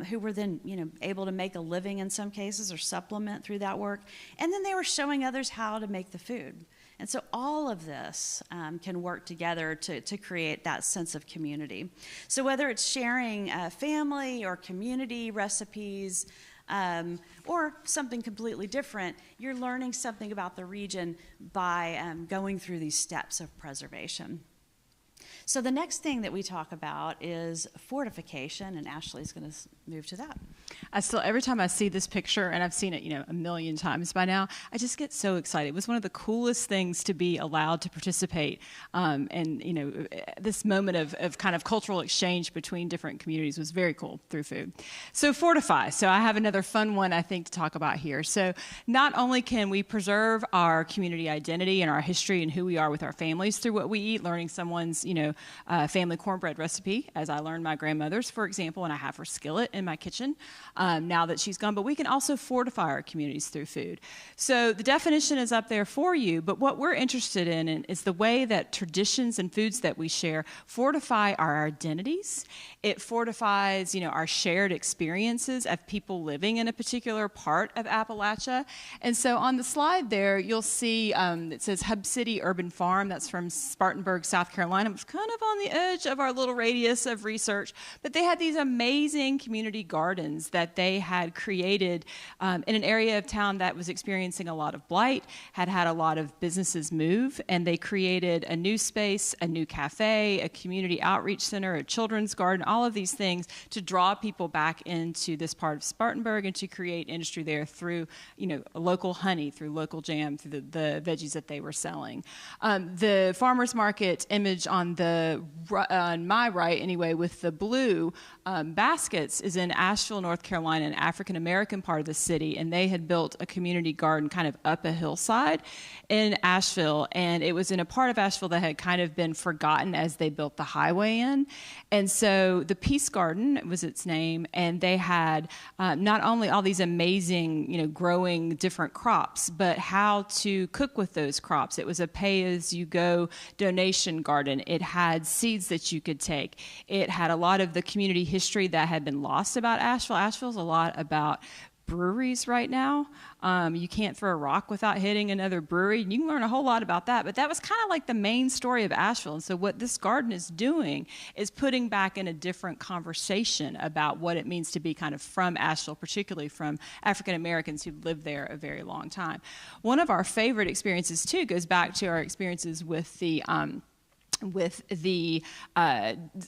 who were then able to make a living in some cases or supplement through that work. And then they were showing others how to make the food. And so all of this can work together to create that sense of community. So whether it's sharing family or community recipes, or something completely different, you're learning something about the region by going through these steps of preservation. So the next thing that we talk about is fortification, and Ashley's going to move to that. Every time I see this picture, and I've seen it, a million times by now, I just get so excited. It was one of the coolest things to be allowed to participate, and this moment of kind of cultural exchange between different communities was very cool through food. So fortify. So I have another fun one I think to talk about here. So not only can we preserve our community identity and our history and who we are with our families through what we eat, learning someone's family cornbread recipe, as I learned my grandmother's, for example, and I have her skillet in my kitchen now that she's gone, but we can also fortify our communities through food. So the definition is up there for you, but what we're interested in is the way that traditions and foods that we share fortify our identities. It fortifies, our shared experiences of people living in a particular part of Appalachia. And so on the slide there, you'll see it says Hub City Urban Farm. That's from Spartanburg, South Carolina. It was kind of on the edge of our little radius of research, but they had these amazing community gardens that they had created in an area of town that was experiencing a lot of blight, had a lot of businesses move, and they created a new space, a new cafe, a community outreach center, a children's garden, all of these things to draw people back into this part of Spartanburg and to create industry there through, local honey, through local jam, through the veggies that they were selling. The farmers market image on my right, anyway, with the blue baskets is in Asheville, North Carolina. Carolina, an African American part of the city, and they had built a community garden kind of up a hillside in Asheville, and it was in a part of Asheville that had kind of been forgotten as they built the highway in. And so the Peace Garden was its name, and they had not only all these amazing, growing different crops, but how to cook with those crops. It was a pay-as-you-go donation garden. It had seeds that you could take. It had a lot of the community history that had been lost about Asheville. Asheville's a lot about breweries right now. You can't throw a rock without hitting another brewery. You can learn a whole lot about that, but that was kind of like the main story of Asheville. And so what this garden is doing is putting back in a different conversation about what it means to be kind of from Asheville, particularly from African Americans who've lived there a very long time. One of our favorite experiences too goes back to our experiences with the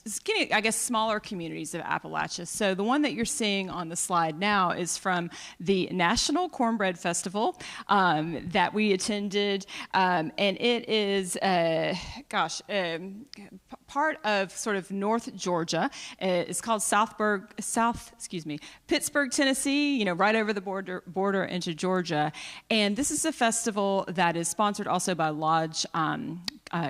skinny, I guess, smaller communities of Appalachia. So the one that you're seeing on the slide now is from the National Cornbread Festival that we attended, and it is, part of sort of North Georgia. It's called Pittsburgh, Tennessee, right over the border into Georgia. And this is a festival that is sponsored also by Lodge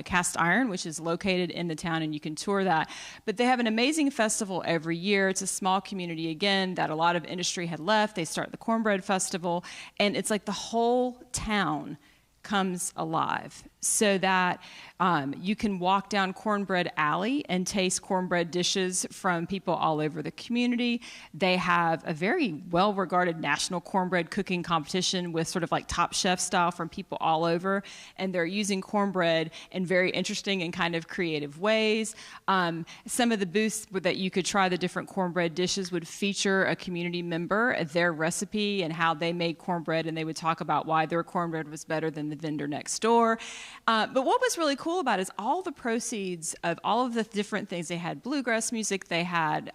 Cast Iron, which is located in the town, and you can tour that. But they have an amazing festival every year. It's a small community, again, that a lot of industry had left. They start the Cornbread Festival, and it's like the whole town comes alive, so that you can walk down Cornbread Alley and taste cornbread dishes from people all over the community. They have a very well-regarded national cornbread cooking competition with sort of like Top Chef style from people all over, and they're using cornbread in very interesting and kind of creative ways. Some of the booths that you could try the different cornbread dishes would feature a community member, their recipe, and how they made cornbread, and they would talk about why their cornbread was better than the vendor next door. But what was really cool about it is all the proceeds of all of the different things. They had bluegrass music, they had,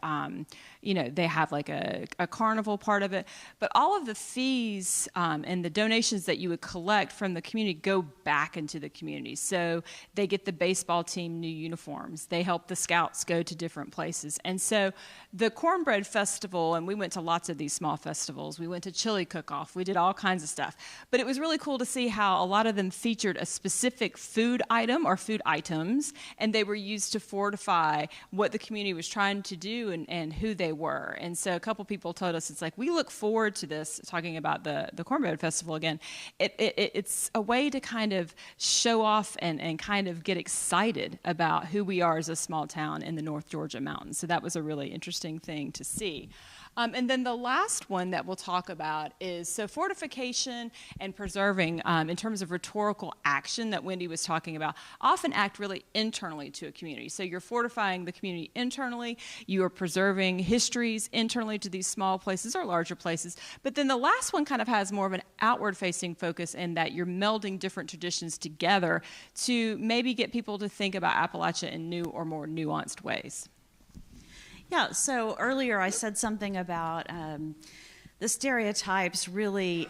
they have like a carnival part of it, but all of the fees and the donations that you would collect from the community go back into the community. So they get the baseball team new uniforms. They help the scouts go to different places. And so the Cornbread Festival, and we went to lots of these small festivals. We went to Chili Cook-Off. We did all kinds of stuff. But it was really cool to see how a lot of them featured a specific food item or food items, and they were used to fortify what the community was trying to do and who they were. And so a couple people told us, it's like, we look forward to this, talking about the Cornbread Festival again. It's a way to kind of show off and kind of get excited about who we are as a small town in the North Georgia mountains. So that was a really interesting thing to see. And then the last one that we'll talk about is fortification and preserving, in terms of rhetorical action that Wendy was talking about, often act really internally to a community. So you're fortifying the community internally, you are preserving histories internally to these small places or larger places. But then the last one kind of has more of an outward-facing focus in that you're melding different traditions together to maybe get people to think about Appalachia in new or more nuanced ways. Yeah, so earlier I said something about the stereotypes really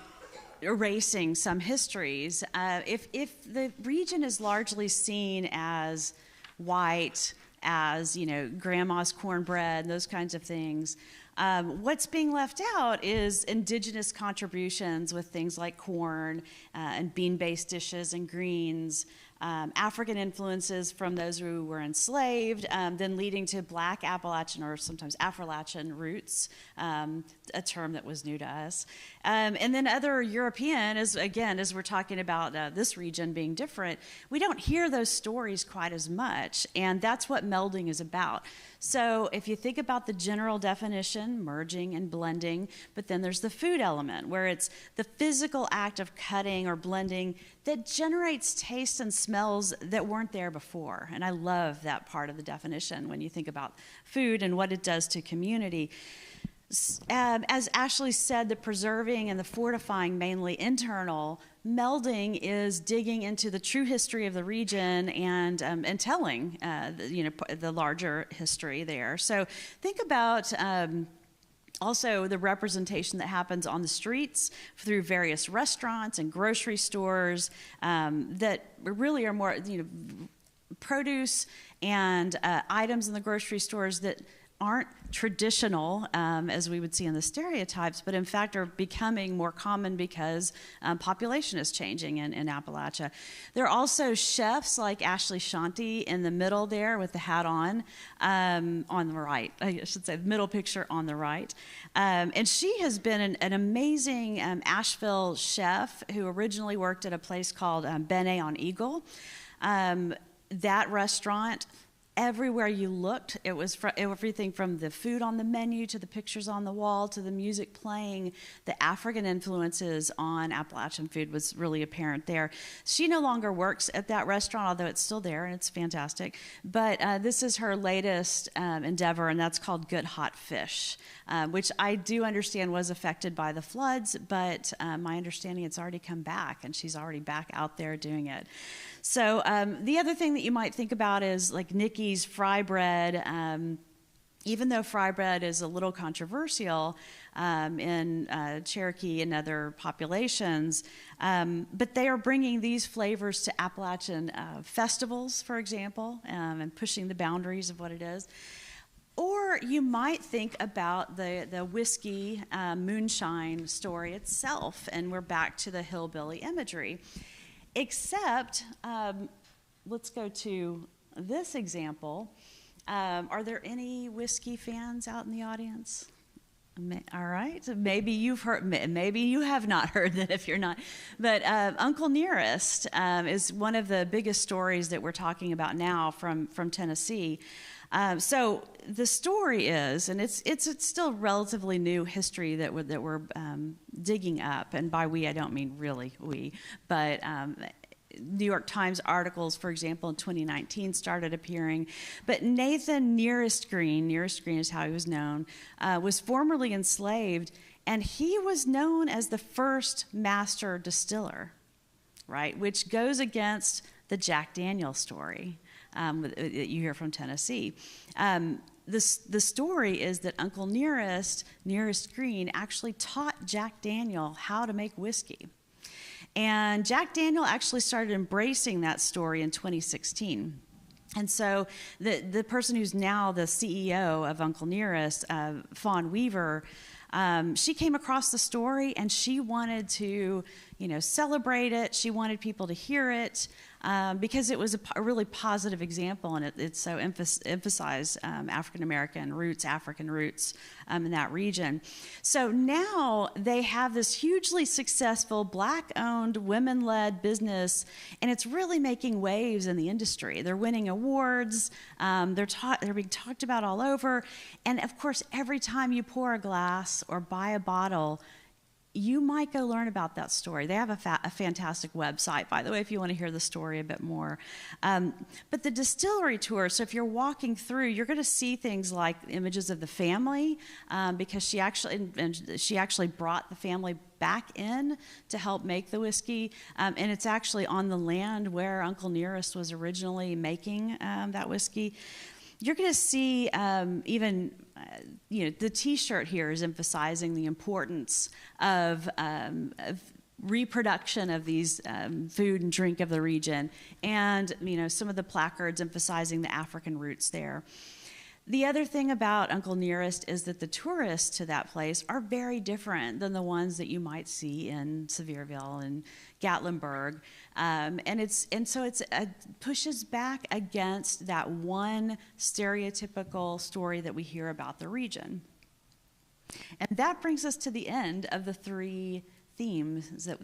erasing some histories. If the region is largely seen as white, as, grandma's cornbread, those kinds of things, what's being left out is indigenous contributions with things like corn and bean-based dishes and greens, African influences from those who were enslaved, then leading to Black Appalachian or sometimes Afro-Latin roots, a term that was new to us. And then other European, as we're talking about this region being different, we don't hear those stories quite as much, and that's what melding is about. So if you think about the general definition, merging and blending, but then there's the food element, where it's the physical act of cutting or blending that generates taste and smells that weren't there before. And I love that part of the definition when you think about food and what it does to community. As Ashley said, the preserving and the fortifying, mainly internal, melding is digging into the true history of the region and telling the larger history there. So think about also the representation that happens on the streets through various restaurants and grocery stores that really are more produce and items in the grocery stores that aren't traditional as we would see in the stereotypes, but in fact are becoming more common because population is changing in Appalachia. There are also chefs like Ashley Shanti in the middle there with the hat on the right. I should say the middle picture on the right. And she has been an amazing Asheville chef who originally worked at a place called Bene on Eagle. That restaurant, everywhere you looked, it was everything from the food on the menu to the pictures on the wall to the music playing. The African influences on Appalachian food was really apparent there. She no longer works at that restaurant, although it's still there and it's fantastic. But this is her latest endeavor, and that's called Good Hot Fish, which I do understand was affected by the floods, but my understanding it's already come back, and she's already back out there doing it. So the other thing that you might think about is like Nikki's fry bread. Even though fry bread is a little controversial in Cherokee and other populations, but they are bringing these flavors to Appalachian festivals, for example, and pushing the boundaries of what it is. Or you might think about the whiskey moonshine story itself, and we're back to the hillbilly imagery. Except, let's go to this example. Are there any whiskey fans out in the audience? All right, so maybe you've heard, maybe you have not heard that if you're not. But Uncle Nearest is one of the biggest stories that we're talking about now from Tennessee. So the story is, and it's still relatively new history that we're digging up, and by we I don't mean really we, but New York Times articles, for example, in 2019 started appearing. But Nathan Nearest Green is how he was known, was formerly enslaved, and he was known as the first master distiller, right? Which goes against the Jack Daniel story that you hear from Tennessee. The story is that Uncle Nearest Green, actually taught Jack Daniel how to make whiskey. And Jack Daniel actually started embracing that story in 2016. And so the person who's now the CEO of Uncle Nearest, Fawn Weaver, she came across the story and she wanted to, celebrate it. She wanted people to hear it because it was a really positive example, and it so emphasized African roots in that region. So now they have this hugely successful Black-owned, women-led business, and it's really making waves in the industry. They're winning awards. They're being talked about all over. And of course, every time you pour a glass or buy a bottle, you might go learn about that story. They have a fantastic website, by the way, if you want to hear the story a bit more. But the distillery tour, so if you're walking through, you're going to see things like images of the family, because she actually brought the family back in to help make the whiskey, and it's actually on the land where Uncle Nearest was originally making that whiskey. You're going to see the T-shirt here is emphasizing the importance of reproduction of these food and drink of the region, and some of the placards emphasizing the African roots there. The other thing about Uncle Nearest is that the tourists to that place are very different than the ones that you might see in Sevierville and Gatlinburg, and so it pushes back against that one stereotypical story that we hear about the region. And that brings us to the end of the three themes that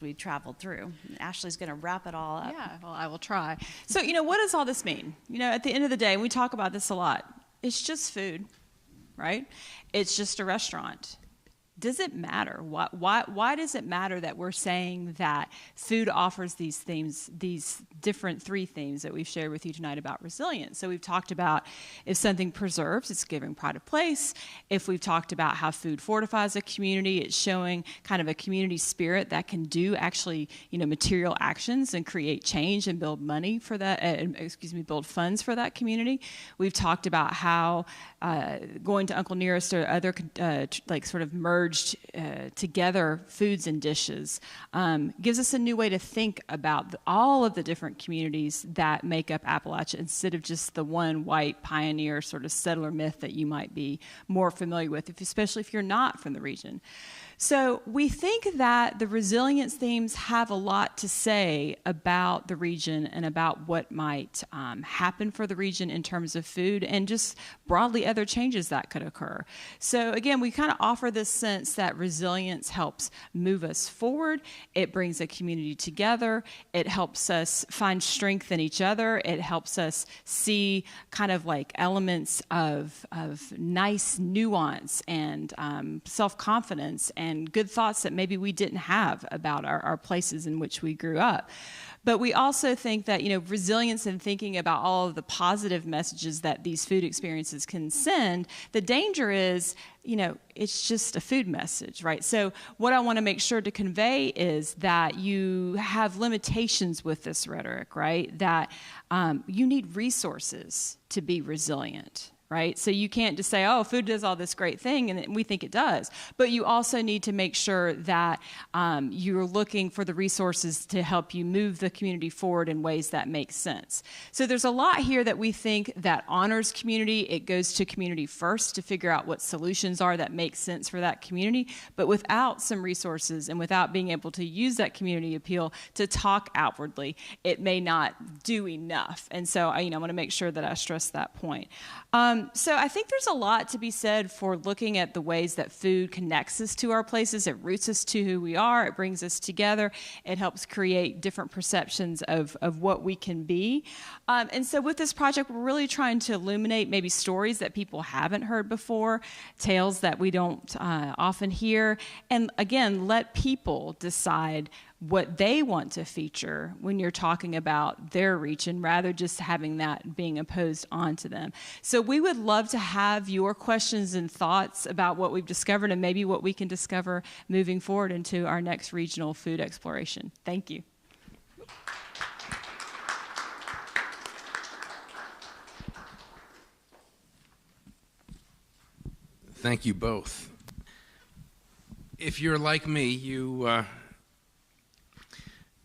we traveled through. Ashley's going to wrap it all up. Yeah, well, I will try. So, what does all this mean? At the end of the day, we talk about this a lot. It's just food, right? It's just a restaurant. Does it matter? Why does it matter that we're saying that food offers these themes, these different three themes that we've shared with you tonight about resilience? So we've talked about if something preserves, it's giving pride of place. If we've talked about how food fortifies a community, it's showing kind of a community spirit that can do actually, material actions and create change and build money for that, build funds for that community. We've talked about how going to Uncle Nearest or other sort of merged merged together foods and dishes, gives us a new way to think about all of the different communities that make up Appalachia instead of just the one white pioneer sort of settler myth that you might be more familiar with, especially if you're not from the region. So we think that the resilience themes have a lot to say about the region and about what might happen for the region in terms of food and just broadly other changes that could occur. So again, we kind of offer this sense that resilience helps move us forward. It brings a community together. It helps us find strength in each other. It helps us see kind of like elements of nice nuance and self-confidence and good thoughts that maybe we didn't have about our places in which we grew up. But we also think that, resilience and thinking about all of the positive messages that these food experiences can send, the danger is, it's just a food message, right? So what I want to make sure to convey is that you have limitations with this rhetoric, right? That you need resources to be resilient. Right? So you can't just say, oh, food does all this great thing, and we think it does. But you also need to make sure that you're looking for the resources to help you move the community forward in ways that make sense. So there's a lot here that we think that honors community. It goes to community first to figure out what solutions are that make sense for that community. But without some resources and without being able to use that community appeal to talk outwardly, it may not do enough. And so I want to make sure that I stress that point. So I think there's a lot to be said for looking at the ways that food connects us to our places. It roots us to who we are. It brings us together. It helps create different perceptions of what we can be. And so with this project, we're really trying to illuminate maybe stories that people haven't heard before, tales that we don't often hear, and again, let people decide what they want to feature when you're talking about their region, rather just having that being imposed onto them. So we would love to have your questions and thoughts about what we've discovered and maybe what we can discover moving forward into our next regional food exploration. Thank you. Thank you both. If you're like me,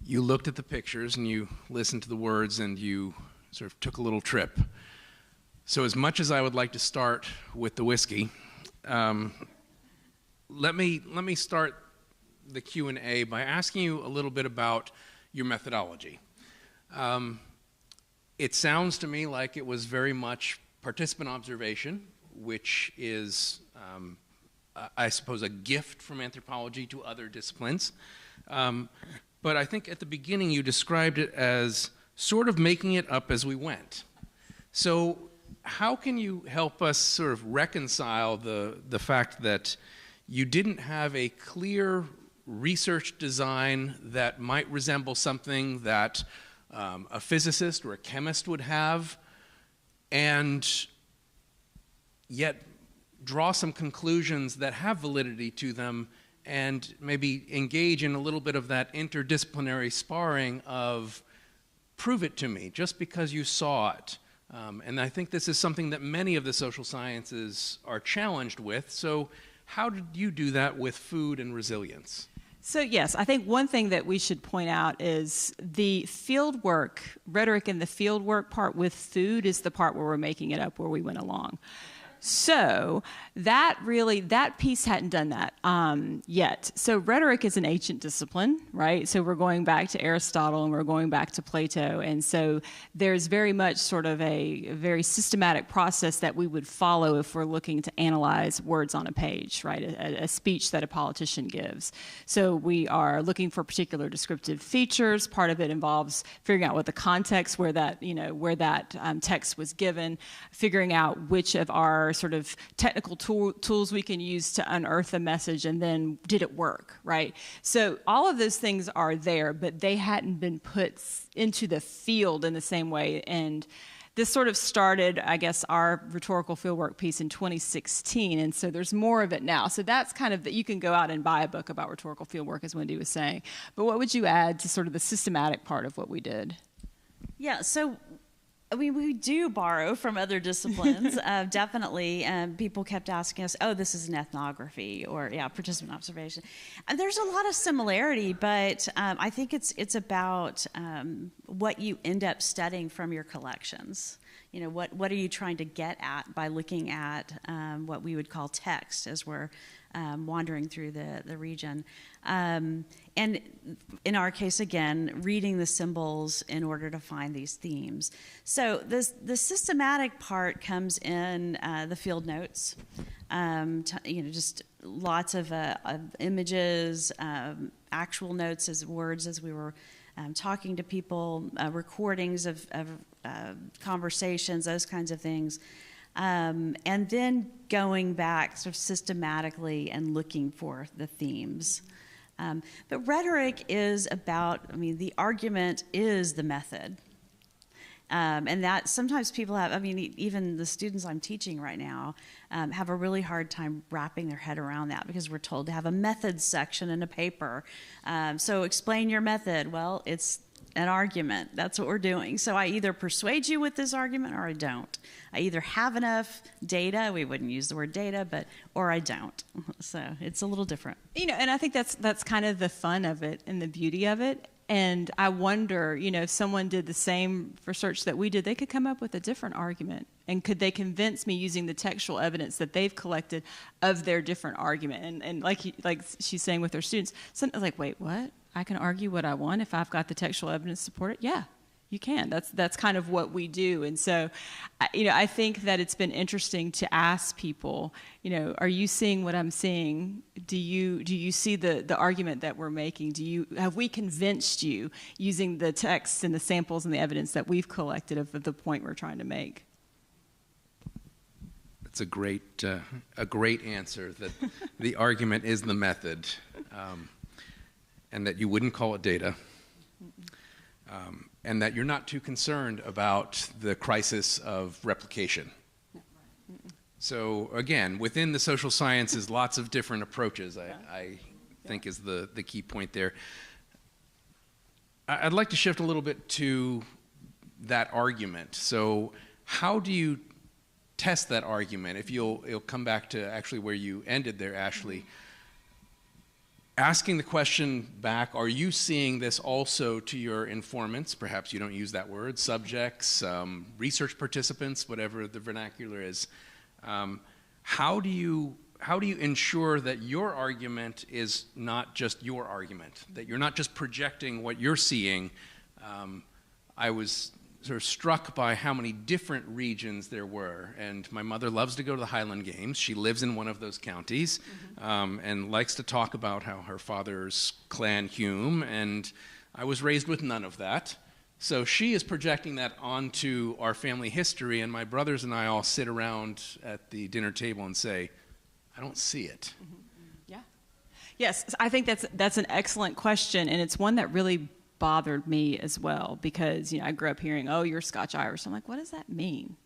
you looked at the pictures and you listened to the words and you sort of took a little trip. So as much as I would like to start with the whiskey, let me start the Q&A by asking you a little bit about your methodology. It sounds to me like it was very much participant observation, which is, I suppose, a gift from anthropology to other disciplines. But I think at the beginning you described it as sort of making it up as we went. So how can you help us sort of reconcile the fact that you didn't have a clear research design that might resemble something that a physicist or a chemist would have, and yet draw some conclusions that have validity to them and maybe engage in a little bit of that interdisciplinary sparring of prove it to me just because you saw it. And I think this is something that many of the social sciences are challenged with. So how did you do that with food and resilience? So yes, I think one thing that we should point out is the field work, rhetoric in the field work part with food is the part where we're making it up where we went along. So that piece hadn't done that yet. So rhetoric is an ancient discipline, right? So we're going back to Aristotle and we're going back to Plato. And so there's very much sort of a very systematic process that we would follow if we're looking to analyze words on a page, right? A speech that a politician gives. So we are looking for particular descriptive features. Part of it involves figuring out what the context where that text was given, figuring out which of our sort of technical tools we can use to unearth a message, and then did it work, right? So all of those things are there, but they hadn't been put into the field in the same way. And this sort of started, I guess, our rhetorical fieldwork piece in 2016, and so there's more of it now. So that's kind of that you can go out and buy a book about rhetorical fieldwork, as Wendy was saying. But what would you add to sort of the systematic part of what we did? Yeah, so we do borrow from other disciplines, definitely. People kept asking us, oh, this is an ethnography, or participant observation. And there's a lot of similarity, but I think it's about what you end up studying from your collections. You know, what are you trying to get at by looking at what we would call text as we're wandering through the region. And in our case, again, reading the symbols in order to find these themes. So the systematic part comes in the field notes. Just lots of images, actual notes as words as we were talking to people, recordings of conversations, those kinds of things. And then going back sort of systematically and looking for the themes. But rhetoric is about, the argument is the method. And that sometimes people have, even the students I'm teaching right now have a really hard time wrapping their head around that because we're told to have a methods section in a paper. So explain your method. Well, it's an argument. That's what we're doing. So I either persuade you with this argument or I don't. I either have enough data, we wouldn't use the word data, or I don't. So it's a little different. And I think that's kind of the fun of it and the beauty of it. And I wonder, if someone did the same research that we did, they could come up with a different argument. And could they convince me using the textual evidence that they've collected of their different argument? And like she's saying with her students, like, wait, what? I can argue what I want if I've got the textual evidence to support it? Yeah, you can. That's kind of what we do. And so, I think that it's been interesting to ask people, are you seeing what I'm seeing? Do you see the argument that we're making? Have we convinced you using the texts and the samples and the evidence that we've collected of the point we're trying to make? It's a great answer that the argument is the method. And that you wouldn't call it data, and that you're not too concerned about the crisis of replication. So again, within the social sciences, lots of different approaches, I think is the key point there. I'd like to shift a little bit to that argument. So how do you test that argument? If you'll come back to actually where you ended there, Ashley. Asking the question back, are you seeing this also to your informants? Perhaps you don't use that word, subjects, research participants, whatever the vernacular is. How do you ensure that your argument is not just your argument, that you're not just projecting what you're seeing? I was sort of struck by how many different regions there were. And my mother loves to go to the Highland Games. She lives in one of those counties and likes to talk about how her father's Clan Hume, and I was raised with none of that. So she is projecting that onto our family history, and my brothers and I all sit around at the dinner table and say, I don't see it. Yeah. Yes, I think that's an excellent question, and it's one that really bothered me as well because I grew up hearing, oh, you're Scotch-Irish. I'm like, what does that mean?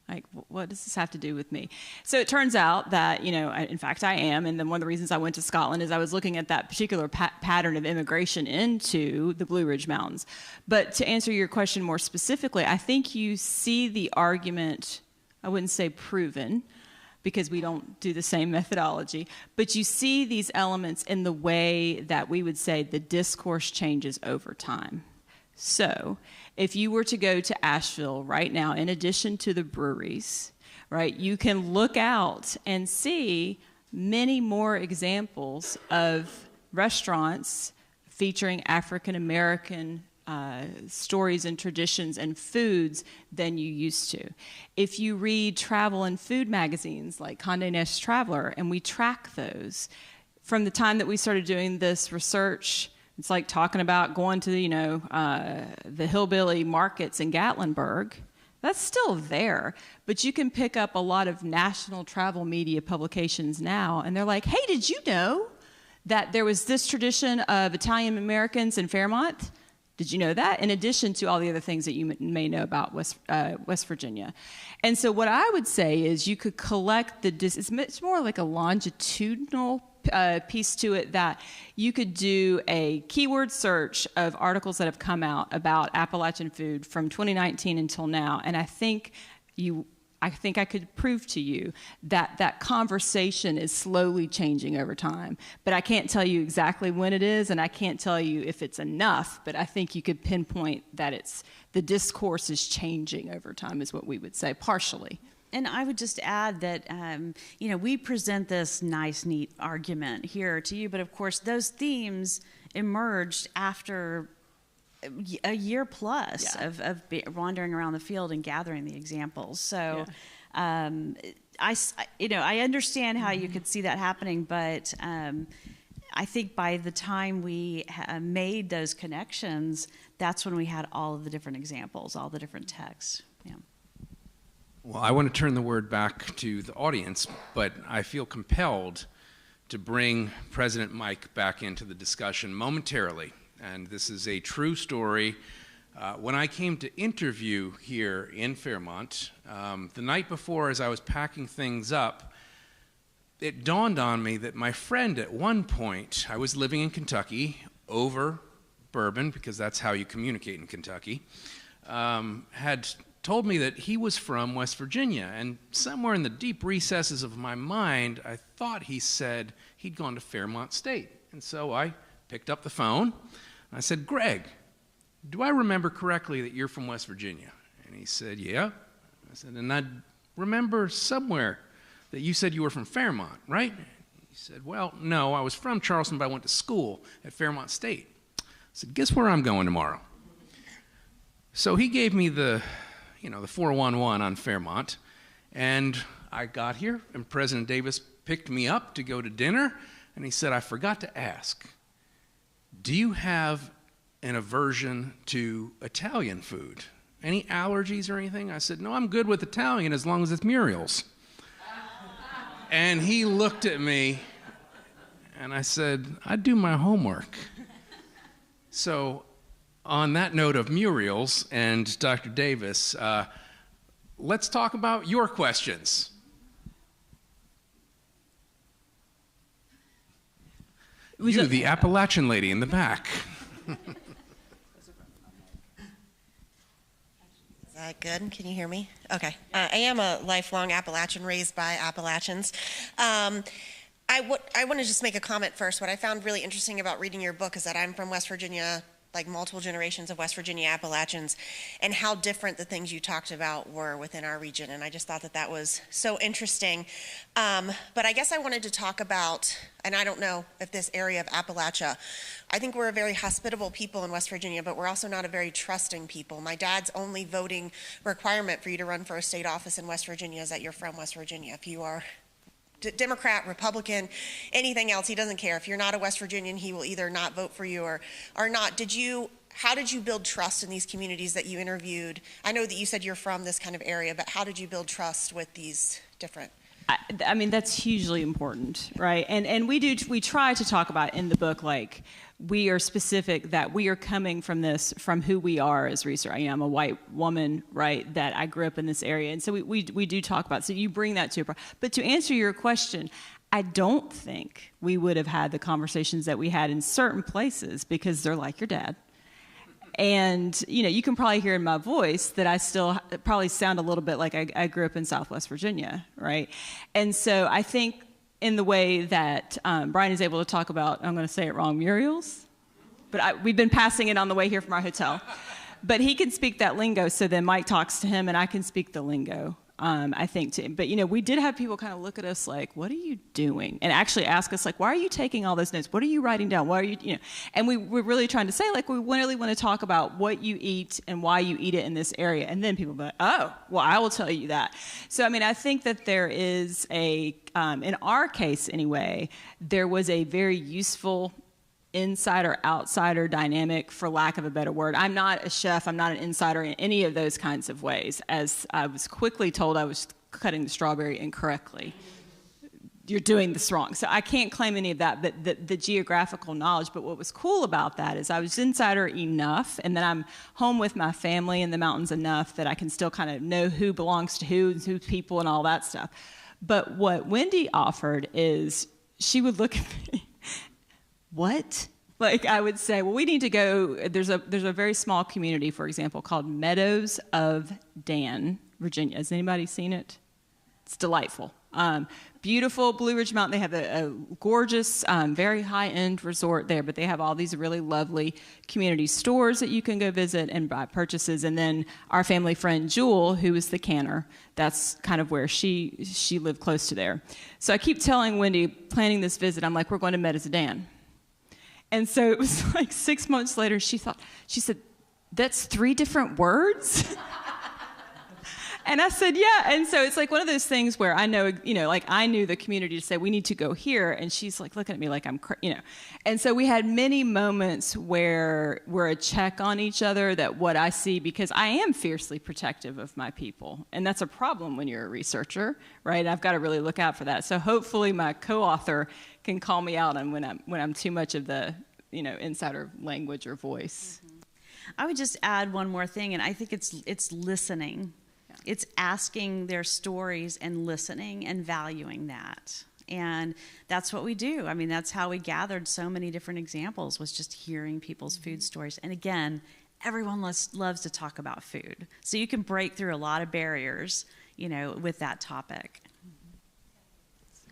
Like, what does this have to do with me? So it turns out that, in fact, I am. And then one of the reasons I went to Scotland is I was looking at that particular pattern of immigration into the Blue Ridge Mountains. But to answer your question more specifically, I think you see the argument, I wouldn't say proven, because we don't do the same methodology, but you see these elements in the way that we would say the discourse changes over time. So if you were to go to Asheville right now, in addition to the breweries, right, you can look out and see many more examples of restaurants featuring African American stories and traditions and foods than you used to. If you read travel and food magazines like Condé Nast Traveler, and we track those, from the time that we started doing this research, it's like talking about going to the hillbilly markets in Gatlinburg. That's still there, but you can pick up a lot of national travel media publications now, and they're like, hey, did you know that there was this tradition of Italian Americans in Fairmont? Did you know that? In addition to all the other things that you may know about West Virginia. And so what I would say is you could collect it's more like a longitudinal piece to it, that you could do a keyword search of articles that have come out about Appalachian food from 2019 until now. And I think I could prove to you that that conversation is slowly changing over time. But I can't tell you exactly when it is, and I can't tell you if it's enough, but I think you could pinpoint that the discourse is changing over time, is what we would say, partially. And I would just add that, we present this nice, neat argument here to you, but of course those themes emerged after a year plus of wandering around the field and gathering the examples. So I understand how you could see that happening, but I think by the time we made those connections, that's when we had all of the different examples, all the different texts. Yeah. Well, I want to turn the word back to the audience, but I feel compelled to bring President Mike back into the discussion momentarily. And this is a true story. When I came to interview here in Fairmont, the night before, as I was packing things up, it dawned on me that my friend at one point, I was living in Kentucky over bourbon, because that's how you communicate in Kentucky, had told me that he was from West Virginia. And somewhere in the deep recesses of my mind, I thought he said he'd gone to Fairmont State. And so I picked up the phone. I said, Greg, do I remember correctly that you're from West Virginia? And he said, yeah. I said, and I remember somewhere that you said you were from Fairmont, right? He said, well, no, I was from Charleston, but I went to school at Fairmont State. I said, guess where I'm going tomorrow? So he gave me the 411 on Fairmont, and I got here, and President Davis picked me up to go to dinner, and he said, I forgot to ask, do you have an aversion to Italian food? Any allergies or anything? I said, no, I'm good with Italian as long as it's Muriel's. And he looked at me, and I said, I do my homework. So on that note of Muriel's and Dr. Davis, let's talk about your questions. You, the Appalachian lady in the back. Is that good? Can you hear me? Okay. I am a lifelong Appalachian, raised by Appalachians. I want to just make a comment first. What I found really interesting about reading your book is that I'm from West Virginia, like multiple generations of West Virginia Appalachians, and how different the things you talked about were within our region. And I just thought that was so interesting. But I guess I wanted to talk about, and I don't know if this area of Appalachia, I think we're a very hospitable people in West Virginia, but we're also not a very trusting people. My dad's only voting requirement for you to run for a state office in West Virginia is that you're from West Virginia. If you are Democrat, Republican, anything else, he doesn't care. If you're not a West Virginian, he will either not vote for you or not. How did you build trust in these communities that you interviewed? I know that you said you're from this kind of area, but how did you build trust with these different? I mean, that's hugely important, right? And we try to talk about in the book, like, we are specific that we are coming from who we are as researchers. I'm a white woman, right, that I grew up in this area. And so we do talk about, so you bring that to, but to answer your question, I don't think we would have had the conversations that we had in certain places because they're like your dad. And, you can probably hear in my voice that I still probably sound a little bit like I grew up in Southwest Virginia, right? And so I think in the way that Brian is able to talk about, I'm going to say it wrong, Muriel's, but we've been passing it on the way here from our hotel. But he can speak that lingo, so then Mike talks to him, and I can speak the lingo, I think, to him. But, we did have people kind of look at us like, what are you doing? And actually ask us, like, why are you taking all those notes? What are you writing down? Why are you, And we're really trying to say, like, we really want to talk about what you eat and why you eat it in this area. And then people be like, oh, well, I will tell you that. So, I think that there is in our case anyway, there was a very useful insider-outsider dynamic, for lack of a better word. I'm not a chef. I'm not an insider in any of those kinds of ways. As I was quickly told, I was cutting the strawberry incorrectly. you're doing this wrong. So I can't claim any of that, but the geographical knowledge. But what was cool about that is I was insider enough, and then I'm home with my family in the mountains enough that I can still kind of know who belongs to who and who's people and all that stuff. But what Wendy offered is she would look at me, what? Like I would say, well, we need to go. There's a very small community, for example, called Meadows of Dan, Virginia. Has anybody seen it? It's delightful. Beautiful Blue Ridge Mountain. They have a gorgeous, very high-end resort there, but they have all these really lovely community stores that you can go visit and buy purchases. And then our family friend Jewel, who is the canner, that's kind of where she lived close to there. So I keep telling Wendy, planning this visit, I'm like, we're going to Meadows of Dan. And so it was like 6 months later, she said, that's 3 different words? And I said, yeah. And so it's like one of those things where I know, like I knew the community to say, we need to go here. And she's like looking at me like I'm, And so we had many moments where we're a check on each other, that what I see, because I am fiercely protective of my people. And that's a problem when you're a researcher, right? I've got to really look out for that. So hopefully my co-author can call me out on when I'm too much of the, insider language or voice. I would just add one more thing, and I think it's listening. It's asking their stories and listening and valuing that. And that's what we do. I mean, that's how we gathered so many different examples, was just hearing people's food stories. And again, everyone loves to talk about food. So you can break through a lot of barriers, with that topic.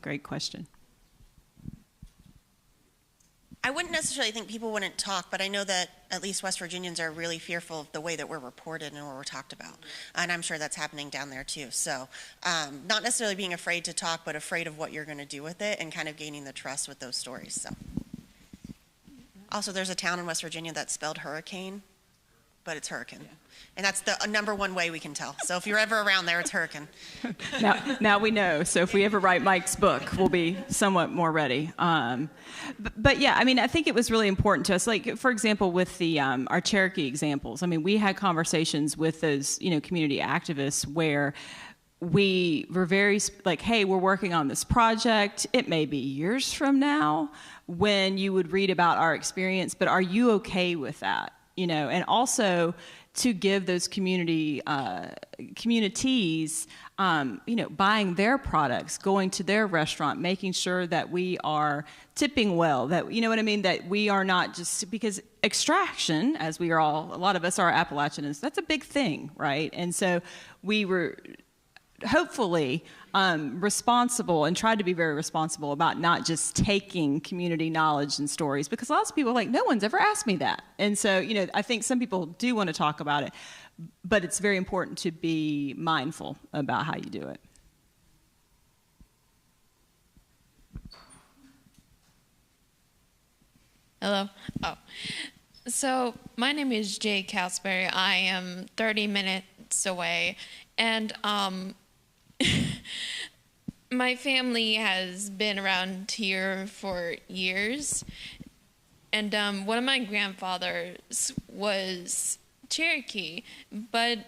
Great question. I wouldn't necessarily think people wouldn't talk, but I know that at least West Virginians are really fearful of the way that we're reported and what we're talked about. And I'm sure that's happening down there too. So not necessarily being afraid to talk, but afraid of what you're going to do with it and kind of gaining the trust with those stories. So also, there's a town in West Virginia that's spelled hurricane, but it's hurricane. Yeah. And that's the number one way we can tell. So if you're ever around there, it's hurricane. Now we know. So if we ever write Mike's book, we'll be somewhat more ready. But yeah, I mean, I think it was really important to us. Like, for example, with the our Cherokee examples, I mean, we had conversations with those, community activists where we were very like, hey, we're working on this project. It may be years from now when you would read about our experience, but are you okay with that? And also to give those communities, buying their products, going to their restaurant, making sure that we are tipping well, that, that we are not just, because extraction, as we are all, a lot of us are Appalachians, that's a big thing, right? And so we were hopefully responsible and tried to be very responsible about not just taking community knowledge and stories, because lots of people are like, no one's ever asked me that. And so, I think some people do want to talk about it, but it's very important to be mindful about how you do it. Hello. Oh. So my name is Jay Casper. I am 30 minutes away, and my family has been around here for years, and one of my grandfathers was Cherokee, but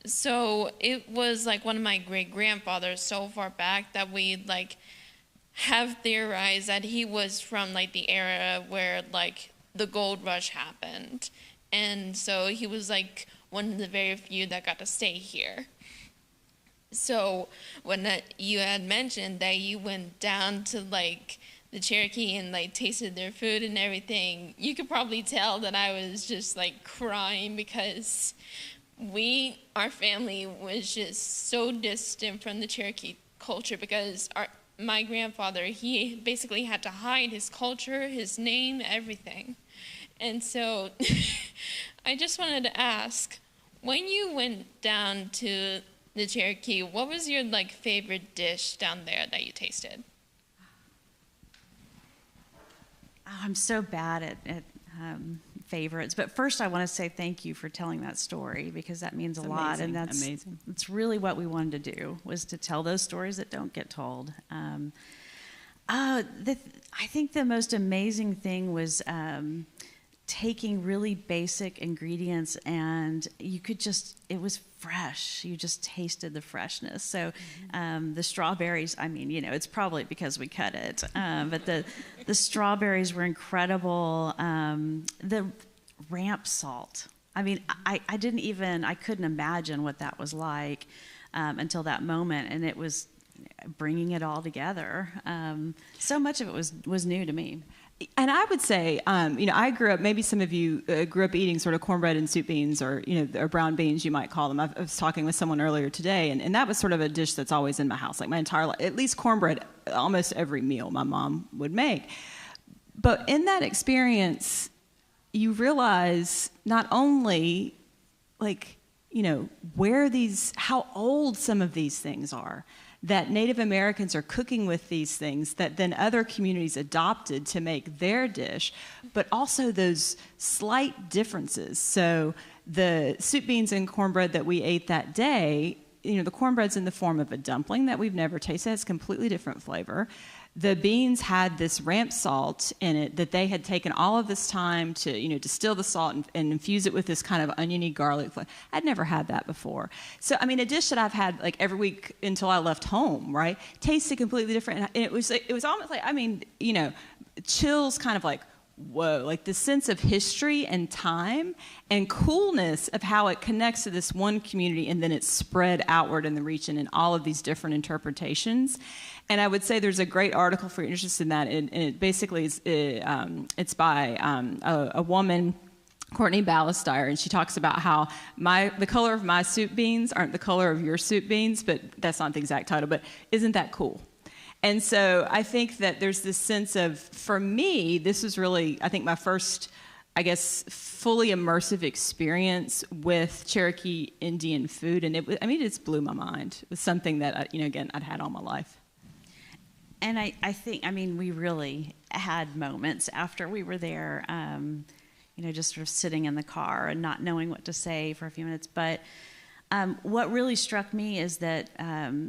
so it was like one of my great grandfathers so far back that we have theorized that he was from the era where the gold rush happened. And so he was one of the very few that got to stay here. So when you had mentioned that you went down to the Cherokee and tasted their food and everything, you could probably tell that I was just crying, because our family was just so distant from the Cherokee culture, because my grandfather, he basically had to hide his culture, his name, everything. And so I just wanted to ask, when you went down to the Cherokee, what was your favorite dish down there that you tasted? Oh, I'm so bad at favorites. But first I want to say thank you for telling that story, because that means a lot. And that's amazing. That's really what we wanted to do, was to tell those stories that don't get told. I think the most amazing thing was taking really basic ingredients, and it was fresh. You just tasted the freshness. So the strawberries, I mean, you know, it's probably because we cut it, but the strawberries were incredible. The ramp salt. I mean, I couldn't imagine what that was like until that moment, and it was bringing it all together. So much of it was new to me. And I would say, you know, I grew up, maybe some of you grew up eating sort of cornbread and soup beans, or, you know, or brown beans, you might call them. I was talking with someone earlier today, and that was sort of a dish that's always in my house, like my entire life. At least cornbread, almost every meal my mom would make. But in that experience, you realize not only, like, you know, how old some of these things are, that Native Americans are cooking with these things that then other communities adopted to make their dish, but also those slight differences. So the soup, beans, and cornbread that we ate that day, you know, the cornbread's in the form of a dumpling that we've never tasted. It's completely different flavor. The beans had this ramp salt in it that they had taken all of this time to, you know, distill the salt and infuse it with this kind of oniony garlic flavor. I'd never had that before. So, I mean, a dish that I've had like every week until I left home, right, tasted completely different. And it was almost like, I mean, you know, chills, kind of like, whoa, like the sense of history and time and coolness of how it connects to this one community, and then it's spread outward in the region in all of these different interpretations. And I would say there's a great article for interest in that, and it basically is it's by a woman, Courtney Ballesteyer, and she talks about how the color of my soup beans aren't the color of your soup beans, but that's not the exact title, but isn't that cool? And so I think that there's this sense of, for me, this was really, I think, my first, I guess, fully immersive experience with Cherokee Indian food, and it just blew my mind. It was something that, you know, again, I'd had all my life. And I think, I mean, we really had moments after we were there, you know, just sort of sitting in the car and not knowing what to say for a few minutes. But what really struck me is that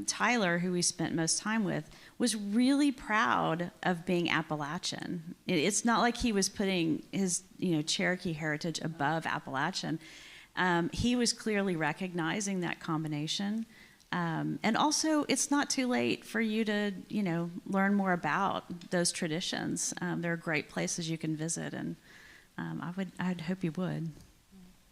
Tyler, who we spent most time with, was really proud of being Appalachian. It's not like he was putting his, you know, Cherokee heritage above Appalachian. He was clearly recognizing that combination. And also, it's not too late for you to, you know, learn more about those traditions. There are great places you can visit, and I'd hope you would.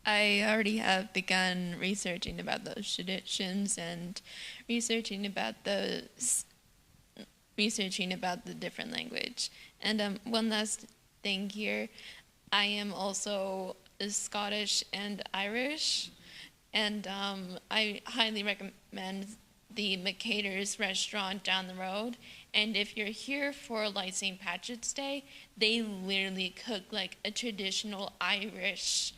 I already have begun researching about those traditions and researching about the different language. And one last thing here, I am also Scottish and Irish. And I highly recommend the McCater's restaurant down the road. And if you're here for like St. Patrick's Day, they literally cook like a traditional Irish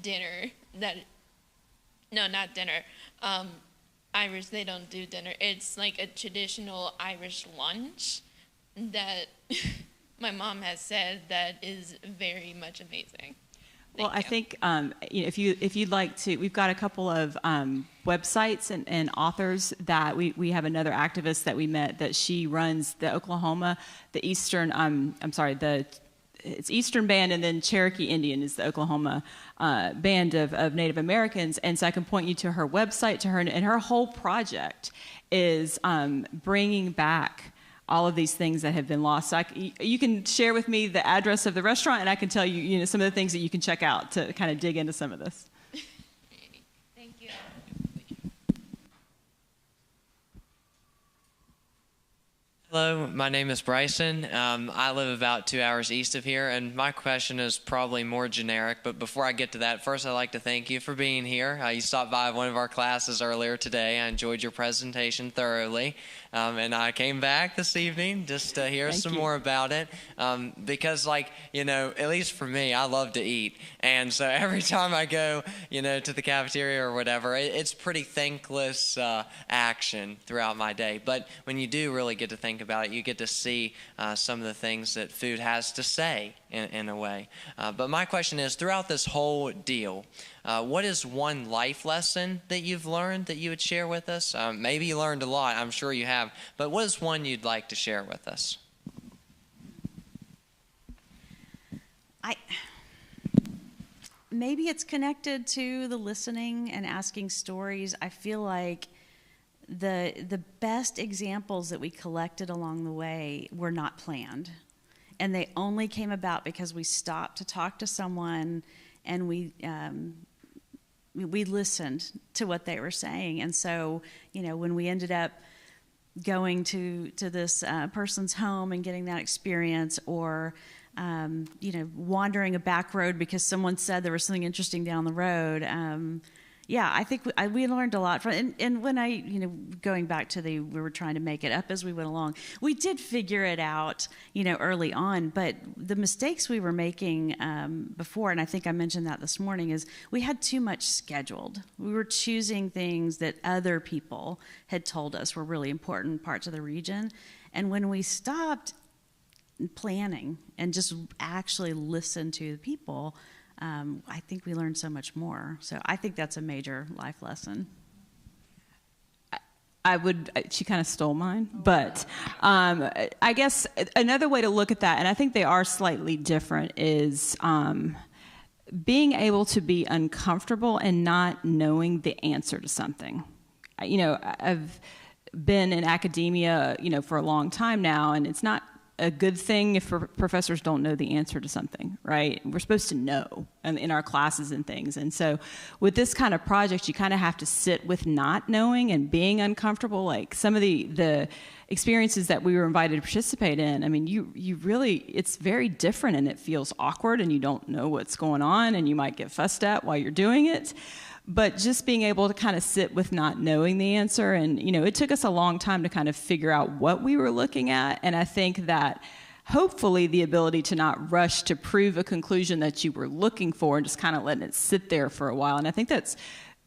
dinner not dinner. Irish, they don't do dinner. It's like a traditional Irish lunch that my mom has said that is very much amazing. Well, I think you know, if you'd like to, we've got a couple of websites and authors that we have another activist that we met that she runs the it's Eastern Band, and then Cherokee Indian is the Oklahoma band of Native Americans. And so I can point you to her website, to her, and her whole project is bringing back all of these things that have been lost. So you can share with me the address of the restaurant, and I can tell you, you know, some of the things that you can check out to kind of dig into some of this. Thank you. Hello, my name is Bryson. I live about 2 hours east of here, and my question is probably more generic, but before I get to that, first I'd like to thank you for being here. You stopped by one of our classes earlier today. I enjoyed your presentation thoroughly, and I came back this evening just to hear some more about it, because, like, you know, at least for me, I love to eat, and so every time I go, you know, to the cafeteria or whatever, it's pretty thankless action throughout my day, but when you do really get to think about it, you get to see some of the things that food has to say in a way. But my question is, throughout this whole deal, what is one life lesson that you've learned that you would share with us? Maybe you learned a lot, I'm sure you have, but what is one you'd like to share with us? maybe it's connected to the listening and asking stories. I feel like the best examples that we collected along the way were not planned, and they only came about because we stopped to talk to someone, and we listened to what they were saying. And so, when we ended up going to this person's home and getting that experience, or wandering a back road because someone said there was something interesting down the road. I think we learned a lot from, and when going back to we were trying to make it up as we went along, we did figure it out, early on, but the mistakes we were making before, and I think I mentioned that this morning, is we had too much scheduled. We were choosing things that other people had told us were really important parts of the region, and when we stopped planning and just actually listened to the people, I think we learned so much more. So I think that's a major life lesson. She kind of stole mine, but I guess another way to look at that, and I think they are slightly different, is being able to be uncomfortable and not knowing the answer to something. I've been in academia, for a long time now, and it's not a good thing if professors don't know the answer to something, right? We're supposed to know in our classes and things. And so with this kind of project, you kind of have to sit with not knowing and being uncomfortable. Like some of the experiences that we were invited to participate in, I mean, you really, it's very different, and it feels awkward, and you don't know what's going on, and you might get fussed at while you're doing it. But just being able to kind of sit with not knowing the answer, and it took us a long time to kind of figure out what we were looking at, and I think that hopefully the ability to not rush to prove a conclusion that you were looking for and just kind of letting it sit there for a while, and I think that's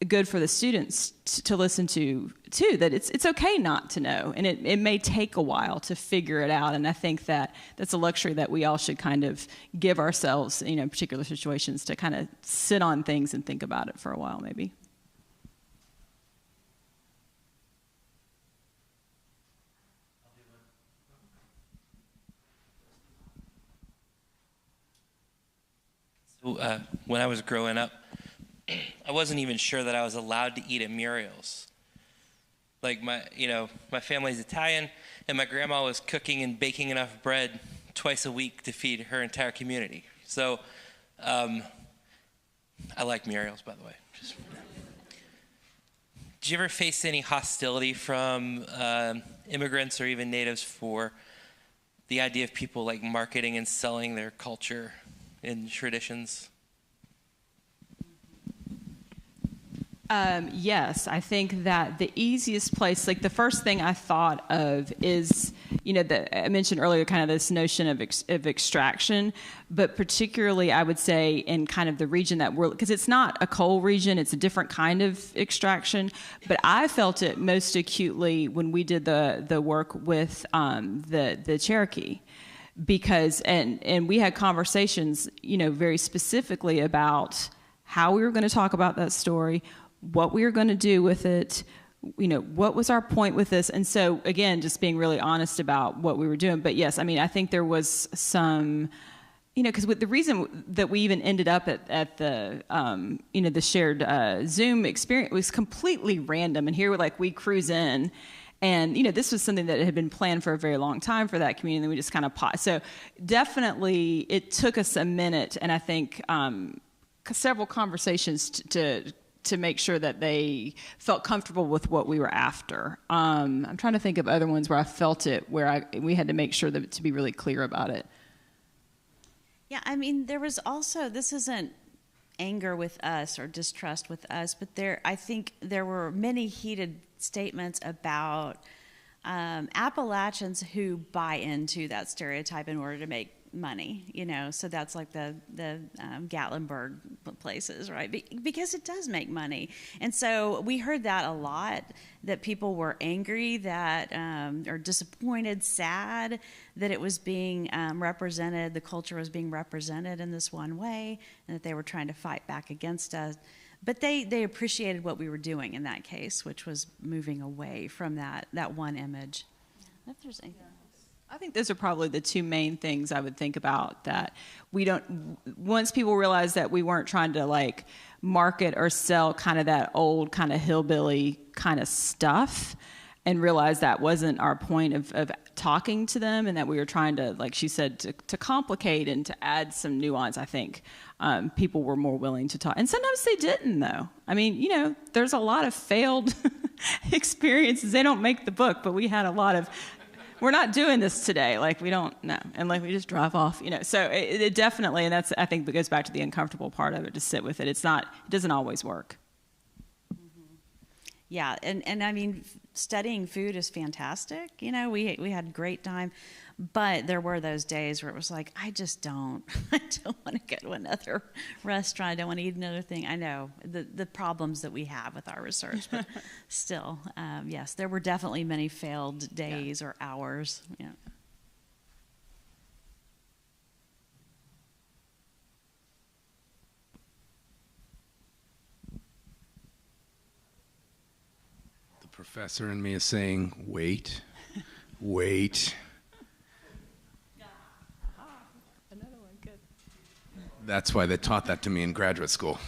good for the students to listen to too, that it's okay not to know, and it may take a while to figure it out, and I think that that's a luxury that we all should kind of give ourselves, in particular situations, to kind of sit on things and think about it for a while maybe. So, when I was growing up, I wasn't even sure that I was allowed to eat at Muriel's. Like my family's Italian, and my grandma was cooking and baking enough bread twice a week to feed her entire community. So, I like Muriel's, by the way. Did you ever face any hostility from immigrants or even natives for the idea of people like marketing and selling their culture and traditions? Yes, I think that the easiest place, like the first thing I thought of is, I mentioned earlier kind of this notion of extraction, but particularly I would say in kind of the region that because it's not a coal region, it's a different kind of extraction, but I felt it most acutely when we did the work with the Cherokee. Because, and we had conversations, very specifically about how we were going to talk about that story, what we were going to do with it, what was our point with this. And so, again, just being really honest about what we were doing. But yes, I mean, I think there was some, because the reason that we even ended up at the, the shared Zoom experience was completely random. And here, we cruise in. And, this was something that had been planned for a very long time for that community, and we just kind of paused. So definitely it took us a minute, and I think several conversations to make sure that they felt comfortable with what we were after. I'm trying to think of other ones where I felt it, where we had to make sure to be really clear about it. Yeah, I mean, there was also, this isn't anger with us or distrust with us, but I think there were many heated statements about Appalachians who buy into that stereotype in order to make money, so that's like the Gatlinburg places, right? Because it does make money. And so we heard that a lot, that people were angry, that or disappointed, sad that it was being represented, the culture was being represented in this one way, and that they were trying to fight back against us. But they appreciated what we were doing in that case, which was moving away from that one image. I don't know if there's anything else. I think those are probably the two main things I would think about, that we don't, once people realize that we weren't trying to like market or sell kind of that old kind of hillbilly kind of stuff, and realize that wasn't our point of talking to them, and that we were trying to, like she said, to complicate and to add some nuance, I think people were more willing to talk. And sometimes they didn't, though. I mean, you know, there's a lot of failed experiences. They don't make the book, but we had a lot of, we're not doing this today. Like, we don't know. And like, we just drive off, you know. So it definitely, and that's, I think, that goes back to the uncomfortable part of it, to sit with it. It's not, it doesn't always work. Yeah, and I mean, studying food is fantastic. You know, we had a great time, but there were those days where it was like, I don't want to go to another restaurant. I don't want to eat another thing. I know the problems that we have with our research, but still, yes, there were definitely many failed days or hours. Yeah. Professor in me is saying, wait, wait. Another one, good. That's why they taught that to me in graduate school.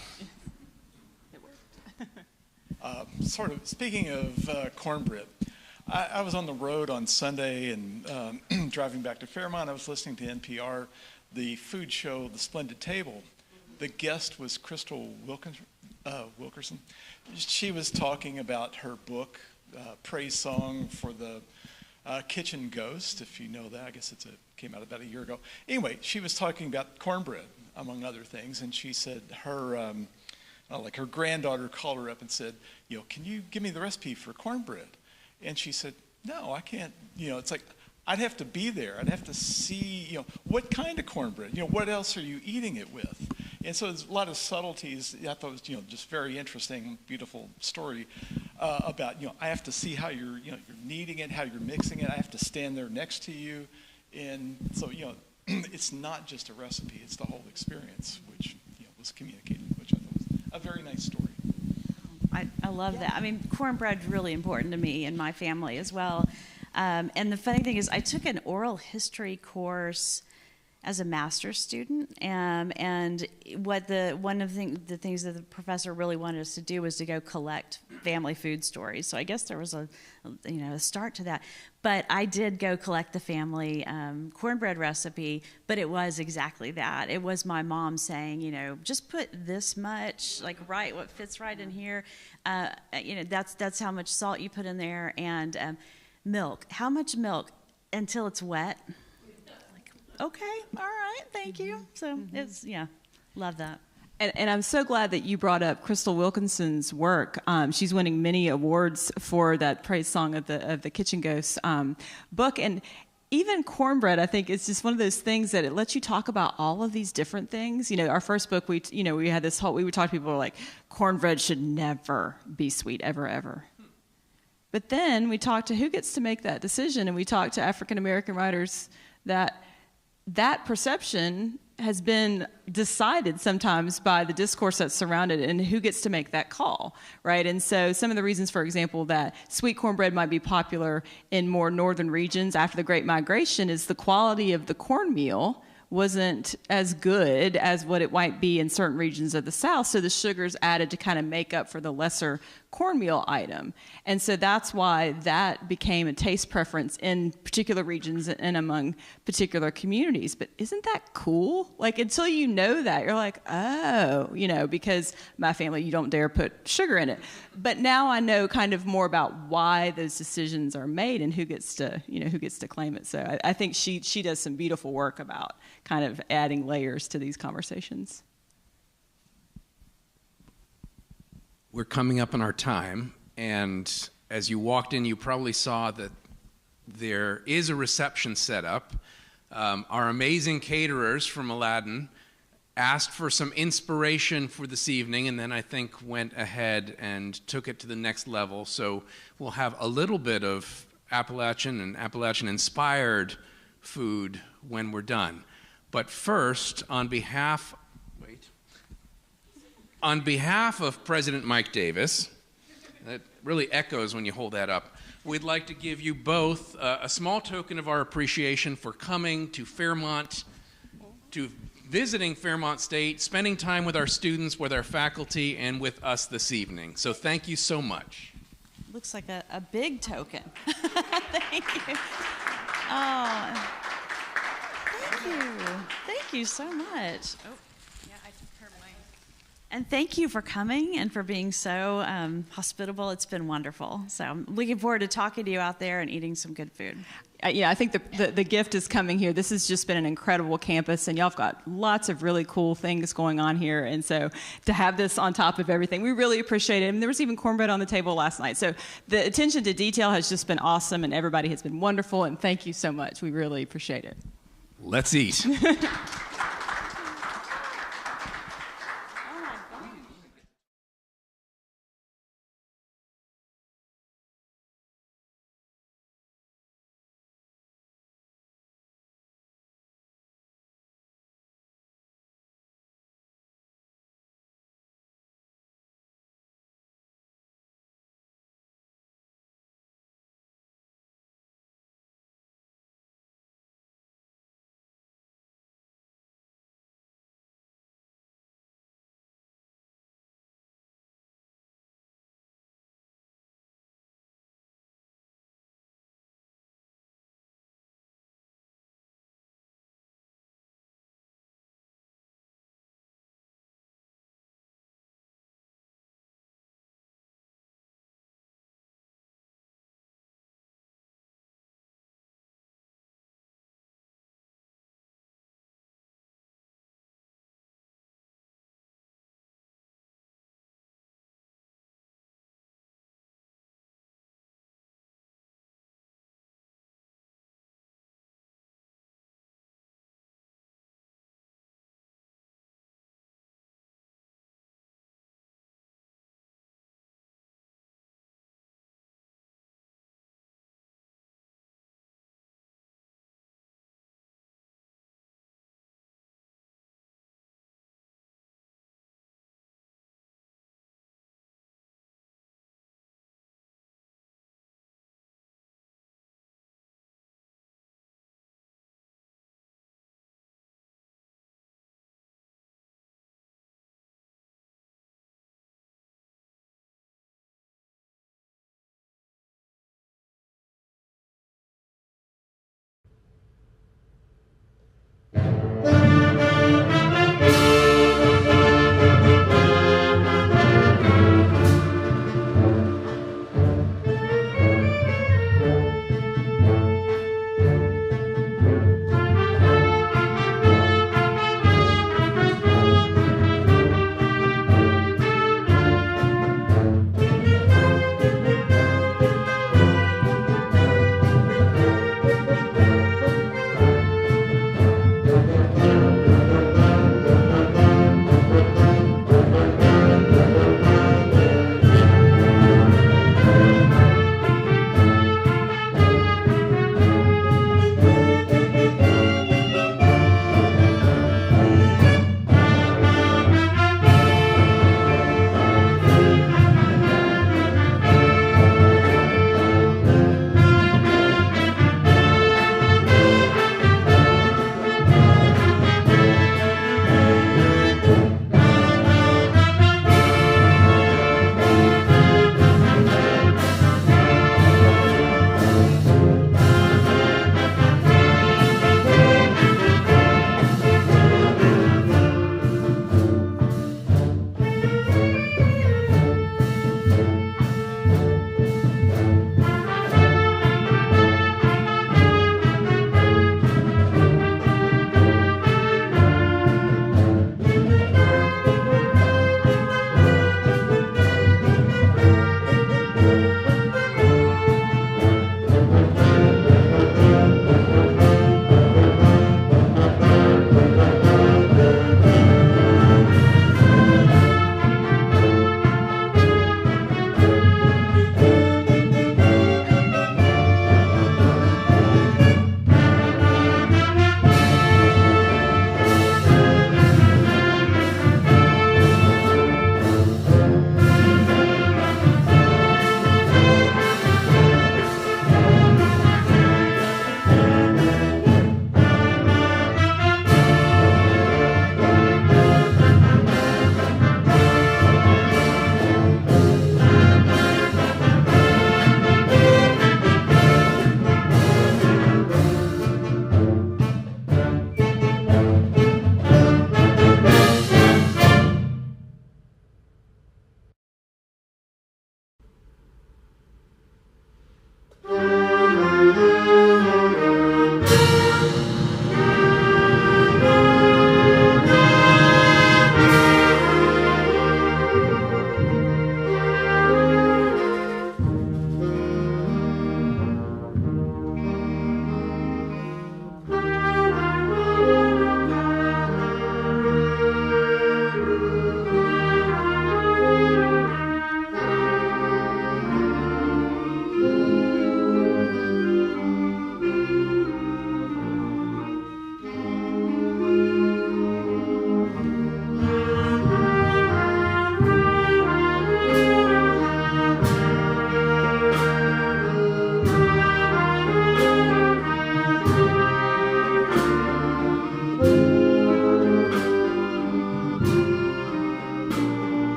Sort of, speaking of cornbread, I was on the road on Sunday and driving back to Fairmont. I was listening to NPR, the food show, The Splendid Table. The guest was Crystal Wilkerson. She was talking about her book, Praise Song for the Kitchen Ghost, if you know that. I guess it came out about a year ago. Anyway, she was talking about cornbread, among other things, and she said her, like her granddaughter called her up and said, you know, can you give me the recipe for cornbread? And she said, no, I can't. You know, it's like, I'd have to be there. I'd have to see, you know, what kind of cornbread? You know, what else are you eating it with? And so there's a lot of subtleties. I thought it was, you know, just very interesting, beautiful story about, you know, I have to see how you're kneading it, how you're mixing it. I have to stand there next to you. And so, you know, it's not just a recipe, it's the whole experience, which, you know, was communicated, which I thought was a very nice story. I love that. I mean, cornbread's really important to me and my family as well. And the funny thing is, I took an oral history course as a master's student, and what one of the things that the professor really wanted us to do was to go collect family food stories. So I guess there was a start to that. But I did go collect the family cornbread recipe, but it was exactly that. It was my mom saying, you know, just put this much, like what fits right in here. You know, that's how much salt you put in there, and milk. How much milk until it's wet? Okay, all right, thank you. So it's, love that. And I'm so glad that you brought up Crystal Wilkinson's work. She's winning many awards for that praise song of the Kitchen Ghost book. And even cornbread, I think, is just one of those things that it lets you talk about all of these different things. You know, our first book, we had this whole, we would talk to people like, cornbread should never be sweet, ever, ever. But then we talked to who gets to make that decision, and we talked to African American writers that perception has been decided sometimes by the discourse that's surrounded it, and who gets to make that call, right? And so some of the reasons, for example, that sweet cornbread might be popular in more northern regions after the Great Migration is the quality of the cornmeal wasn't as good as what it might be in certain regions of the South, so the sugar's added to kind of make up for the lesser cornmeal item. And so that's why that became a taste preference in particular regions and among particular communities. But isn't that cool? Like, until you know that, you're like, oh, you know, because my family, you don't dare put sugar in it. But now I know kind of more about why those decisions are made and who gets to claim it. So I think she does some beautiful work about kind of adding layers to these conversations. We're coming up on our time, and as you walked in, you probably saw that there is a reception set up. Our amazing caterers from Aladdin asked for some inspiration for this evening, and then I think went ahead and took it to the next level. So we'll have a little bit of Appalachian and Appalachian-inspired food when we're done. But first, on behalf of President Mike Davis, that really echoes when you hold that up, we'd like to give you both a small token of our appreciation for coming to Fairmont, to visiting Fairmont State, spending time with our students, with our faculty, and with us this evening. So thank you so much. Looks like a big token. Thank you. Oh, thank you. Thank you so much. Oh, yeah, I took her mic. And thank you for coming and for being so hospitable. It's been wonderful. So I'm looking forward to talking to you out there and eating some good food. Yeah, I think the gift is coming here. This has just been an incredible campus, and y'all have got lots of really cool things going on here. And so to have this on top of everything, we really appreciate it. And there was even cornbread on the table last night. So the attention to detail has just been awesome, and everybody has been wonderful. And thank you so much. We really appreciate it. Let's eat.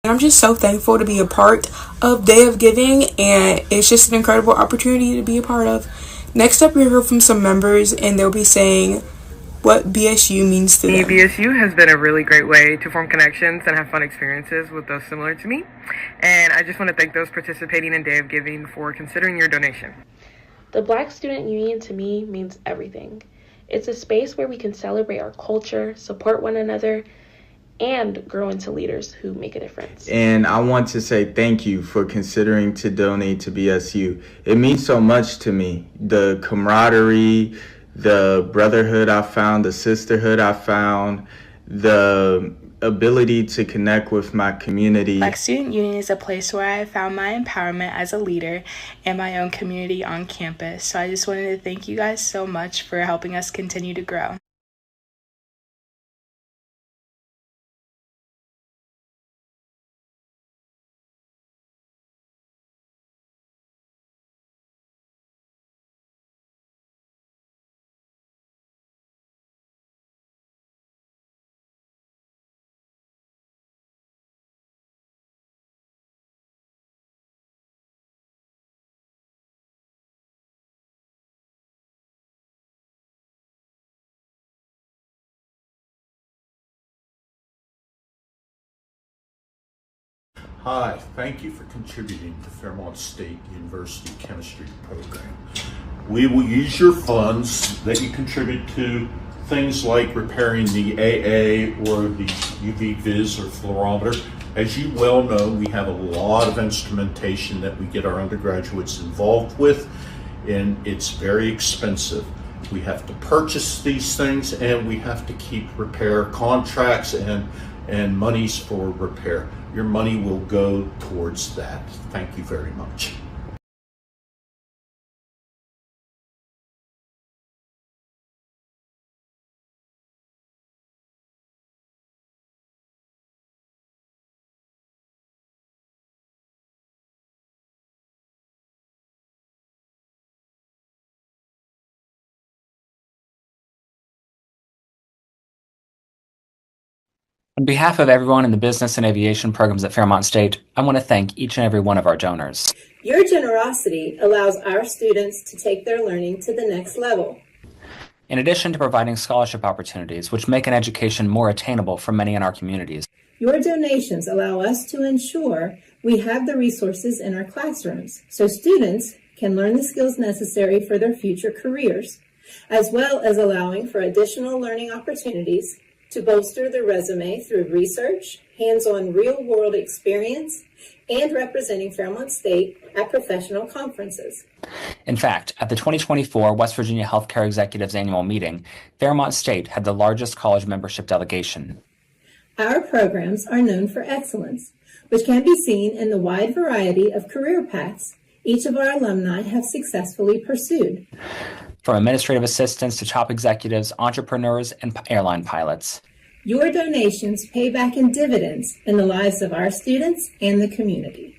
I'm just so thankful to be a part of Day of Giving, and it's just an incredible opportunity to be a part of. Next up, we'll hear from some members, and they'll be saying what BSU means to them. BSU has been a really great way to form connections and have fun experiences with those similar to me. And I just want to thank those participating in Day of Giving for considering your donation. The Black Student Union to me means everything. It's a space where we can celebrate our culture, support one another, and grow into leaders who make a difference. And I want to say thank you for considering to donate to BSU. It means so much to me. The camaraderie, the brotherhood I found, the sisterhood I found, the ability to connect with my community. Black Student Union is a place where I have found my empowerment as a leader and my own community on campus. So I just wanted to thank you guys so much for helping us continue to grow. Hi, thank you for contributing to Fairmont State University Chemistry Program. We will use your funds that you contribute to things like repairing the AA or the UV vis or fluorometer. As you well know, we have a lot of instrumentation that we get our undergraduates involved with, and it's very expensive. We have to purchase these things, and we have to keep repair contracts and monies for repair. Your money will go towards that. Thank you very much. On behalf of everyone in the business and aviation programs at Fairmont State, I want to thank each and every one of our donors. Your generosity allows our students to take their learning to the next level. In addition to providing scholarship opportunities, which make an education more attainable for many in our communities. Your donations allow us to ensure we have the resources in our classrooms so students can learn the skills necessary for their future careers, as well as allowing for additional learning opportunities to bolster their resume through research, hands-on real-world experience, and representing Fairmont State at professional conferences. In fact, at the 2024 West Virginia Healthcare Executives Annual Meeting, Fairmont State had the largest college membership delegation. Our programs are known for excellence, which can be seen in the wide variety of career paths each of our alumni have successfully pursued. From administrative assistants to top executives, entrepreneurs, and airline pilots. Your donations pay back in dividends in the lives of our students and the community.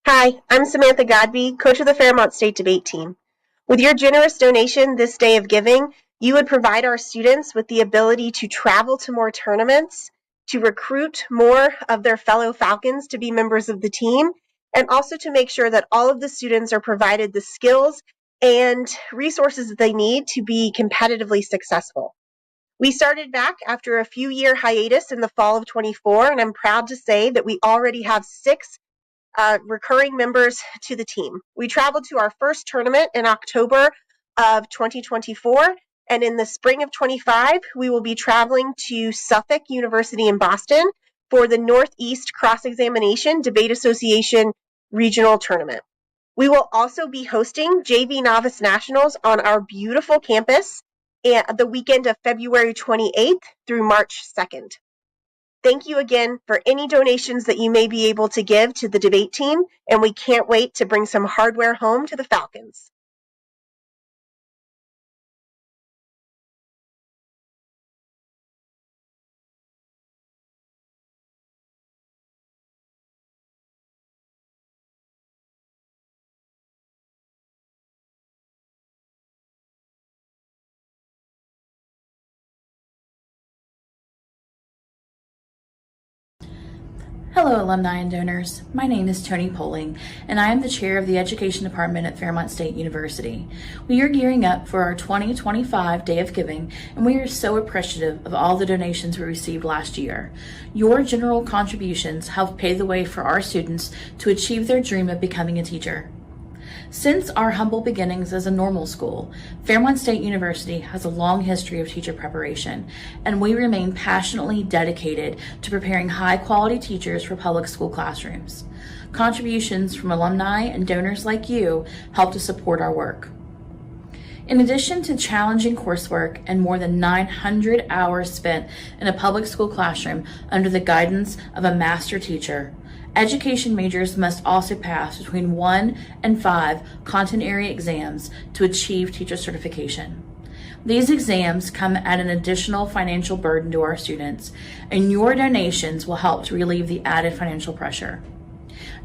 Hi, I'm Samantha Godby, coach of the Fairmont State Debate Team. With your generous donation this Day of Giving, you would provide our students with the ability to travel to more tournaments, to recruit more of their fellow Falcons to be members of the team, and also to make sure that all of the students are provided the skills and resources that they need to be competitively successful. We started back after a few-year hiatus in the fall of 24, and I'm proud to say that we already have 6 recurring members to the team. We traveled to our first tournament in October of 2024, and in the spring of 25, we will be traveling to Suffolk University in Boston for the Northeast Cross-Examination Debate Association Regional Tournament. We will also be hosting JV Novice Nationals on our beautiful campus the weekend of February 28th through March 2nd. Thank you again for any donations that you may be able to give to the debate team, and we can't wait to bring some hardware home to the Falcons. Hello, alumni and donors. My name is Toni Poling, and I am the chair of the Education Department at Fairmont State University. We are gearing up for our 2025 Day of Giving, and we are so appreciative of all the donations we received last year. Your general contributions help pave the way for our students to achieve their dream of becoming a teacher. Since our humble beginnings as a normal school, Fairmont State University has a long history of teacher preparation, and we remain passionately dedicated to preparing high-quality teachers for public school classrooms. Contributions from alumni and donors like you help to support our work. In addition to challenging coursework and more than 900 hours spent in a public school classroom under the guidance of a master teacher, education majors must also pass between 1 and 5 content area exams to achieve teacher certification. These exams come at an additional financial burden to our students, and your donations will help to relieve the added financial pressure.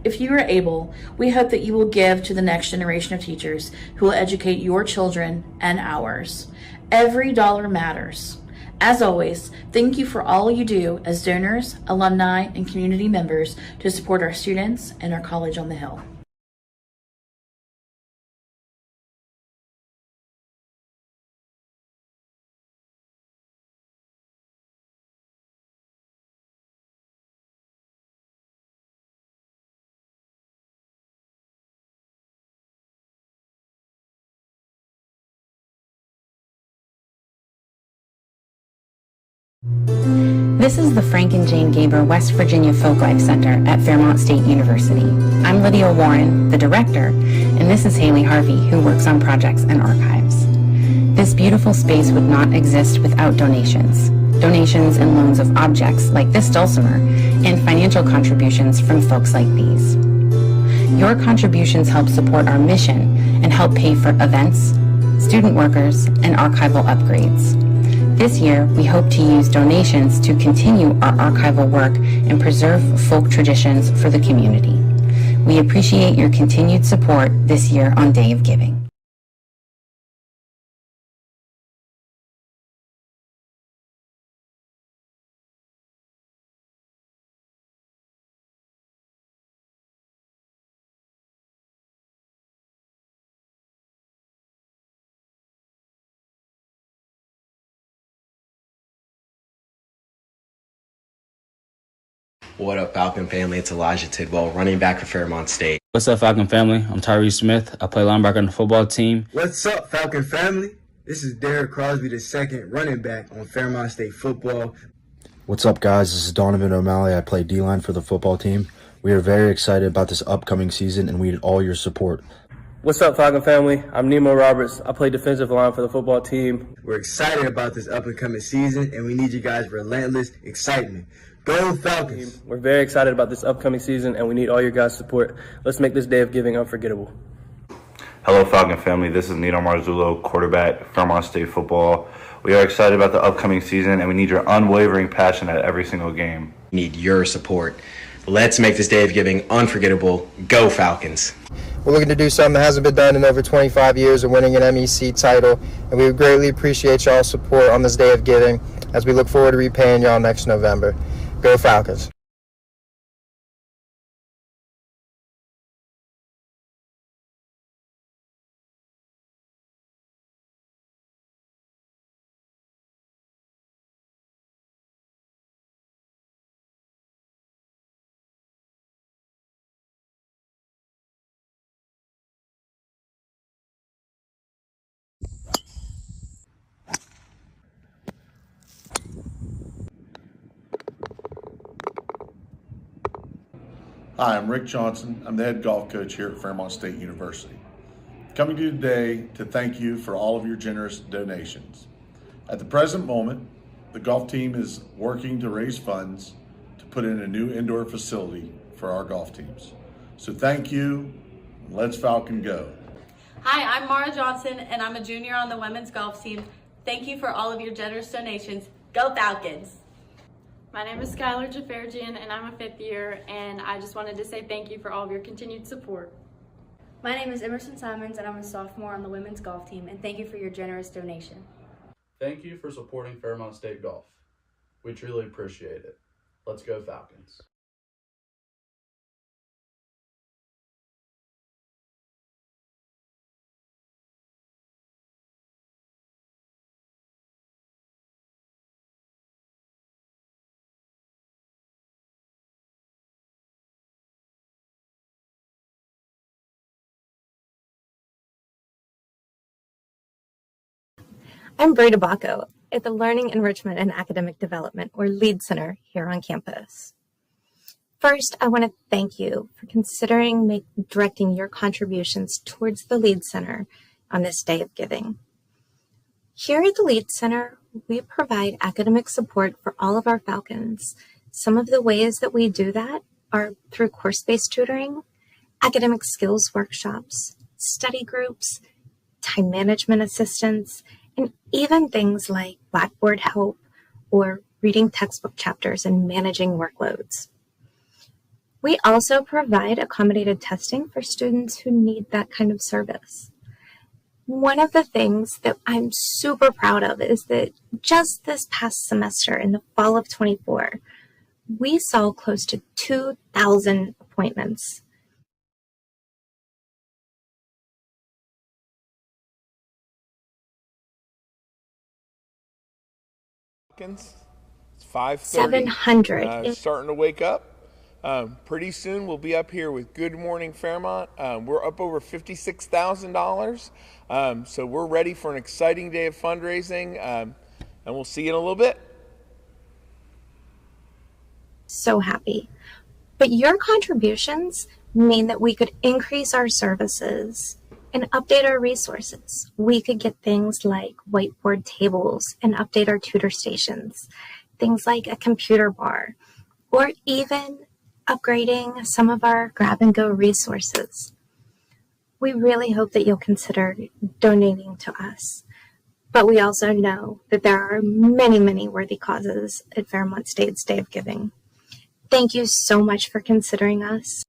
If you are able, we hope that you will give to the next generation of teachers who will educate your children and ours. Every dollar matters. As always, thank you for all you do as donors, alumni, and community members to support our students and our College on the Hill. This is the Frank and Jane Gaber West Virginia Folklife Center at Fairmont State University. I'm Lydia Warren, the director, and this is Haley Harvey, who works on projects and archives. This beautiful space would not exist without donations. Donations and loans of objects like this dulcimer, and financial contributions from folks like these. Your contributions help support our mission and help pay for events, student workers, and archival upgrades. This year, we hope to use donations to continue our archival work and preserve folk traditions for the community. We appreciate your continued support this year on Day of Giving. What up, Falcon family? It's Elijah Tidwell, running back for Fairmont State. What's up, Falcon family? I'm Tyree Smith. I play linebacker on the football team. What's up, Falcon family? This is Derek Crosby, the second running back on Fairmont State football. What's up, guys? This is Donovan O'Malley. I play D-line for the football team. We are very excited about this upcoming season, and we need all your support. What's up, Falcon family? I'm Nemo Roberts. I play defensive line for the football team. We're excited about this up-and-coming season, and we need you guys' relentless excitement. Go Falcons! We're very excited about this upcoming season, and we need all your guys' support. Let's make this Day of Giving unforgettable. Hello, Falcon family. This is Nino Marzullo, quarterback, Fairmont State football. We are excited about the upcoming season, and we need your unwavering passion at every single game. We need your support. Let's make this Day of Giving unforgettable. Go Falcons! We're looking to do something that hasn't been done in over 25 years of winning an MEC title, and we would greatly appreciate y'all's support on this Day of Giving as we look forward to repaying y'all next November. Go Falcons. Hi, I'm Rick Johnson. I'm the head golf coach here at Fairmont State University. Coming to you today to thank you for all of your generous donations. At the present moment, the golf team is working to raise funds to put in a new indoor facility for our golf teams. So thank you. Let's Falcon go. Hi, I'm Mara Johnson, and I'm a junior on the women's golf team. Thank you for all of your generous donations. Go Falcons! My name is Skylar Jafarjian, and I'm a fifth year, and I just wanted to say thank you for all of your continued support. My name is Emerson Simons, and I'm a sophomore on the women's golf team, and thank you for your generous donation. Thank you for supporting Fairmont State Golf. We truly appreciate it. Let's go Falcons. I'm Breda Bacco at the Learning Enrichment and Academic Development, or LEAD Center, here on campus. First, I want to thank you for considering directing your contributions towards the LEAD Center on this Day of Giving. Here at the LEAD Center, we provide academic support for all of our Falcons. Some of the ways that we do that are through course-based tutoring, academic skills workshops, study groups, time management assistance, and even things like Blackboard help or reading textbook chapters and managing workloads. We also provide accommodated testing for students who need that kind of service. One of the things that I'm super proud of is that just this past semester, in the fall of 24, we saw close to 2,000 appointments. It's 5:30. 700. Starting to wake up. Pretty soon we'll be up here with Good Morning Fairmont. We're up over $56,000. So we're ready for an exciting day of fundraising, and we'll see you in a little bit. So happy. But your contributions mean that we could increase our services and update our resources. We could get things like whiteboard tables and update our tutor stations, things like a computer bar, or even upgrading some of our grab-and-go resources. We really hope that you'll consider donating to us. But we also know that there are many, many worthy causes at Fairmont State's Day of Giving. Thank you so much for considering us.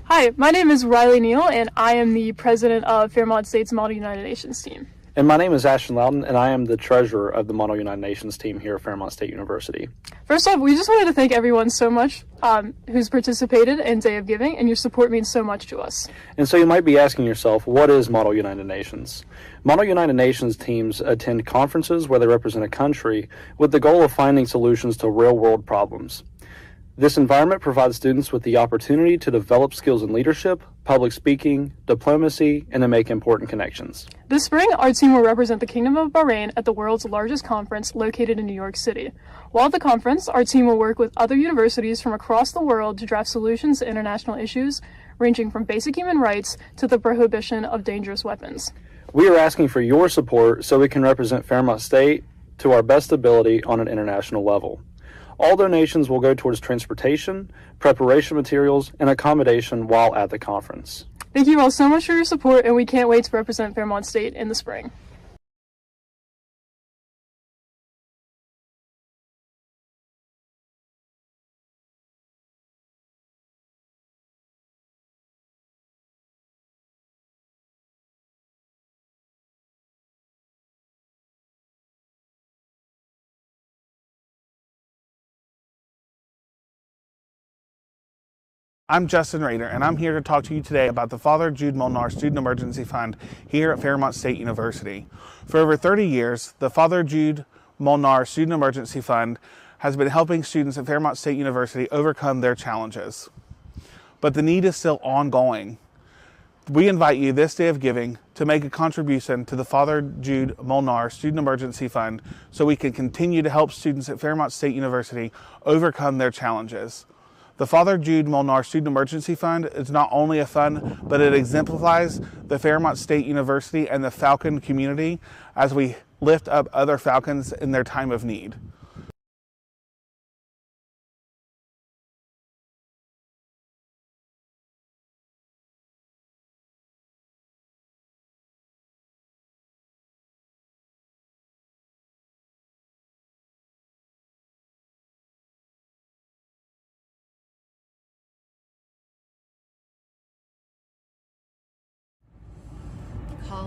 Hi, my name is Riley Neal, and I am the president of Fairmont State's Model United Nations team. And my name is Ashton Loudon, and I am the treasurer of the Model United Nations team here at Fairmont State University. First off, we just wanted to thank everyone so much who's participated in Day of Giving, and your support means so much to us. And so you might be asking yourself, what is Model United Nations? Model United Nations teams attend conferences where they represent a country with the goal of finding solutions to real-world problems. This environment provides students with the opportunity to develop skills in leadership, public speaking, diplomacy, and to make important connections. This spring, our team will represent the Kingdom of Bahrain at the world's largest conference located in New York City. While at the conference, our team will work with other universities from across the world to draft solutions to international issues, ranging from basic human rights to the prohibition of dangerous weapons. We are asking for your support so we can represent Fairmont State to our best ability on an international level. All donations will go towards transportation, preparation materials, and accommodation while at the conference. Thank you all so much for your support, and we can't wait to represent Fairmont State in the spring. I'm Justin Rader, and I'm here to talk to you today about the Father Jude Molnar Student Emergency Fund here at Fairmont State University. For over 30 years, the Father Jude Molnar Student Emergency Fund has been helping students at Fairmont State University overcome their challenges. But the need is still ongoing. We invite you this Day of Giving to make a contribution to the Father Jude Molnar Student Emergency Fund so we can continue to help students at Fairmont State University overcome their challenges. The Father Jude Molnar Student Emergency Fund is not only a fund, but it exemplifies the Fairmont State University and the Falcon community as we lift up other Falcons in their time of need.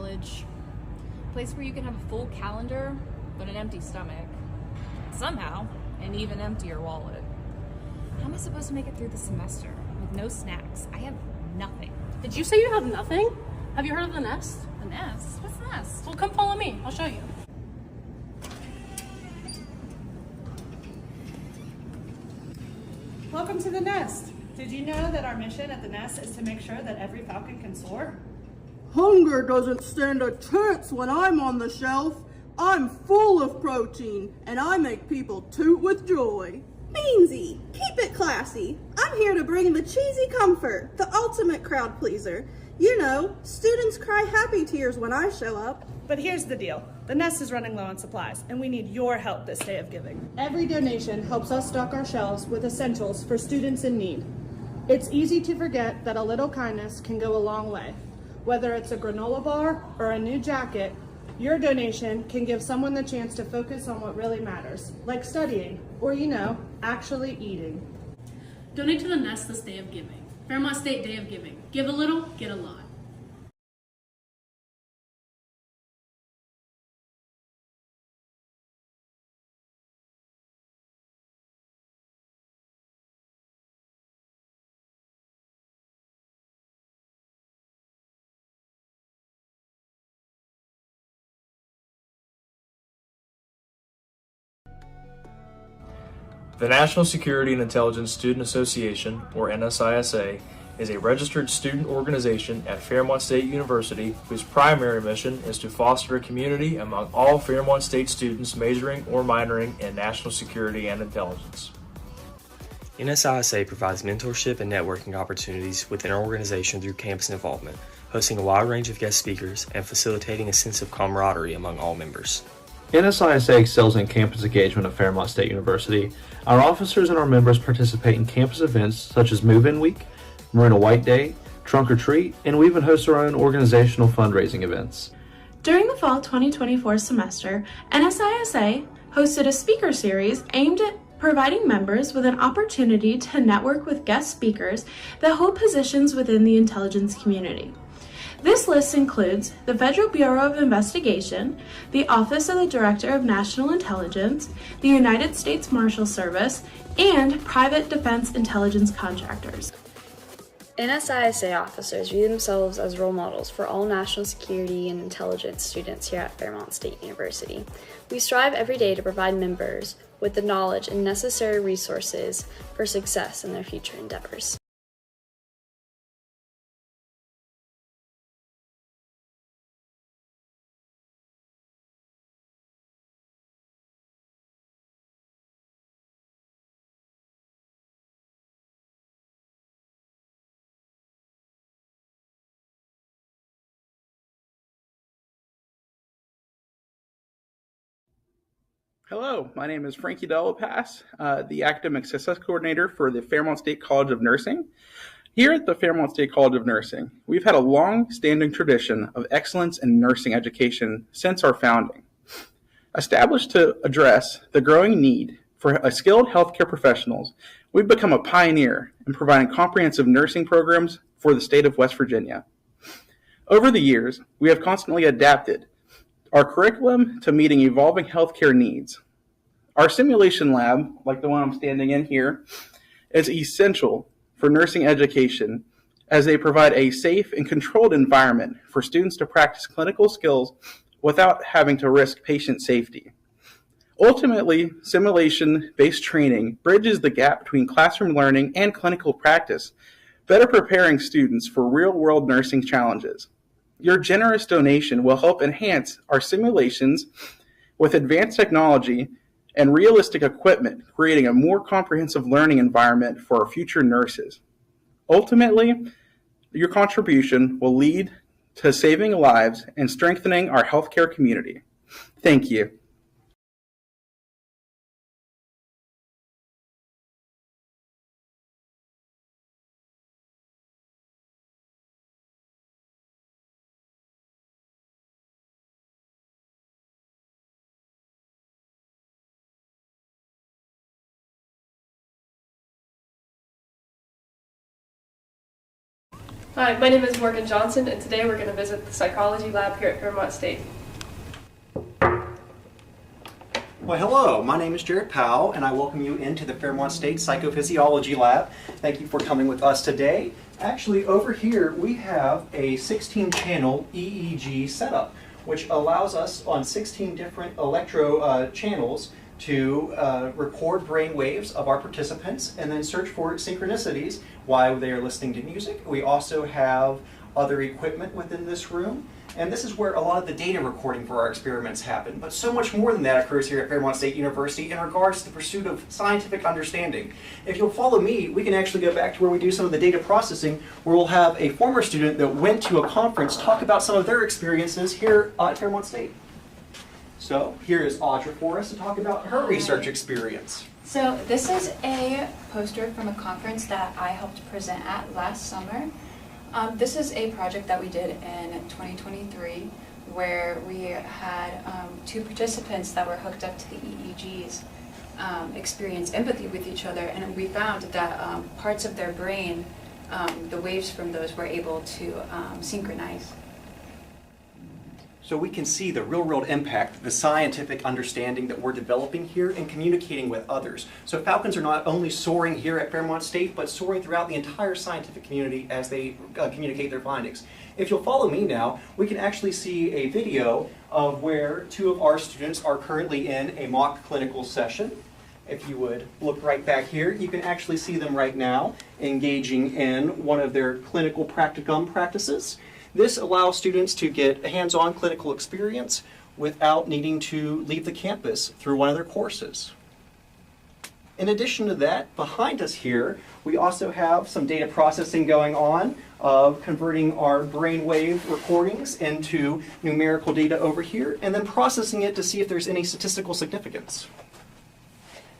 college. A place where you can have a full calendar, but an empty stomach. Somehow, an even emptier wallet. How am I supposed to make it through the semester with no snacks? I have nothing. Did you say you have nothing? Have you heard of the Nest? The Nest? What's the Nest? Well, come follow me. I'll show you. Welcome to the Nest. Did you know that our mission at the Nest is to make sure that every falcon can soar? Hunger doesn't stand a chance when I'm on the shelf. I'm full of protein, and I make people toot with joy. Beansy, keep it classy. I'm here to bring the cheesy comfort, the ultimate crowd pleaser. You know, students cry happy tears when I show up. But here's the deal. The Nest is running low on supplies, and we need your help this day of giving. Every donation helps us stock our shelves with essentials for students in need. It's easy to forget that a little kindness can go a long way. Whether it's a granola bar or a new jacket, your donation can give someone the chance to focus on what really matters, like studying, or actually eating. Donate to the Nest this day of giving. Fairmont State Day of Giving. Give a little, get a lot. The National Security and Intelligence Student Association, or NSISA, is a registered student organization at Fairmont State University whose primary mission is to foster a community among all Fairmont State students majoring or minoring in national security and intelligence. NSISA provides mentorship and networking opportunities within our organization through campus involvement, hosting a wide range of guest speakers and facilitating a sense of camaraderie among all members. NSISA excels in campus engagement at Fairmont State University. Our officers and our members participate in campus events such as Move-In Week, Marina White Day, Trunk or Treat, and we even host our own organizational fundraising events. During the fall 2024 semester, NSISA hosted a speaker series aimed at providing members with an opportunity to network with guest speakers that hold positions within the intelligence community. This list includes the Federal Bureau of Investigation, the Office of the Director of National Intelligence, the United States Marshal Service, and private defense intelligence contractors. NSISA officers view themselves as role models for all national security and intelligence students here at Fairmont State University. We strive every day to provide members with the knowledge and necessary resources for success in their future endeavors. Hello, my name is Frankie Delapass, the Academic Success Coordinator for the Fairmont State College of Nursing. Here at the Fairmont State College of Nursing, we've had a long-standing tradition of excellence in nursing education since our founding. Established to address the growing need for skilled healthcare professionals, we've become a pioneer in providing comprehensive nursing programs for the state of West Virginia. Over the years, we have constantly adapted our curriculum to meeting evolving healthcare needs. Our simulation lab, like the one I'm standing in here, is essential for nursing education as they provide a safe and controlled environment for students to practice clinical skills without having to risk patient safety. Ultimately, simulation-based training bridges the gap between classroom learning and clinical practice, better preparing students for real-world nursing challenges. Your generous donation will help enhance our simulations with advanced technology and realistic equipment, creating a more comprehensive learning environment for our future nurses. Ultimately, your contribution will lead to saving lives and strengthening our healthcare community. Thank you. Hi, my name is Morgan Johnson, and today we're going to visit the psychology lab here at Fairmont State. Well, hello, my name is Jared Powell, and I welcome you into the Fairmont State Psychophysiology Lab. Thank you for coming with us today. Actually, over here we have a 16-channel EEG setup, which allows us on 16 different electro channels to record brain waves of our participants and then search for synchronicities while they are listening to music. We also have other equipment within this room, and this is where a lot of the data recording for our experiments happen. But so much more than that occurs here at Fairmont State University in regards to the pursuit of scientific understanding. If you'll follow me, we can actually go back to where we do some of the data processing, where we'll have a former student that went to a conference talk about some of their experiences here at Fairmont State. So here is Audra for us to talk about her research experience. So this is a poster from a conference that I helped present at last summer. This is a project that we did in 2023 where we had 2 participants that were hooked up to the EEGs experience empathy with each other, and we found that parts of their brain, the waves from those were able to synchronize. So we can see the real-world impact, the scientific understanding that we're developing here and communicating with others. So falcons are not only soaring here at Fairmont State, but soaring throughout the entire scientific community as they communicate their findings. If you'll follow me now, we can actually see a video of where 2 of our students are currently in a mock clinical session. If you would look right back here, you can actually see them right now engaging in one of their clinical practicum practices. This allows students to get a hands-on clinical experience without needing to leave the campus through one of their courses. In addition to that, behind us here, we also have some data processing going on of converting our brainwave recordings into numerical data over here, and then processing it to see if there's any statistical significance.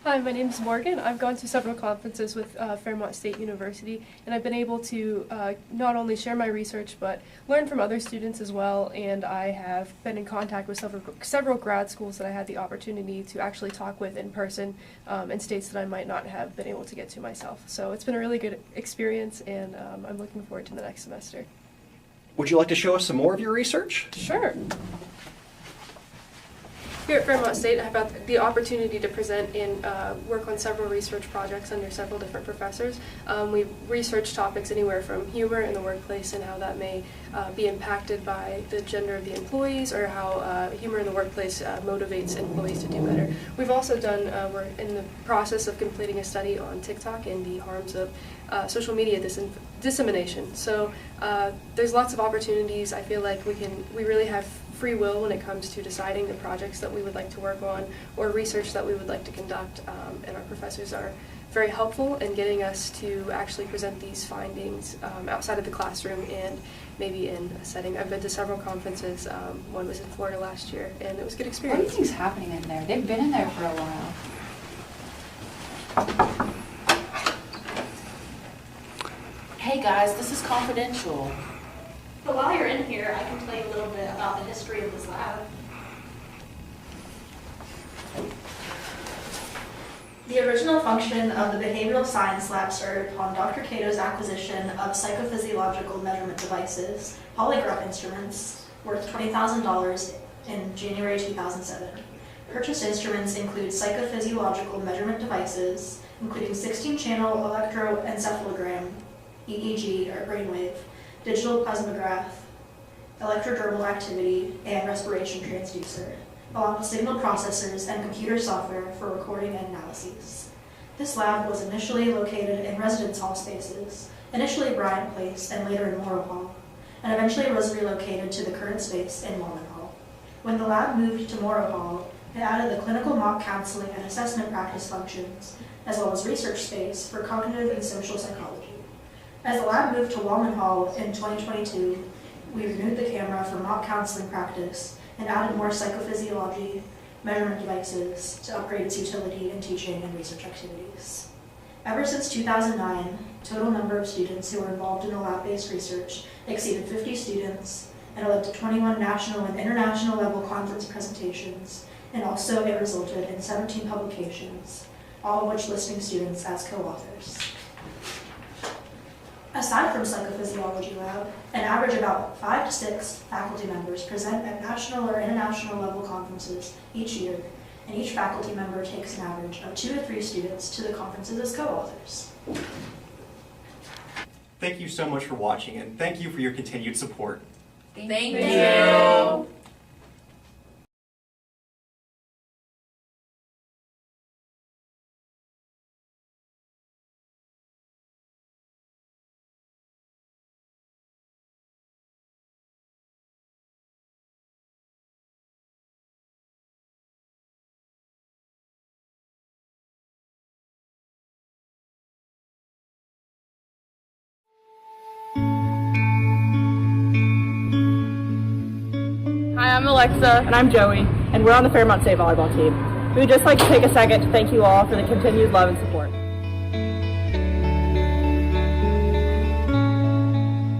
Hi, my name is Morgan. I've gone to several conferences with Fairmont State University, and I've been able to not only share my research, but learn from other students as well, and I have been in contact with several grad schools that I had the opportunity to actually talk with in person in states that I might not have been able to get to myself. So it's been a really good experience, and I'm looking forward to the next semester. Would you like to show us some more of your research? Sure. Here at Fairmont State, I've had the opportunity to present and work on several research projects under several different professors. We've researched topics anywhere from humor in the workplace and how that may be impacted by the gender of the employees, or how humor in the workplace motivates employees to do better. We've also done, we're in the process of completing a study on TikTok and the harms of social media dissemination. So there's lots of opportunities. I feel like we really have free will when it comes to deciding the projects that we would like to work on or research that we would like to conduct, and our professors are very helpful in getting us to actually present these findings outside of the classroom and maybe in a setting. I've been to several conferences. One was in Florida last year, and it was a good experience. What do you think's happening in there? They've been in there for a while. Hey guys, this is confidential. But while you're in here, I can tell you a little bit about the history of this lab. The original function of the Behavioral Science Lab started upon Dr. Cato's acquisition of psychophysiological measurement devices, polygraph instruments, worth $20,000 in January 2007. Purchased instruments include psychophysiological measurement devices, including 16-channel electroencephalogram, EEG or brainwave, digital plasmograph, electrodermal activity, and respiration transducer, along with signal processors and computer software for recording and analyses. This lab was initially located in residence hall spaces, initially Bryant Place and later in Morrow Hall, and eventually was relocated to the current space in Mormon Hall. When the lab moved to Morrow Hall, it added the clinical mock counseling and assessment practice functions, as well as research space for cognitive and social psychology. As the lab moved to Wallman Hall in 2022, we renewed the camera for mock counseling practice and added more psychophysiology measurement devices to upgrade its utility in teaching and research activities. Ever since 2009, total number of students who were involved in the lab-based research exceeded 50 students, and it led to 21 national and international level conference presentations, and also it resulted in 17 publications, all of which listing students as co-authors. Aside from psychophysiology lab, an average about 5 to 6 faculty members present at national or international level conferences each year, and each faculty member takes an average of 2 to 3 students to the conferences as co-authors. Thank you so much for watching, and thank you for your continued support. Thank you. Hi, I'm Alexa. And I'm Joey. And we're on the Fairmont State volleyball team. We would just like to take a second to thank you all for the continued love and support.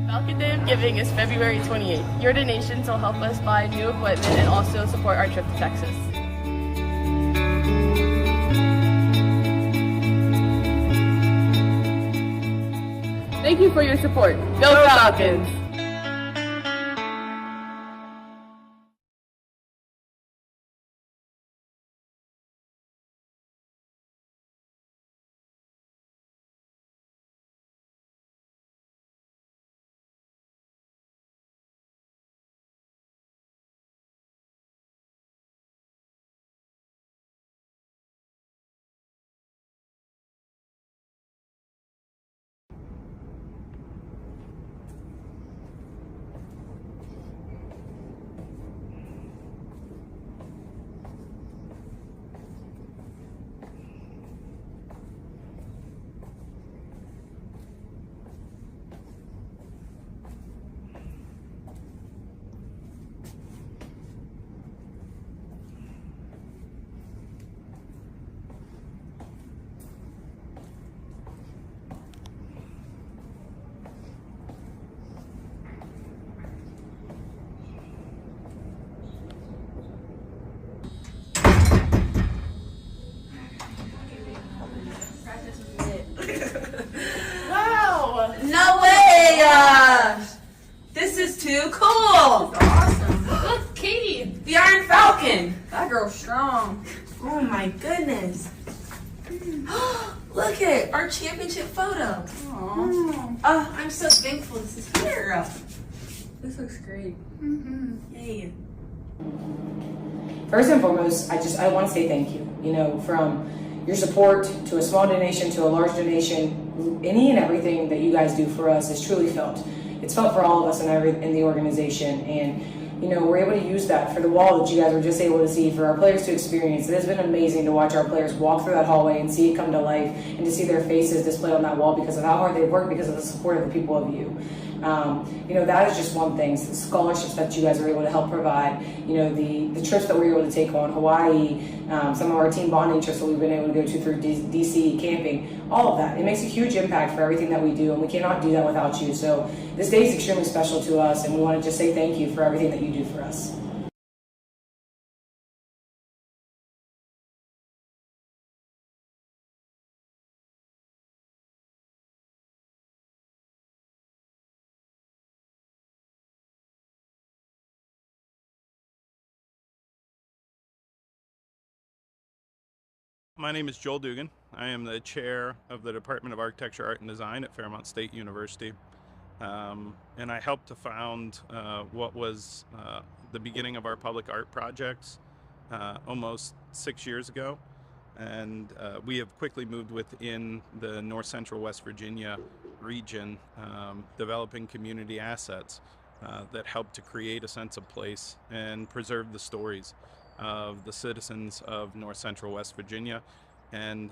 Falcon Day of Giving is February 28th. Your donations will help us buy new equipment and also support our trip to Texas. Thank you for your support. Go Falcons! Wow! No way! This is too cool! Awesome. Look, Katie. The Iron Falcon! That girl's strong. Oh my goodness. Look at our championship photo. Aww. I'm so thankful this is here. This looks great. Yay. First and foremost, I want to say thank you. You know, from your support to a small donation to a large donation, any and everything that you guys do for us is truly felt. It's felt for all of us in the organization, and you know, we're able to use that for the wall that you guys were just able to see, for our players to experience. It has been amazing to watch our players walk through that hallway and see it come to life, and to see their faces displayed on that wall because of how hard they've worked, because of the support of the people of you. You know, that is just one thing. So the scholarships that you guys are able to help provide, you know, the trips that we're able to take on, Hawaii, some of our team bonding trips that we've been able to go to through DC, camping, all of that. It makes a huge impact for everything that we do, and we cannot do that without you. So this day is extremely special to us, and we want to just say thank you for everything that you do for us. My name is Joel Dugan. I am the chair of the Department of Architecture, Art, and Design at Fairmont State University. And I helped to found what was the beginning of our public art projects almost 6 years ago. And we have quickly moved within the North Central West Virginia region, developing community assets that help to create a sense of place and preserve the stories of the citizens of North Central West Virginia and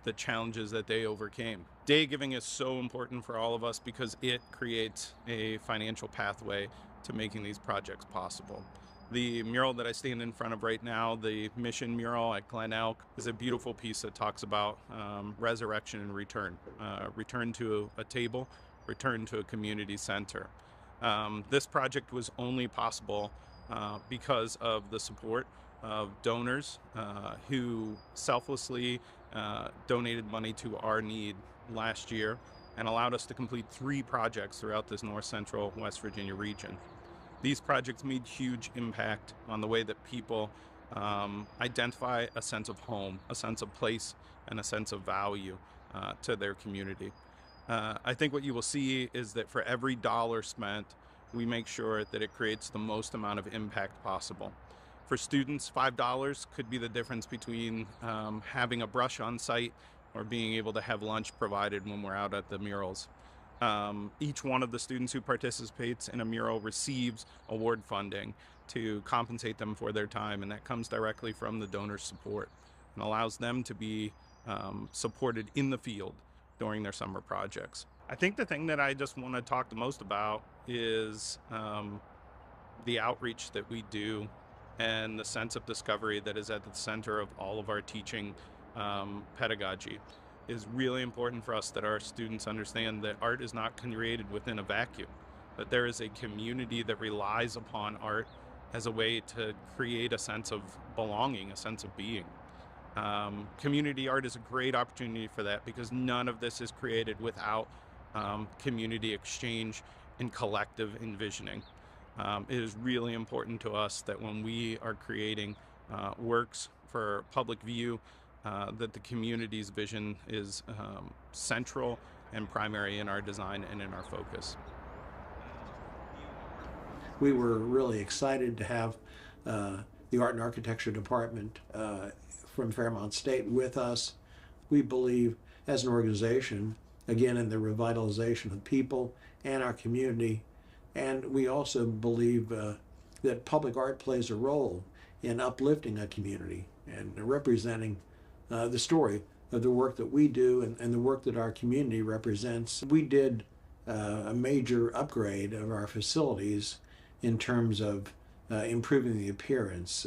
the challenges that they overcame. Day giving is so important for all of us because it creates a financial pathway to making these projects possible. The mural that I stand in front of right now, the mission mural at Glen Elk, is a beautiful piece that talks about resurrection and return. Return to a table, return to a community center. This project was only possible because of the support of donors who selflessly donated money to our need last year and allowed us to complete 3 projects throughout this north central West Virginia region. These projects made huge impact on the way that people identify a sense of home, a sense of place, and a sense of value to their community. I think what you will see is that for every dollar spent, we make sure that it creates the most amount of impact possible. For students, $5 could be the difference between having a brush on site or being able to have lunch provided when we're out at the murals. Each one of the students who participates in a mural receives award funding to compensate them for their time, and that comes directly from the donors' support and allows them to be supported in the field during their summer projects. I think the thing that I just want to talk the most about is the outreach that we do and the sense of discovery that is at the center of all of our teaching pedagogy. It is really important for us that our students understand that art is not created within a vacuum, that there is a community that relies upon art as a way to create a sense of belonging, a sense of being. Community art is a great opportunity for that because none of this is created without community exchange and collective envisioning. It is really important to us that when we are creating works for public view, that the community's vision is central and primary in our design and in our focus. We were really excited to have the Art and Architecture Department from Fairmont State with us. We believe as an organization, again, in the revitalization of people and our community, and we also believe that public art plays a role in uplifting a community and representing the story of the work that we do and the work that our community represents. We did a major upgrade of our facilities in terms of improving the appearance.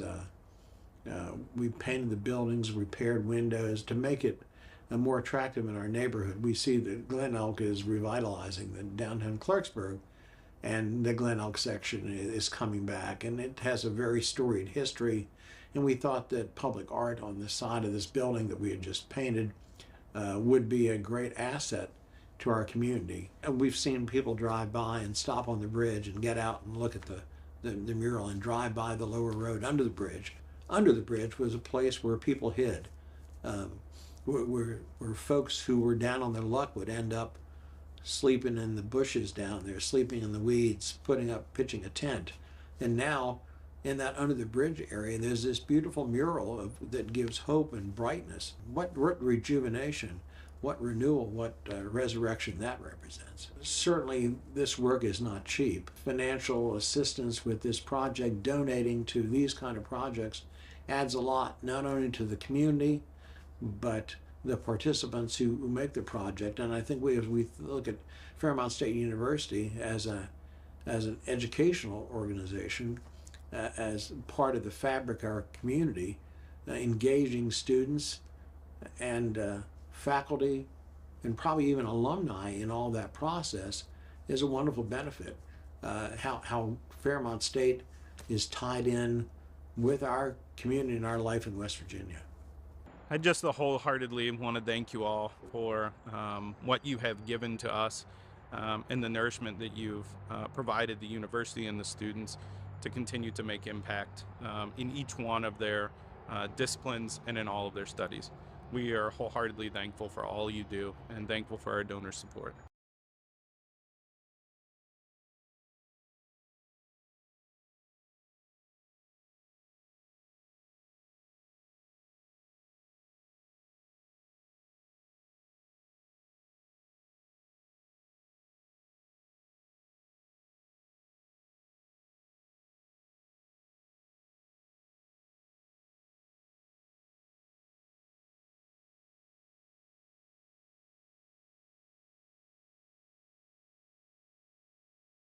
We painted the buildings, repaired windows to make it more attractive in our neighborhood. We see that Glen Elk is revitalizing the downtown Clarksburg, and the Glen Elk section is coming back, and it has a very storied history. And we thought that public art on the side of this building that we had just painted would be a great asset to our community. And we've seen people drive by and stop on the bridge and get out and look at the mural and drive by the lower road under the bridge. Under the bridge was a place where people hid, where folks who were down on their luck would end up sleeping in the bushes down there, sleeping in the weeds, pitching a tent. And now, in that under the bridge area, there's this beautiful mural that gives hope and brightness. What rejuvenation, what renewal, what resurrection that represents. Certainly, this work is not cheap. Financial assistance with this project, donating to these kind of projects, adds a lot, not only to the community, but the participants who make the project. And I think as we look at Fairmont State University as an educational organization, as part of the fabric of our community, engaging students and faculty and probably even alumni in all that process is a wonderful benefit. How Fairmont State is tied in with our community and our life in West Virginia. I just wholeheartedly want to thank you all for what you have given to us and the nourishment that you've provided the university and the students to continue to make impact in each one of their disciplines and in all of their studies. We are wholeheartedly thankful for all you do and thankful for our donor support.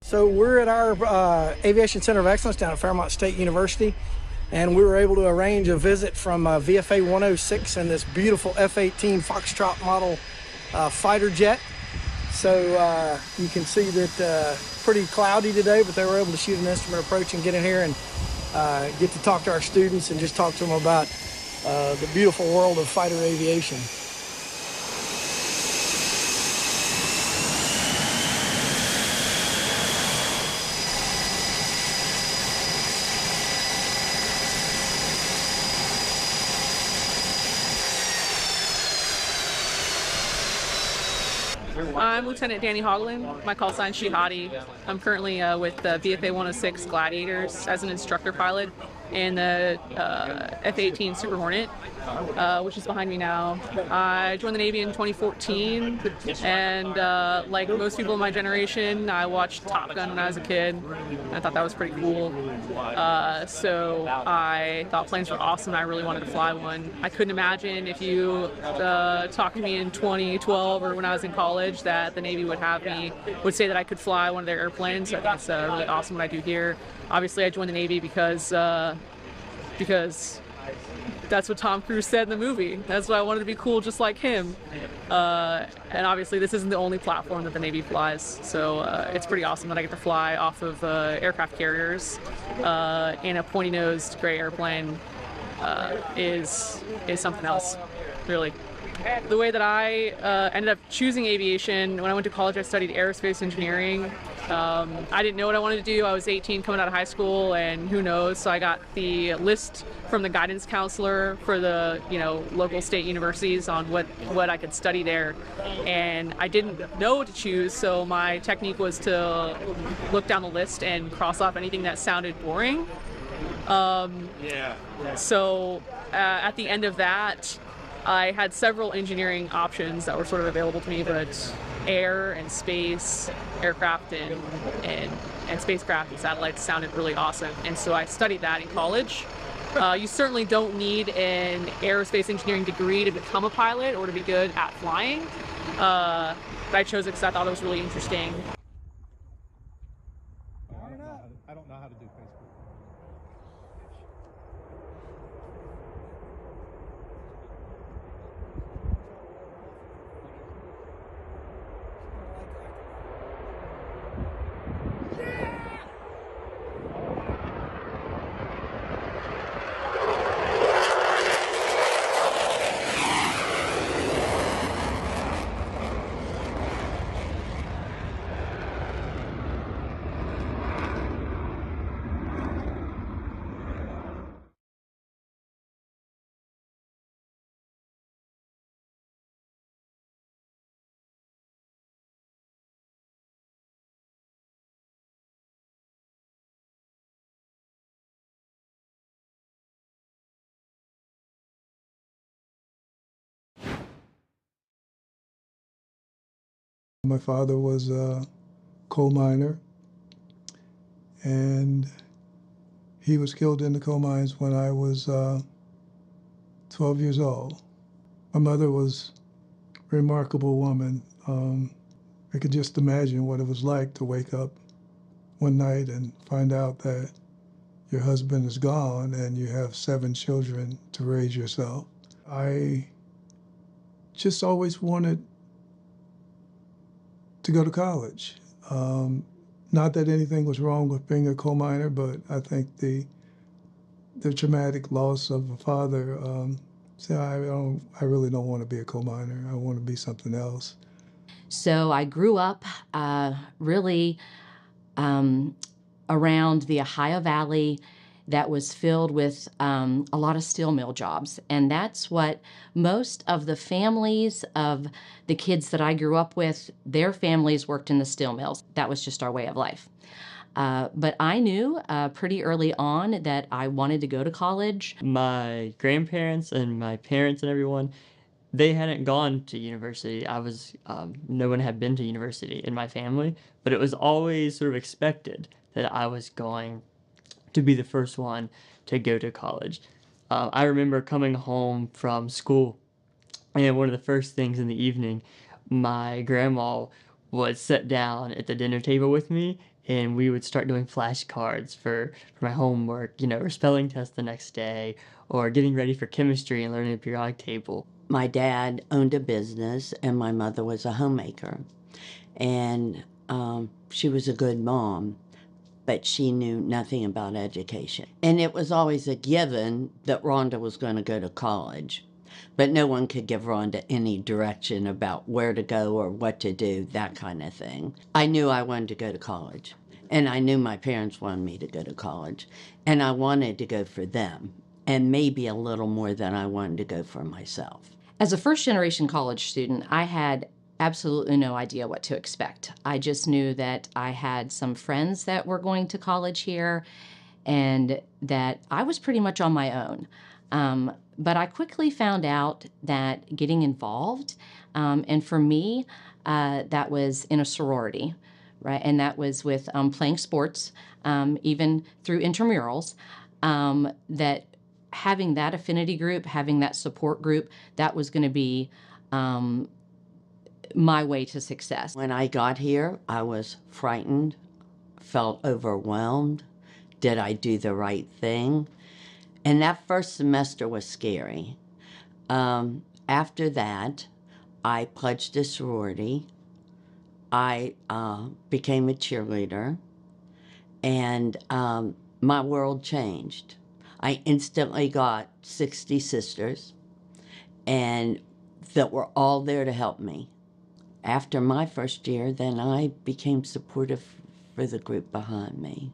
So we're at our Aviation Center of Excellence down at Fairmont State University, and we were able to arrange a visit from VFA 106 and this beautiful F-18 Foxtrot model fighter jet. So you can see that pretty cloudy today, but they were able to shoot an instrument approach and get in here and get to talk to our students and just talk to them about the beautiful world of fighter aviation. I'm Lieutenant Danny Hogland. My call sign Shihadi. I'm currently with the VFA 106 Gladiators as an instructor pilot in the F-18 Super Hornet, which is behind me now. I joined the Navy in 2014, and like most people in my generation, I watched Top Gun when I was a kid. I thought that was pretty cool. So I thought planes were awesome, and I really wanted to fly one. I couldn't imagine if you talked to me in 2012 or when I was in college that the Navy would say that I could fly one of their airplanes. I think it's really awesome what I do here. Obviously, I joined the Navy because that's what Tom Cruise said in the movie. That's why I wanted to be cool just like him. And obviously this isn't the only platform that the Navy flies, so it's pretty awesome that I get to fly off of aircraft carriers in a pointy-nosed gray airplane is something else, really. The way that I ended up choosing aviation, when I went to college I studied aerospace engineering. I didn't know what I wanted to do. I was 18 coming out of high school, and who knows, so I got the list from the guidance counselor for the local state universities on what I could study there, and I didn't know what to choose, so my technique was to look down the list and cross off anything that sounded boring. So at the end of that, I had several engineering options that were sort of available to me, but air and space, aircraft and spacecraft and satellites sounded really awesome, and so I studied that in college. You certainly don't need an aerospace engineering degree to become a pilot or to be good at flying, but I chose it because I thought it was really interesting. I don't know how to do Facebook. My father was a coal miner, and he was killed in the coal mines when I was 12 years old. My mother was a remarkable woman. I could just imagine what it was like to wake up one night and find out that your husband is gone and you have 7 children to raise yourself. I just always wanted to go to college. Not that anything was wrong with being a coal miner, but I think the traumatic loss of a father said, I really don't want to be a coal miner. I want to be something else. So I grew up really around the Ohio Valley that was filled with a lot of steel mill jobs. And that's what most of the families of the kids that I grew up with, their families worked in the steel mills. That was just our way of life. But I knew pretty early on that I wanted to go to college. My grandparents and my parents and everyone, they hadn't gone to university. No one had been to university in my family, but it was always sort of expected that I was going to be the first one to go to college. I remember coming home from school, and one of the first things in the evening, my grandma would sit down at the dinner table with me, and we would start doing flashcards for my homework, or spelling test the next day, or getting ready for chemistry and learning the periodic table. My dad owned a business, and my mother was a homemaker. And she was a good mom, but she knew nothing about education. And it was always a given that Rhonda was going to go to college, but no one could give Rhonda any direction about where to go or what to do, that kind of thing. I knew I wanted to go to college, and I knew my parents wanted me to go to college, and I wanted to go for them, and maybe a little more than I wanted to go for myself. As a first-generation college student, I had absolutely no idea what to expect. I just knew that I had some friends that were going to college here and that I was pretty much on my own. But I quickly found out that getting involved, and for me, that was in a sorority, right? And that was with playing sports, even through intramurals, that having that affinity group, having that support group, that was going to be my way to success. When I got here, I was frightened, felt overwhelmed. Did I do the right thing? And that first semester was scary. After that, I pledged a sorority. I became a cheerleader, and my world changed. I instantly got 60 sisters, and that were all there to help me. After my first year, then I became supportive for the group behind me.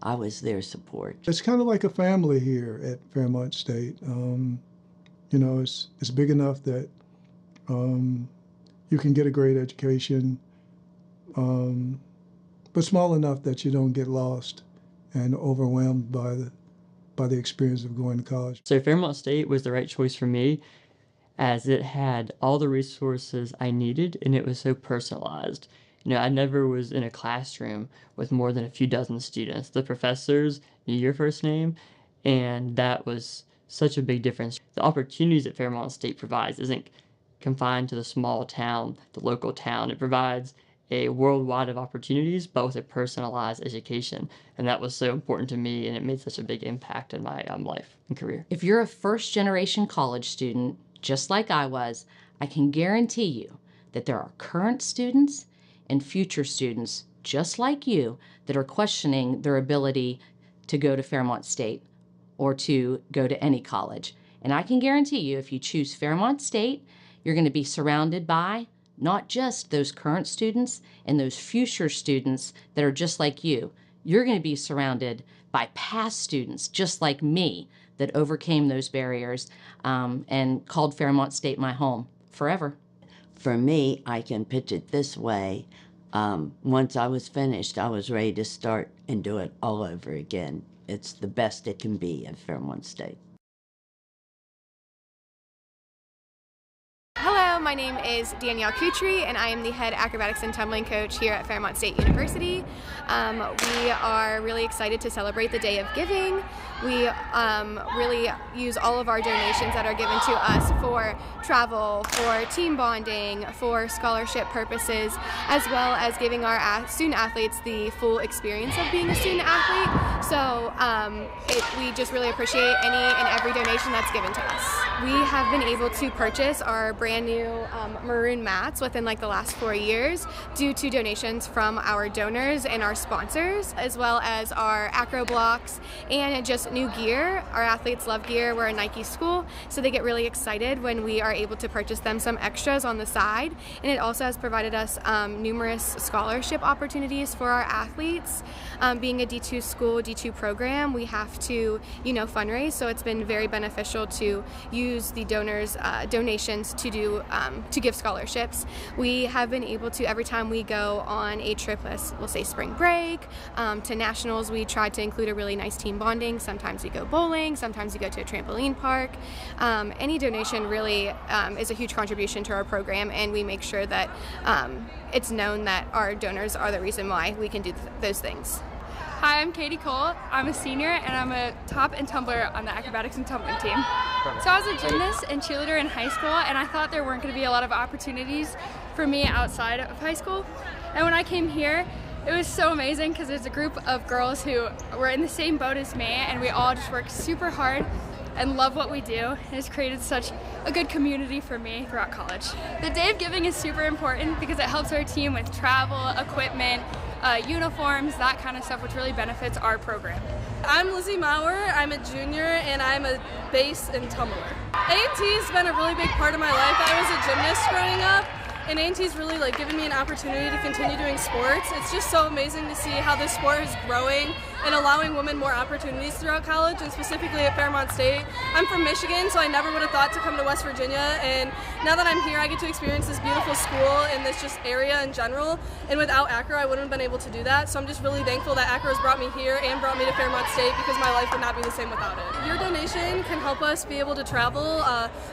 I was their support. It's kind of like a family here at Fairmont State. You know, it's big enough that you can get a great education, but small enough that you don't get lost and overwhelmed by the experience of going to college. So Fairmont State was the right choice for me, as it had all the resources I needed and it was so personalized. You know, I never was in a classroom with more than a few dozen students. The professors knew your first name, and that was such a big difference. The opportunities that Fairmont State provides isn't confined to the small town, the local town. It provides a worldwide of opportunities, but with a personalized education. And that was so important to me, and it made such a big impact in my life and career. If you're a first-generation college student, just like I was, I can guarantee you that there are current students and future students, just like you, that are questioning their ability to go to Fairmont State or to go to any college. And I can guarantee you, if you choose Fairmont State, you're going to be surrounded by not just those current students and those future students that are just like you. You're going to be surrounded by past students, just like me, that overcame those barriers and called Fairmont State my home forever. For me, I can pitch it this way. Once I was finished, I was ready to start and do it all over again. It's the best it can be at Fairmont State. Hello, my name is Danielle Kutry, and I am the head acrobatics and tumbling coach here at Fairmont State University. We are really excited to celebrate the Day of Giving. We really use all of our donations that are given to us for travel, for team bonding, for scholarship purposes, as well as giving our student athletes the full experience of being a student athlete. So we just really appreciate any and every donation that's given to us. We have been able to purchase our brand new maroon mats within like the last 4 years due to donations from our donors and our sponsors, as well as our acro blocks and just new gear. Our athletes love gear. We're a Nike school, so they get really excited when we are able to purchase them some extras on the side. And it also has provided us numerous scholarship opportunities for our athletes. Being a D2 school, D2 program, we have to, fundraise, so it's been very beneficial to use the donors' donations to give scholarships. We have been able to, every time we go on a trip, we'll say spring break, to nationals, we try to include a really nice team bonding. Sometimes we go bowling, sometimes we go to a trampoline park. Any donation really is a huge contribution to our program, and we make sure that it's known that our donors are the reason why we can do those things. Hi, I'm Katie Cole. I'm a senior and I'm a top and tumbler on the acrobatics and tumbling team. So I was a gymnast and cheerleader in high school, and I thought there weren't going to be a lot of opportunities for me outside of high school. And when I came here, it was so amazing because there's a group of girls who were in the same boat as me, and we all just work super hard and love what we do. And it's created such a good community for me throughout college. The Day of Giving is super important because it helps our team with travel, equipment, uniforms, that kind of stuff, which really benefits our program. I'm Lizzie Maurer. I'm a junior and I'm a bass and tumbler. A&T has been a really big part of my life. I was a gymnast growing up, And A&T's really like given me an opportunity to continue doing sports. It's just so amazing to see how this sport is growing and allowing women more opportunities throughout college, and specifically at Fairmont State. I'm from Michigan, so I never would have thought to come to West Virginia, and now that I'm here, I get to experience this beautiful school and this just area in general, and without ACRA, I wouldn't have been able to do that, so I'm just really thankful that ACRA has brought me here and brought me to Fairmont State, because my life would not be the same without it. Your donation can help us be able to travel.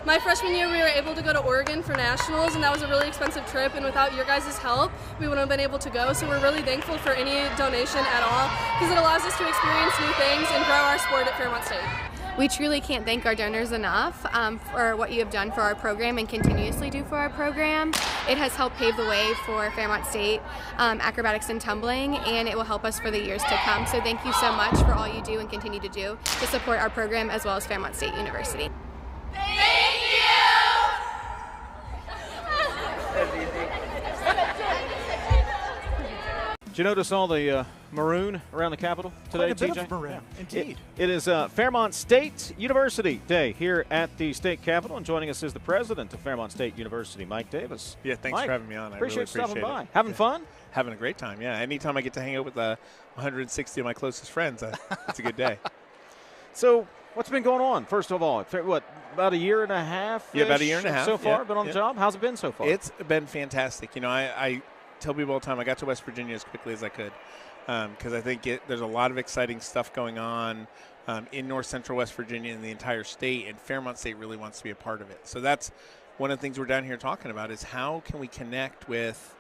My freshman year, we were able to go to Oregon for nationals, and that was a really expensive trip, and without your guys' help, we wouldn't have been able to go, so we're really thankful for any donation at all, because it allows us to experience new things and grow our sport at Fairmont State. We truly can't thank our donors enough for what you have done for our program and continuously do for our program. It has helped pave the way for Fairmont State acrobatics and tumbling, and it will help us for the years to come. So thank you so much for all you do and continue to do to support our program as well as Fairmont State University. Thank you! Did you notice all the maroon around the Capitol today, Quite a TJ? bit of maroon, indeed. It is Fairmont State University Day here at the state capitol, and joining us is the president of Fairmont State University, Mike Davis. Yeah, thanks Mike, for having me on. I appreciate really you stopping appreciate by. it. Having fun? Having a great time, yeah. Anytime I get to hang out with 160 of my closest friends, it's a good day. So what's been going on, first of all? What, about a year and a half? Yeah, about a year and a half. So far, yeah, been on the job? How's it been so far? It's been fantastic. You know, I tell people all the time I got to West Virginia as quickly as I could because I think there's a lot of exciting stuff going on in north central West Virginia and the entire state, and Fairmont State really wants to be a part of it. So that's one of the things we're down here talking about is how can we connect with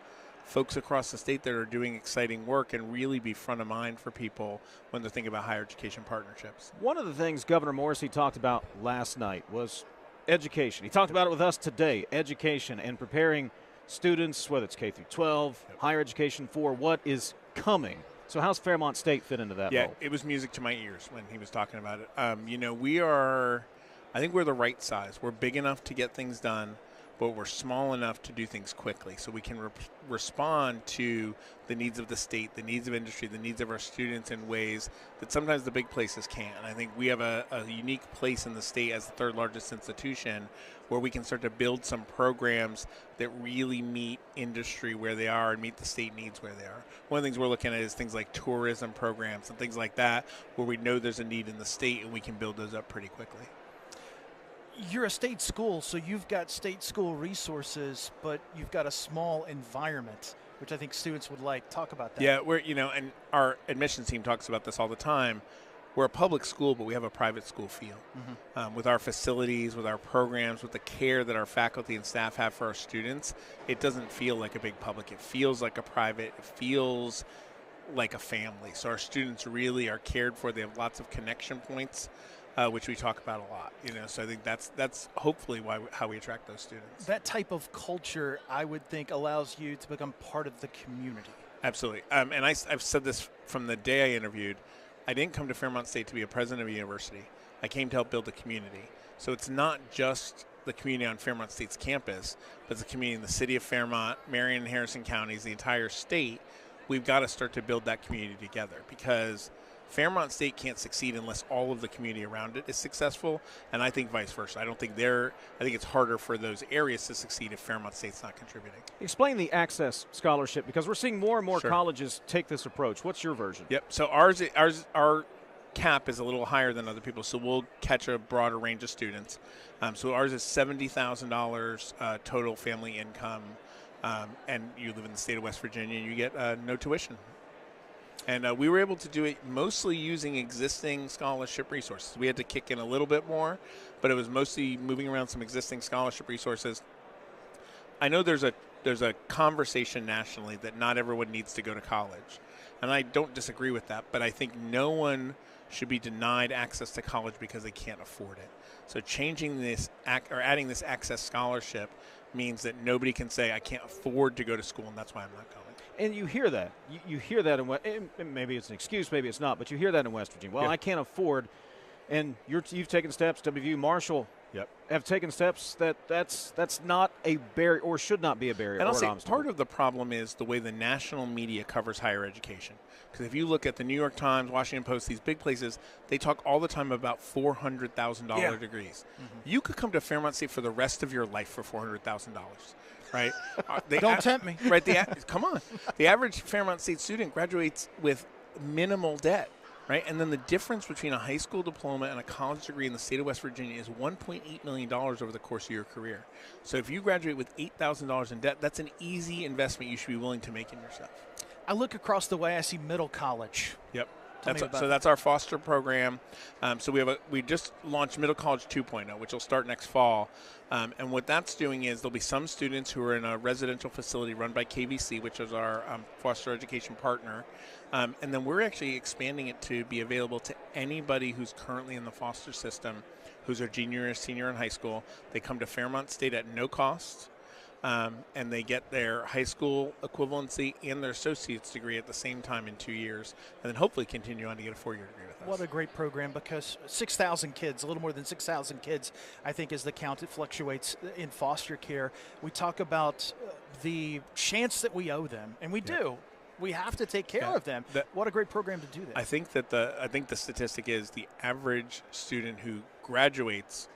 folks across the state that are doing exciting work and really be front of mind for people when they're thinking about higher education partnerships. One of the things Governor Morrissey talked about last night was education. He talked about it with us today, education and preparing students, whether it's K through 12, higher education, for what is coming. So how's Fairmont State fit into that role? It was music to my ears when he was talking about it. You know, I think we're the right size. We're big enough to get things done, but we're small enough to do things quickly so we can respond to the needs of the state, the needs of industry, the needs of our students in ways that sometimes the big places can't. And I think we have a unique place in the state as the third largest institution where we can start to build some programs that really meet industry where they are and meet the state needs where they are. One of the things we're looking at is things like tourism programs and things like that where we know there's a need in the state and we can build those up pretty quickly. You're a state school, so you've got state school resources, but you've got a small environment, which I think students would like. Talk about that. Yeah, and our admissions team talks about this all the time. We're a public school, but we have a private school feel. Mm-hmm. With our facilities, with our programs, with the care that our faculty and staff have for our students, it doesn't feel like a big public. It feels like a private. It feels like a family. So our students really are cared for. They have lots of connection points. Which we talk about a lot, So I think that's hopefully how we attract those students. That type of culture, I would think, allows you to become part of the community. Absolutely, and I've said this from the day I interviewed. I didn't come to Fairmont State to be a president of a university. I came to help build a community. So it's not just the community on Fairmont State's campus, but it's the community in the city of Fairmont, Marion and Harrison counties, the entire state. We've got to start to build that community together because Fairmont State can't succeed unless all of the community around it is successful, and I think vice versa. I think it's harder for those areas to succeed if Fairmont State's not contributing. Explain the Access Scholarship, because we're seeing more and more colleges take this approach. What's your version? Yep. So our cap is a little higher than other people, so we'll catch a broader range of students. So ours is $70,000 total family income, and you live in the state of West Virginia, and you get no tuition. And we were able to do it mostly using existing scholarship resources. We had to kick in a little bit more, but it was mostly moving around some existing scholarship resources. I know there's a conversation nationally that not everyone needs to go to college, and I don't disagree with that, but I think no one should be denied access to college because they can't afford it. So changing this or adding this Access Scholarship means that nobody can say, I can't afford to go to school, and that's why I'm not going. And you hear that. You hear that in maybe it's an excuse, maybe it's not, but you hear that in West Virginia. Well, I can't afford, and you've taken steps, WVU, Marshall, have taken steps that's not a barrier or should not be a barrier. And I'll or say an obstacle. part of the problem is the way the national media covers higher education. Because if you look at the New York Times, Washington Post, these big places, they talk all the time about $400,000 degrees. You could come to Fairmont State for the rest of your life for $400,000, right? Don't tempt me. Right? Come on. The average Fairmont State student graduates with minimal debt. Right, and then the difference between a high school diploma and a college degree in the state of West Virginia is $1.8 million over the course of your career. So if you graduate with $8,000 in debt, that's an easy investment you should be willing to make in yourself. I look across the way, I see middle college. Yep. So That's our foster program. So we just launched Middle College 2.0, which will start next fall. And what that's doing is there'll be some students who are in a residential facility run by KVC, which is our foster education partner. And then we're actually expanding it to be available to anybody who's currently in the foster system, who's a junior or senior in high school. They come to Fairmont State at no cost. And they get their high school equivalency and their associate's degree at the same time in 2 years, and then hopefully continue on to get a 4-year degree with us. What a great program, because 6,000 kids, a little more than 6,000 kids, I think is the count. It fluctuates in foster care. We talk about the chance that we owe them, and we do. We have to take care of them. What a great program to do that. I think the statistic is the average student who graduates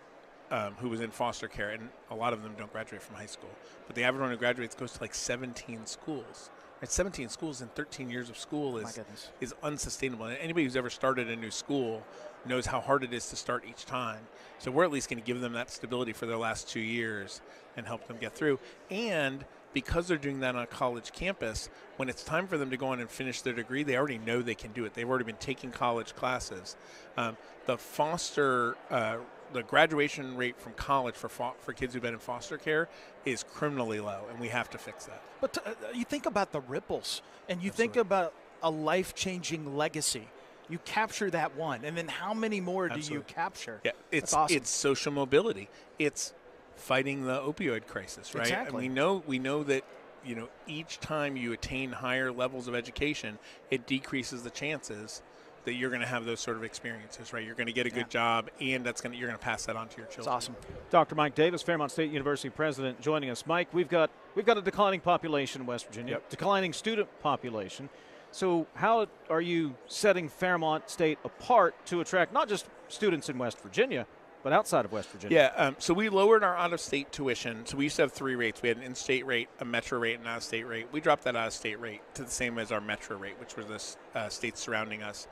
who was in foster care, and a lot of them don't graduate from high school, but the average one who graduates goes to like 17 schools. Right? 17 schools in 13 years of school is unsustainable. And anybody who's ever started a new school knows how hard it is to start each time. So we're at least going to give them that stability for their last 2 years and help them get through. And because they're doing that on a college campus, when it's time for them to go on and finish their degree, they already know they can do it. They've already been taking college classes. The graduation rate from college for kids who've been in foster care is criminally low, and we have to fix that. But you think about the ripples, and you think about a life-changing legacy. You capture that one, and then how many more do you capture? Yeah, That's awesome. It's social mobility. It's fighting the opioid crisis, right? Exactly. And we know that each time you attain higher levels of education, it decreases the chances that you're going to have those sort of experiences, right? You're going to get a good job, and you're going to pass that on to your children. It's awesome. Dr. Mike Davis, Fairmont State University president, joining us. Mike, we've got a declining population in West Virginia, declining student population. So how are you setting Fairmont State apart to attract not just students in West Virginia, but outside of West Virginia? Yeah, so we lowered our out-of-state tuition. So we used to have 3 rates. We had an in-state rate, a metro rate, and an out-of-state rate. We dropped that out-of-state rate to the same as our metro rate, which were the states surrounding us.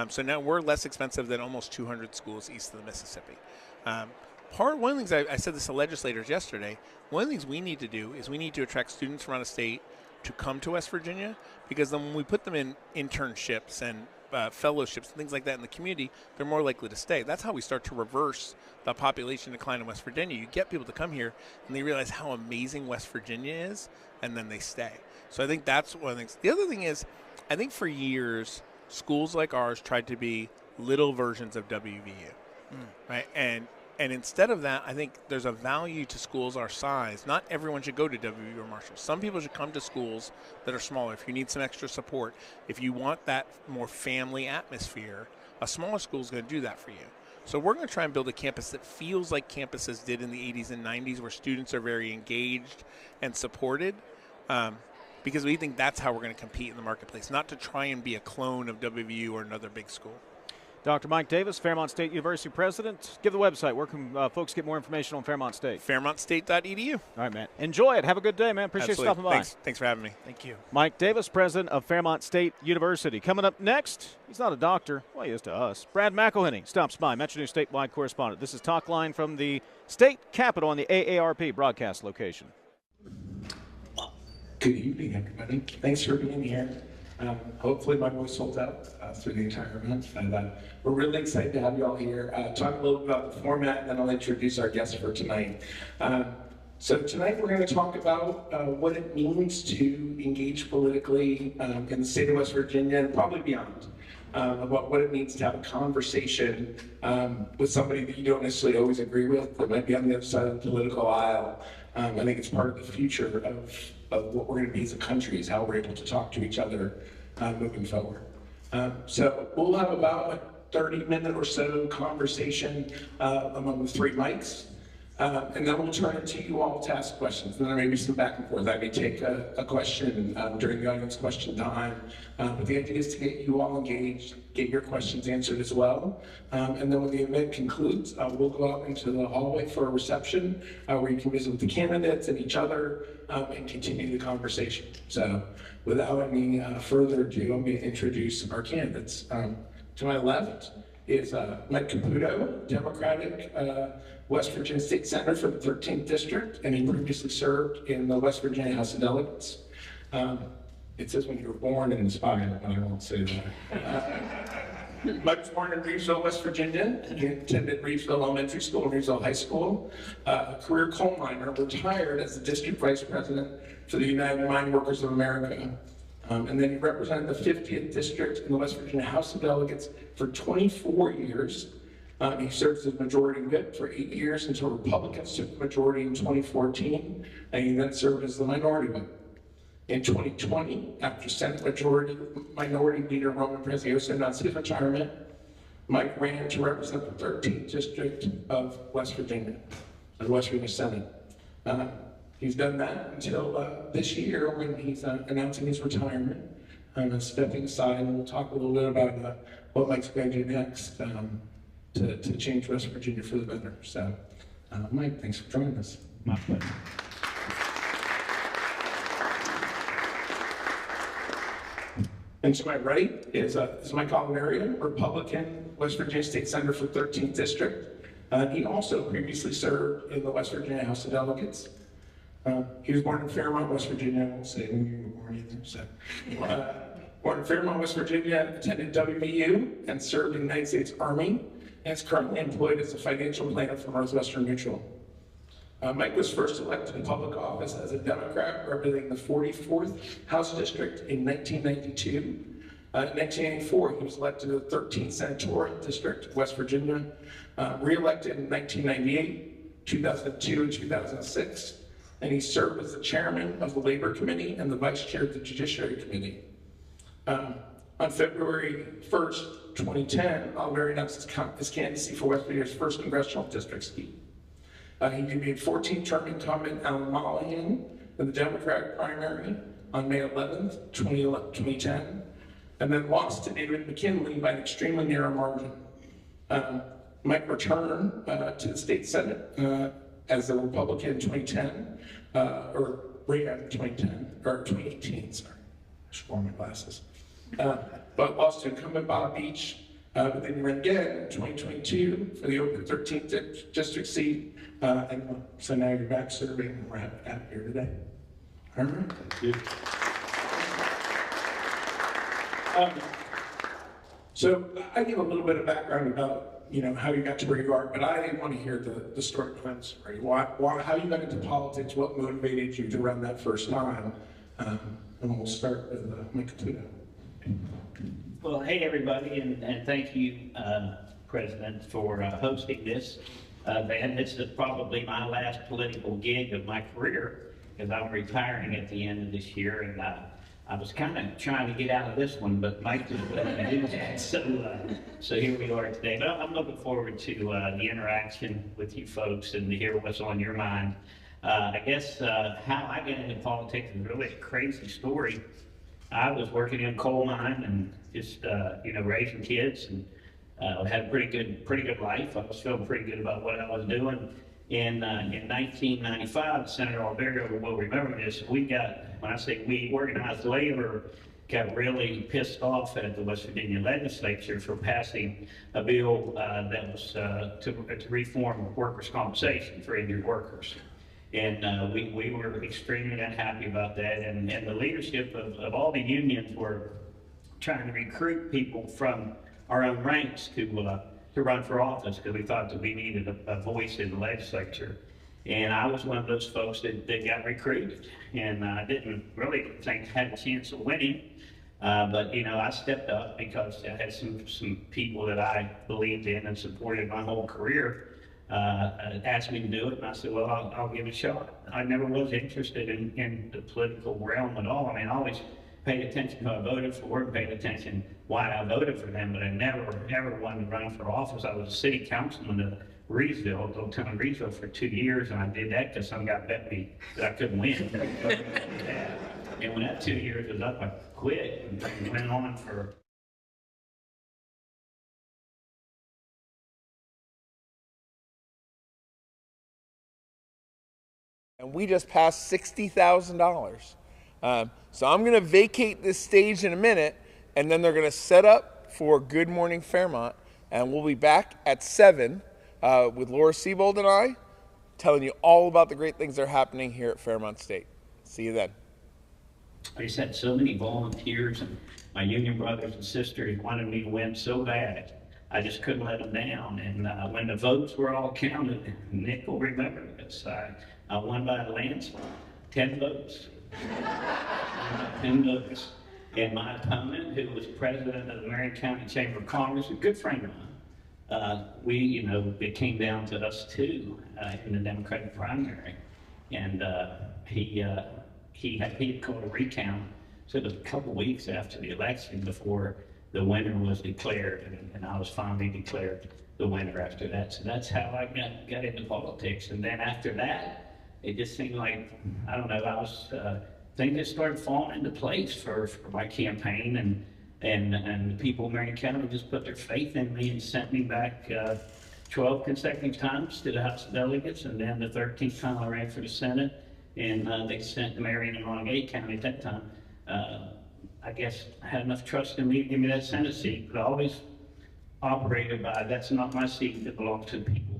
So now we're less expensive than almost 200 schools east of the Mississippi. One of the things I said this to legislators yesterday, one of the things we need to do is we need to attract students from out of state to come to West Virginia, because then when we put them in internships and fellowships and things like that in the community, they're more likely to stay. That's how we start to reverse the population decline in West Virginia. You get people to come here and they realize how amazing West Virginia is, and then they stay. So I think that's one of the things. The other thing is, I think for years, schools like ours tried to be little versions of WVU, right? And instead of that, I think there's a value to schools our size. Not everyone should go to WVU or Marshall. Some people should come to schools that are smaller. If you need some extra support, if you want that more family atmosphere, a smaller school is going to do that for you. So we're going to try and build a campus that feels like campuses did in the 80s and 90s, where students are very engaged and supported, because we think that's how we're going to compete in the marketplace, not to try and be a clone of WVU or another big school. Dr. Mike Davis, Fairmont State University president. Give the website. Where can folks get more information on Fairmont State? FairmontState.edu. All right, man. Enjoy it. Have a good day, man. Appreciate you stopping by. Thanks for having me. Thank you. Mike Davis, president of Fairmont State University. Coming up next, he's not a doctor. Well, he is to us. Brad McElhenney stops by, Metro News statewide correspondent. This is Talk Line from the state capitol on the AARP broadcast location. Good evening, everybody. Thanks for being here. Hopefully my voice holds out through the entire event. And we're really excited to have you all here. Talk a little bit about the format, and then I'll introduce our guests for tonight. So tonight we're going to talk about what it means to engage politically in the state of West Virginia and probably beyond. About what it means to have a conversation with somebody that you don't necessarily always agree with, that might be on the other side of the political aisle. I think it's part of the future of what we're going to be as a country, is how we're able to talk to each other moving forward. So we'll have about a 30-minute or so conversation among the 3 mics. And then we'll turn it to you all to ask questions. And then there may be some back and forth. I may take a question during the audience question time. But the idea is to get you all engaged, get your questions answered as well. And then when the event concludes, we'll go out into the hallway for a reception where you can visit with the candidates and each other and continue the conversation. So without any further ado, I'm going to introduce our candidates. To my left is Mike Caputo, Democratic West Virginia State Senator for the 13th District, and he previously served in the West Virginia House of Delegates. It says when you were born and inspired, but I won't say that. Mike was born in Reevesville, West Virginia. He attended Reevesville Elementary School and Reevesville High School. A career coal miner, retired as the District Vice President for the United Mine Workers of America. And then he represented the 50th District in the West Virginia House of Delegates for 24 years. He served as Majority Whip for 8 years until Republicans took the majority in 2014, and he then served as the Minority Whip. In 2020, after Senate Minority Leader Roman Prezioso announced his retirement, Mike ran to represent the 13th District of West Virginia, the West Virginia Senate. He's done that until this year when he's announcing his retirement and stepping aside, and we'll talk a little bit about what Mike's going to do next to change West Virginia for the better. So, Mike, thanks for joining us. My pleasure. And to my right is Mike Oliveria, Republican, West Virginia State Senator for 13th District. He also previously served in the West Virginia House of Delegates. He was born in Fairmont, West Virginia. I won't say when you were born either. So, born in Fairmont, West Virginia, attended WVU and served in the United States Army, and is currently employed as a financial planner for Northwestern Mutual. Mike was first elected in public office as a Democrat representing the 44th House District in 1992. In 1984, he was elected to the 13th Senatorial District of West Virginia, re-elected in 1998, 2002, and 2006. And he served as the chairman of the Labor Committee and the vice chair of the Judiciary Committee. On February 1st, 2010, Oliveria announced his candidacy for West Virginia's first congressional district seat. He defeated 14-term incumbent Alan Mollahan in the Democratic primary on May 11th, 2010, and then lost to David McKinley by an extremely narrow margin. Mike returned to the state Senate as a Republican in 2010, or right after 2010, or 2018, sorry. I should wear my glasses. But lost to incumbent Bob Beach, but then he ran again in 2022 for the open 13th district seat. And so now you're back serving, and we're happy here today. All right. Thank you. So I give a little bit of background about how you got to where you are, but I didn't want to hear the story behind the story. How you got into politics, what motivated you to run that first time, and we'll start with Mike Caputo. Well, hey everybody, and thank you, President, for hosting this event. This is probably my last political gig of my career, because I'm retiring at the end of this year, and I was kind of trying to get out of this one, but Mike just let me do that. So here we are today. But I'm looking forward to the interaction with you folks and to hear what's on your mind. I guess how I got into politics is really a crazy story. I was working in a coal mine and just raising kids, and had a pretty good life. I was feeling pretty good about what I was doing. In 1995, Senator Oliveria will remember this. When I say we, organized labor got really pissed off at the West Virginia legislature for passing a bill that was to reform workers' compensation for injured workers. And we were extremely unhappy about that. And the leadership of all the unions were trying to recruit people from our own ranks to run for office, because we thought that we needed a voice in the legislature. And I was one of those folks that got recruited, and I didn't really think I had a chance of winning. But I stepped up because I had some people that I believed in and supported my whole career asked me to do it, and I said, well, I'll give it a shot. I never was interested in the political realm at all. I mean, I always paid attention to who I voted for, paid attention why I voted for them, but I never, ever wanted to run for office. I was a city councilman of Reedsville, Old Town Reedsville for 2 years, and I did that because some guy bet me that I couldn't win. And when that 2 years was up, I quit and went on for and we just passed $60,000. So I'm going to vacate this stage in a minute, and then they're going to set up for Good Morning Fairmont, and we'll be back at 7 with Laura Siebold and I, telling you all about the great things that are happening here at Fairmont State. See you then. I just had so many volunteers, and my union brothers and sisters wanted me to win so bad. I just couldn't let them down. And when the votes were all counted, Nick will remember this, I won by a landslide, 10 votes. 10 votes. And my opponent, who was president of the Marion County Chamber of Commerce, a good friend of mine, it came down to us two in the Democratic primary. And he had called a recount. So it was a couple weeks after the election before the winner was declared, and I was finally declared the winner after that. So that's how I got into politics. And then after that, it just seemed like, I don't know, things just started falling into place for my campaign, and the people of Marion County just put their faith in me and sent me back 12 consecutive times to the House of Delegates, and then the 13th time I ran for the Senate, and they sent Marion and Montague County at that time. I guess had enough trust in me to give me that Senate seat, but I always operated by, that's not my seat, that belongs to the people.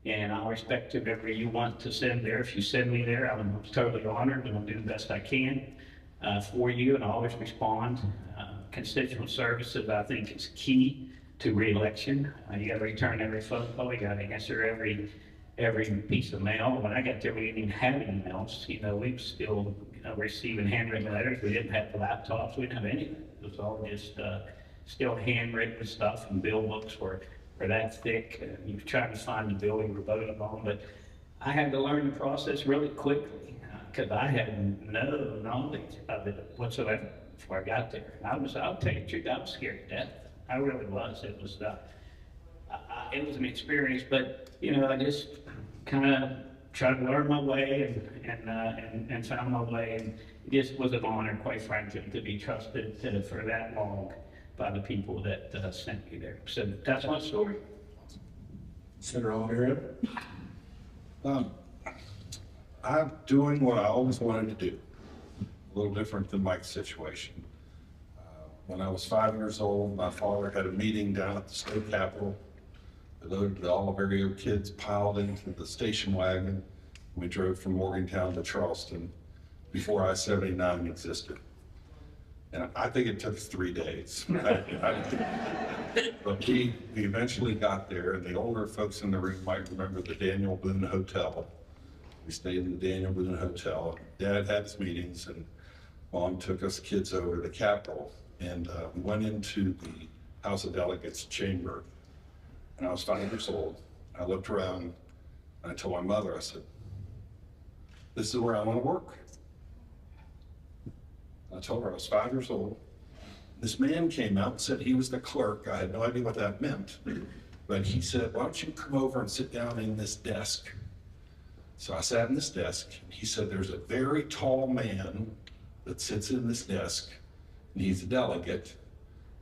And I'll respect whoever you want to send there. If you send me there, I'm totally honored, and I'll do the best I can for you, and I always respond. Constituent services, I think, is key to re-election. You got to return every phone call. You got to answer every piece of mail. When I got there, we didn't even have emails. We were still receiving handwritten letters. We didn't have laptops. We didn't have anything. It was all just still handwritten stuff, and bill books were that thick. You were trying to find the bill you were voting on, but I had to learn the process really quickly because I had no knowledge of it whatsoever before I got there. I'll tell you the truth, I was scared to death. I really was. It was an experience, but I just kind of tried to learn my way and found my way, and it just was an honor, quite frankly, to be trusted for that long by the people that sent me there. So that's my story. Senator O'Hara. I'm doing what I always wanted to do, a little different than Mike's situation. When I was 5 years old, my father had a meeting down at the state capitol. All of our kids piled into the station wagon. We drove from Morgantown to Charleston before I-79 existed. And I think it took us 3 days. But we eventually got there, and the older folks in the room might remember the Daniel Boone Hotel. We stayed in the Daniel Boone Hotel. Dad had his meetings, and Mom took us kids over to the Capitol, and we went into the House of Delegates chamber. And I was 5 years old. I looked around, and I told my mother, I said, "This is where I want to work." I told her I was 5 years old. This man came out and said he was the clerk. I had no idea what that meant. But he said, "Why don't you come over and sit down in this desk?" So I sat in this desk, and he said, "There's a very tall man that sits in this desk, and he's a delegate.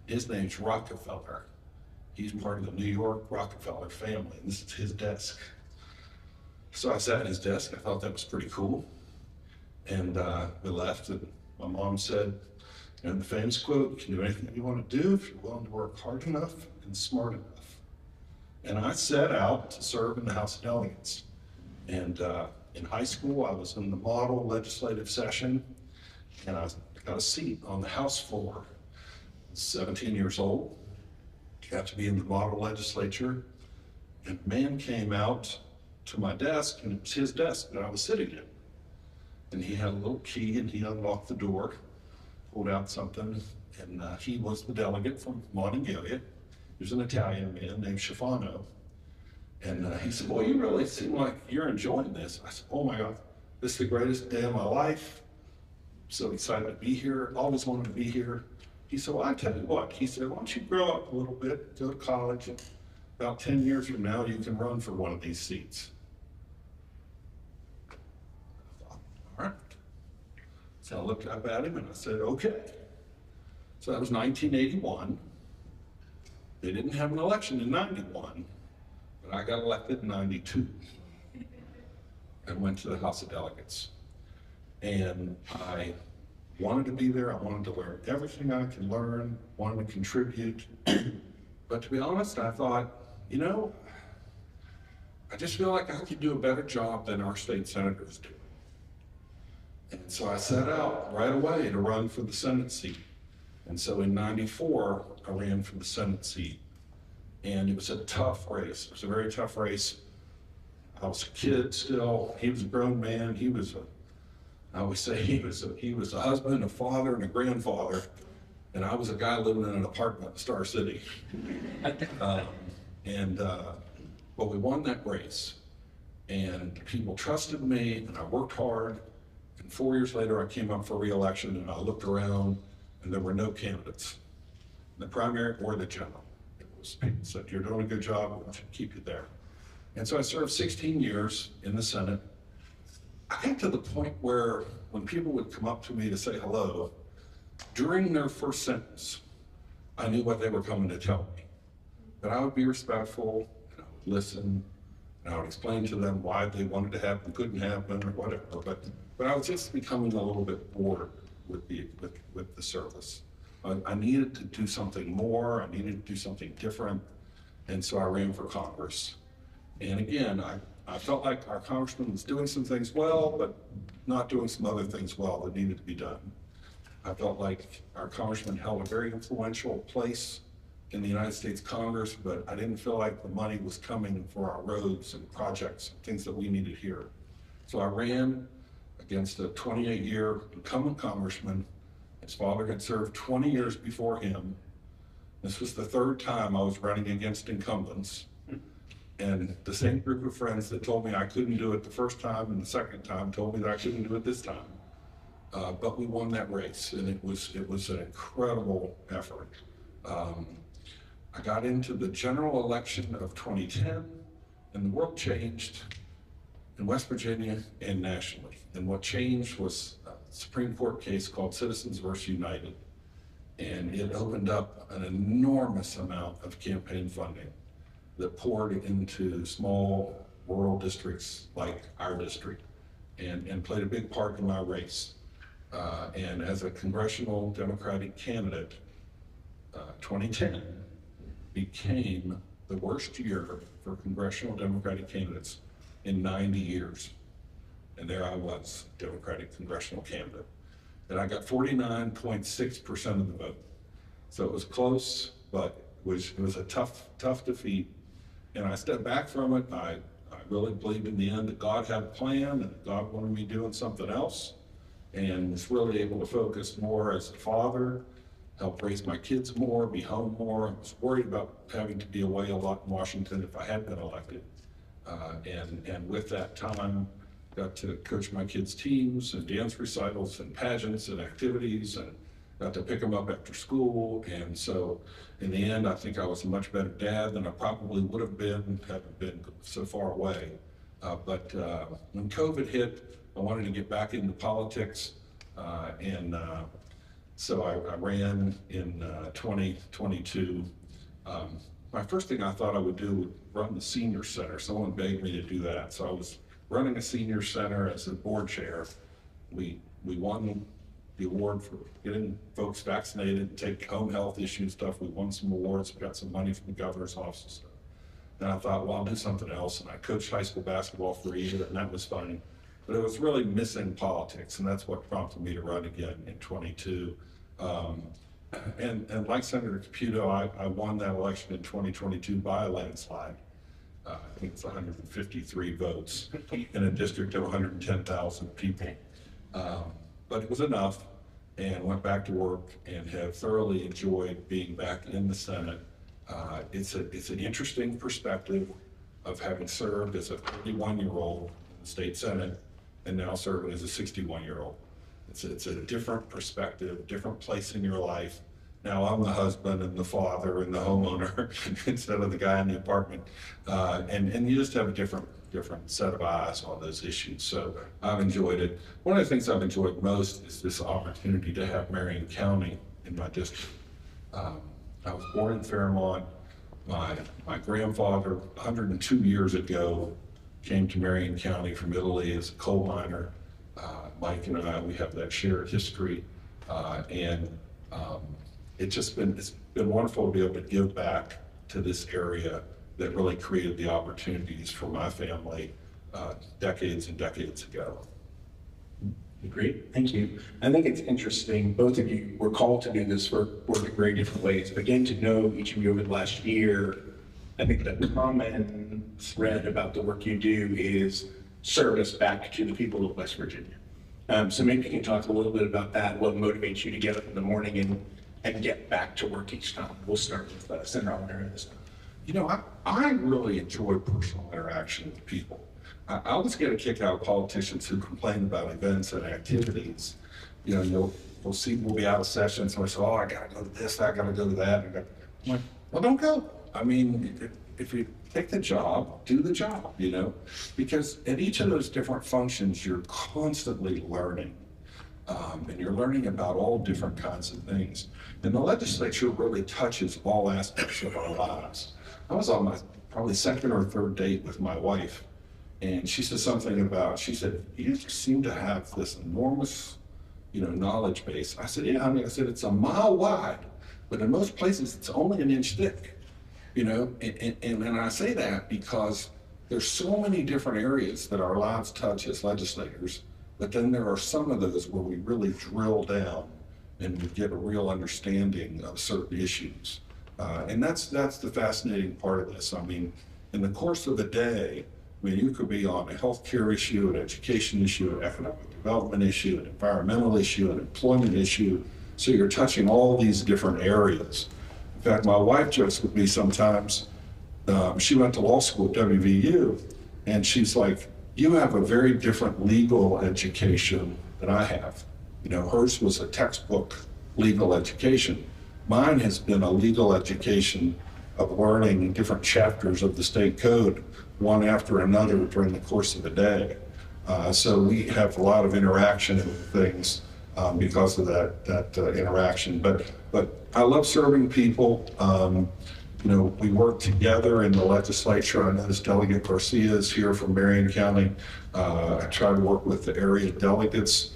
His name's Rockefeller. He's part of the New York Rockefeller family, and this is his desk." So I sat at his desk. I thought that was pretty cool. And we left, and my mom said, the famous quote, "You can do anything you want to do if you're willing to work hard enough and smart enough." And I set out to serve in the House of Delegates. And in high school, I was in the model legislative session, and I got a seat on the House floor. 17 years old, got to be in the model legislature, and a man came out to my desk, and it was his desk that I was sitting in. And he had a little key, and he unlocked the door, pulled out something, and he was the delegate from Montague. He was an Italian man named Schifano. And he said, "Boy, you really seem like you're enjoying this." I said, "Oh my God, this is the greatest day of my life. So excited to be here, always wanted to be here." He said, "Well, I tell you what," he said, "why don't you grow up a little bit, go to college, and about 10 years from now, you can run for one of these seats. I thought, all right. So I looked up at him and I said, okay. So that was 1981. They didn't have an election in 91, but I got elected in 92 and went to the House of Delegates. And I wanted to be there. I wanted to learn everything I could learn, wanted to contribute. But to be honest, I thought, you know, I just feel like I could do a better job than our state senators do. And so I set out right away to run for the Senate seat. And so in 94, I ran for the Senate seat. And it was a tough race. It was a very tough race. I was a kid still. He was a grown man. He was I always say he was a husband, a father, and a grandfather. And I was a guy living in an apartment in Star City. But we won that race. And people trusted me, and I worked hard. And 4 years later, I came up for re-election, and I looked around, and there were no candidates, the primary or the general. It was people said, you're doing a good job, we should keep you there. And so I served 16 years in the Senate. I got to the point where when people would come up to me to say hello, during their first sentence, I knew what they were coming to tell me. But I would be respectful, and I would listen, and I would explain to them why they wanted to happen, couldn't happen, or whatever. But I was just becoming a little bit bored with the service. I needed to do something more. I needed to do something different. And so I ran for Congress. And again, I felt like our congressman was doing some things well, but not doing some other things well that needed to be done. I felt like our congressman held a very influential place in the United States Congress, but I didn't feel like the money was coming for our roads and projects, things that we needed here. So I ran against a 28-year incumbent congressman. His father had served 20 years before him. This was the third time I was running against incumbents. And the same group of friends that told me I couldn't do it the first time and the second time told me that I couldn't do it this time. But we won that race, and it was an incredible effort. I got into the general election of 2010, and the world changed in West Virginia and nationally. And what changed was a Supreme Court case called Citizens vs. United. And it opened up an enormous amount of campaign funding that poured into small rural districts like our district and played a big part in my race. And as a congressional Democratic candidate, 2010 became the worst year for congressional Democratic candidates in 90 years. And there I was, Democratic congressional candidate. And I got 49.6% of the vote. So it was close, but it was a tough defeat. And I stepped back from it. I really believed in the end that God had a plan and that God wanted me doing something else. And was really able to focus more as a father, help raise my kids more, be home more. I was worried about having to be away a lot in Washington if I had been elected. And with that time, got to coach my kids' teams and dance recitals and pageants and activities, and got to pick them up after school. And so in the end, I think I was a much better dad than I probably would have been had I been so far away. But when COVID hit, I wanted to get back into politics. So I ran in 2022. My first thing I thought I would do would run the senior center. Someone begged me to do that. So I was running a senior center as a board chair. We won the award for getting folks vaccinated and take home health issue stuff. We won some awards, we got some money from the governor's office and stuff. And I thought, well, I'll do something else. And I coached high school basketball for a year, and that was fun. But it was really missing politics, and that's what prompted me to run again in 22. And like Senator Caputo, I won that election in 2022 by a landslide. I think it's 153 votes in a district of 110,000 people. But it was enough, and went back to work and have thoroughly enjoyed being back in the Senate. It's an interesting perspective of having served as a 31-year-old in the state Senate and now serving as a 61-year-old. It's a different perspective, different place in your life. Now I'm the husband and the father and the homeowner instead of the guy in the apartment. And you just have a different set of eyes on those issues. So I've enjoyed it. One of the things I've enjoyed most is this opportunity to have Marion County in my district. I was born in Fairmont. My grandfather, 102 years ago, came to Marion County from Italy as a coal miner. Mike and I, we have that shared history. It's been wonderful to be able to give back to this area that really created the opportunities for my family decades and decades ago. Great, thank you. I think it's interesting, both of you were called to do this work in very different ways, but getting to know each of you over the last year, I think the common thread about the work you do is service back to the people of West Virginia. So maybe you can talk a little bit about that, what motivates you to get up in the morning and get back to work each time. We'll start with Senator Allen this time. You know, I really enjoy personal interaction with people. I always get a kick out of politicians who complain about events and activities. You know, we'll be out of session, so I say, oh, I gotta go to this, I gotta go to that. I'm like, well, don't go. I mean, if you take the job, do the job, you know? Because at each of those different functions, you're constantly learning. And you're learning about all different kinds of things. And the legislature really touches all aspects of our lives. I was on my probably second or third date with my wife, and she said something about, she said, you just seem to have this enormous, knowledge base. I said, yeah, honey, I said, it's a mile wide, but in most places it's only an inch thick, and I say that because there's so many different areas that our lives touch as legislators, but then there are some of those where we really drill down and we get a real understanding of certain issues. And that's the fascinating part of this. I mean, in the course of the day, you could be on a healthcare issue, an education issue, an economic development issue, an environmental issue, an employment issue. So you're touching all these different areas. In fact, my wife jokes with me sometimes. She went to law school at WVU, and she's like, you have a very different legal education than I have. Hers was a textbook legal education. Mine has been a legal education of learning different chapters of the state code, one after another during the course of the day. So we have a lot of interaction with things because of that interaction. But I love serving people. We work together in the legislature. I notice Delegate Garcia is here from Marion County. I try to work with the area delegates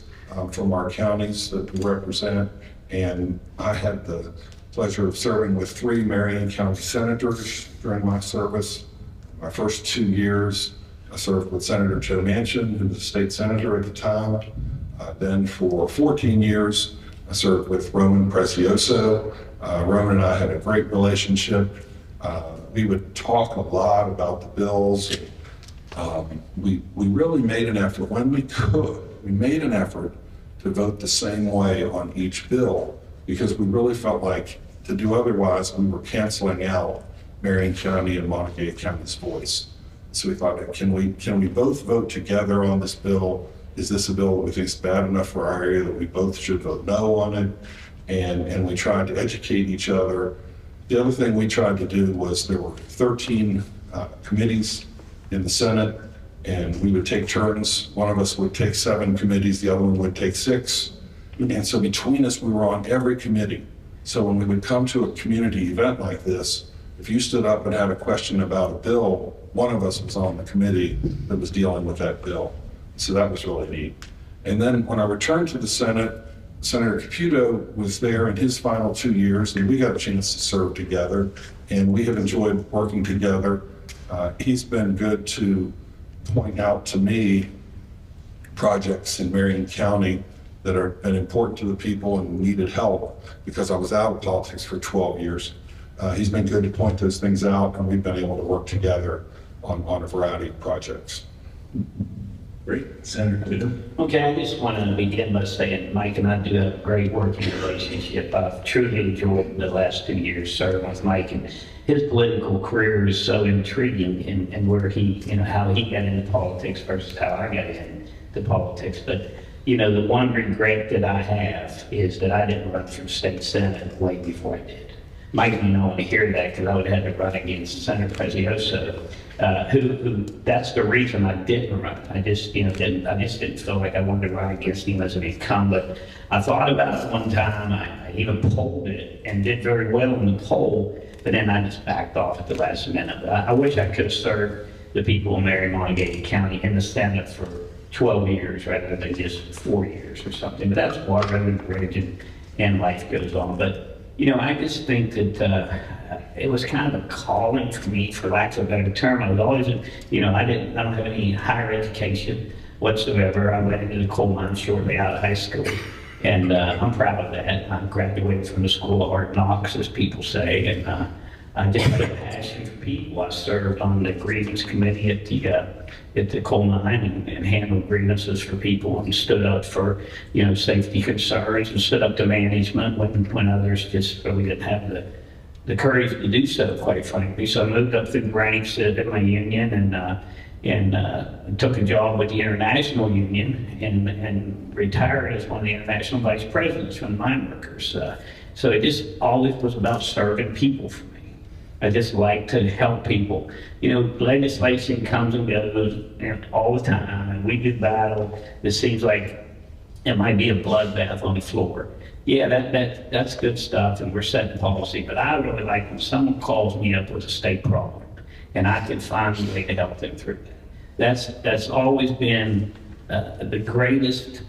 from our counties that we represent. And I had the pleasure of serving with 3 Marion County senators during my service. My first 2 years, I served with Senator Joe Manchin, who was a state senator at the time. Then for 14 years, I served with Roman Precioso. Roman and I had a great relationship. We would talk a lot about the bills. We really made an effort, when we could, we made an effort to vote the same way on each bill, because we really felt like to do otherwise, we were canceling out Marion County and Montague County's voice. So we thought, can we both vote together on this bill? Is this a bill that we think is bad enough for our area that we both should vote no on it? And we tried to educate each other. The other thing we tried to do was there were 13 committees in the Senate, and we would take turns. One of us would take 7 committees, the other one would take 6. And so between us, we were on every committee. So when we would come to a community event like this, if you stood up and had a question about a bill, one of us was on the committee that was dealing with that bill. So that was really neat. And then when I returned to the Senate, Senator Caputo was there in his final 2 years, and we got a chance to serve together, and we have enjoyed working together. He's been good to point out to me projects in Marion County that are been important to the people and needed help, because I was out of politics for 12 years. He's been good to point those things out, and we've been able to work together on a variety of projects. Great. Senator Caputo. Okay, I just want to begin by saying Mike and I do have a great working relationship. I've truly enjoyed the last 2 years serving with Mike, and his political career is so intriguing, and where he, how he got into politics versus how I got into politics. But you know, the one regret that I have is that I didn't run for state senate way before I did. Mike may not want to hear that because I would have had to run against Senator Prezioso, who that's the reason I didn't run. I just, you know, didn't feel like I wanted to run against him as an incumbent. I thought about it one time. I even polled it and did very well in the poll, but then I just backed off at the last minute. I wish I could have served the people of Mariemont and Gady County in the Senate for 12 years rather than just 4 years or something. But that's water under the bridge, and life goes on. But you know, I just think that it was kind of a calling for me, for lack of a better term. I was always, you know, I don't have any higher education whatsoever. I went into the coal mine shortly out of high school, and I'm proud of that. I graduated from the School of Hard Knocks, as people say, and I just had a passion for people. I served on the grievance committee at the coal mine and handled grievances for people and stood up for, you know, safety concerns and stood up to management when others just really didn't have the courage to do so, quite frankly. So I moved up through the ranks at my union and took a job with the International Union and retired as one of the international vice presidents from the mine workers. So it just always was about serving people for me. I just like to help people. You know, legislation comes and goes all the time, and we do battle. It seems like it might be a bloodbath on the floor. Yeah, that's good stuff, and we're setting policy, but I really like when someone calls me up with a state problem, and I can find a way to help them through that. That's always been the greatest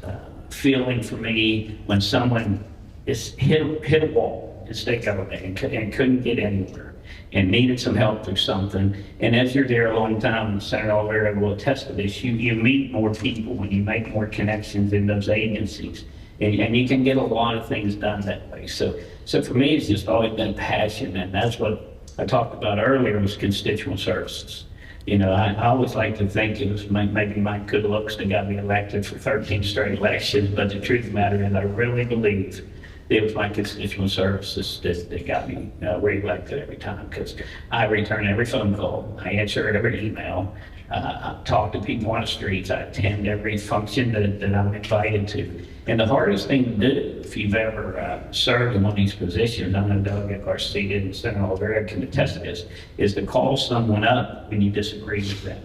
feeling for me, when someone is hit a wall in state government and couldn't get anywhere, and needed some help through something. And as you're there a long time, Senator Oliveira will attest to this, you meet more people when you make more connections in those agencies. And you can get a lot of things done that way. So for me, it's just always been passion, and that's what I talked about earlier, was constituent services. You know, I always like to think it was maybe my good looks that got me elected for 13 straight elections, but the truth of the matter is I really believe it was my constituent services that got me re-elected every time, because I return every phone call, I answer every email, I talk to people on the streets, I attend every function that I'm invited to. And the hardest thing to do, if you've ever served in one of these positions, I know Delegate Garcia and Senator Oliveira can attest to this, is to call someone up when you disagree with them.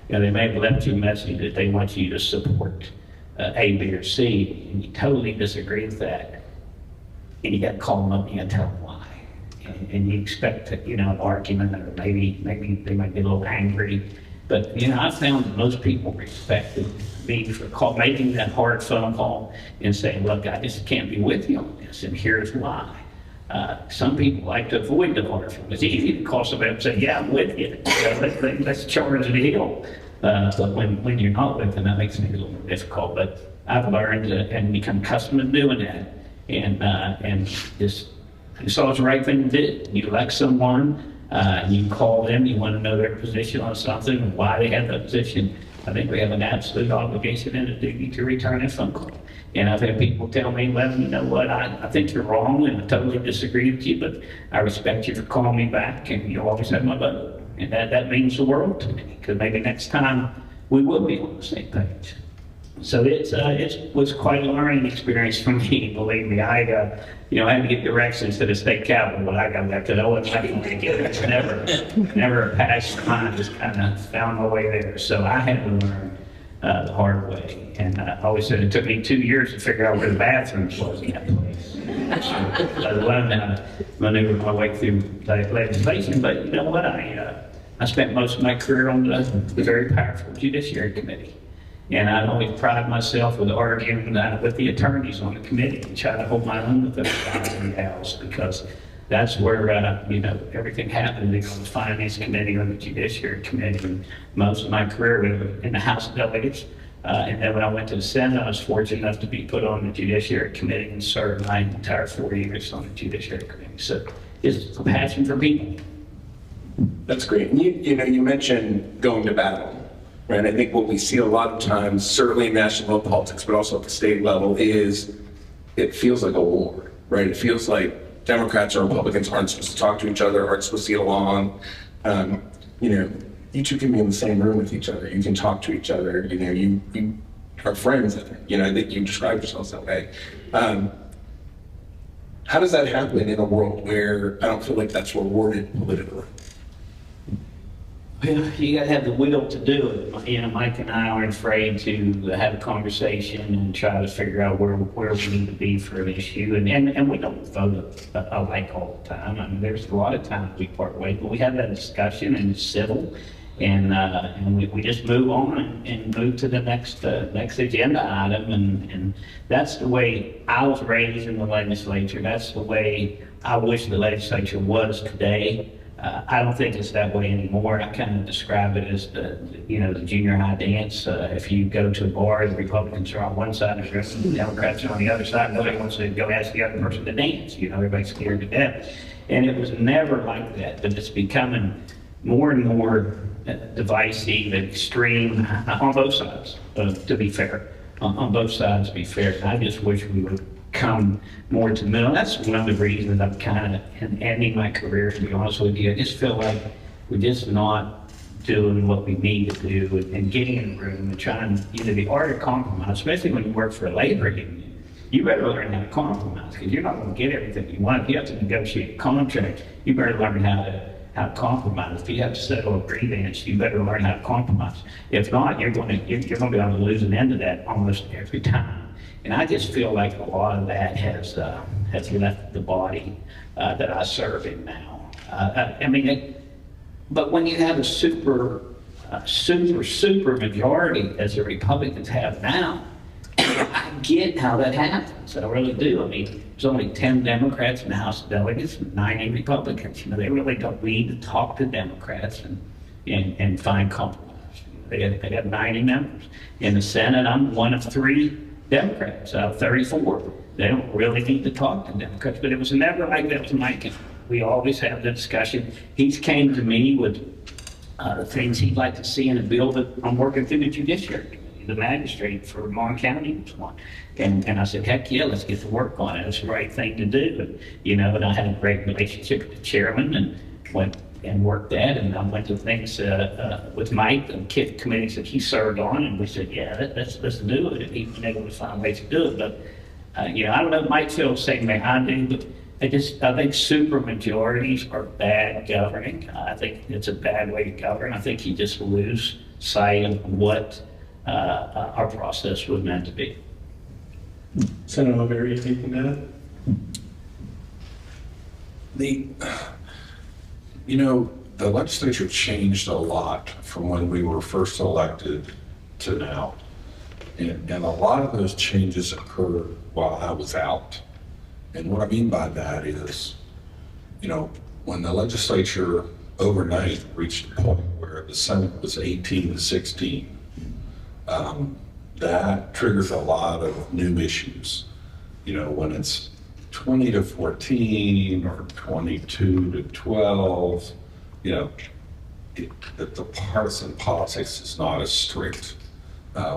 You know, they may have left you a message that they want you to support A, B, or C, and you totally disagree with that. And you got to call them up and you got to tell them why. And you expect, you know, an argument, or maybe they might be a little angry. But, you know, I found that most people respected me for making that hard phone call and saying, look, I just can't be with you on this, and here's why. Some people like to avoid the hard phone. It's easy to call somebody up and say, yeah, I'm with you. Let's charge the deal. But when you're not with them, that makes it a little more difficult. But I've learned and become accustomed to doing that. And just saw it's the right thing to do. You elect someone, you call them, you want to know their position on something and why they have that position. I think we have an absolute obligation and a duty to return that phone call. And I've had people tell me, well, you know what, I think you're wrong and I totally disagree with you, but I respect you for calling me back, and you'll always have my vote. And that means the world to me, because maybe next time we will be on the same page. So it was quite a learning experience for me, believe me. I had to get directions to the state capitol when I got there, because I wasn't going to get it. Never a passion of mine, just kind of found my way there. So I had to learn the hard way. And I always said it took me 2 years to figure out where the bathroom was in that place. I learned how to maneuver my way through legislation, but you know what? I spent most of my career on the very powerful Judiciary Committee. And I always pride myself with arguing with the attorneys on the committee and try to hold my own with those guys in the House, because that's where everything happened on the Finance Committee or the Judiciary Committee. And most of my career was in the House of Delegates. And then when I went to the Senate, I was fortunate enough to be put on the Judiciary Committee and served my entire 4 years on the Judiciary Committee. So it's a passion for people. That's great. And you mentioned going to battle. Right? I think what we see a lot of times, certainly in national politics, but also at the state level, is it feels like a war, right? It feels like Democrats or Republicans aren't supposed to talk to each other, aren't supposed to get along. You two can be in the same room with each other. You can talk to each other. You our friends. You know, I think you described yourself that way. How does that happen in a world where I don't feel like that's rewarded politically? Well, you got to have the will to do it. You know, Mike and I aren't afraid to have a conversation and try to figure out where we need to be for an issue. And we don't vote alike all the time. I mean, there's a lot of times we part ways, but we have that discussion and it's civil. And we just move on and move to the next agenda item. And that's the way I was raised in the legislature. That's the way I wish the legislature was today. I don't think it's that way anymore. I kind of describe it as the junior high dance. If you go to a bar, the Republicans are on one side, and the Democrats are on the other side. Nobody wants to go ask the other person to dance. You know, everybody's scared to death. And it was never like that, but it's becoming more and more divisive and extreme on both sides, to be fair. On both sides, to be fair. And I just wish we would come more to the middle. That's one of the reasons I'm kind of ending my career, to be honest with you. I just feel like we're just not doing what we need to do and getting in the room and trying, the art of compromise, especially when you work for a labor union. You better learn how to compromise, because you're not going to get everything you want. If you have to negotiate a contract, you better learn how to compromise. If you have to settle a grievance, you better learn how to compromise. If not, you're going to be on the losing end of that almost every time. And I just feel like a lot of that has left the body that I serve in now. But when you have a super majority as the Republicans have now, I get how that happens. I really do. I mean, there's only 10 Democrats in the House of Delegates and 90 Republicans. You know, they really don't need to talk to Democrats and find compromise. They have 90 members. In the Senate, I'm one of 3 Democrats out of 34. They don't really need to talk to Democrats, but it was never like that to Mike. We always have the discussion. He's came to me with things he'd like to see in a bill that I'm working through the judiciary committee. The magistrate for Mon County was one. And I said, heck yeah, let's get to work on it. It's the right thing to do. And I had a great relationship with the chairman and went and worked that. And I went to things with Mike and committees that he served on. And we said, yeah, let's do it. And he's been able to find ways to do it. But, I don't know if Mike feels the same way I do, but I think super majorities are bad governing. I think it's a bad way to govern. I think you just lose sight of what our process was meant to be. Senator O'Leary, anything to add? The legislature changed a lot from when we were first elected to now. And a lot of those changes occurred while I was out. And what I mean by that is, when the legislature overnight reached a point where the Senate was 18 to 16, that triggers a lot of new issues. When it's 20 to 14 or 22 to 12, the partisan politics is not as strict.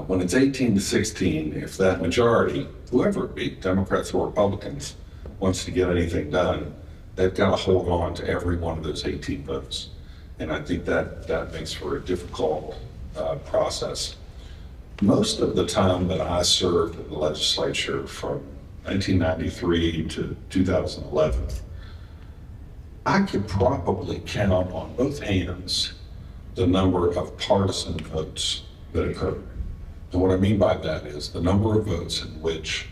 When it's 18 to 16, if that majority, whoever it be, Democrats or Republicans, wants to get anything done, they've got to hold on to every one of those 18 votes. And I think that makes for a difficult process. Most of the time that I served in the legislature from 1993 to 2011, I could probably count on both hands the number of partisan votes that occurred. And what I mean by that is the number of votes in which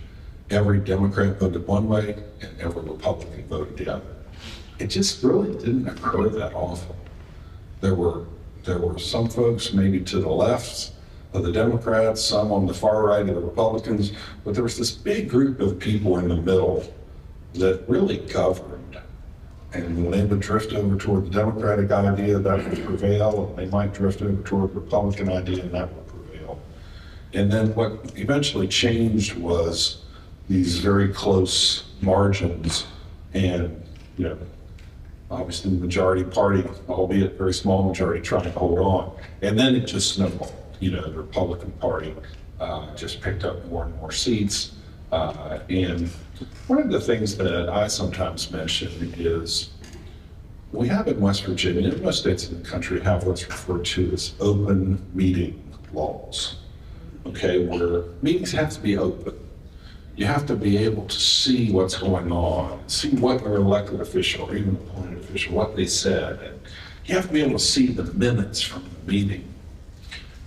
every Democrat voted one way and every Republican voted the other. It just really didn't occur that often. There were some folks maybe to the left of the Democrats, some on the far right of the Republicans, but there was this big group of people in the middle that really governed. And when they would drift over toward the Democratic idea, that would prevail, and they might drift over toward the Republican idea, and that would prevail. And then what eventually changed was these very close margins, and obviously the majority party, albeit very small majority, trying to hold on. And then it just snowballed. The Republican Party just picked up more and more seats. And one of the things that I sometimes mention is we have in West Virginia, and most states in the country have what's referred to as open meeting laws. okay, where meetings have to be open. You have to be able to see what's going on, see what your elected official or even appointed official, what they said. And you have to be able to see the minutes from the meeting.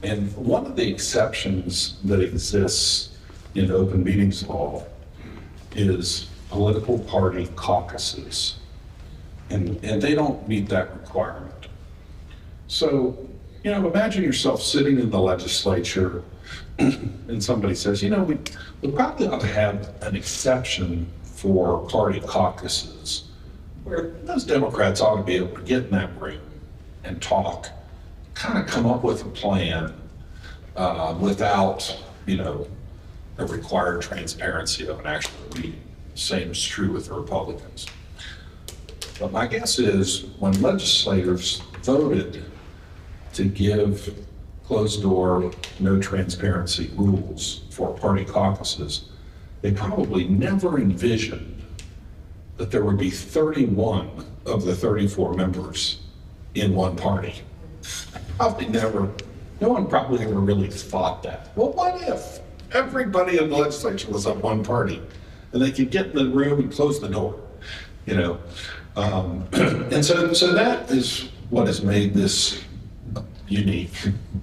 And one of the exceptions that exists in open meetings law is political party caucuses. And they don't meet that requirement. So, imagine yourself sitting in the legislature and somebody says, we probably ought to have an exception for party caucuses where those Democrats ought to be able to get in that room and talk, kind of come up with a plan without, a required transparency of an actual meeting. Same is true with the Republicans. But my guess is when legislators voted to give closed-door, no transparency rules for party caucuses, they probably never envisioned that there would be 31 of the 34 members in one party. No one probably ever really thought that. Well, what if everybody in the legislature was of one party and they could get in the room and close the door, And so that is what has made this unique,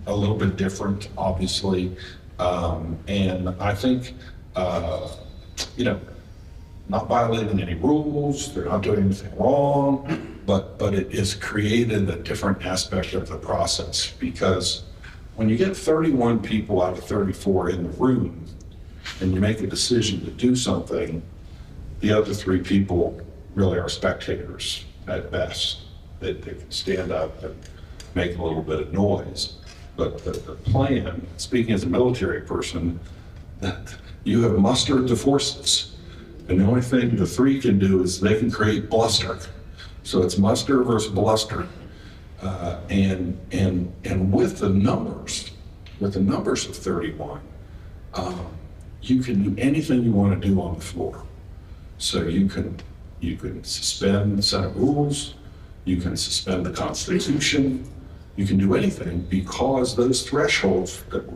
a little bit different, obviously. And I think, not violating any rules, they're not doing anything wrong, but it has created a different aspect of the process, because when you get 31 people out of 34 in the room and you make a decision to do something, the other 3 people really are spectators at best. They can stand up and make a little bit of noise. But the plan, speaking as a military person, that you have mustered the forces. And the only thing the 3 can do is they can create bluster. So it's muster versus bluster. And with the numbers of 31, you can do anything you want to do on the floor. So you can suspend the Senate rules, you can suspend the Constitution, you can do anything, because those thresholds that